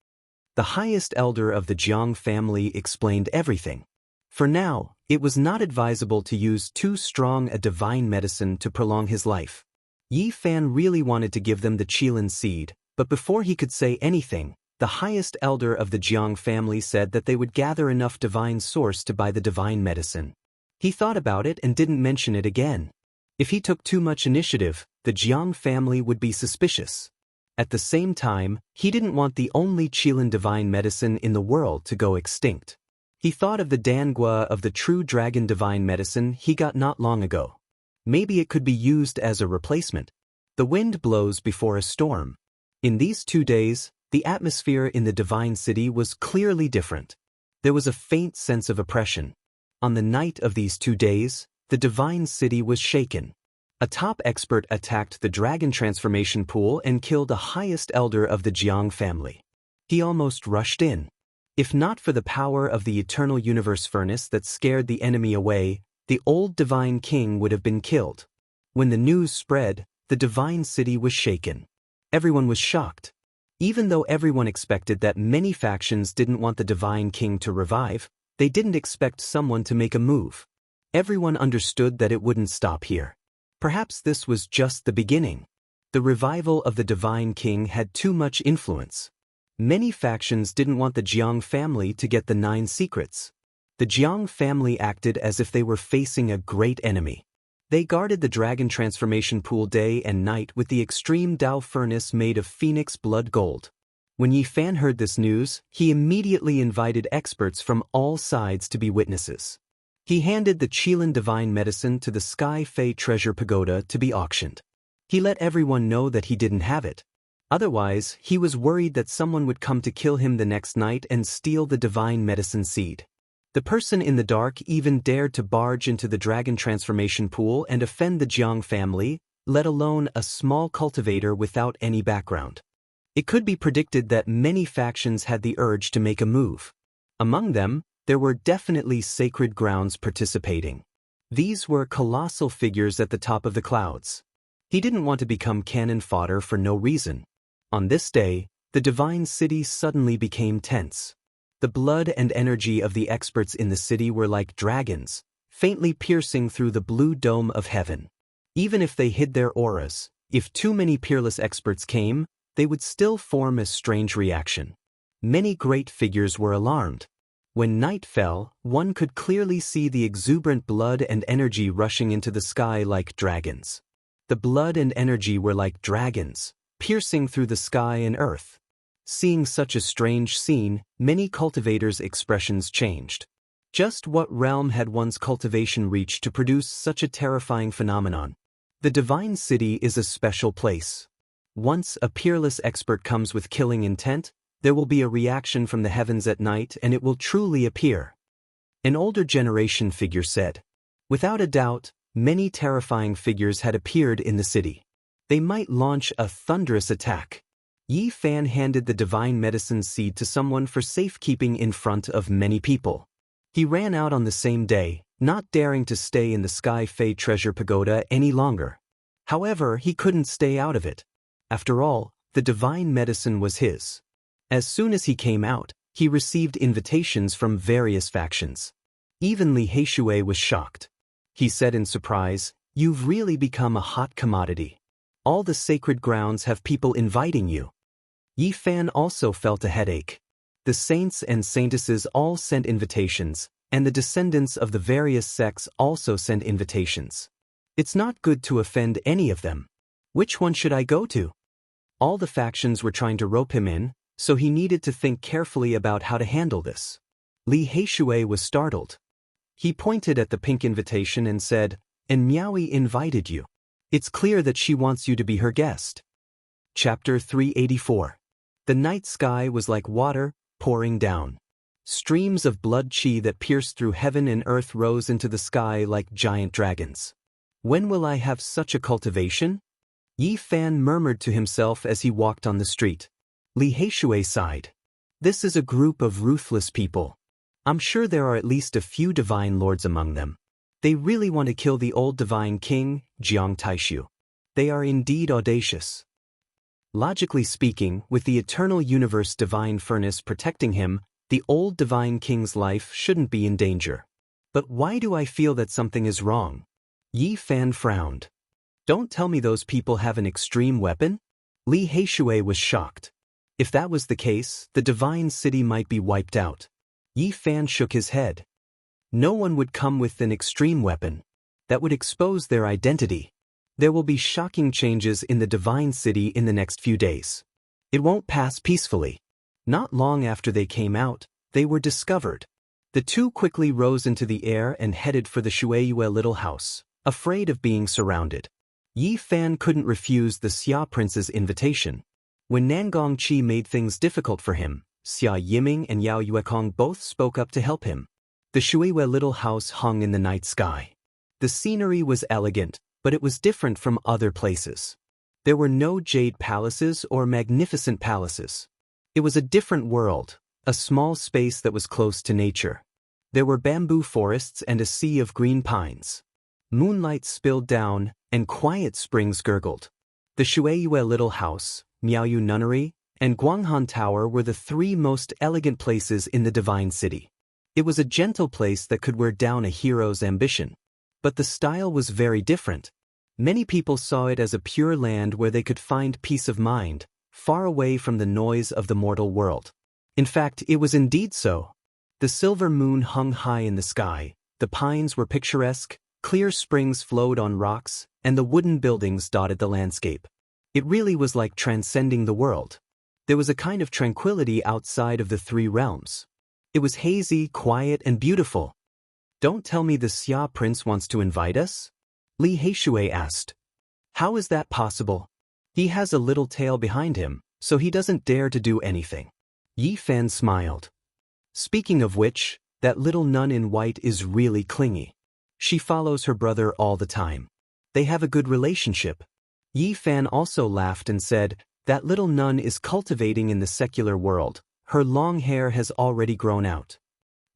The highest elder of the Jiang family explained everything. For now, it was not advisable to use too strong a divine medicine to prolong his life. Yi Fan really wanted to give them the Qilin seed, but before he could say anything, the highest elder of the Jiang family said that they would gather enough divine source to buy the divine medicine. He thought about it and didn't mention it again. If he took too much initiative, the Jiang family would be suspicious. At the same time, he didn't want the only Qilin divine medicine in the world to go extinct. He thought of the Dangua of the true dragon divine medicine he got not long ago. Maybe it could be used as a replacement. The wind blows before a storm. In these 2 days, the atmosphere in the divine city was clearly different. There was a faint sense of oppression. On the night of these 2 days, the divine city was shaken. A top expert attacked the dragon transformation pool and killed the highest elder of the Jiang family. He almost rushed in. If not for the power of the eternal universe furnace that scared the enemy away, the old divine king would have been killed. When the news spread, the divine city was shaken. Everyone was shocked. Even though everyone expected that many factions didn't want the divine king to revive, they didn't expect someone to make a move. Everyone understood that it wouldn't stop here. Perhaps this was just the beginning. The revival of the divine king had too much influence. Many factions didn't want the Jiang family to get the 9 secrets. The Jiang family acted as if they were facing a great enemy. They guarded the dragon transformation pool day and night with the extreme Dao furnace made of phoenix blood gold. When Yi Fan heard this news, he immediately invited experts from all sides to be witnesses. He handed the Qilin divine medicine to the Sky Fei treasure pagoda to be auctioned. He let everyone know that he didn't have it. Otherwise, he was worried that someone would come to kill him the next night and steal the divine medicine seed. The person in the dark even dared to barge into the dragon transformation pool and offend the Jiang family, let alone a small cultivator without any background. It could be predicted that many factions had the urge to make a move. Among them, there were definitely sacred grounds participating. These were colossal figures at the top of the clouds. He didn't want to become cannon fodder for no reason. On this day, the divine city suddenly became tense. The blood and energy of the experts in the city were like dragons, faintly piercing through the blue dome of heaven. Even if they hid their auras, if too many peerless experts came, they would still form a strange reaction. Many great figures were alarmed. When night fell, one could clearly see the exuberant blood and energy rushing into the sky like dragons. The blood and energy were like dragons, piercing through the sky and earth. Seeing such a strange scene, many cultivators' expressions changed. Just what realm had one's cultivation reached to produce such a terrifying phenomenon? The divine city is a special place. Once a peerless expert comes with killing intent, there will be a reaction from the heavens at night and it will truly appear. An older generation figure said. Without a doubt, many terrifying figures had appeared in the city. They might launch a thunderous attack. Yi Fan handed the divine medicine seed to someone for safekeeping in front of many people. He ran out on the same day, not daring to stay in the Sky Fei treasure pagoda any longer. However, he couldn't stay out of it. After all, the divine medicine was his. As soon as he came out, he received invitations from various factions. Even Li Heishui was shocked. He said in surprise, "You've really become a hot commodity. All the sacred grounds have people inviting you." Yi Fan also felt a headache. The saints and saintesses all sent invitations, and the descendants of the various sects also sent invitations. It's not good to offend any of them. Which one should I go to? All the factions were trying to rope him in, so he needed to think carefully about how to handle this. Li Heishui was startled. He pointed at the pink invitation and said, "And Miaoi invited you. It's clear that she wants you to be her guest." Chapter 384. The night sky was like water pouring down. Streams of blood qi that pierced through heaven and earth rose into the sky like giant dragons. When will I have such a cultivation? Yi Fan murmured to himself as he walked on the street. Li Heishui sighed. This is a group of ruthless people. I'm sure there are at least a few divine lords among them. They really want to kill the old divine king, Jiang Taishu. They are indeed audacious. Logically speaking, with the eternal universe divine furnace protecting him, the old divine king's life shouldn't be in danger. But why do I feel that something is wrong? Yi Fan frowned. Don't tell me those people have an extreme weapon? Li Heishui was shocked. If that was the case, the divine city might be wiped out. Yi Fan shook his head. No one would come with an extreme weapon. That would expose their identity. There will be shocking changes in the divine city in the next few days. It won't pass peacefully. Not long after they came out, they were discovered. The two quickly rose into the air and headed for the Shueyue little house, afraid of being surrounded. Yi Fan couldn't refuse the Xia prince's invitation. When Nangong Qi made things difficult for him, Xia Yiming and Yao Yuekong both spoke up to help him. The Shueyue little house hung in the night sky. The scenery was elegant, but it was different from other places. There were no jade palaces or magnificent palaces. It was a different world, a small space that was close to nature. There were bamboo forests and a sea of green pines. Moonlight spilled down, and quiet springs gurgled. The Shueyue little house, Miaoyu Nunnery, and Guanghan Tower were the three most elegant places in the divine city. It was a gentle place that could wear down a hero's ambition. But the style was very different. Many people saw it as a pure land where they could find peace of mind, far away from the noise of the mortal world. In fact, it was indeed so. The silver moon hung high in the sky, the pines were picturesque, clear springs flowed on rocks, and the wooden buildings dotted the landscape. It really was like transcending the world. There was a kind of tranquility outside of the three realms. It was hazy, quiet, and beautiful. Don't tell me the Xia prince wants to invite us? Li Heishui asked. How is that possible? He has a little tail behind him, so he doesn't dare to do anything. Yi Fan smiled. Speaking of which, that little nun in white is really clingy. She follows her brother all the time. They have a good relationship. Yi Fan also laughed and said, that little nun is cultivating in the secular world. Her long hair has already grown out.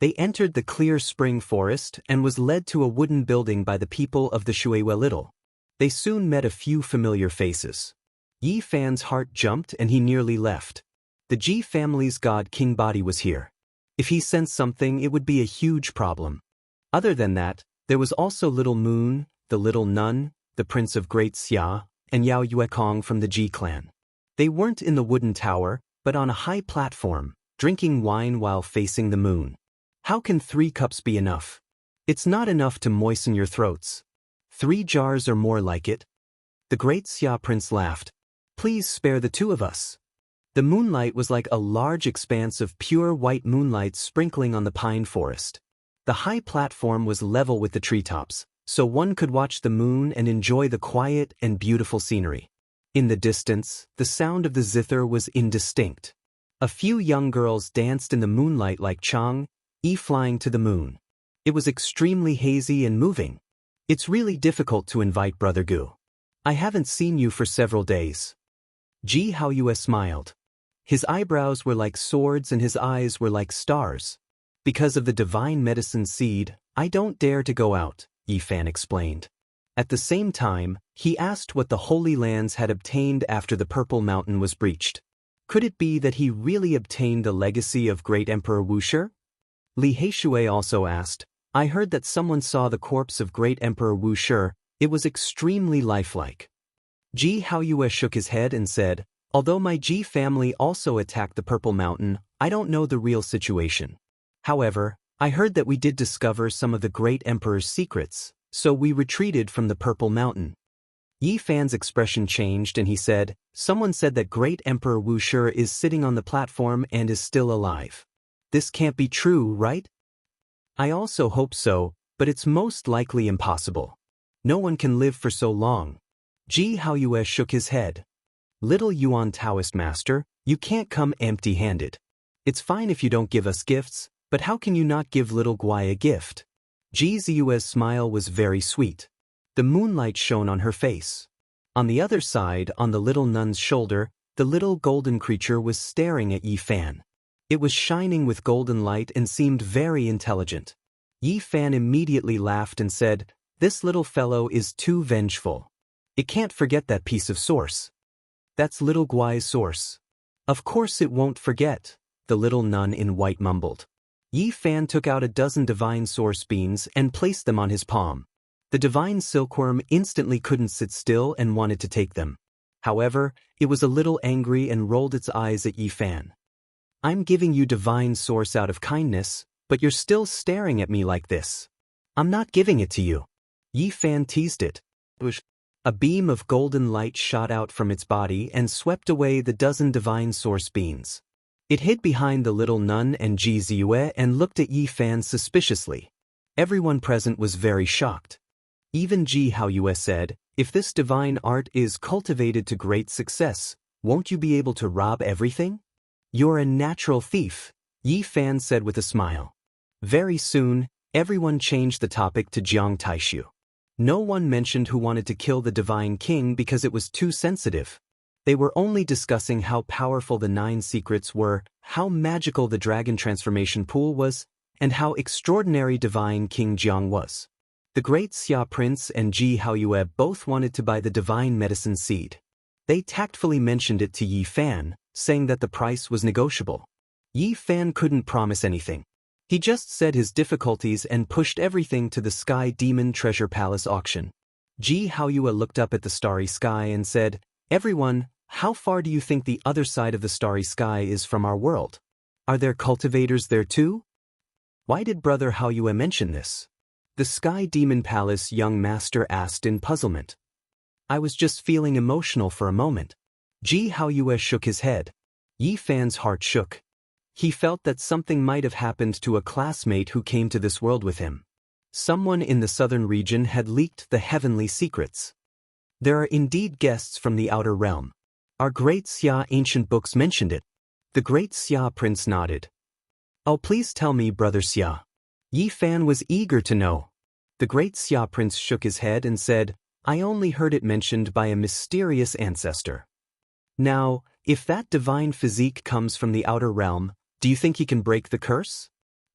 They entered the clear spring forest and was led to a wooden building by the people of the Shueyue Little. They soon met a few familiar faces. Yi Fan's heart jumped and he nearly left. The Ji family's god King Body was here. If he sensed something, it would be a huge problem. Other than that, there was also Little Moon, the Little Nun, the Prince of Great Xia, and Yao Yuekong from the Ji clan. They weren't in the wooden tower, but on a high platform, drinking wine while facing the moon. How can 3 cups be enough? It's not enough to moisten your throats. 3 jars or more like it. The great Xia prince laughed. Please spare the 2 of us. The moonlight was like a large expanse of pure white moonlight sprinkling on the pine forest. The high platform was level with the treetops, so one could watch the moon and enjoy the quiet and beautiful scenery. In the distance, the sound of the zither was indistinct. A few young girls danced in the moonlight like Chang, flying to the moon. It was extremely hazy and moving. It's really difficult to invite Brother Gu. I haven't seen you for several days. Ji Haoyue smiled. His eyebrows were like swords and his eyes were like stars. Because of the divine medicine seed, I don't dare to go out, Yi Fan explained. At the same time, he asked what the Holy Lands had obtained after the Purple Mountain was breached. Could it be that he really obtained the legacy of Great Emperor Wuxia? Li Heishui also asked, I heard that someone saw the corpse of Great Emperor Wuxia. It was extremely lifelike. Ji Haoyue shook his head and said, although my Ji family also attacked the Purple Mountain, I don't know the real situation. However, I heard that we did discover some of the Great Emperor's secrets, so we retreated from the Purple Mountain. Yi Fan's expression changed and he said, "Someone said that great Emperor Wuxia is sitting on the platform and is still alive. This can't be true, right?" "I also hope so, but it's most likely impossible. No one can live for so long." Ji Haoyue shook his head. "Little Yuan Taoist master, you can't come empty-handed. It's fine if you don't give us gifts, but how can you not give little Guai a gift?" Ji Ziyue's smile was very sweet. The moonlight shone on her face. On the other side, on the little nun's shoulder, the little golden creature was staring at Yi Fan. It was shining with golden light and seemed very intelligent. Yi Fan immediately laughed and said, "This little fellow is too vengeful. It can't forget that piece of source. That's little Guai's source." "Of course it won't forget," the little nun in white mumbled. Yi Fan took out a dozen divine source beans and placed them on his palm. The divine silkworm instantly couldn't sit still and wanted to take them. However, it was a little angry and rolled its eyes at Yi Fan. "I'm giving you divine source out of kindness, but you're still staring at me like this. I'm not giving it to you." Yi Fan teased it. A beam of golden light shot out from its body and swept away the dozen divine source beans. It hid behind the little nun and Ji Ziyue and looked at Yi Fan suspiciously. Everyone present was very shocked. Even Ji Haoyue said, "If this divine art is cultivated to great success, won't you be able to rob everything?" "You're a natural thief," Yi Fan said with a smile. Very soon, everyone changed the topic to Jiang Taishu. No one mentioned who wanted to kill the divine king because it was too sensitive. They were only discussing how powerful the 9 secrets were, how magical the dragon transformation pool was, and how extraordinary divine King Jiang was. The great Xia prince and Ji Haoyue both wanted to buy the divine medicine seed. They tactfully mentioned it to Yi Fan, saying that the price was negotiable. Yi Fan couldn't promise anything. He just said his difficulties and pushed everything to the Sky Demon Treasure Palace auction. Ji Haoyue looked up at the starry sky and said, "Everyone, how far do you think the other side of the starry sky is from our world? Are there cultivators there too?" "Why did Brother Haoyue mention this?" the Sky Demon Palace young master asked in puzzlement. "I was just feeling emotional for a moment." Ji Haoyue shook his head. Yi Fan's heart shook. He felt that something might have happened to a classmate who came to this world with him. Someone in the southern region had leaked the heavenly secrets. There are indeed guests from the outer realm. Our great Xia ancient books mentioned it. The great Xia prince nodded. "Oh, please tell me, Brother Xia." Yi Fan was eager to know. The great Xia prince shook his head and said, "I only heard it mentioned by a mysterious ancestor." "Now, if that divine physique comes from the outer realm, do you think he can break the curse?"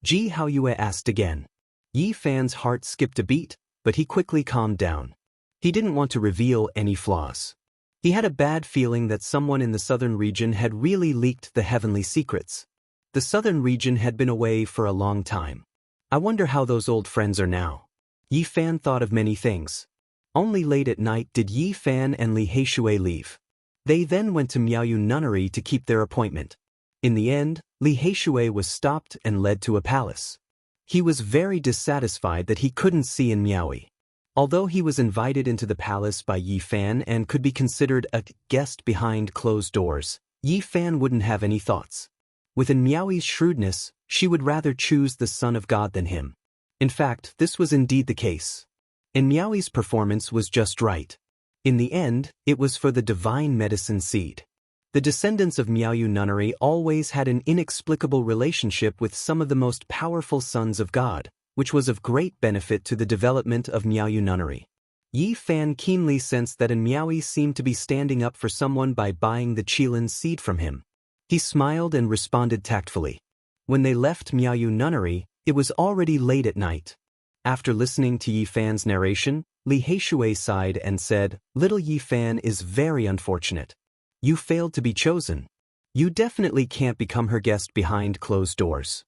Ji Haoyue asked again. Yi Fan's heart skipped a beat, but he quickly calmed down. He didn't want to reveal any flaws. He had a bad feeling that someone in the southern region had really leaked the heavenly secrets. The southern region had been away for a long time. I wonder how those old friends are now. Yi Fan thought of many things. Only late at night did Yi Fan and Li Heishui leave. They then went to Miaoyu Nunnery to keep their appointment. In the end, Li Heishui was stopped and led to a palace. He was very dissatisfied that he couldn't see in Miaoyu. Although he was invited into the palace by Yi Fan and could be considered a guest behind closed doors, Yi Fan wouldn't have any thoughts. Within Miaoyu's shrewdness, she would rather choose the Son of God than him. In fact, this was indeed the case. And Miaoyu's performance was just right. In the end, it was for the divine medicine seed. The descendants of Miaoyu Nunnery always had an inexplicable relationship with some of the most powerful sons of God, which was of great benefit to the development of Miaoyu Nunnery. Yi Fan keenly sensed that Miaoyu seemed to be standing up for someone by buying the Qilin seed from him. He smiled and responded tactfully. When they left Miaoyu Nunnery, it was already late at night. After listening to Yi Fan's narration, Li Heishui sighed and said, "Little Yi Fan is very unfortunate. You failed to be chosen. You definitely can't become her guest behind closed doors."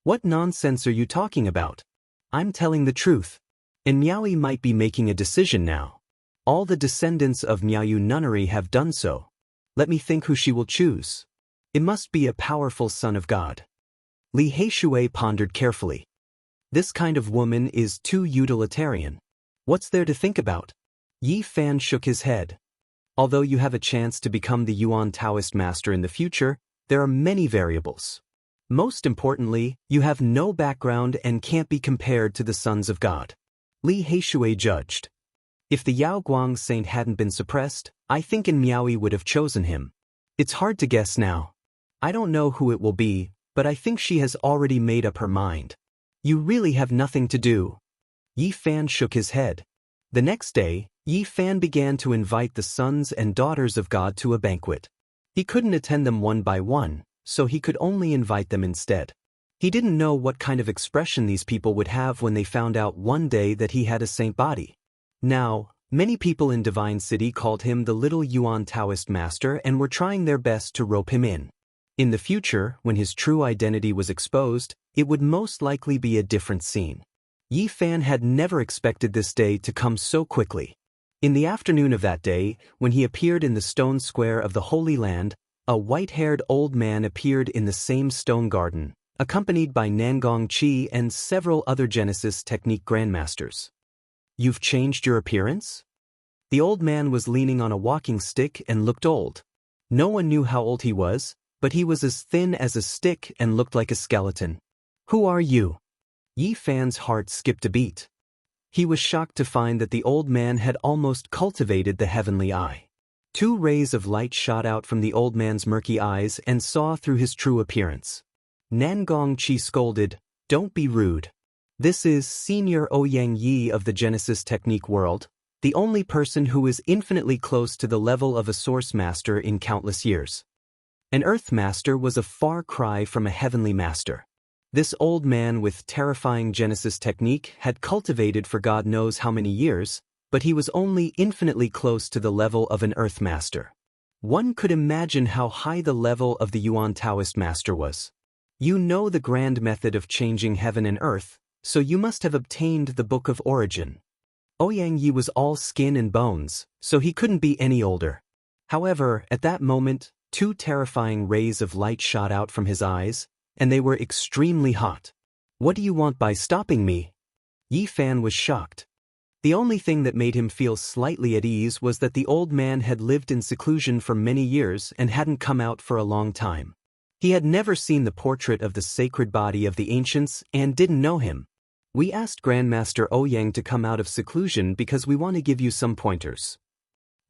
"What nonsense are you talking about? I'm telling the truth. And Miaoyu might be making a decision now. All the descendants of Miaoyu Nunnery have done so. Let me think who she will choose. It must be a powerful son of God." Li Heishui pondered carefully. This kind of woman is too utilitarian. What's there to think about? Yi Fan shook his head. Although you have a chance to become the Yuan Taoist master in the future, there are many variables. Most importantly, you have no background and can't be compared to the sons of God. Li Heishui judged. If the Yao Guang saint hadn't been suppressed, I think In Miaoyi would have chosen him. It's hard to guess now. I don't know who it will be, but I think she has already made up her mind. You really have nothing to do. Yi Fan shook his head. The next day, Yi Fan began to invite the sons and daughters of God to a banquet. He couldn't attend them one by one, so he could only invite them instead. He didn't know what kind of expression these people would have when they found out one day that he had a saint body. Now, many people in Divine City called him the little Yuan Taoist master and were trying their best to rope him in. In the future, when his true identity was exposed, it would most likely be a different scene. Yi Fan had never expected this day to come so quickly. In the afternoon of that day, when he appeared in the stone square of the Holy Land, a white-haired old man appeared in the same stone garden, accompanied by Nangong Qi and several other Genesis technique grandmasters. You've changed your appearance? The old man was leaning on a walking stick and looked old. No one knew how old he was, but he was as thin as a stick and looked like a skeleton. Who are you? Yi Fan's heart skipped a beat. He was shocked to find that the old man had almost cultivated the heavenly eye. 2 rays of light shot out from the old man's murky eyes and saw through his true appearance. Nangong Qi scolded, "Don't be rude. This is Senior Ouyang Yi of the Genesis technique world, the only person who is infinitely close to the level of a source master in countless years." An earth master was a far cry from a heavenly master. This old man with terrifying Genesis technique had cultivated for God knows how many years, but he was only infinitely close to the level of an earth master. One could imagine how high the level of the Yuan Taoist master was. You know the grand method of changing heaven and earth, so you must have obtained the Book of Origin. Ouyang Yi was all skin and bones, so he couldn't be any older. However, at that moment, 2 terrifying rays of light shot out from his eyes, and they were extremely hot. What do you want by stopping me? Yi Fan was shocked. The only thing that made him feel slightly at ease was that the old man had lived in seclusion for many years and hadn't come out for a long time. He had never seen the portrait of the sacred body of the ancients and didn't know him. We asked Grandmaster Ouyang to come out of seclusion because we want to give you some pointers.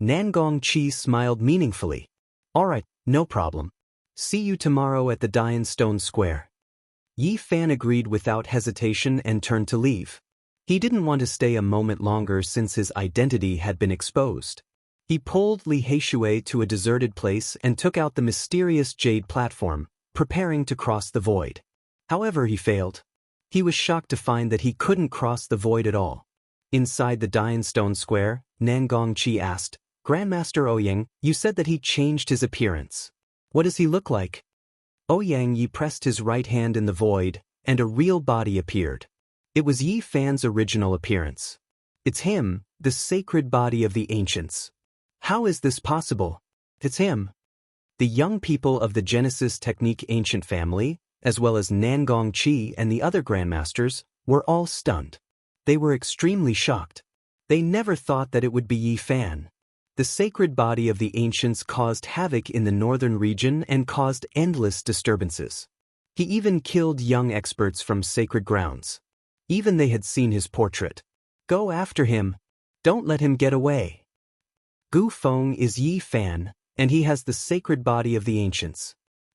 Nangong Qi smiled meaningfully. All right, no problem. See you tomorrow at the Dian Stone Square. Yi Fan agreed without hesitation and turned to leave. He didn't want to stay a moment longer since his identity had been exposed. He pulled Li Heishui to a deserted place and took out the mysterious jade platform, preparing to cross the void. However, he failed. He was shocked to find that he couldn't cross the void at all. Inside the Dian Stone Square, Nangong Qi asked, "Grandmaster Ouyang, you said that he changed his appearance. What does he look like?" Ouyang Yi pressed his right hand in the void, and a real body appeared. It was Yi Fan's original appearance. It's him, the sacred body of the ancients. How is this possible? It's him. The young people of the Genesis technique ancient family, as well as Nangong Qi and the other grandmasters, were all stunned. They were extremely shocked. They never thought that it would be Yi Fan. The sacred body of the ancients caused havoc in the northern region and caused endless disturbances. He even killed young experts from sacred grounds. Even they had seen his portrait. Go after him. Don't let him get away. Gu Feng is Yi Fan, and he has the sacred body of the ancients.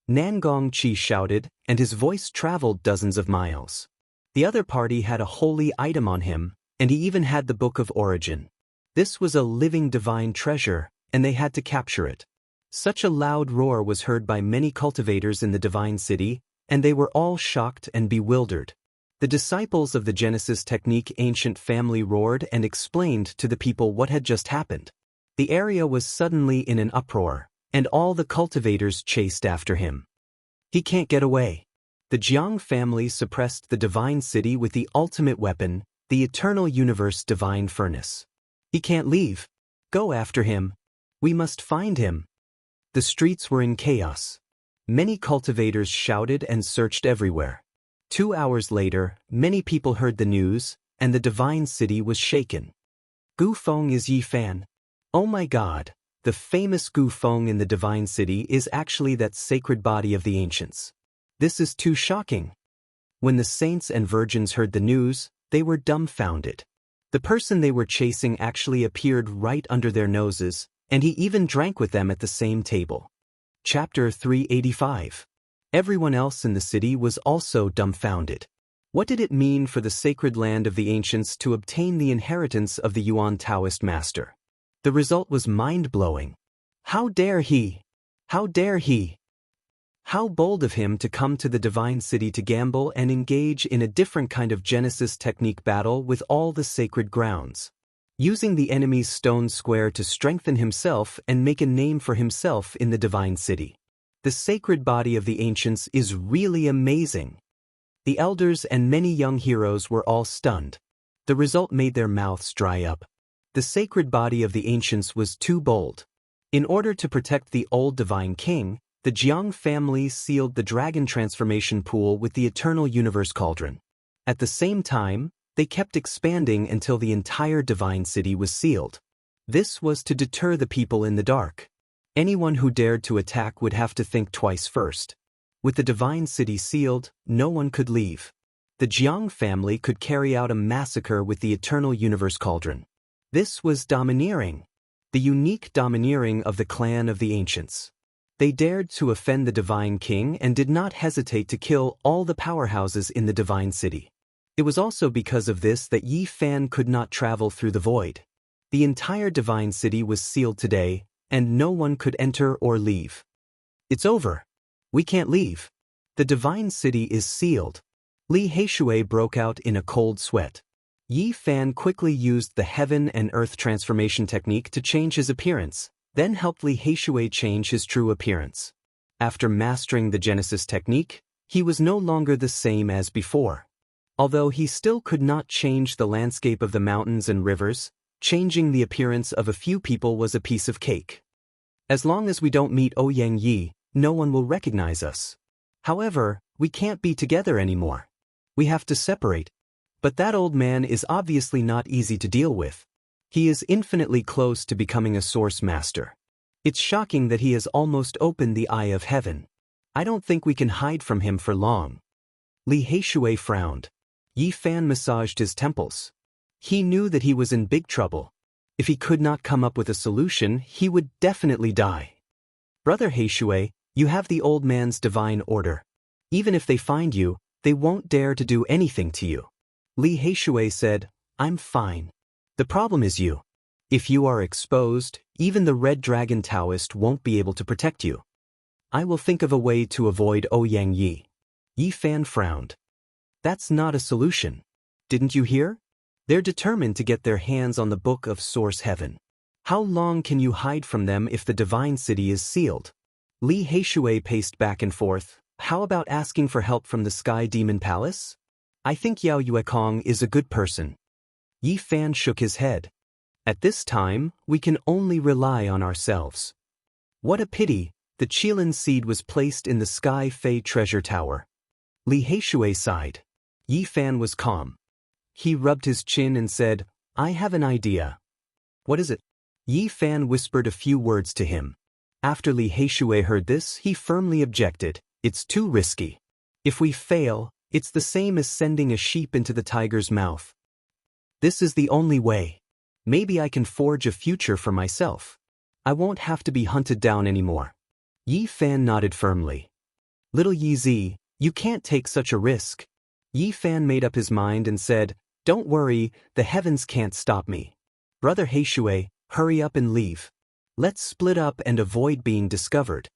Nangong Qi shouted, and his voice traveled dozens of miles. The other party had a holy item on him, and he even had the Book of Origin. This was a living divine treasure, and they had to capture it. Such a loud roar was heard by many cultivators in the Divine City, and they were all shocked and bewildered. The disciples of the Genesis technique ancient family roared and explained to the people what had just happened. The area was suddenly in an uproar, and all the cultivators chased after him. He can't get away. The Jiang family suppressed the Divine City with the ultimate weapon, the eternal universe divine furnace. He can't leave. Go after him. We must find him. The streets were in chaos. Many cultivators shouted and searched everywhere. 2 hours later, many people heard the news, and the Divine City was shaken. Gu Feng is Yi Fan. Oh my god, the famous Gu Feng in the Divine City is actually that sacred body of the ancients. This is too shocking. When the saints and virgins heard the news, they were dumbfounded. The person they were chasing actually appeared right under their noses, and he even drank with them at the same table. Chapter 385. Everyone else in the city was also dumbfounded. What did it mean for the sacred land of the ancients to obtain the inheritance of the Yuan Taoist master? The result was mind-blowing. How dare he? How dare he? How bold of him to come to the Divine City to gamble and engage in a different kind of Genesis technique battle with all the sacred grounds. Using the enemy's stone square to strengthen himself and make a name for himself in the Divine City. The sacred body of the ancients is really amazing. The elders and many young heroes were all stunned. The result made their mouths dry up. The sacred body of the ancients was too bold. In order to protect the old divine king, the Jiang family sealed the dragon transformation pool with the eternal universe cauldron. At the same time, they kept expanding until the entire divine city was sealed. This was to deter the people in the dark. Anyone who dared to attack would have to think twice first. With the divine city sealed, no one could leave. The Jiang family could carry out a massacre with the eternal universe cauldron. This was domineering. The unique domineering of the clan of the ancients. They dared to offend the divine king and did not hesitate to kill all the powerhouses in the divine city. It was also because of this that Yi Fan could not travel through the void. The entire divine city was sealed today, and no one could enter or leave. It's over. We can't leave. The divine city is sealed. Li Heishui broke out in a cold sweat. Yi Fan quickly used the heaven and earth transformation technique to change his appearance, then helped Li Heishui change his true appearance. After mastering the Genesis technique, he was no longer the same as before. Although he still could not change the landscape of the mountains and rivers, changing the appearance of a few people was a piece of cake. As long as we don't meet Ouyang Yi, no one will recognize us. However, we can't be together anymore. We have to separate. But that old man is obviously not easy to deal with. He is infinitely close to becoming a source master. It's shocking that he has almost opened the eye of heaven. I don't think we can hide from him for long. Li Heishui frowned. Yi Fan massaged his temples. He knew that he was in big trouble. If he could not come up with a solution, he would definitely die. Brother Heishui, you have the old man's divine order. Even if they find you, they won't dare to do anything to you. Li Heishui said, I'm fine. The problem is you. If you are exposed, even the Red Dragon Taoist won't be able to protect you. I will think of a way to avoid Ouyang Yi. Yi Fan frowned. That's not a solution. Didn't you hear? They're determined to get their hands on the Book of Source Heaven. How long can you hide from them if the divine city is sealed? Li Heishui paced back and forth. How about asking for help from the Sky Demon Palace? I think Yao Yuekong is a good person. Yi Fan shook his head. At this time, we can only rely on ourselves. What a pity, the Qilin seed was placed in the Sky Fei treasure tower. Li Heishui sighed. Yi Fan was calm. He rubbed his chin and said, I have an idea. What is it? Yi Fan whispered a few words to him. After Li Heishui heard this, he firmly objected. It's too risky. If we fail, it's the same as sending a sheep into the tiger's mouth. This is the only way. Maybe I can forge a future for myself. I won't have to be hunted down anymore. Yi Fan nodded firmly. Little Yi Zi, you can't take such a risk. Yi Fan made up his mind and said, Don't worry, the heavens can't stop me. Brother Heishui, hurry up and leave. Let's split up and avoid being discovered.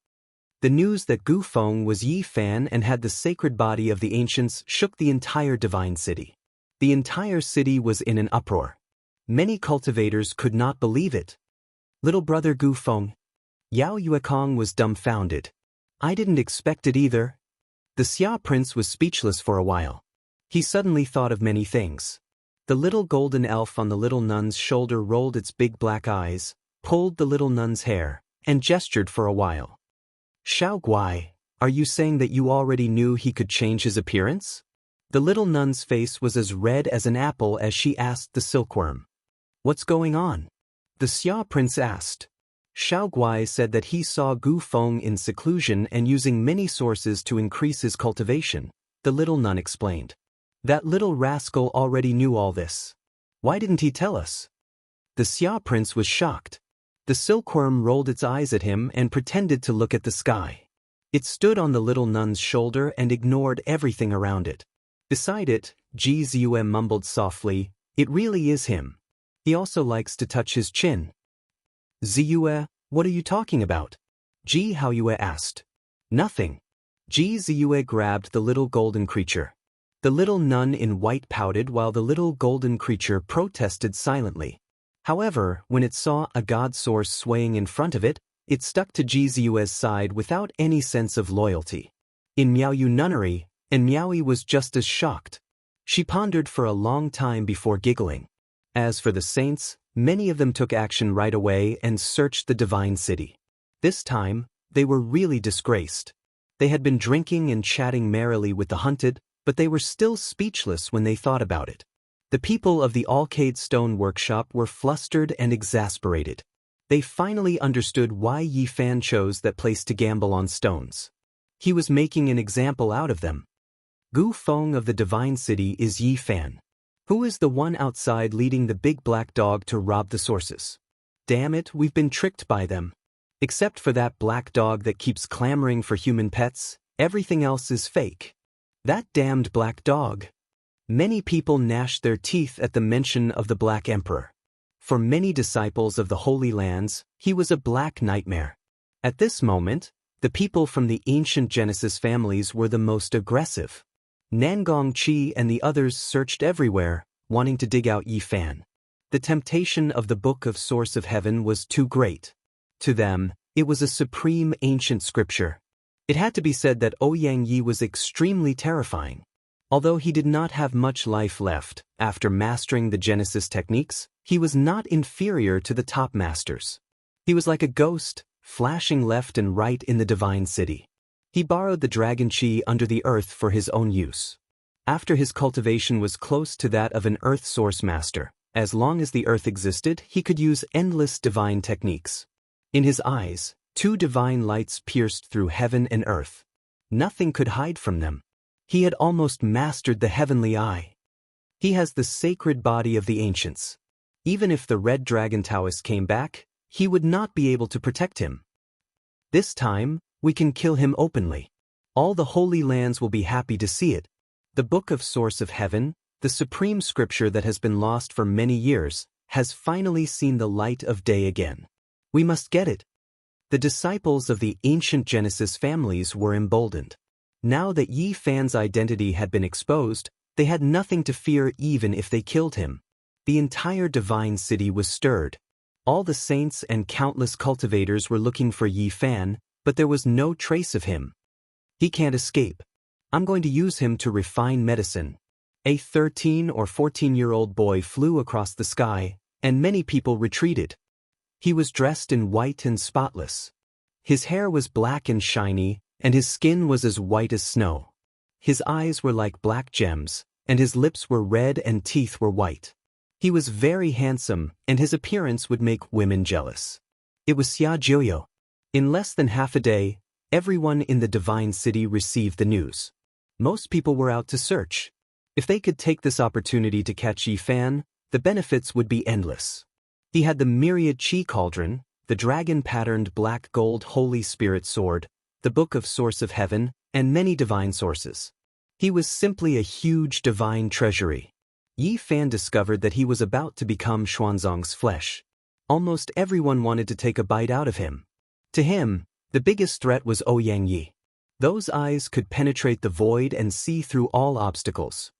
The news that Gu Feng was Yi Fan and had the sacred body of the ancients shook the entire divine city. The entire city was in an uproar. Many cultivators could not believe it. Little brother Gu Feng. Yao Yuekong was dumbfounded. I didn't expect it either. The Xia prince was speechless for a while. He suddenly thought of many things. The little golden elf on the little nun's shoulder rolled its big black eyes, pulled the little nun's hair, and gestured for a while. Xiao Guai, are you saying that you already knew he could change his appearance? The little nun's face was as red as an apple as she asked the silkworm. What's going on? The Xia prince asked. Xiaoguai said that he saw Gu Feng in seclusion and using many sources to increase his cultivation, the little nun explained. That little rascal already knew all this. Why didn't he tell us? The Xia prince was shocked. The silkworm rolled its eyes at him and pretended to look at the sky. It stood on the little nun's shoulder and ignored everything around it. Beside it, Ji Ziyue mumbled softly, "It really is him. He also likes to touch his chin." "Ziyue, what are you talking about?" Ji Haoyue asked. "Nothing." Ji Ziyue grabbed the little golden creature. The little nun in white pouted while the little golden creature protested silently. However, when it saw a god source swaying in front of it, it stuck to Ji Ziyue's side without any sense of loyalty. In Miaoyu nunnery, and Miaoyu was just as shocked. She pondered for a long time before giggling. As for the saints, many of them took action right away and searched the divine city. This time, they were really disgraced. They had been drinking and chatting merrily with the hunted, but they were still speechless when they thought about it. The people of the Alcade Stone Workshop were flustered and exasperated. They finally understood why Yi Fan chose that place to gamble on stones. He was making an example out of them. Gu Feng of the Divine City is Yi Fan. Who is the one outside leading the big black dog to rob the sources? Damn it, we've been tricked by them. Except for that black dog that keeps clamoring for human pets, everything else is fake. That damned black dog. Many people gnashed their teeth at the mention of the Black Emperor. For many disciples of the Holy Lands, he was a black nightmare. At this moment, the people from the ancient Genesis families were the most aggressive. Nangong Qi and the others searched everywhere, wanting to dig out Yi Fan. The temptation of the Book of Source of Heaven was too great. To them, it was a supreme ancient scripture. It had to be said that Ouyang Yi was extremely terrifying. Although he did not have much life left, after mastering the Genesis techniques, he was not inferior to the top masters. He was like a ghost, flashing left and right in the divine city. He borrowed the dragon chi under the earth for his own use. After his cultivation was close to that of an earth source master, as long as the earth existed, he could use endless divine techniques. In his eyes, two divine lights pierced through heaven and earth. Nothing could hide from them. He had almost mastered the heavenly eye. He has the sacred body of the ancients. Even if the red dragon Taoist came back, he would not be able to protect him. This time, we can kill him openly. All the Holy Lands will be happy to see it. The Book of Source of Heaven, the supreme scripture that has been lost for many years, has finally seen the light of day again. We must get it. The disciples of the ancient Genesis families were emboldened. Now that Yi Fan's identity had been exposed, they had nothing to fear even if they killed him. The entire divine city was stirred. All the saints and countless cultivators were looking for Yi Fan, but there was no trace of him. He can't escape. I'm going to use him to refine medicine. A 13 or 14-year-old boy flew across the sky, and many people retreated. He was dressed in white and spotless. His hair was black and shiny, and his skin was as white as snow. His eyes were like black gems, and his lips were red and teeth were white. He was very handsome, and his appearance would make women jealous. It was Xia Jiuyo. In less than half a day, everyone in the divine city received the news. Most people were out to search. If they could take this opportunity to catch Yi Fan, the benefits would be endless. He had the myriad chi cauldron, the dragon-patterned black gold Holy Spirit sword, the Book of Source of Heaven, and many divine sources. He was simply a huge divine treasury. Yi Fan discovered that he was about to become Xuanzang's flesh. Almost everyone wanted to take a bite out of him. To him, the biggest threat was Ouyang Yi. Those eyes could penetrate the void and see through all obstacles.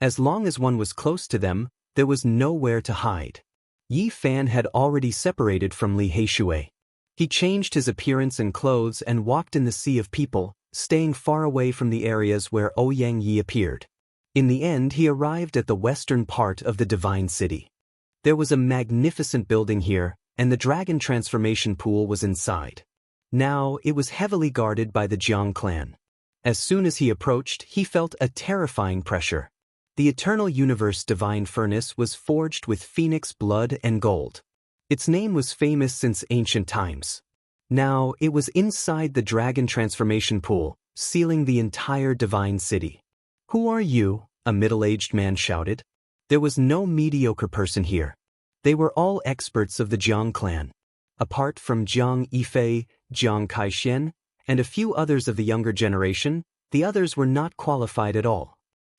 As long as one was close to them, there was nowhere to hide. Yi Fan had already separated from Li Heishui. He changed his appearance and clothes and walked in the sea of people, staying far away from the areas where Ouyang Yi appeared. In the end, he arrived at the western part of the divine city. There was a magnificent building here, and the dragon transformation pool was inside. Now, it was heavily guarded by the Jiang clan. As soon as he approached, he felt a terrifying pressure. The eternal universe divine furnace was forged with phoenix blood and gold. Its name was famous since ancient times. Now, it was inside the dragon transformation pool, sealing the entire divine city. "Who are you?" a middle-aged man shouted. There was no mediocre person here. They were all experts of the Jiang clan. Apart from Jiang Yifei, Jiang Kaixin, and a few others of the younger generation, the others were not qualified at all.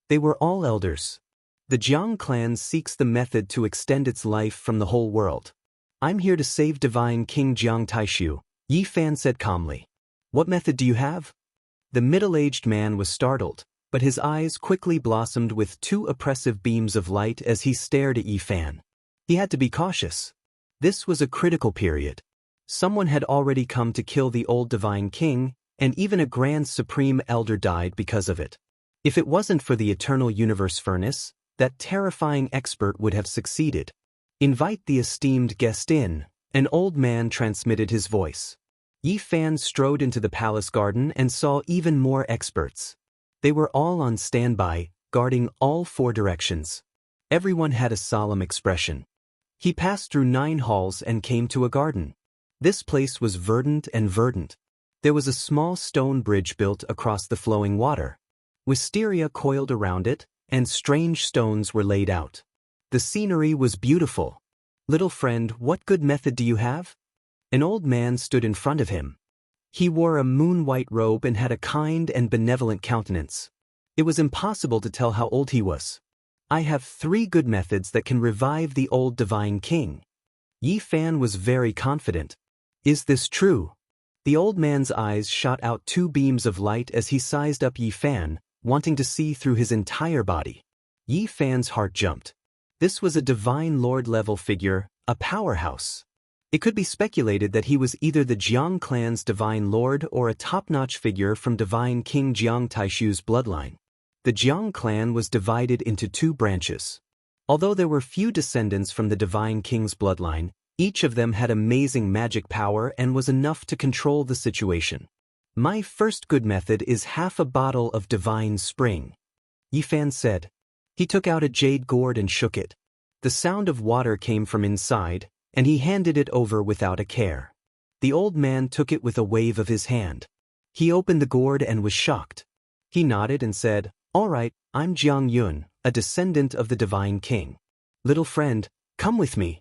They were all elders. The Jiang clan seeks the method to extend its life from the whole world. "I'm here to save divine King Jiang Taishu," Yi Fan said calmly. "What method do you have?" The middle-aged man was startled, but his eyes quickly blossomed with two oppressive beams of light as he stared at Yi Fan. He had to be cautious. This was a critical period. Someone had already come to kill the old divine king, and even a grand supreme elder died because of it. If it wasn't for the eternal universe furnace, that terrifying expert would have succeeded. "Invite the esteemed guest in," an old man transmitted his voice. Yi Fan strode into the palace garden and saw even more experts. They were all on standby, guarding all four directions. Everyone had a solemn expression. He passed through 9 halls and came to a garden. This place was verdant and verdant. There was a small stone bridge built across the flowing water. Wisteria coiled around it, and strange stones were laid out. The scenery was beautiful. "Little friend, what good method do you have?" An old man stood in front of him. He wore a moon-white robe and had a kind and benevolent countenance. It was impossible to tell how old he was. "I have 3 good methods that can revive the old divine king." Yi Fan was very confident. "Is this true?" The old man's eyes shot out 2 beams of light as he sized up Yi Fan, wanting to see through his entire body. Yi Fan's heart jumped. This was a divine lord-level figure, a powerhouse. It could be speculated that he was either the Jiang clan's divine lord or a top-notch figure from divine King Jiang Taishu's bloodline. The Jiang clan was divided into 2 branches. Although there were few descendants from the divine king's bloodline, each of them had amazing magic power and was enough to control the situation. "My first good method is half a bottle of divine spring," Yi Fan said. He took out a jade gourd and shook it. The sound of water came from inside, and he handed it over without a care. The old man took it with a wave of his hand. He opened the gourd and was shocked. He nodded and said, "All right, I'm Jiang Yun, a descendant of the divine king. Little friend, come with me."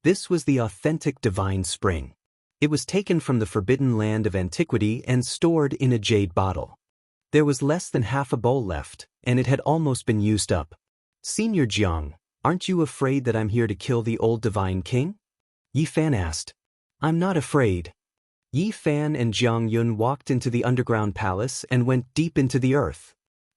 This was the authentic divine spring. It was taken from the forbidden land of antiquity and stored in a jade bottle. There was less than half a bowl left, and it had almost been used up. "Senior Jiang, aren't you afraid that I'm here to kill the old divine king?" Yi Fan asked. "I'm not afraid." Yi Fan and Jiang Yun walked into the underground palace and went deep into the earth.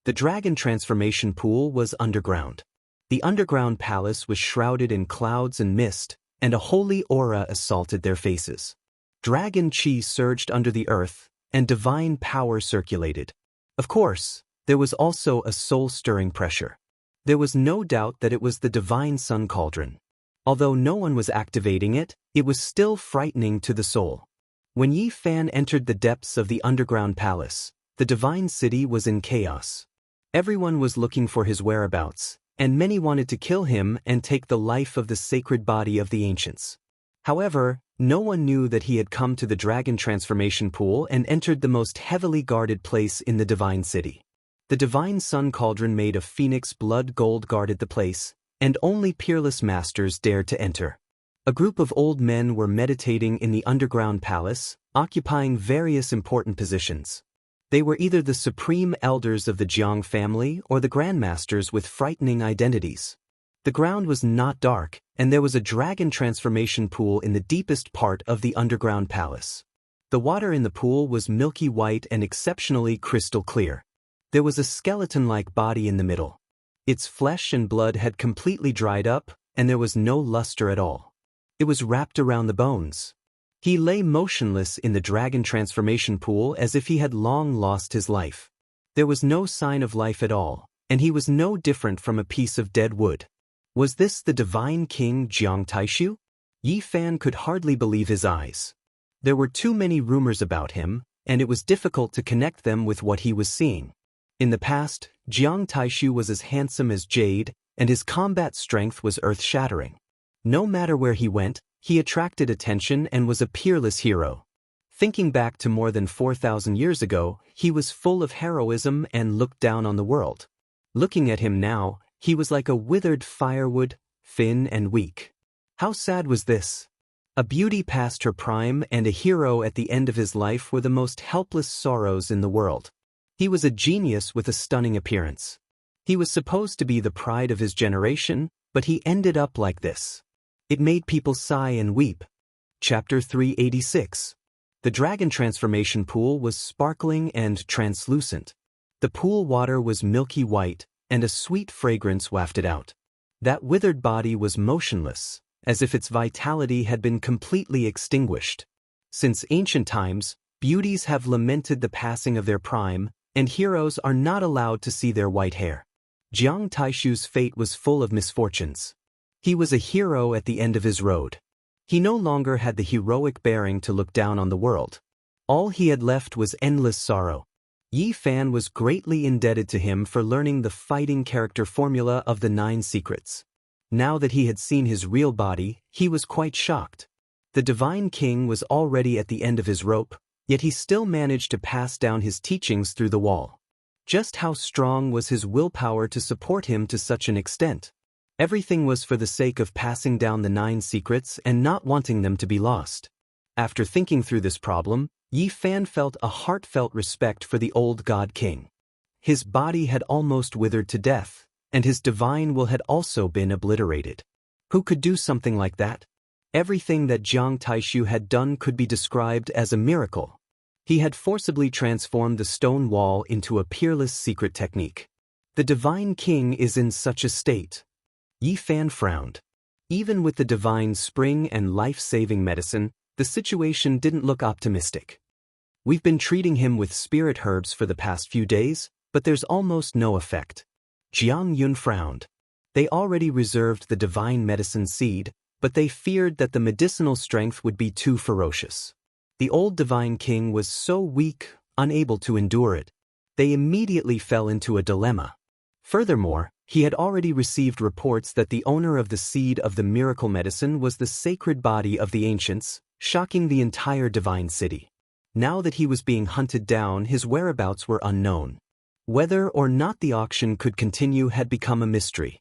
The dragon transformation pool was underground. The underground palace was shrouded in clouds and mist, and a holy aura assaulted their faces. Dragon chi surged under the earth, and divine power circulated. Of course, there was also a soul-stirring pressure. There was no doubt that it was the divine sun cauldron. Although no one was activating it, it was still frightening to the soul. When Yi Fan entered the depths of the underground palace, the divine city was in chaos. Everyone was looking for his whereabouts, and many wanted to kill him and take the life of the sacred body of the ancients. However, no one knew that he had come to the dragon transformation pool and entered the most heavily guarded place in the divine city. The divine sun cauldron made of phoenix blood gold guarded the place, and only peerless masters dared to enter. A group of old men were meditating in the underground palace, occupying various important positions. They were either the supreme elders of the Jiang family or the grandmasters with frightening identities. The ground was not dark, and there was a dragon transformation pool in the deepest part of the underground palace. The water in the pool was milky white and exceptionally crystal clear. There was a skeleton-like body in the middle. Its flesh and blood had completely dried up, and there was no luster at all. It was wrapped around the bones. He lay motionless in the dragon transformation pool as if he had long lost his life. There was no sign of life at all, and he was no different from a piece of dead wood. Was this the divine king Jiang Taishu? Yi Fan could hardly believe his eyes. There were too many rumors about him, and it was difficult to connect them with what he was seeing. In the past, Jiang Taishu was as handsome as jade, and his combat strength was earth-shattering. No matter where he went, he attracted attention and was a peerless hero. Thinking back to more than 4,000 years ago, he was full of heroism and looked down on the world. Looking at him now, he was like a withered firewood, thin and weak. How sad was this? A beauty past her prime and a hero at the end of his life were the most helpless sorrows in the world. He was a genius with a stunning appearance. He was supposed to be the pride of his generation, but he ended up like this. It made people sigh and weep. Chapter 386. The dragon transformation pool was sparkling and translucent. The pool water was milky white, and a sweet fragrance wafted out. That withered body was motionless, as if its vitality had been completely extinguished. Since ancient times, beauties have lamented the passing of their prime, and heroes are not allowed to see their white hair. Jiang Taishu's fate was full of misfortunes. He was a hero at the end of his road. He no longer had the heroic bearing to look down on the world. All he had left was endless sorrow. Yi Fan was greatly indebted to him for learning the fighting character formula of the 9 secrets. Now that he had seen his real body, he was quite shocked. The Divine King was already at the end of his rope, yet he still managed to pass down his teachings through the wall. Just how strong was his willpower to support him to such an extent? Everything was for the sake of passing down the 9 secrets and not wanting them to be lost. After thinking through this problem, Yi Fan felt a heartfelt respect for the old God King. His body had almost withered to death, and his divine will had also been obliterated. Who could do something like that? Everything that Jiang Taishu had done could be described as a miracle. He had forcibly transformed the stone wall into a peerless secret technique. The Divine King is in such a state. Yi Fan frowned. Even with the divine spring and life-saving medicine, the situation didn't look optimistic. We've been treating him with spirit herbs for the past few days, but there's almost no effect. Jiang Yun frowned. They already reserved the divine medicine seed, but they feared that the medicinal strength would be too ferocious. The old Divine King was so weak, unable to endure it. They immediately fell into a dilemma. Furthermore, he had already received reports that the owner of the seed of the miracle medicine was the sacred body of the ancients, shocking the entire divine city. Now that he was being hunted down, his whereabouts were unknown. Whether or not the auction could continue had become a mystery.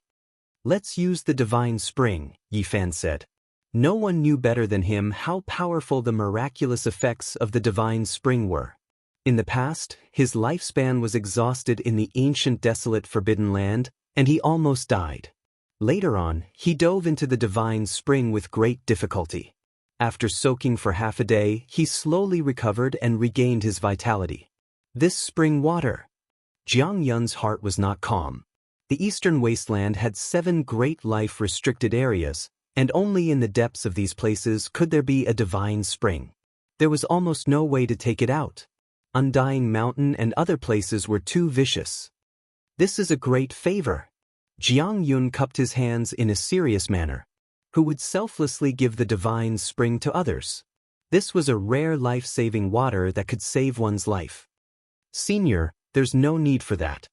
"Let's use the divine spring," Yi Fan said. No one knew better than him how powerful the miraculous effects of the divine spring were. In the past, his lifespan was exhausted in the ancient desolate forbidden land, and he almost died. Later on, he dove into the divine spring with great difficulty. After soaking for half a day, he slowly recovered and regained his vitality. This spring water. Jiang Yun's heart was not calm. The eastern wasteland had 7 great life-restricted areas, and only in the depths of these places could there be a divine spring. There was almost no way to take it out. Undying Mountain and other places were too vicious. This is a great favor. Jiang Yun cupped his hands in a serious manner. Who would selflessly give the divine spring to others? This was a rare life-saving water that could save one's life. "Senior, there's no need for that.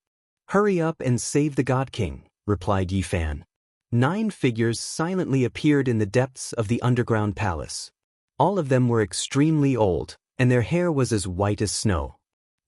Hurry up and save the God King," replied Yi Fan. 9 figures silently appeared in the depths of the underground palace. All of them were extremely old, and their hair was as white as snow.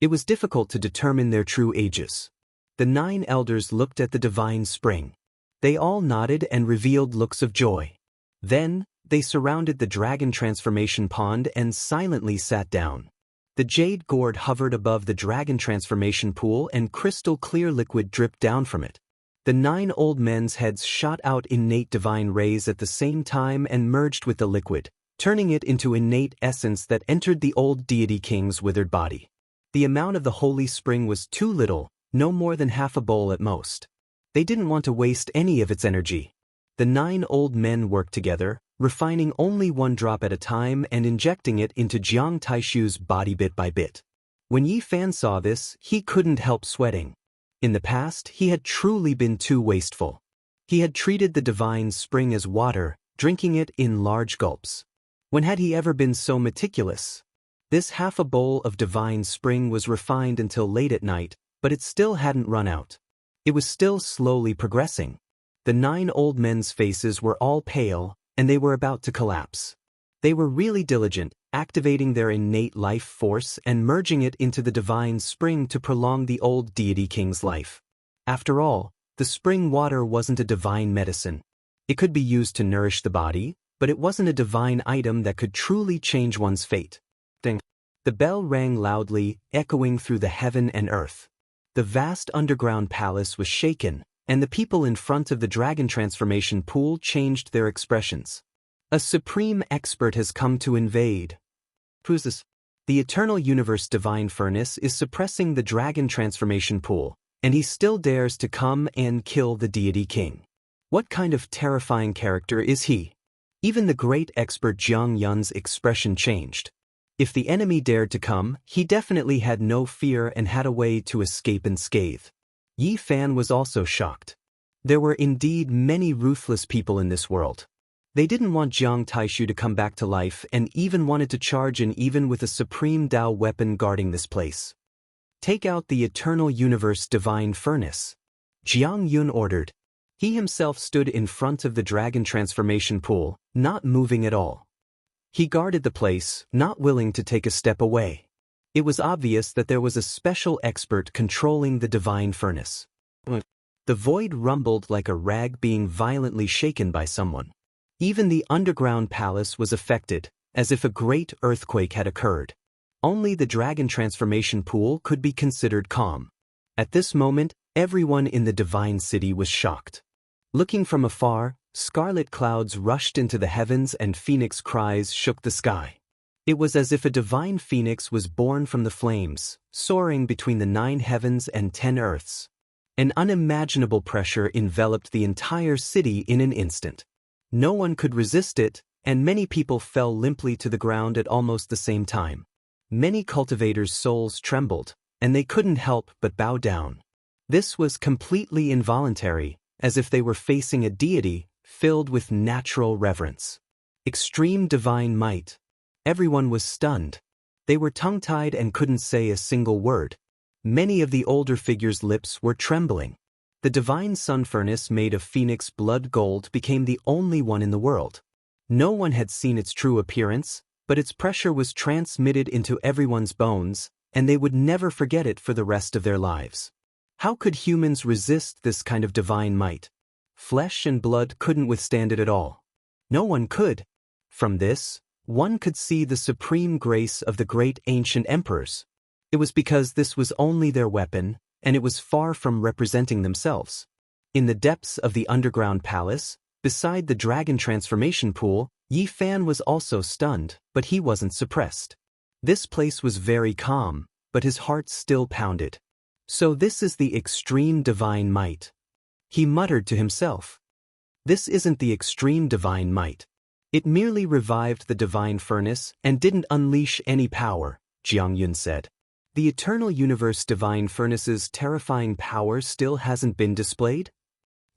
It was difficult to determine their true ages. The 9 elders looked at the divine spring. They all nodded and revealed looks of joy. Then, they surrounded the dragon transformation pond and silently sat down. The jade gourd hovered above the dragon transformation pool and crystal-clear liquid dripped down from it. The 9 old men's heads shot out innate divine rays at the same time and merged with the liquid, turning it into innate essence that entered the old deity king's withered body. The amount of the holy spring was too little, no more than half a bowl at most. They didn't want to waste any of its energy. The 9 old men worked together, refining only 1 drop at a time and injecting it into Jiang Taishu's body bit by bit. When Yi Fan saw this, he couldn't help sweating. In the past, he had truly been too wasteful. He had treated the divine spring as water, drinking it in large gulps. When had he ever been so meticulous? This half a bowl of divine spring was refined until late at night, but it still hadn't run out. It was still slowly progressing. The 9 old men's faces were all pale, and they were about to collapse. They were really diligent, activating their innate life force and merging it into the divine spring to prolong the old deity king's life. After all, the spring water wasn't a divine medicine. It could be used to nourish the body, but it wasn't a divine item that could truly change one's fate. Ding. The bell rang loudly, echoing through the heaven and earth. The vast underground palace was shaken, and the people in front of the dragon transformation pool changed their expressions. A supreme expert has come to invade. Who's this? The eternal universe divine furnace is suppressing the dragon transformation pool, and he still dares to come and kill the deity king. What kind of terrifying character is he? Even the great expert Jiang Yun's expression changed. If the enemy dared to come, he definitely had no fear and had a way to escape unscathed. Yi Fan was also shocked. There were indeed many ruthless people in this world. They didn't want Jiang Taishu to come back to life and even wanted to charge in even with a supreme Dao weapon guarding this place. Take out the eternal universe divine furnace. Jiang Yun ordered. He himself stood in front of the dragon transformation pool, not moving at all. He guarded the place, not willing to take a step away. It was obvious that there was a special expert controlling the divine furnace. The void rumbled like a rag being violently shaken by someone. Even the underground palace was affected, as if a great earthquake had occurred. Only the dragon transformation pool could be considered calm. At this moment, everyone in the divine city was shocked. Looking from afar, scarlet clouds rushed into the heavens and phoenix cries shook the sky. It was as if a divine phoenix was born from the flames, soaring between the 9 heavens and 10 earths. An unimaginable pressure enveloped the entire city in an instant. No one could resist it, and many people fell limply to the ground at almost the same time. Many cultivators' souls trembled, and they couldn't help but bow down. This was completely involuntary, as if they were facing a deity filled with natural reverence. Extreme divine might. Everyone was stunned. They were tongue-tied and couldn't say a single word. Many of the older figures' lips were trembling. The divine sun furnace made of phoenix blood gold became the only one in the world. No one had seen its true appearance, but its pressure was transmitted into everyone's bones, and they would never forget it for the rest of their lives. How could humans resist this kind of divine might? Flesh and blood couldn't withstand it at all. No one could. From this, one could see the supreme grace of the great ancient emperors. It was because this was only their weapon, and it was far from representing themselves. In the depths of the underground palace, beside the dragon transformation pool, Yi Fan was also stunned, but he wasn't suppressed. This place was very calm, but his heart still pounded. So this is the extreme divine might. He muttered to himself. This isn't the extreme divine might. It merely revived the divine furnace and didn't unleash any power, Jiang Yun said. The eternal universe divine furnace's terrifying power still hasn't been displayed?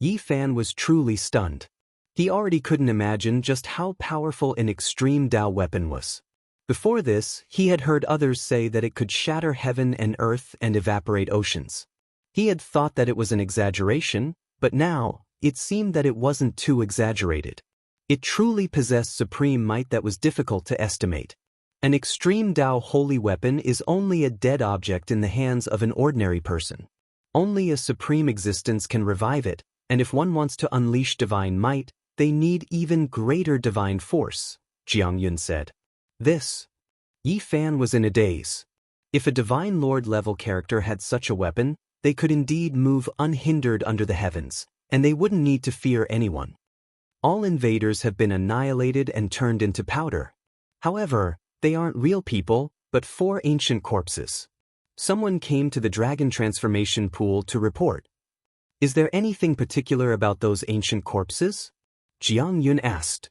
Yi Fan was truly stunned. He already couldn't imagine just how powerful an extreme Dao weapon was. Before this, he had heard others say that it could shatter heaven and earth and evaporate oceans. He had thought that it was an exaggeration, but now, it seemed that it wasn't too exaggerated. It truly possessed supreme might that was difficult to estimate. An extreme Dao holy weapon is only a dead object in the hands of an ordinary person. Only a supreme existence can revive it, and if one wants to unleash divine might, they need even greater divine force, Jiang Yun said. This. Yi Fan was in a daze. If a divine lord-level character had such a weapon, they could indeed move unhindered under the heavens, and they wouldn't need to fear anyone. All invaders have been annihilated and turned into powder. However, they aren't real people, but 4 ancient corpses. Someone came to the dragon transformation pool to report. Is there anything particular about those ancient corpses? Jiang Yun asked.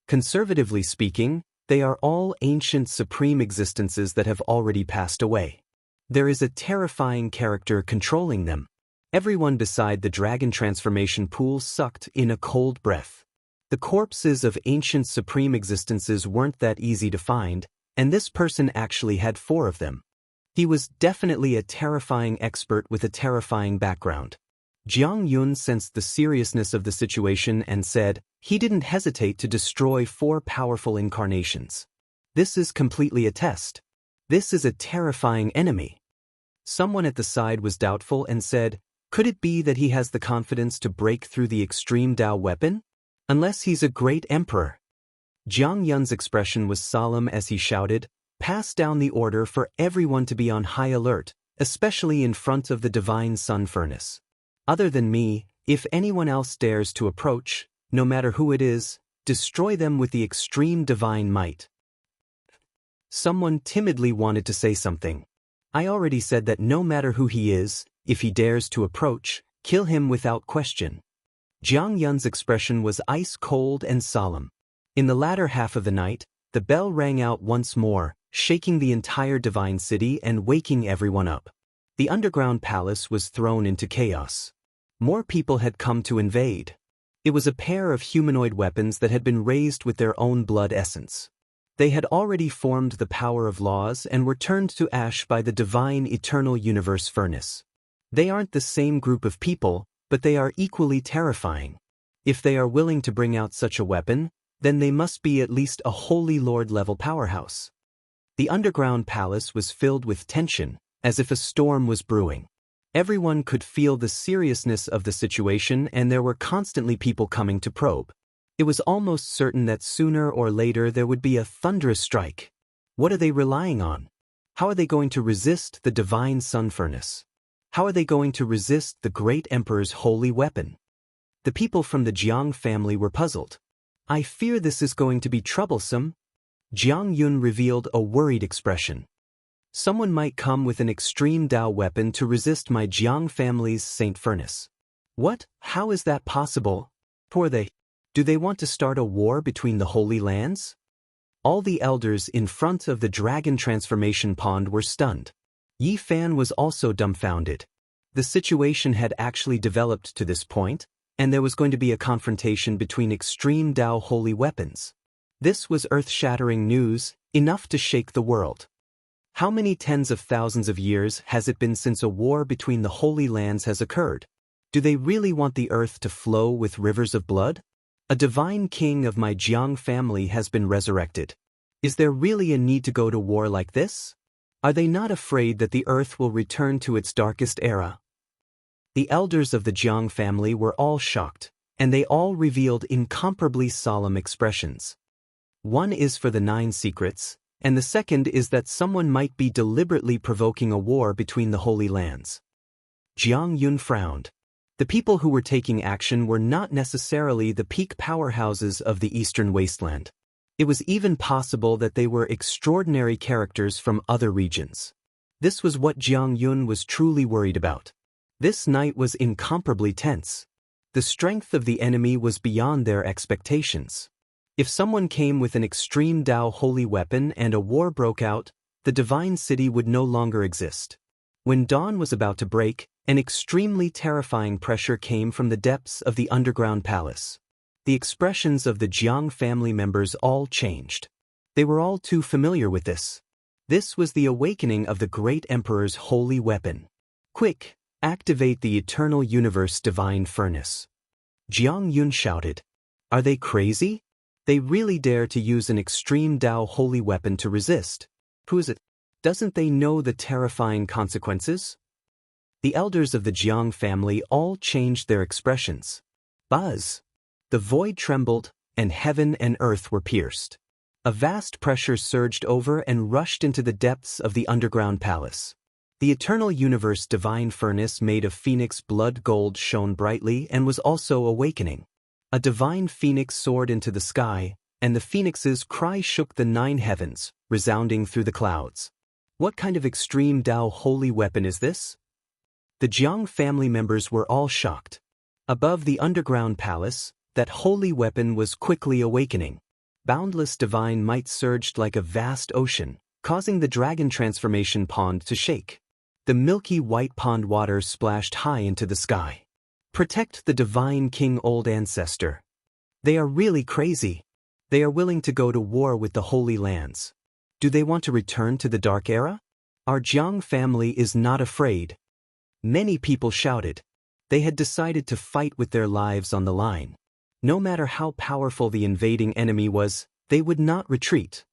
Conservatively speaking, they are all ancient supreme existences that have already passed away. There is a terrifying character controlling them. Everyone beside the dragon transformation pool sucked in a cold breath. The corpses of ancient supreme existences weren't that easy to find, and this person actually had 4 of them. He was definitely a terrifying expert with a terrifying background. Jiang Yun sensed the seriousness of the situation and said, he didn't hesitate to destroy 4 powerful incarnations. This is completely a test. This is a terrifying enemy. Someone at the side was doubtful and said, could it be that he has the confidence to break through the extreme Dao weapon? Unless he's a great emperor. Jiang Yun's expression was solemn as he shouted, pass down the order for everyone to be on high alert, especially in front of the divine sun furnace. Other than me, if anyone else dares to approach, no matter who it is, destroy them with the extreme divine might. Someone timidly wanted to say something. I already said that no matter who he is, if he dares to approach, kill him without question. Jiang Yun's expression was ice-cold and solemn. In the latter half of the night, the bell rang out once more, shaking the entire divine city and waking everyone up. The underground palace was thrown into chaos. More people had come to invade. It was a pair of humanoid weapons that had been raised with their own blood essence. They had already formed the power of laws and were turned to ash by the divine eternal universe furnace. They aren't the same group of people, but they are equally terrifying. If they are willing to bring out such a weapon, then they must be at least a Holy Lord-level powerhouse. The underground palace was filled with tension, as if a storm was brewing. Everyone could feel the seriousness of the situation and there were constantly people coming to probe. It was almost certain that sooner or later there would be a thunderous strike. What are they relying on? How are they going to resist the divine sun furnace? How are they going to resist the great emperor's holy weapon? The people from the Jiang family were puzzled. I fear this is going to be troublesome. Jiang Yun revealed a worried expression. Someone might come with an extreme Dao weapon to resist my Jiang family's Saint Furnace. What? How is that possible? Do they want to start a war between the Holy Lands? All the elders in front of the dragon transformation pond were stunned. Yi Fan was also dumbfounded. The situation had actually developed to this point, and there was going to be a confrontation between extreme Dao holy weapons. This was earth-shattering news, enough to shake the world. How many tens of thousands of years has it been since a war between the Holy Lands has occurred? Do they really want the earth to flow with rivers of blood? A divine king of my Jiang family has been resurrected. Is there really a need to go to war like this? Are they not afraid that the earth will return to its darkest era? The elders of the Jiang family were all shocked, and they all revealed incomparably solemn expressions. One is for the 9 secrets, and the second is that someone might be deliberately provoking a war between the Holy Lands. Jiang Yun frowned. The people who were taking action were not necessarily the peak powerhouses of the Eastern Wasteland. It was even possible that they were extraordinary characters from other regions. This was what Jiang Yun was truly worried about. This night was incomparably tense. The strength of the enemy was beyond their expectations. If someone came with an extreme Dao holy weapon and a war broke out, the divine city would no longer exist. When dawn was about to break, an extremely terrifying pressure came from the depths of the underground palace. The expressions of the Jiang family members all changed. They were all too familiar with this. This was the awakening of the great emperor's holy weapon. Quick, activate the eternal universe divine furnace. Jiang Yun shouted. Are they crazy? They really dare to use an extreme Dao holy weapon to resist. Who is it? Doesn't they know the terrifying consequences? The elders of the Jiang family all changed their expressions. Buzz! The void trembled, and heaven and earth were pierced. A vast pressure surged over and rushed into the depths of the underground palace. The eternal universe divine furnace made of phoenix blood gold shone brightly and was also awakening. A divine phoenix soared into the sky, and the phoenix's cry shook the 9 heavens, resounding through the clouds. What kind of extreme Dao holy weapon is this? The Jiang family members were all shocked. Above the underground palace, that holy weapon was quickly awakening. Boundless divine might surged like a vast ocean, causing the dragon transformation pond to shake. The milky white pond water splashed high into the sky. Protect the divine king old ancestor. They are really crazy. They are willing to go to war with the Holy Lands. Do they want to return to the Dark Era? Our Jiang family is not afraid. Many people shouted. They had decided to fight with their lives on the line. No matter how powerful the invading enemy was, they would not retreat.